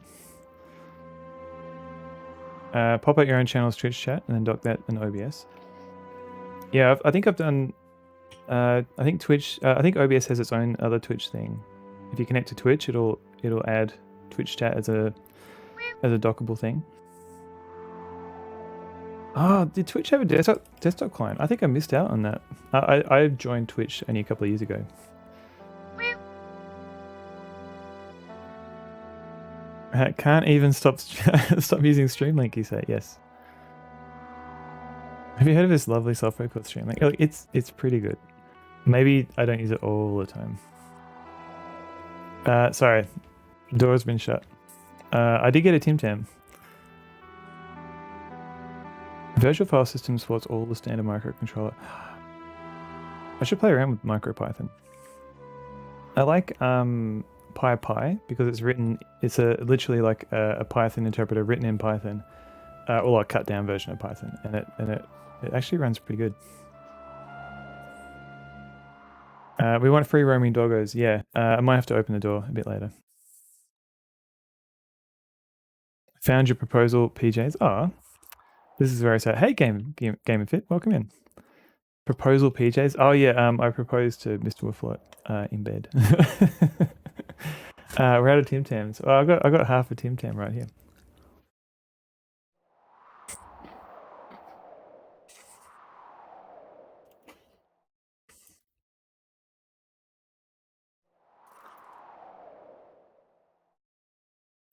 Pop out your own channel's Twitch chat and then dock that in OBS. Yeah, I think I've done... I think Twitch... I think OBS has its own other Twitch thing. If you connect to Twitch, it'll add Twitch chat as a dockable thing. Oh, did Twitch have a desktop client? I think I missed out on that. I joined Twitch only a couple of years ago. Can't even stop using Streamlink, you say? Yes. Have you heard of this lovely software called Streamlink? Oh, it's pretty good. Maybe I don't use it all the time. Sorry, door's been shut. I did get a Tim Tam. Virtual file system supports all the standard microcontroller. I should play around with MicroPython. I like PyPy because it's literally like a Python interpreter written in Python, or a cut down version of Python, and it actually runs pretty good. We want free roaming doggos. Yeah, I might have to open the door a bit later. Found your proposal, PJs. Oh, this is very sad. Hey, Game and Fit, welcome in. Proposal, PJs. Oh yeah, I proposed to Mr. Wolflot in bed. We're out of Tim Tams. Oh, I got half a Tim Tam right here.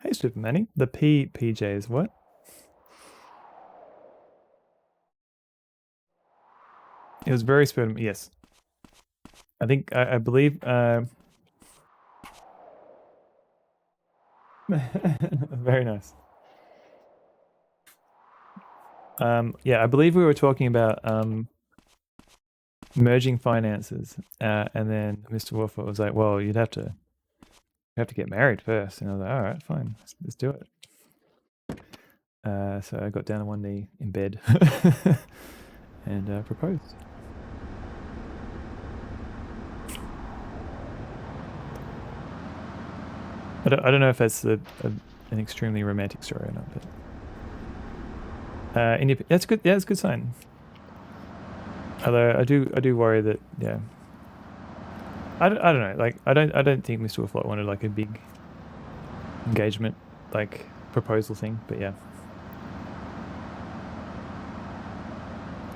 Hey, Super Manny. The PJs. What? It was very spurred. Yes. I think I believe. Very nice. Yeah, I believe we were talking about merging finances, and then Mr. Wolford was like, "Well, you have to get married first." And I was like, "All right, fine, let's do it." So I got down on one knee in bed and proposed. I don't know if that's an extremely romantic story or not, but that's good. Yeah, it's a good sign. Although I do worry that I don't know. Like I don't think Mr. Wolflot wanted like a big engagement like proposal thing, but yeah.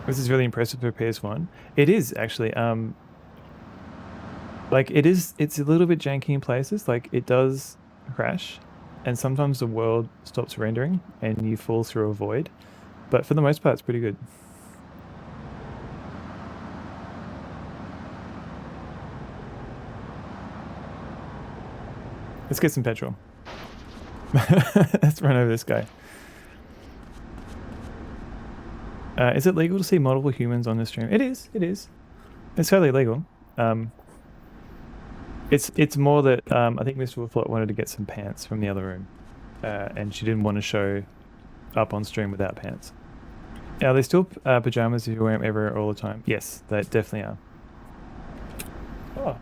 This is really impressive for PS1. It is actually. Like it's a little bit janky in places. Like it does crash, and sometimes the world stops rendering and you fall through a void. But for the most part, it's pretty good. Let's get some petrol. Let's run over this guy. Is it legal to see multiple humans on the stream? It is. It is. It's totally legal. It's more that I think Mr. Wolflot wanted to get some pants from the other room, and she didn't want to show up on stream without pants. Are they still pajamas if you wear them everywhere all the time? Yes, they definitely are. Oh,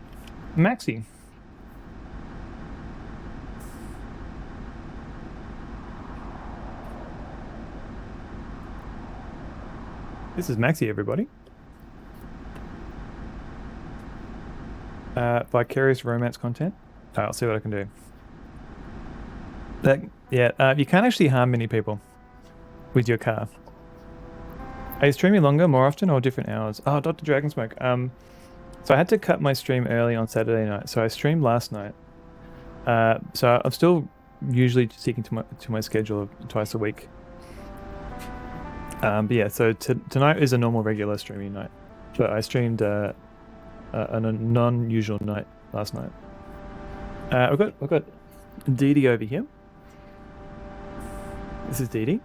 Maxi. This is Maxi, everybody. Vicarious romance content. I'll see what I can do. You can't actually harm many people with your car. Are you streaming longer, more often, or different hours? Oh, Dr. Dragonsmoke. So I had to cut my stream early on Saturday night. So I streamed last night. So I'm still usually sticking to my schedule of twice a week. But yeah, so tonight is a normal regular streaming night. But I streamed on a non-usual night last night. I've got Dee Dee over here. This is Dee Dee.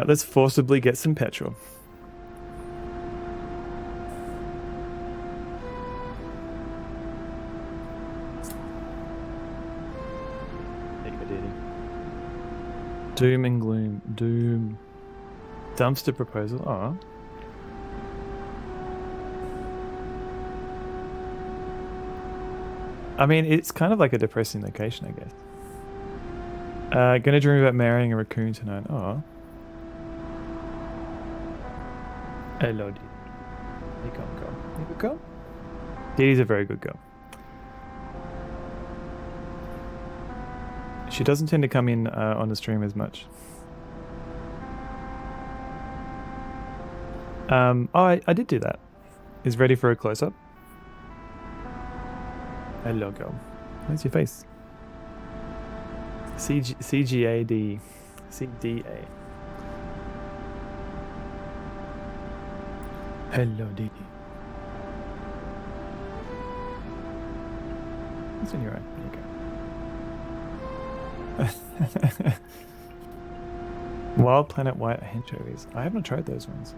Let's forcibly get some petrol. Doom and gloom. Doom. Dumpster proposal. Oh. I mean, it's kind of like a depressing location, I guess. Gonna dream about marrying a raccoon tonight. Oh. Hello, Dee. You come, girl. You good girl? Dee's a very good girl. She doesn't tend to come in on the stream as much. Oh, I did do that. Is ready for a close-up. Hello, girl. Where's your face? CGAD. CDA. Hello, Dee. What's in your eye? There you go. Wild Planet White anchovies. I haven't tried those ones.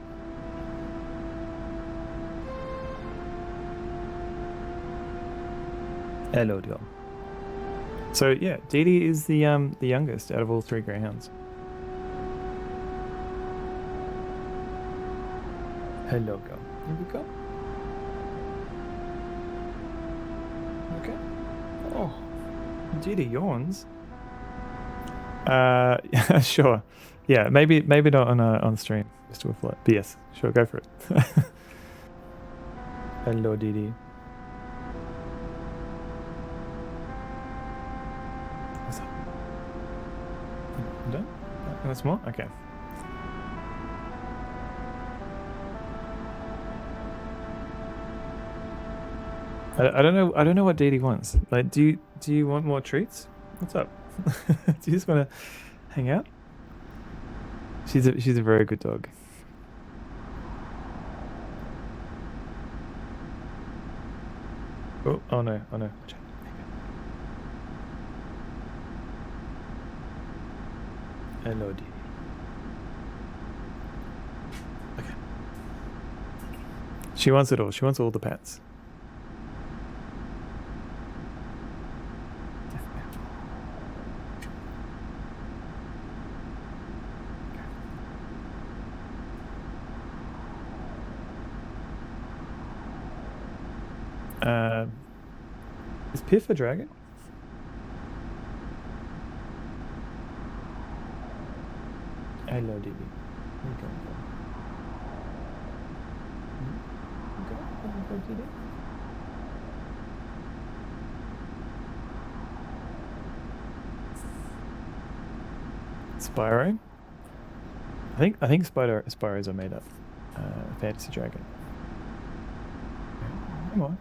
Hello, girl. So yeah, Dee is the youngest out of all 3 greyhounds. Hello, girl. Here we go. Okay. Oh, Dee yawns. Sure. Yeah, maybe not on stream. Just do a flight. But yes, sure, go for it. Hello, Dee. What's up? Done? That's more? Okay. I don't know what Dee wants. Like, do you want more treats? What's up? Do you just want to hang out? She's a very good dog. Oh no. Watch out. Hello, Dee. Okay. She wants it all. She wants all the pets. Is Piff a dragon? Hello, DB. Spyro? I think Spyros are made up. Fantasy dragon. Come on.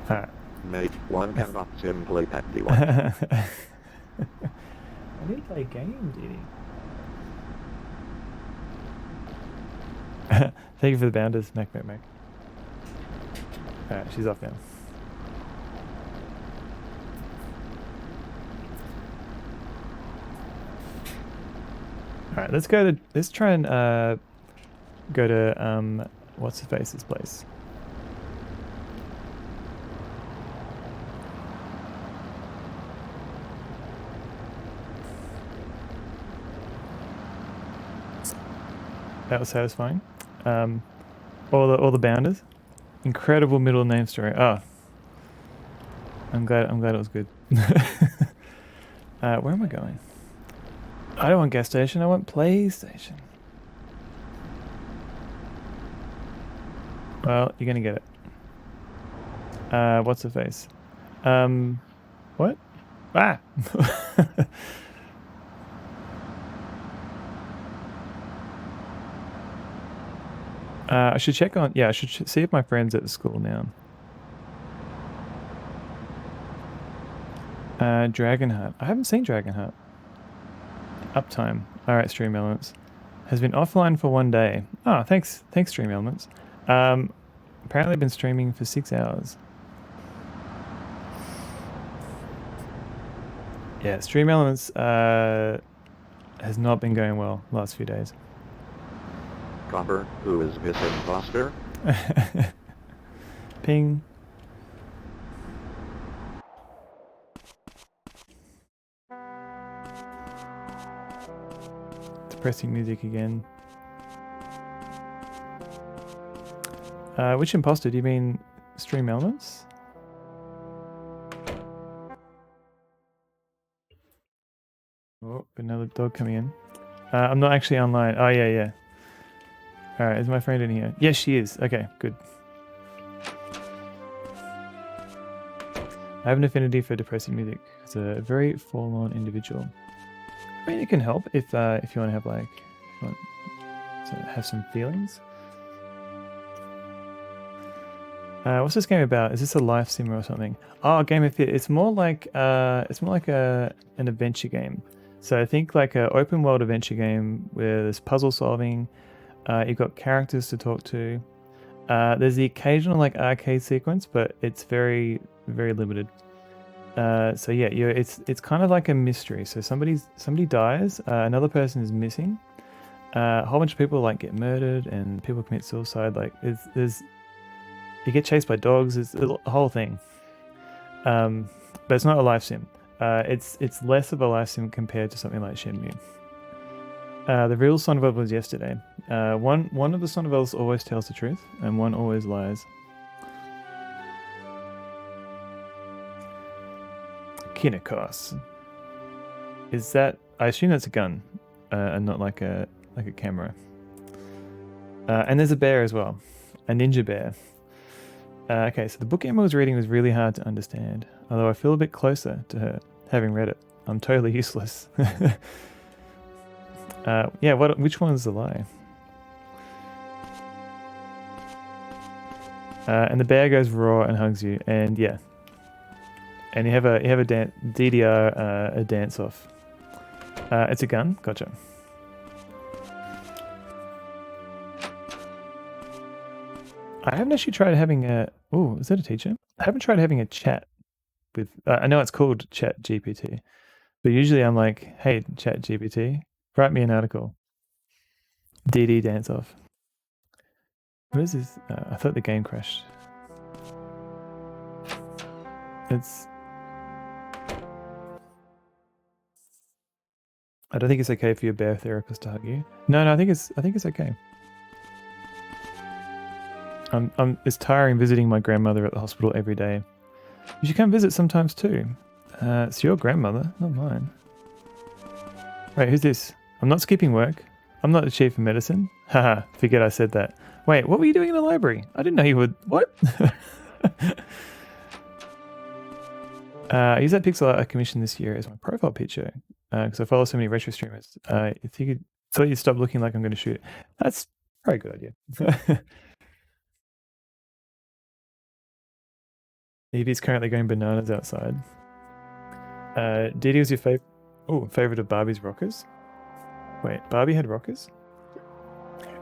Alright. Mate, one cannot simply pet the one. I didn't play games, did he? Thank you for the bounders, Mac. Alright, she's off now. Alright, let's try and go to what's the face's place. That was satisfying. All the bounders. Incredible middle name story. Oh, I'm glad it was good. Where am I going? I don't want gas station. I want PlayStation. Well, you're gonna get it. What's the face? What? Ah. I should check on. Yeah, I should see if my friend's at the school now. Dragonheart. I haven't seen Dragonheart. Uptime. Alright, Stream Elements. Has been offline for 1 day. Oh, thanks Stream Elements. Apparently I've been streaming for 6 hours. Yeah, Stream Elements has not been going well the last few days. Copper, who is this imposter? Ping. Depressing music again. Which imposter? Do you mean Stream Elements? Oh, another dog coming in. I'm not actually online. Oh, yeah, yeah. Alright, is my friend in here? Yes, she is. Okay, good. I have an affinity for depressing music. It's a very forlorn individual. I mean, it can help if you want to have like, have some feelings. What's this game about? Is this a life sim or something? Oh, Game of Fit. It's more like an adventure game. So I think like an open world adventure game where there's puzzle solving. You've got characters to talk to. There's the occasional like arcade sequence, but it's very, very limited. So yeah, it's kind of like a mystery. So somebody dies, another person is missing. A whole bunch of people like get murdered, and people commit suicide. Like you get chased by dogs. It's a whole thing. But it's not a life sim. It's less of a life sim compared to something like Shenmue. The real Sonnevel was yesterday. One of the Sonnevels always tells the truth, and one always lies. Kinekos. Is that? I assume that's a gun, and not like a camera. And there's a bear as well, a ninja bear. Okay, so the book Emma was reading was really hard to understand, although I feel a bit closer to her, having read it. I'm totally useless. Yeah, which one's the lie? And the bear goes raw and hugs you, and yeah. And you have a DDR a dance off. It's a gun, gotcha. I haven't actually tried having a. Oh, is that a teacher? I haven't tried having a chat with. I know it's called Chat GPT, but usually I'm like, "Hey, Chat GPT, write me an article." DD dance off. What is this? I thought the game crashed. It's. I don't think it's okay for your bear therapist to hug you. No, I think it's okay. It's tiring visiting my grandmother at the hospital every day. You should come visit sometimes too. It's your grandmother, not mine. Wait, who's this? I'm not skipping work. I'm not the chief of medicine. Haha, forget I said that. Wait, what were you doing in the library? I didn't know you would. What? I used that pixel art I commissioned this year as my profile picture because I follow so many retro streamers. If you could, thought you'd stop looking like I'm going to shoot. That's probably a good idea. Evie's currently going bananas outside. Didi was your favorite of Barbie's rockers? Wait, Barbie had rockers?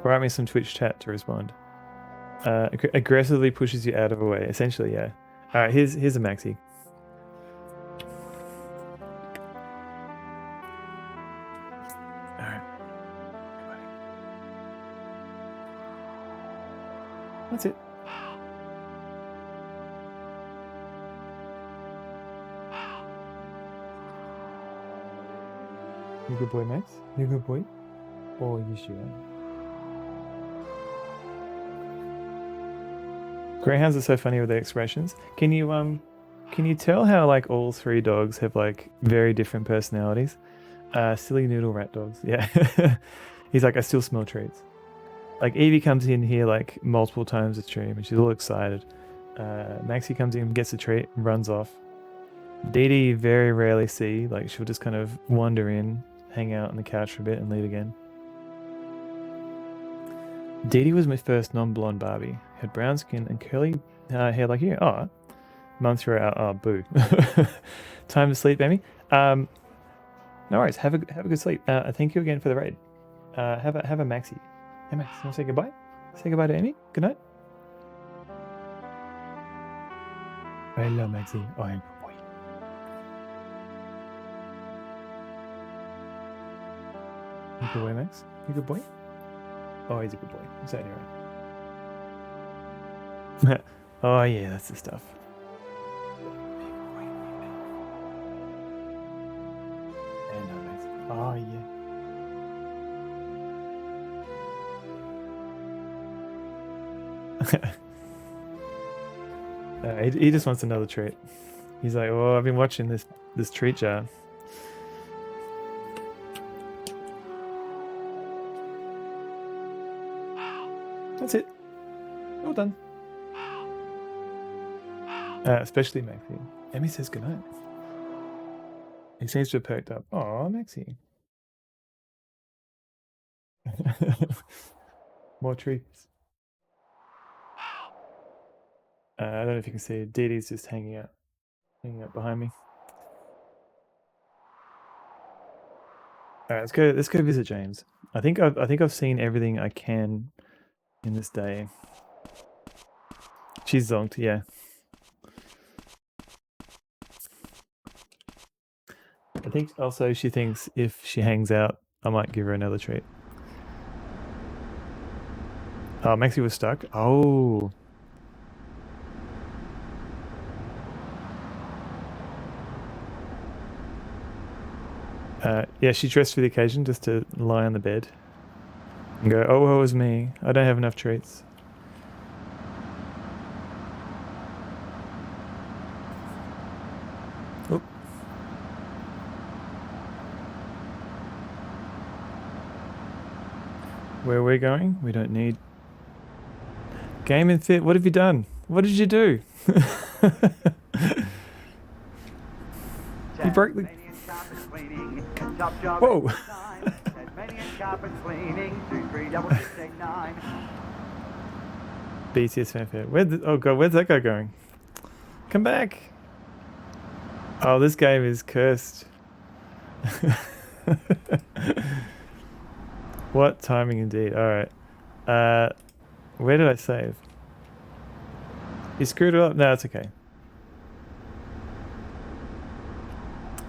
Write me some Twitch chat to respond. Aggressively pushes you out of a way. Essentially, yeah. Alright, here's a maxi. Alright. That's it. You good boy, Max? You good boy? Oh, yes you are. Greyhounds are so funny with their expressions. Can you tell how like all three dogs have like very different personalities? Silly noodle rat dogs. Yeah. He's like, I still smell treats. Like Evie comes in here like multiple times a stream and she's all excited. Maxie comes in, gets a treat, and runs off. Didi very rarely see, like she'll just kind of wander in, hang out on the couch for a bit and leave again. Didi was my first non-blonde Barbie. Had brown skin and curly hair like you. Oh, Mum threw her out. Oh, boo. Time to sleep, baby. No worries. Have a good sleep. Thank you again for the raid. Have a Maxi. Hey Max, you want to say goodbye? Say goodbye to Amy. Good night. Hello, Maxi. Oh, I'm good boy. You good boy, Max? You good boy? Oh, he's a good boy. He's that right. Oh yeah, that's the stuff. And Max. Oh, yeah. He just wants another treat. He's like, oh, I've been watching this treat jar. That's it. All done. Especially Maxie. Emmy says goodnight. He seems to have perked up. Oh, Maxie. More treats. I don't know if you can see. Dee Dee's just hanging out behind me. All right, let's go visit James. I think I've seen everything I can in this day. She's zonked, yeah. I think also she thinks if she hangs out, I might give her another treat. Oh, Maxie was stuck. Oh. Yeah, she dressed for the occasion just to lie on the bed and go, oh, woe is me. I don't have enough treats. Oh. Where are we going? We don't need... Game and Fit, what have you done? What did you do? You broke the... Whoa! BTS fanfare. Oh god, where's that guy going? Come back! Oh, this game is cursed. What timing indeed. Alright. Where did I save? You screwed it up? No, it's okay.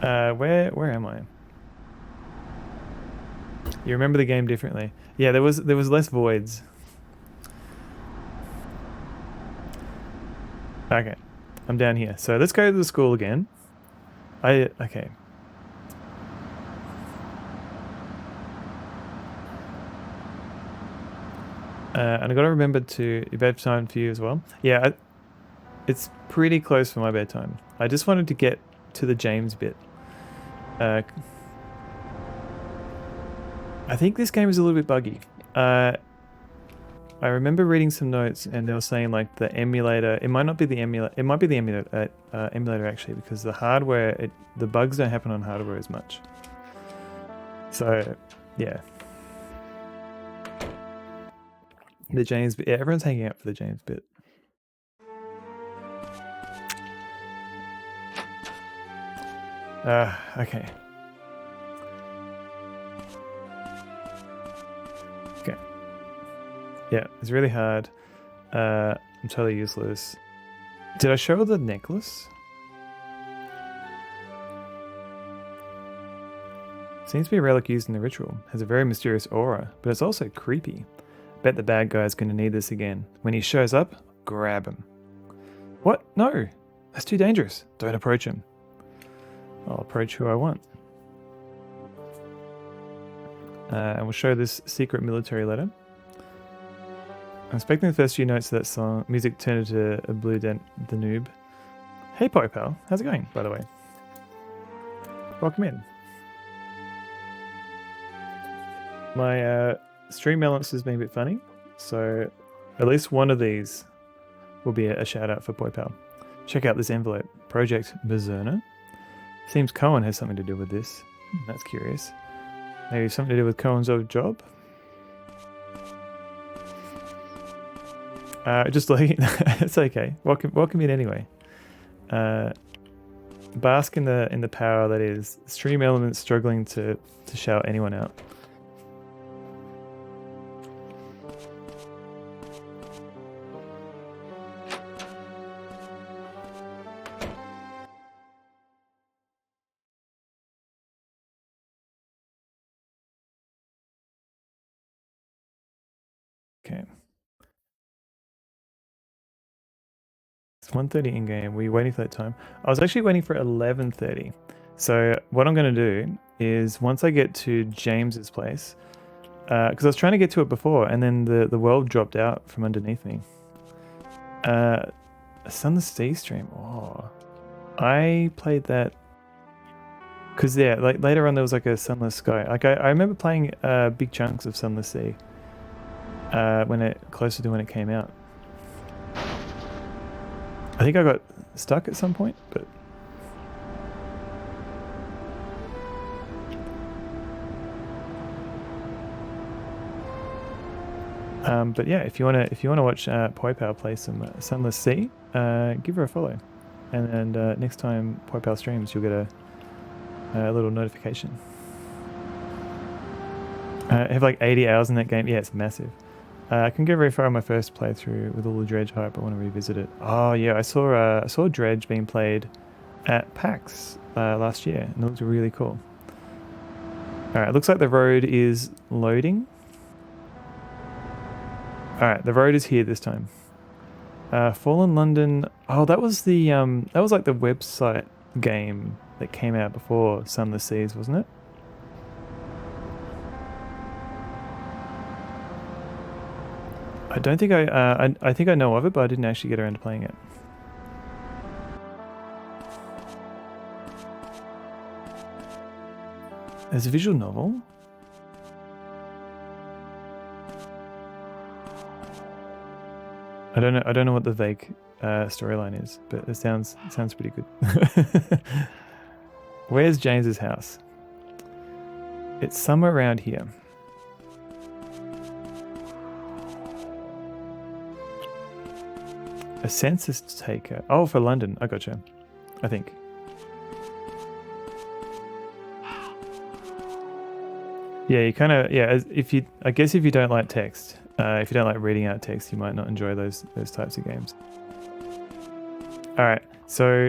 Where am I? You remember the game differently. Yeah, there was less voids. Okay. I'm down here. So let's go to the school again. Okay. And I gotta remember to bedtime for you as well. Yeah, it's pretty close for my bedtime. I just wanted to get to the James bit. I think this game is a little bit buggy. I remember reading some notes and they were saying like the emulator, it might not be the emulator, it might be the emulator actually, because the hardware, the bugs don't happen on hardware as much. So, yeah. The James bit, yeah, everyone's hanging out for the James bit. Okay. Okay. Yeah, it's really hard. I'm totally useless. Did I show the necklace? Seems to be a relic used in the ritual. Has a very mysterious aura, but it's also creepy. Bet the bad guy's gonna need this again. When he shows up, grab him. What? No! That's too dangerous. Don't approach him. I'll approach who I want. And we'll show this secret military letter. I'm expecting the first few notes of that song. Music turned into a blue dent, the noob. Hey, Poi Pal. How's it going, by the way? Welcome in. My stream balance has been a bit funny, so at least one of these will be a shout out for Poi Pal. Check out this envelope. Project Mizzurna. Seems Cohen has something to do with this. That's curious. Maybe something to do with Cohen's old job? Just like it's okay. Welcome in anyway. Bask in the power that is stream elements struggling to shout anyone out. Okay. It's 1:30 in game. Were you waiting for that time? I was actually waiting for 11:30. So what I'm going to do is once I get to James's place, because I was trying to get to it before, and then the world dropped out from underneath me. A Sunless Sea stream. Oh, I played that because like later on there was like a Sunless Sky. Like I remember playing big chunks of Sunless Sea closer to when it came out. I think I got stuck at some point, but. But yeah, if you wanna watch Poipao play some Sunless Sea, give her a follow, and next time Poipao streams, you'll get a little notification. I have like 80 hours in that game. Yeah, it's massive. I can go very far on my first playthrough with all the Dredge hype. I want to revisit it. Oh yeah, I saw Dredge being played at PAX last year, and it looked really cool. All right, looks like the road is loading. Alright, the road is here this time. Fallen London. Oh, that was the that was like the website game that came out before Sunless Seas, wasn't it? I don't think I think I know of it, but I didn't actually get around to playing it. There's a visual novel. I don't know what the vague storyline is, but it sounds pretty good. Where's James's house? It's somewhere around here. A census taker. Oh, for London. I gotcha. I think. Yeah, you kind of I guess if you don't like text. If you don't like reading out text, you might not enjoy those types of games. Alright, so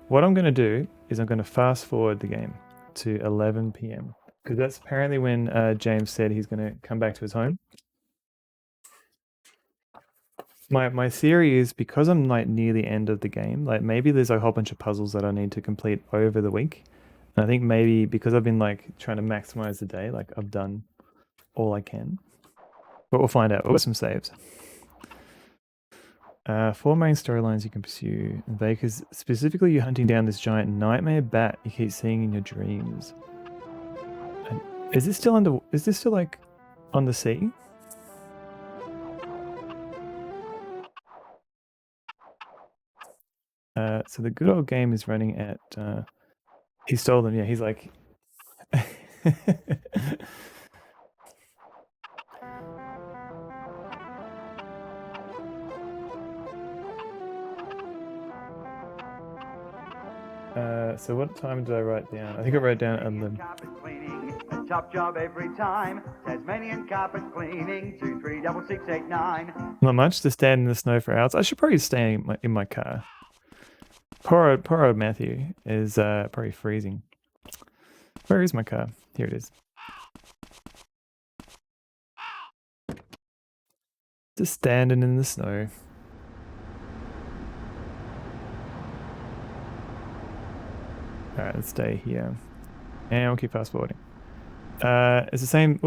what I'm going to do is I'm going to fast forward the game to 11 PM. Because that's apparently when James said he's going to come back to his home. My theory is because I'm like near the end of the game, like maybe there's a whole bunch of puzzles that I need to complete over the week. And I think maybe because I've been like trying to maximize the day, like I've done all I can. But we'll find out. We'll get some saves. 4 main storylines you can pursue. Vacres, specifically you're hunting down this giant nightmare bat you keep seeing in your dreams. And is this still like on the sea? So the good old game is running at he stole them, yeah, he's like so what time did I write down? I think I wrote down at 11. A top job every time. Tasmanian carpet cleaning 236689. Not much to stand in the snow for hours. I should probably stay in my car. Poor old Matthew is probably freezing. Where is my car? Here it is. Just standing in the snow. Alright, let's stay here. And we'll keep fast forwarding. It's the same,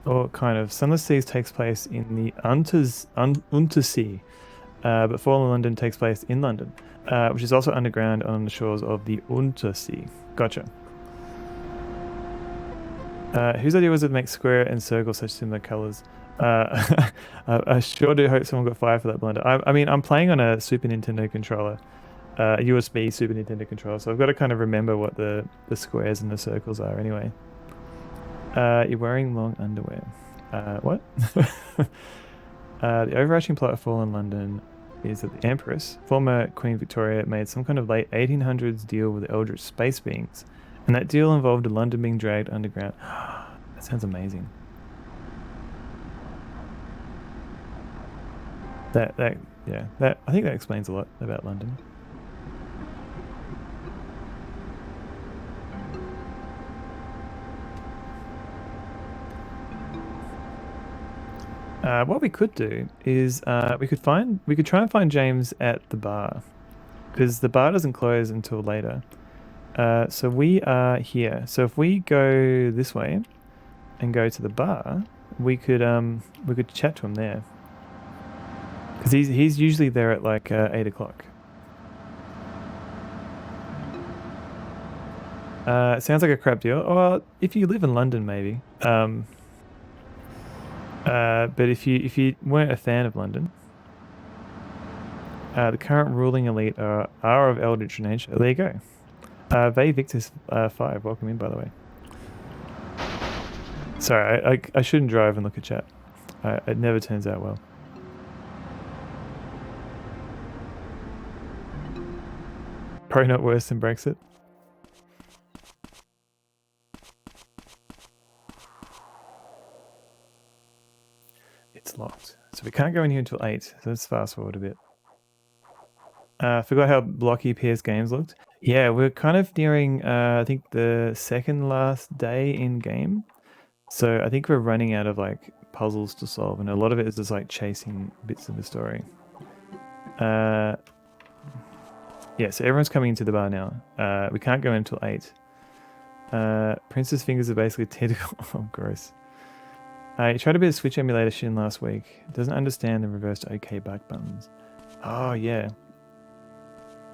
or kind of. Sunless Seas takes place in the Untersee, but Fallen London takes place in London, which is also underground on the shores of the Untersee. Gotcha. Whose idea was it to make square and circle such similar colours? I sure do hope someone got fired for that blunder. I mean, I'm playing on a Super Nintendo controller. A USB Super Nintendo controller, so I've got to kind of remember what the squares and the circles are anyway. You're wearing long underwear. What? The overarching plot of Fallen London is that the Empress, former Queen Victoria, made some kind of late 1800s deal with the Eldritch space beings, and that deal involved London being dragged underground. That sounds amazing. I think that explains a lot about London. What we could do is we could try and find James at the bar, because the bar doesn't close until later. So we are here. So if we go this way and go to the bar, we could chat to him there. Because he's usually there at like 8 o'clock. It sounds like a crap deal. Well, if you live in London, maybe. But if you weren't a fan of London, the current ruling elite are of eldritch nature. There you go. Vey Victus 5, welcome in, by the way. Sorry, I shouldn't drive and look at chat. It never turns out well. Probably not worse than Brexit. It's locked. So we can't go in here until 8. So let's fast forward a bit. Forgot how blocky PS Games looked. Yeah, we're kind of nearing, I think, the second last day in game. So I think we're running out of like puzzles to solve, and a lot of it is just like chasing bits of the story. Yeah, so everyone's coming into the bar now. We can't go in until 8. Princess fingers are basically tentacle. Oh, gross. You tried a bit of Switch emulator shit last week. It doesn't understand the reversed OK back buttons. Oh, yeah.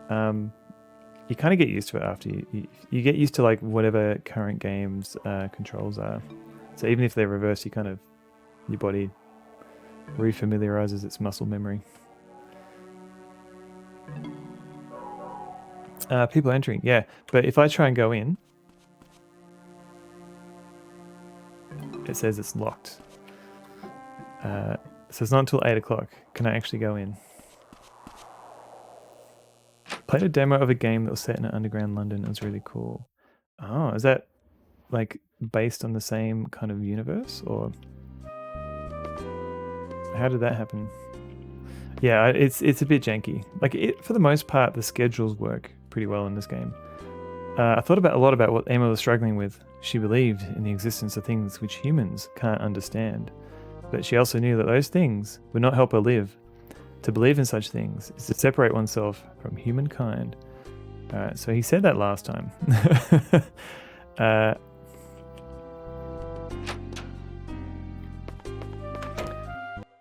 You kind of get used to it after you get used to like whatever current game's controls are. So even if they're reversed, your body refamiliarizes its muscle memory. People entering, yeah. But if I try and go in, it says it's locked. So it's not until 8 o'clock. Can I actually go in? Played a demo of a game that was set in an underground London. It was really cool. Oh, is that like based on the same kind of universe, or how did that happen? Yeah, it's a bit janky. Like for the most part, the schedules work pretty well in this game. I thought a lot about what Emma was struggling with. She believed in the existence of things which humans can't understand, but she also knew that those things would not help her live. To believe in such things is to separate oneself from humankind. So he said that last time.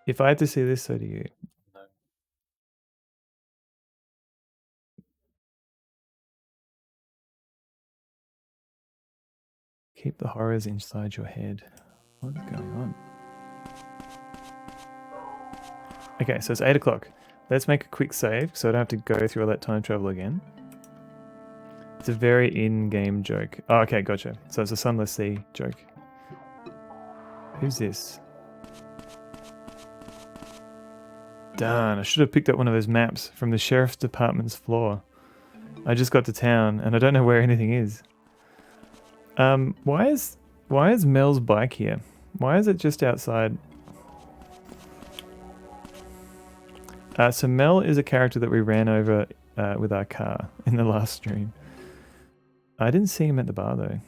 If I had to see this, so do you. Keep the horrors inside your head. What is going on? Okay, so it's 8 o'clock. Let's make a quick save so I don't have to go through all that time travel again. It's a very in-game joke. Oh, okay, gotcha. So it's a Sunless Sea joke. Who's this? Darn, I should have picked up one of those maps from the sheriff's department's floor. I just got to town and I don't know where anything is. Why is Mel's bike here? Why is it just outside? So Mel is a character that we ran over with our car in the last stream. I didn't see him at the bar though.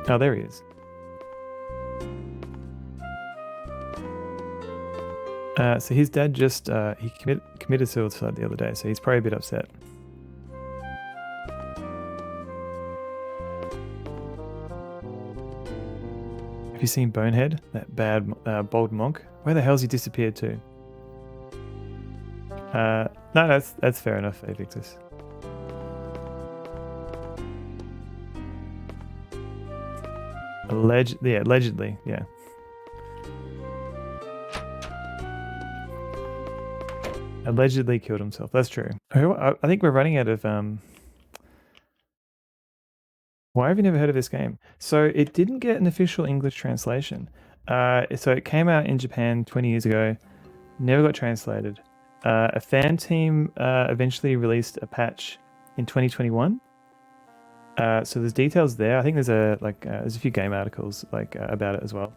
Oh, there he is. So his dad just he committed suicide the other day, so he's probably a bit upset. Have you seen Bonehead? That bad bald monk? Where the hell's he disappeared to? No, that's fair enough, Avictus. Allegedly, yeah. Allegedly killed himself. That's true. I think we're running out of Why have you never heard of this game? So it didn't get an official English translation. So it came out in Japan 20 years ago, never got translated. A fan team eventually released a patch in 2021. So there's details there. I think there's a few game articles about it as well,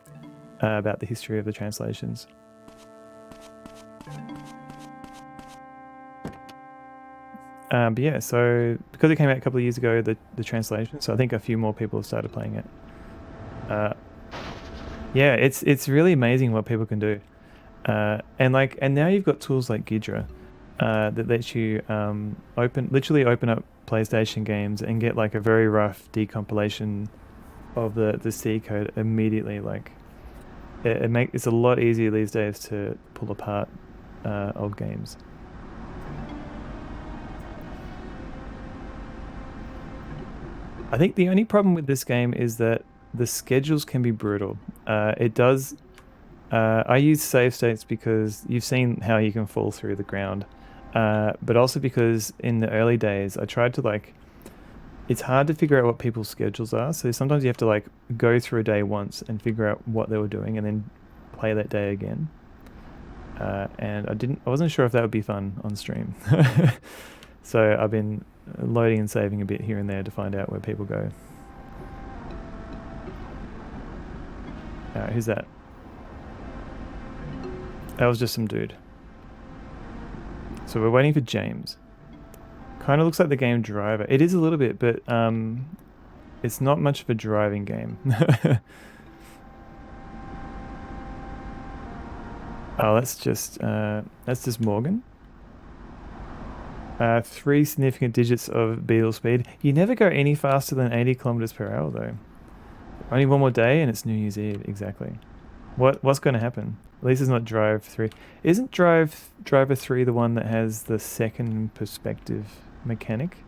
about the history of the translations. But yeah, so because it came out a couple of years ago, the translation, so I think a few more people have started playing it. Yeah, it's really amazing what people can do. And now you've got tools like Ghidra, that lets you literally open up PlayStation games and get like a very rough decompilation of the C code immediately. Like it's a lot easier these days to pull apart old games. I think the only problem with this game is that the schedules can be brutal. It does. I use save states because you've seen how you can fall through the ground, but also because in the early days I tried to like. It's hard to figure out what people's schedules are, so sometimes you have to like go through a day once and figure out what they were doing, and then play that day again. And I wasn't sure if that would be fun on stream, so I've been loading and saving a bit here and there to find out where people go. Alright, who's that? That was just some dude. So we're waiting for James. Kind of looks like the game Driver. It is a little bit, but it's not much of a driving game. Oh, that's just Morgan. 3 significant digits of Beetle speed. You never go any faster than 80 kilometers per hour, though. Only one more day, and it's New Year's Eve. Exactly. What's going to happen? At least it's not Drive 3. Isn't Driver 3 the one that has the second perspective mechanic?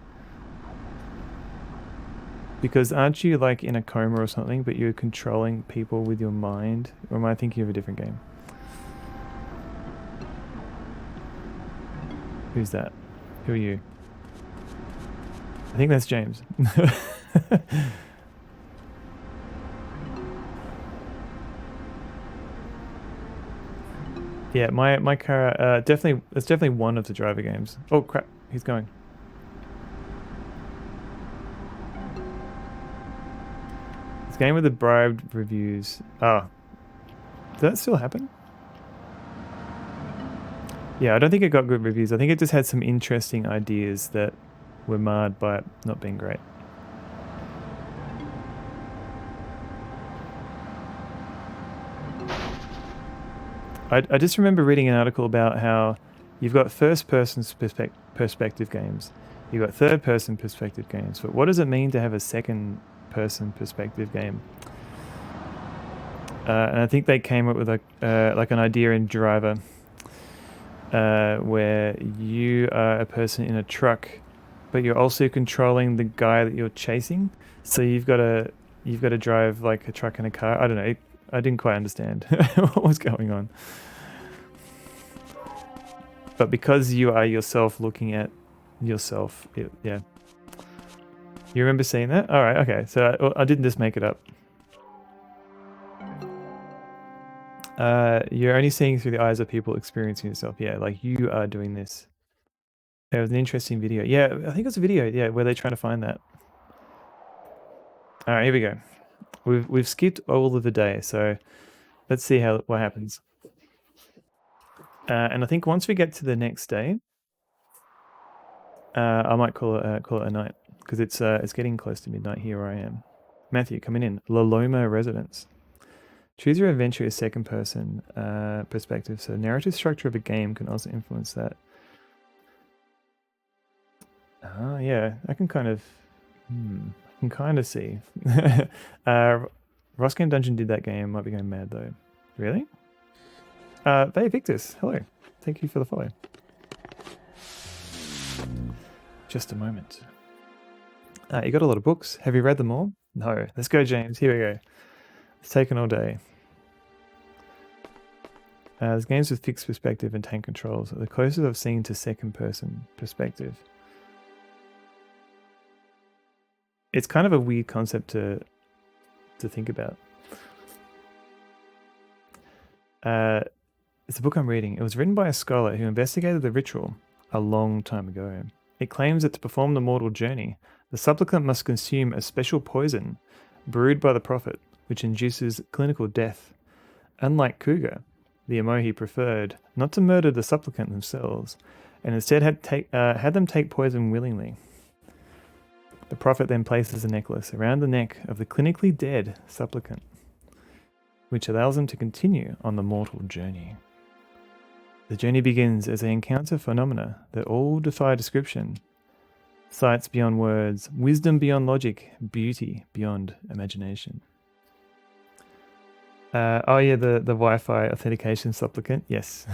Because aren't you like in a coma or something, but you're controlling people with your mind? Or am I thinking of a different game? Who's that? Who are you? I think that's James. Yeah, my car it's definitely one of the Driver games. Oh crap, he's going. This game with the bribed reviews. Oh. Does that still happen? Yeah, I don't think it got good reviews. I think it just had some interesting ideas that were marred by it not being great. I just remember reading an article about how you've got first-person perspective games, you've got third-person perspective games, but what does it mean to have a second-person perspective game? And I think they came up with like an idea in Driver, where you are a person in a truck, but you're also controlling the guy that you're chasing. So you've got to drive like a truck and a car. I don't know. I didn't quite understand what was going on. But because you are yourself looking at yourself, yeah. You remember seeing that? All right, okay. So I didn't just make it up. You're only seeing through the eyes of people experiencing yourself. Yeah, like you are doing this. It was an interesting video. Yeah, I think it's a video. Yeah, where they're trying to find that. All right, here we go. We've skipped all of the day, so let's see what happens. And I think once we get to the next day, I might call it a night, because it's getting close to midnight here where I am. Matthew, coming in. La Loma residence. Choose your adventure as second person perspective, so narrative structure of a game can also influence that. Yeah, I can kind of see. Roscan Dungeon did that game, might be going mad though. Really? Hey Victus, hello. Thank you for the follow. Just a moment. You got a lot of books. Have you read them all? No. Let's go, James. Here we go. It's taken all day. There's games with fixed perspective and tank controls. The closest I've seen to second person perspective. It's kind of a weird concept to think about. It's a book I'm reading. It was written by a scholar who investigated the ritual a long time ago. It claims that to perform the mortal journey, the supplicant must consume a special poison brewed by the prophet, which induces clinical death. Unlike Cougar, the Emoji preferred not to murder the supplicant themselves, and instead had them take poison willingly. The prophet then places a necklace around the neck of the clinically dead supplicant, which allows them to continue on the mortal journey. The journey begins as they encounter phenomena that all defy description. Sights beyond words, wisdom beyond logic, beauty beyond imagination. Oh yeah, the Wi-Fi authentication supplicant. Yes.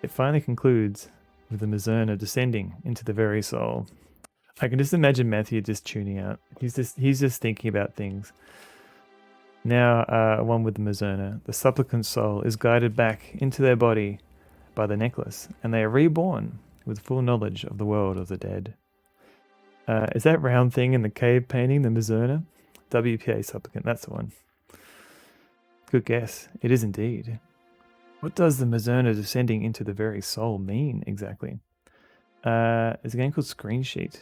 It finally concludes with the Mizzurna descending into the very soul. I can just imagine Matthew just tuning out. He's just thinking about things. Now, one with the Mizzurna, the supplicant's soul is guided back into their body by the necklace, and they are reborn with full knowledge of the world of the dead. Is that round thing in the cave painting the Mizzurna? WPA supplicant, that's the one. Good guess. It is indeed. What does the Mizzurna descending into the very soul mean exactly? There's a game called Screen Cheat.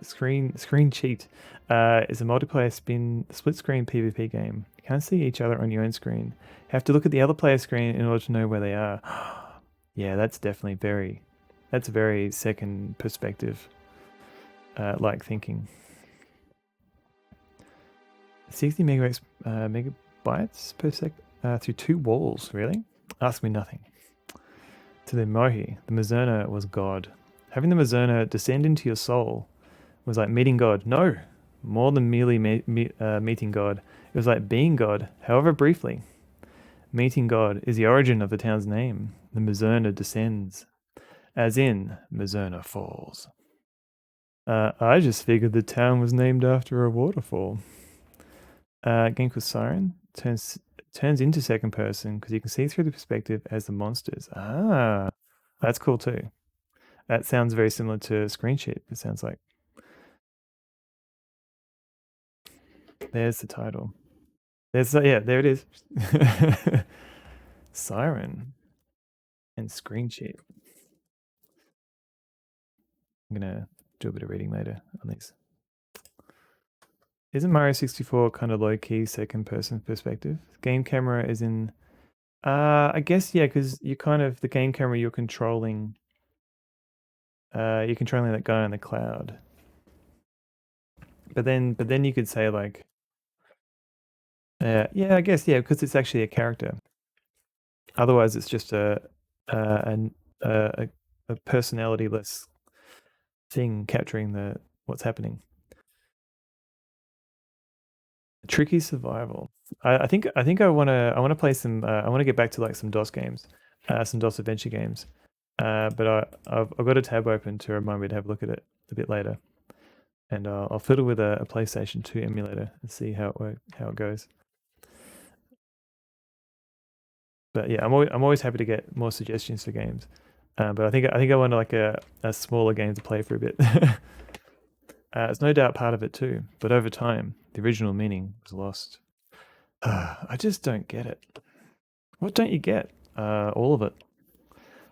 Screen Cheat is a multiplayer split screen PvP game. You can't see each other on your own screen. You have to look at the other player's screen in order to know where they are. Yeah, that's definitely very second perspective like thinking. 60 megabytes per sec through 2 walls, really? Ask me nothing. To the Mohi, the Mizzurna was God. Having the Mizzurna descend into your soul was like meeting God. No, more than merely meeting God. It was like being God, however briefly. Meeting God is the origin of the town's name. The Mizzurna descends, as in Mizzurna falls. I just figured the town was named after a waterfall. Game called Siren turns into second person because you can see through the perspective as the monsters. Ah, that's cool too. That sounds very similar to Screen Sheet. It sounds like. There's the title. There it is. Siren and Screen Sheet. I'm gonna do a bit of reading later on these. Isn't Mario 64 kind of low-key second-person perspective? Game camera is in... I guess, yeah, because you kind of... The game camera, you're controlling that guy on the cloud. But then you could say, like... yeah, I guess, yeah, because it's actually a character. Otherwise, it's just a personality-less thing capturing what's happening. Tricky survival. I think I want to play some. I want to get back to like some DOS games, some DOS adventure games. But I've got a tab open to remind me to have a look at it a bit later, and I'll fiddle with a PlayStation 2 emulator and see how it goes. But yeah, I'm always happy to get more suggestions for games. But I think I want like a smaller game to play for a bit. It's no doubt part of it too, but over time, the original meaning was lost. I just don't get it. What don't you get? All of it.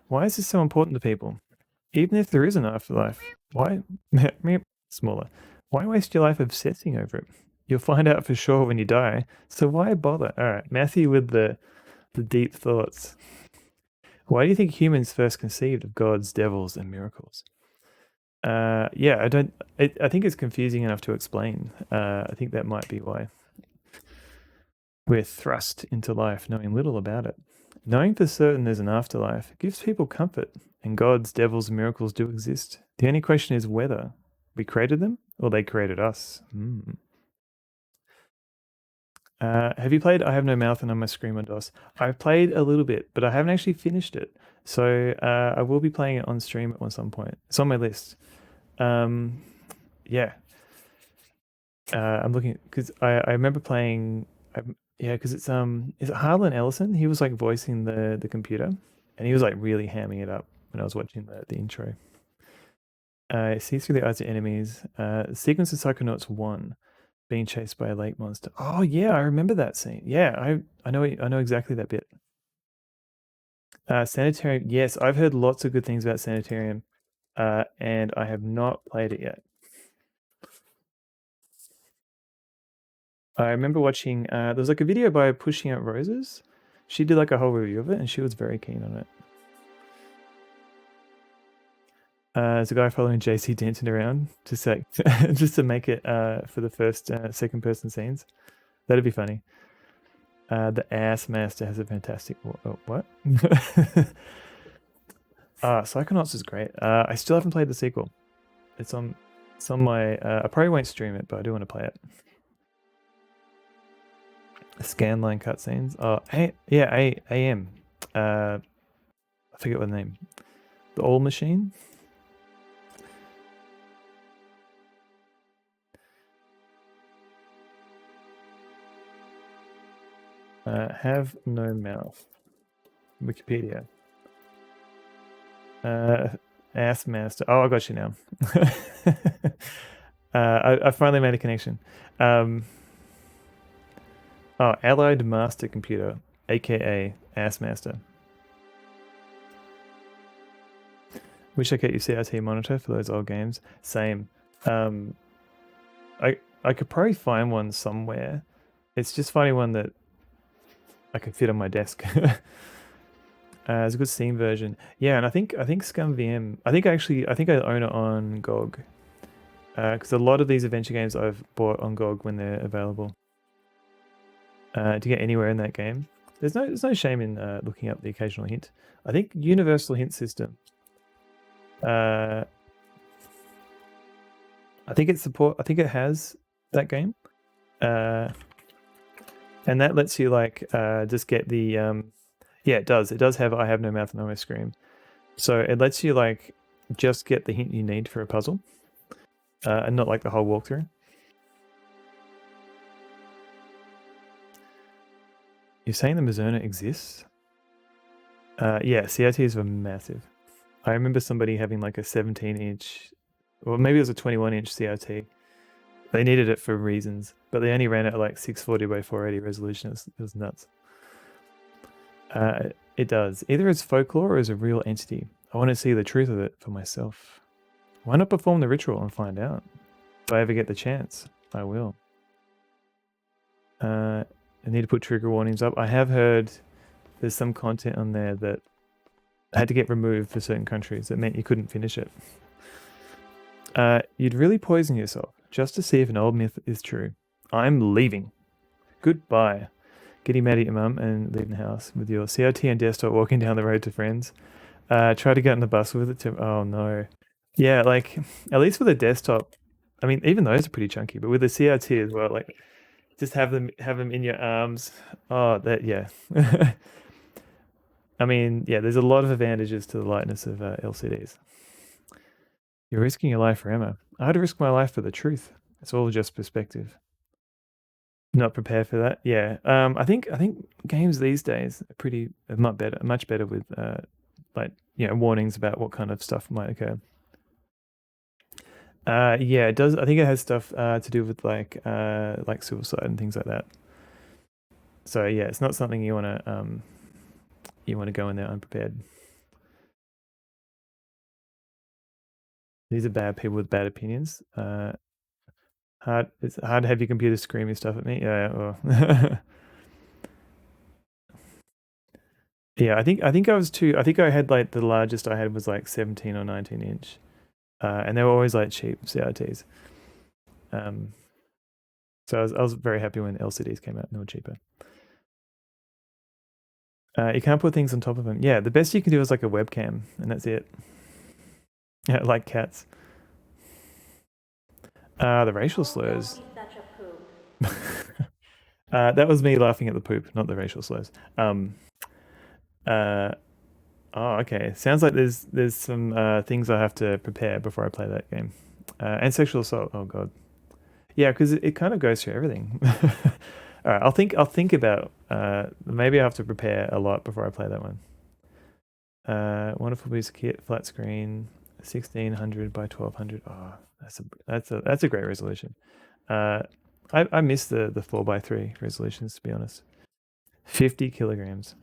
Why is this so important to people? Even if there is an afterlife, why... Smaller. Why waste your life obsessing over it? You'll find out for sure when you die, so why bother? Alright, Matthew with the deep thoughts. Why do you think humans first conceived of gods, devils, and miracles? Yeah, I think it's confusing enough to explain. I think that might be why. We're thrust into life knowing little about it. Knowing for certain there's an afterlife gives people comfort, and gods, devils, and miracles do exist. The only question is whether we created them or they created us. Have you played I Have No Mouth and I'm a Scream on DOS? I've played a little bit, but I haven't actually finished it. So I will be playing it on stream at some point. It's on my list. Yeah. I'm looking because I remember playing. Because it's is it Harlan Ellison? He was like voicing the computer, and he was like really hamming it up when I was watching the intro. Sees through the eyes of enemies. Sequence of Psychonauts 1, being chased by a lake monster. Oh yeah, I remember that scene. Yeah, I know exactly that bit. Sanitarium. Yes, I've heard lots of good things about Sanitarium, and I have not played it yet. I remember watching, there was like a video by Pushing Out Roses. She did like a whole review of it and she was very keen on it. There's a guy following JC Denton around to say, just to make it for the first second person scenes. That'd be funny. The Ass Master has a fantastic... what? Psychonauts is great. I still haven't played the sequel. It's on my... I probably won't stream it, but I do want to play it. Scanline cutscenes. Oh, AM. I forget what the name. The All Machine? Have no mouth. Wikipedia. Ass Master. Oh, I got you now. I finally made a connection. Allied Master Computer, aka Ass Master. Wish I could get your CRT monitor for those old games. Same. I could probably find one somewhere. It's just finding one that I could fit on my desk. It's a good Steam version. Yeah, and I think ScumVM. I think I own it on GOG. Because a lot of these adventure games I've bought on GOG when they're available. To get anywhere in that game, there's no shame in looking up the occasional hint. I think Universal Hint System. I think it has that game. And that lets you just get the yeah, it does. It does have I Have No Mouth and No Scream. So it lets you just get the hint you need for a puzzle. And not the whole walkthrough. You're saying the Mizzurna exists? Yeah, CRTs were massive. I remember somebody having a 17-inch, or maybe it was a 21-inch CRT. They needed it for reasons, but they only ran it at 640 by 480 resolution. It was nuts. It does. Either it's folklore or it's a real entity. I want to see the truth of it for myself. Why not perform the ritual and find out? If I ever get the chance, I will. I need to put trigger warnings up. I have heard there's some content on there that had to get removed for certain countries. That meant you couldn't finish it. You'd really poison yourself just to see if an old myth is true. I'm leaving. Goodbye. Getting mad at your mum and leaving the house with your CRT and desktop walking down the road to friends. Try to get on the bus with it too. Oh no. Yeah, at least with a desktop, I mean, even those are pretty chunky, but with a CRT as well, just have them in your arms. Oh, yeah. I mean, yeah, there's a lot of advantages to the lightness of LCDs. You're risking your life for Emma. I'd risk my life for the truth. It's all just perspective. Not prepared for that. Yeah. I think games these days are much better with warnings about what kind of stuff might occur. Yeah, it does. I think it has stuff to do with like suicide and things like that. So yeah, it's not something you want to go in there unprepared. These are bad people with bad opinions. It's hard to have your computer screaming stuff at me. Yeah. Well. Yeah, I think I had the largest I had was 17 or 19 inch. And they were always cheap CRTs. So I was very happy when LCDs came out and they were cheaper. You can't put things on top of them. Yeah, the best you can do is a webcam, and that's it. Yeah, like cats. The racial slurs. That was me laughing at the poop, not the racial slurs. Oh, okay. Sounds like there's some things I have to prepare before I play that game. And sexual assault. Oh god. Yeah, because it kind of goes through everything. All right, I'll think about. Maybe I have to prepare a lot before I play that one. Wonderful piece of kit, flat screen, 1600 by 1200. Oh, that's a great resolution. I miss the 4x3 resolutions, to be honest. 50 kilograms.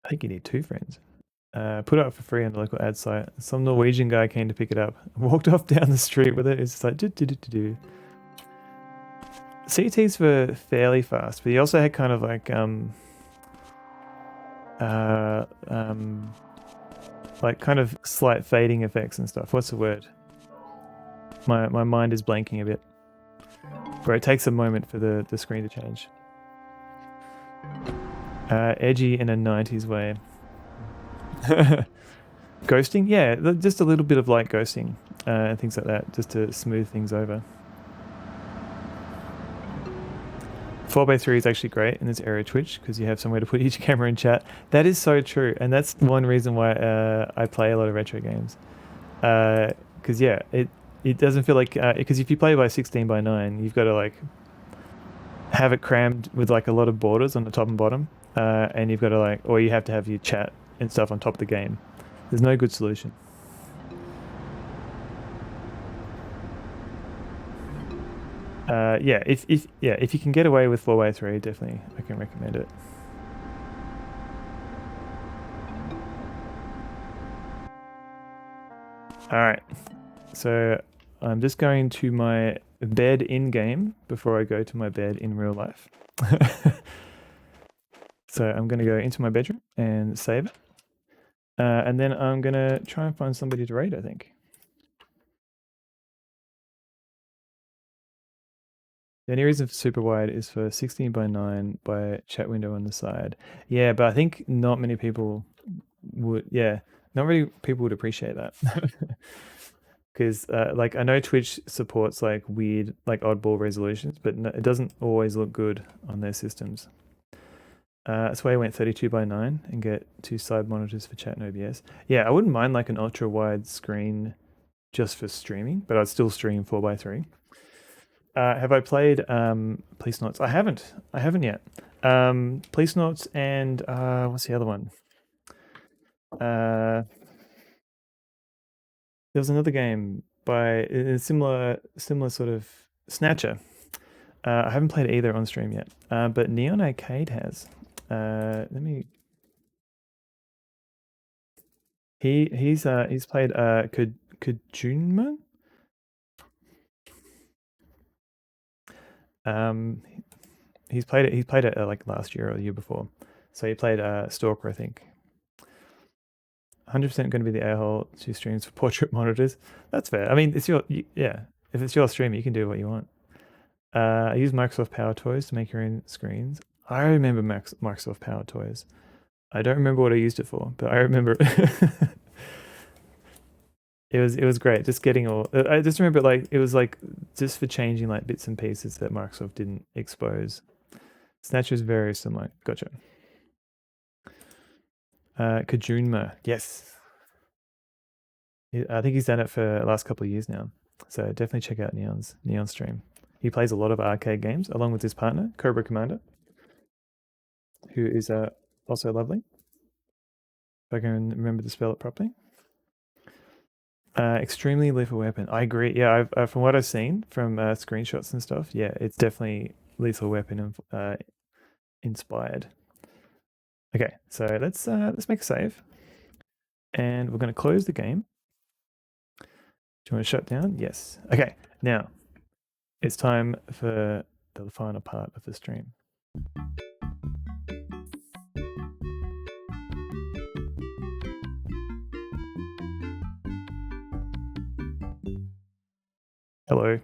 I think you need 2 friends. Put it up for free on the local ad site. Some Norwegian guy came to pick it up. Walked off down the street with it. It's just like do. CTs were fairly fast, but he also had kind of like kind of slight fading effects and stuff. What's the word? My mind is blanking a bit. Where it takes a moment for the screen to change. Edgy in a 90s way. Ghosting? Yeah, just a little bit of light ghosting and things like that, just to smooth things over. 4x3 is actually great in this area of Twitch because you have somewhere to put each camera and chat. That is so true, and that's one reason why I play a lot of retro games. Because yeah, it doesn't feel like because if you play by 16:9, you've got to like have it crammed with like a lot of borders on the top and bottom, and you've got to like, or you have to have your chat and stuff on top of the game. There's no good solution. Yeah, if you can get away with 4x3, definitely I can recommend it. All right, so I'm just going to my bed in game before I go to my bed in real life. So I'm going to go into my bedroom and save it, and then I'm going to try and find somebody to raid, I think. The only reason for super wide is for 16:9 by chat window on the side. Yeah, but I think not many people would. Yeah, not many people would appreciate that. Because like I know Twitch supports like weird, like oddball resolutions, but no, it doesn't always look good on their systems. That's why I went 32:9 and get 2 side monitors for chat and OBS. Yeah, I wouldn't mind like an ultra wide screen just for streaming, but I'd still stream 4x3. Have I played Police Notes? I haven't yet. Police Notes and what's the other one? There was another game by a similar sort of Snatcher. I haven't played either on stream yet, but Neon Arcade has. Let me. He's played Kojunma. He's played it. He played it like last year or the year before. So he played Stalker, I think. 100% going to be the a-hole to streams for portrait monitors. That's fair. I mean, it's your yeah. If it's your stream, you can do what you want. I use Microsoft Power Toys to make your own screens. I remember Microsoft Power Toys. I don't remember what I used it for, but I remember it was great. Just getting all. I just remember like it was like just for changing like bits and pieces that Microsoft didn't expose. Snatcher is very similar. Gotcha. Kojunma, yes. I think he's done it for the last couple of years now. So definitely check out Neon's stream. He plays a lot of arcade games along with his partner, Cobra Commander, who is also lovely. If I can remember to spell it properly. Extremely lethal weapon. I agree. Yeah, from what I've seen from screenshots and stuff, yeah, it's definitely lethal weapon inspired. Okay, so let's make a save, and we're going to close the game. Do you want to shut down? Yes. Okay, now it's time for the final part of the stream. Hello.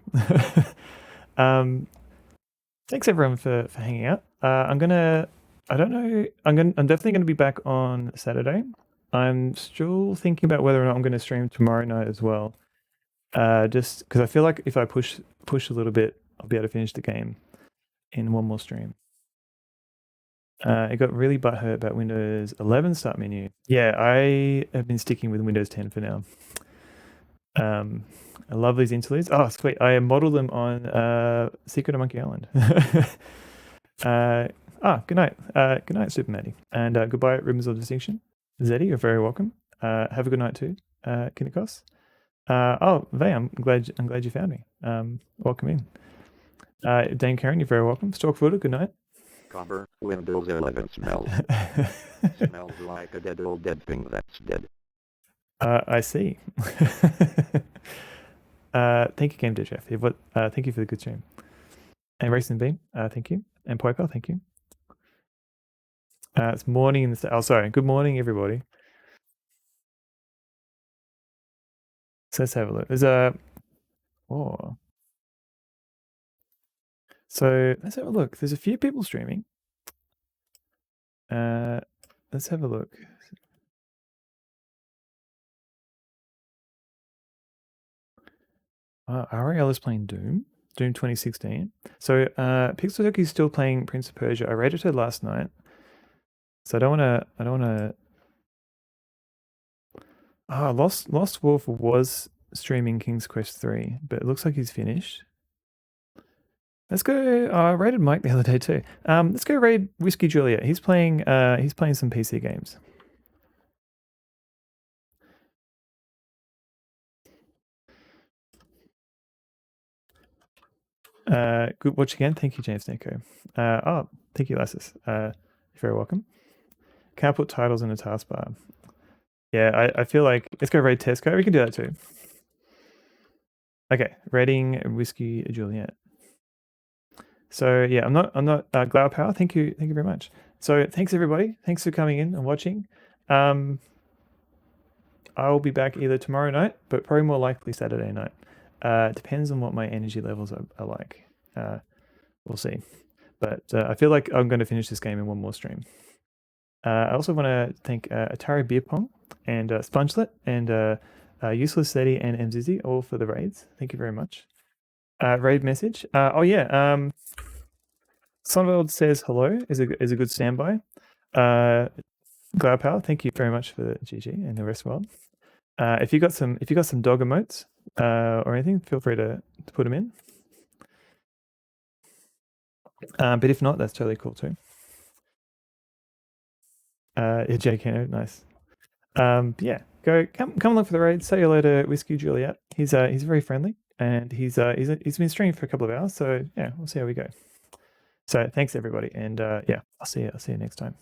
Thanks everyone for hanging out. I'm definitely gonna be back on Saturday. I'm still thinking about whether or not I'm gonna stream tomorrow night as well. Just because I feel like if I push a little bit, I'll be able to finish the game in one more stream. It got really butthurt about Windows 11 start menu. Yeah, I have been sticking with Windows 10 for now. I love these interludes. Oh, sweet. I modeled them on Secret of Monkey Island. Good night. Good night, Super Maddie. And goodbye, Ribbons of Distinction. Zeddy, you're very welcome. Have a good night too, Kinnikos. Vey, I'm glad you found me. Welcome in. Dane Karen, you're very welcome. Stalkfooter, good night. Copper, Windows 11 smells. Smells like a dead thing that's dead. I see. Thank you, Game Dev Jeff. Thank you for the good stream. And Racing Beam, thank you. And Poiper, thank you. It's morning in the... Oh, sorry. Good morning, everybody. So let's have a look. There's a So let's have a look. There's a few people streaming. Let's have a look. Ariel is playing Doom 2016. So Pixel Turkey is still playing Prince of Persia. I rated her last night, so I don't want to. Lost Wolf was streaming King's Quest 3, but it looks like he's finished. Let's go. I rated Mike the other day too. Let's go raid Whiskey Juliet. He's playing some PC games. Good watch again. Thank you, James Neko. Thank you, Lassus. You're very welcome. Can't put titles in a taskbar. Yeah, I feel like let's go raid Tesco. We can do that too. Okay, raiding Whiskey Juliet. So yeah, I'm not Glow Power. Thank you very much. So thanks everybody. Thanks for coming in and watching. I'll be back either tomorrow night, but probably more likely Saturday night. Depends on what my energy levels are like. We'll see. But I feel like I'm going to finish this game in one more stream. I also want to thank Atari Beer Pong and Spongelet and Useless Steady and Mzizi all for the raids. Thank you very much. Raid message. Sonveld says hello is a good standby. Glow Power, thank you very much for the GG and the rest world. If you got some dog emotes or anything, feel free to put them in. But if not, that's totally cool too. Yeah, JK, nice. Yeah, come along for the raid. Say hello to Whiskey Juliet. He's very friendly and he's been streaming for a couple of hours. So yeah, we'll see how we go. So thanks everybody, and yeah, I'll see you next time.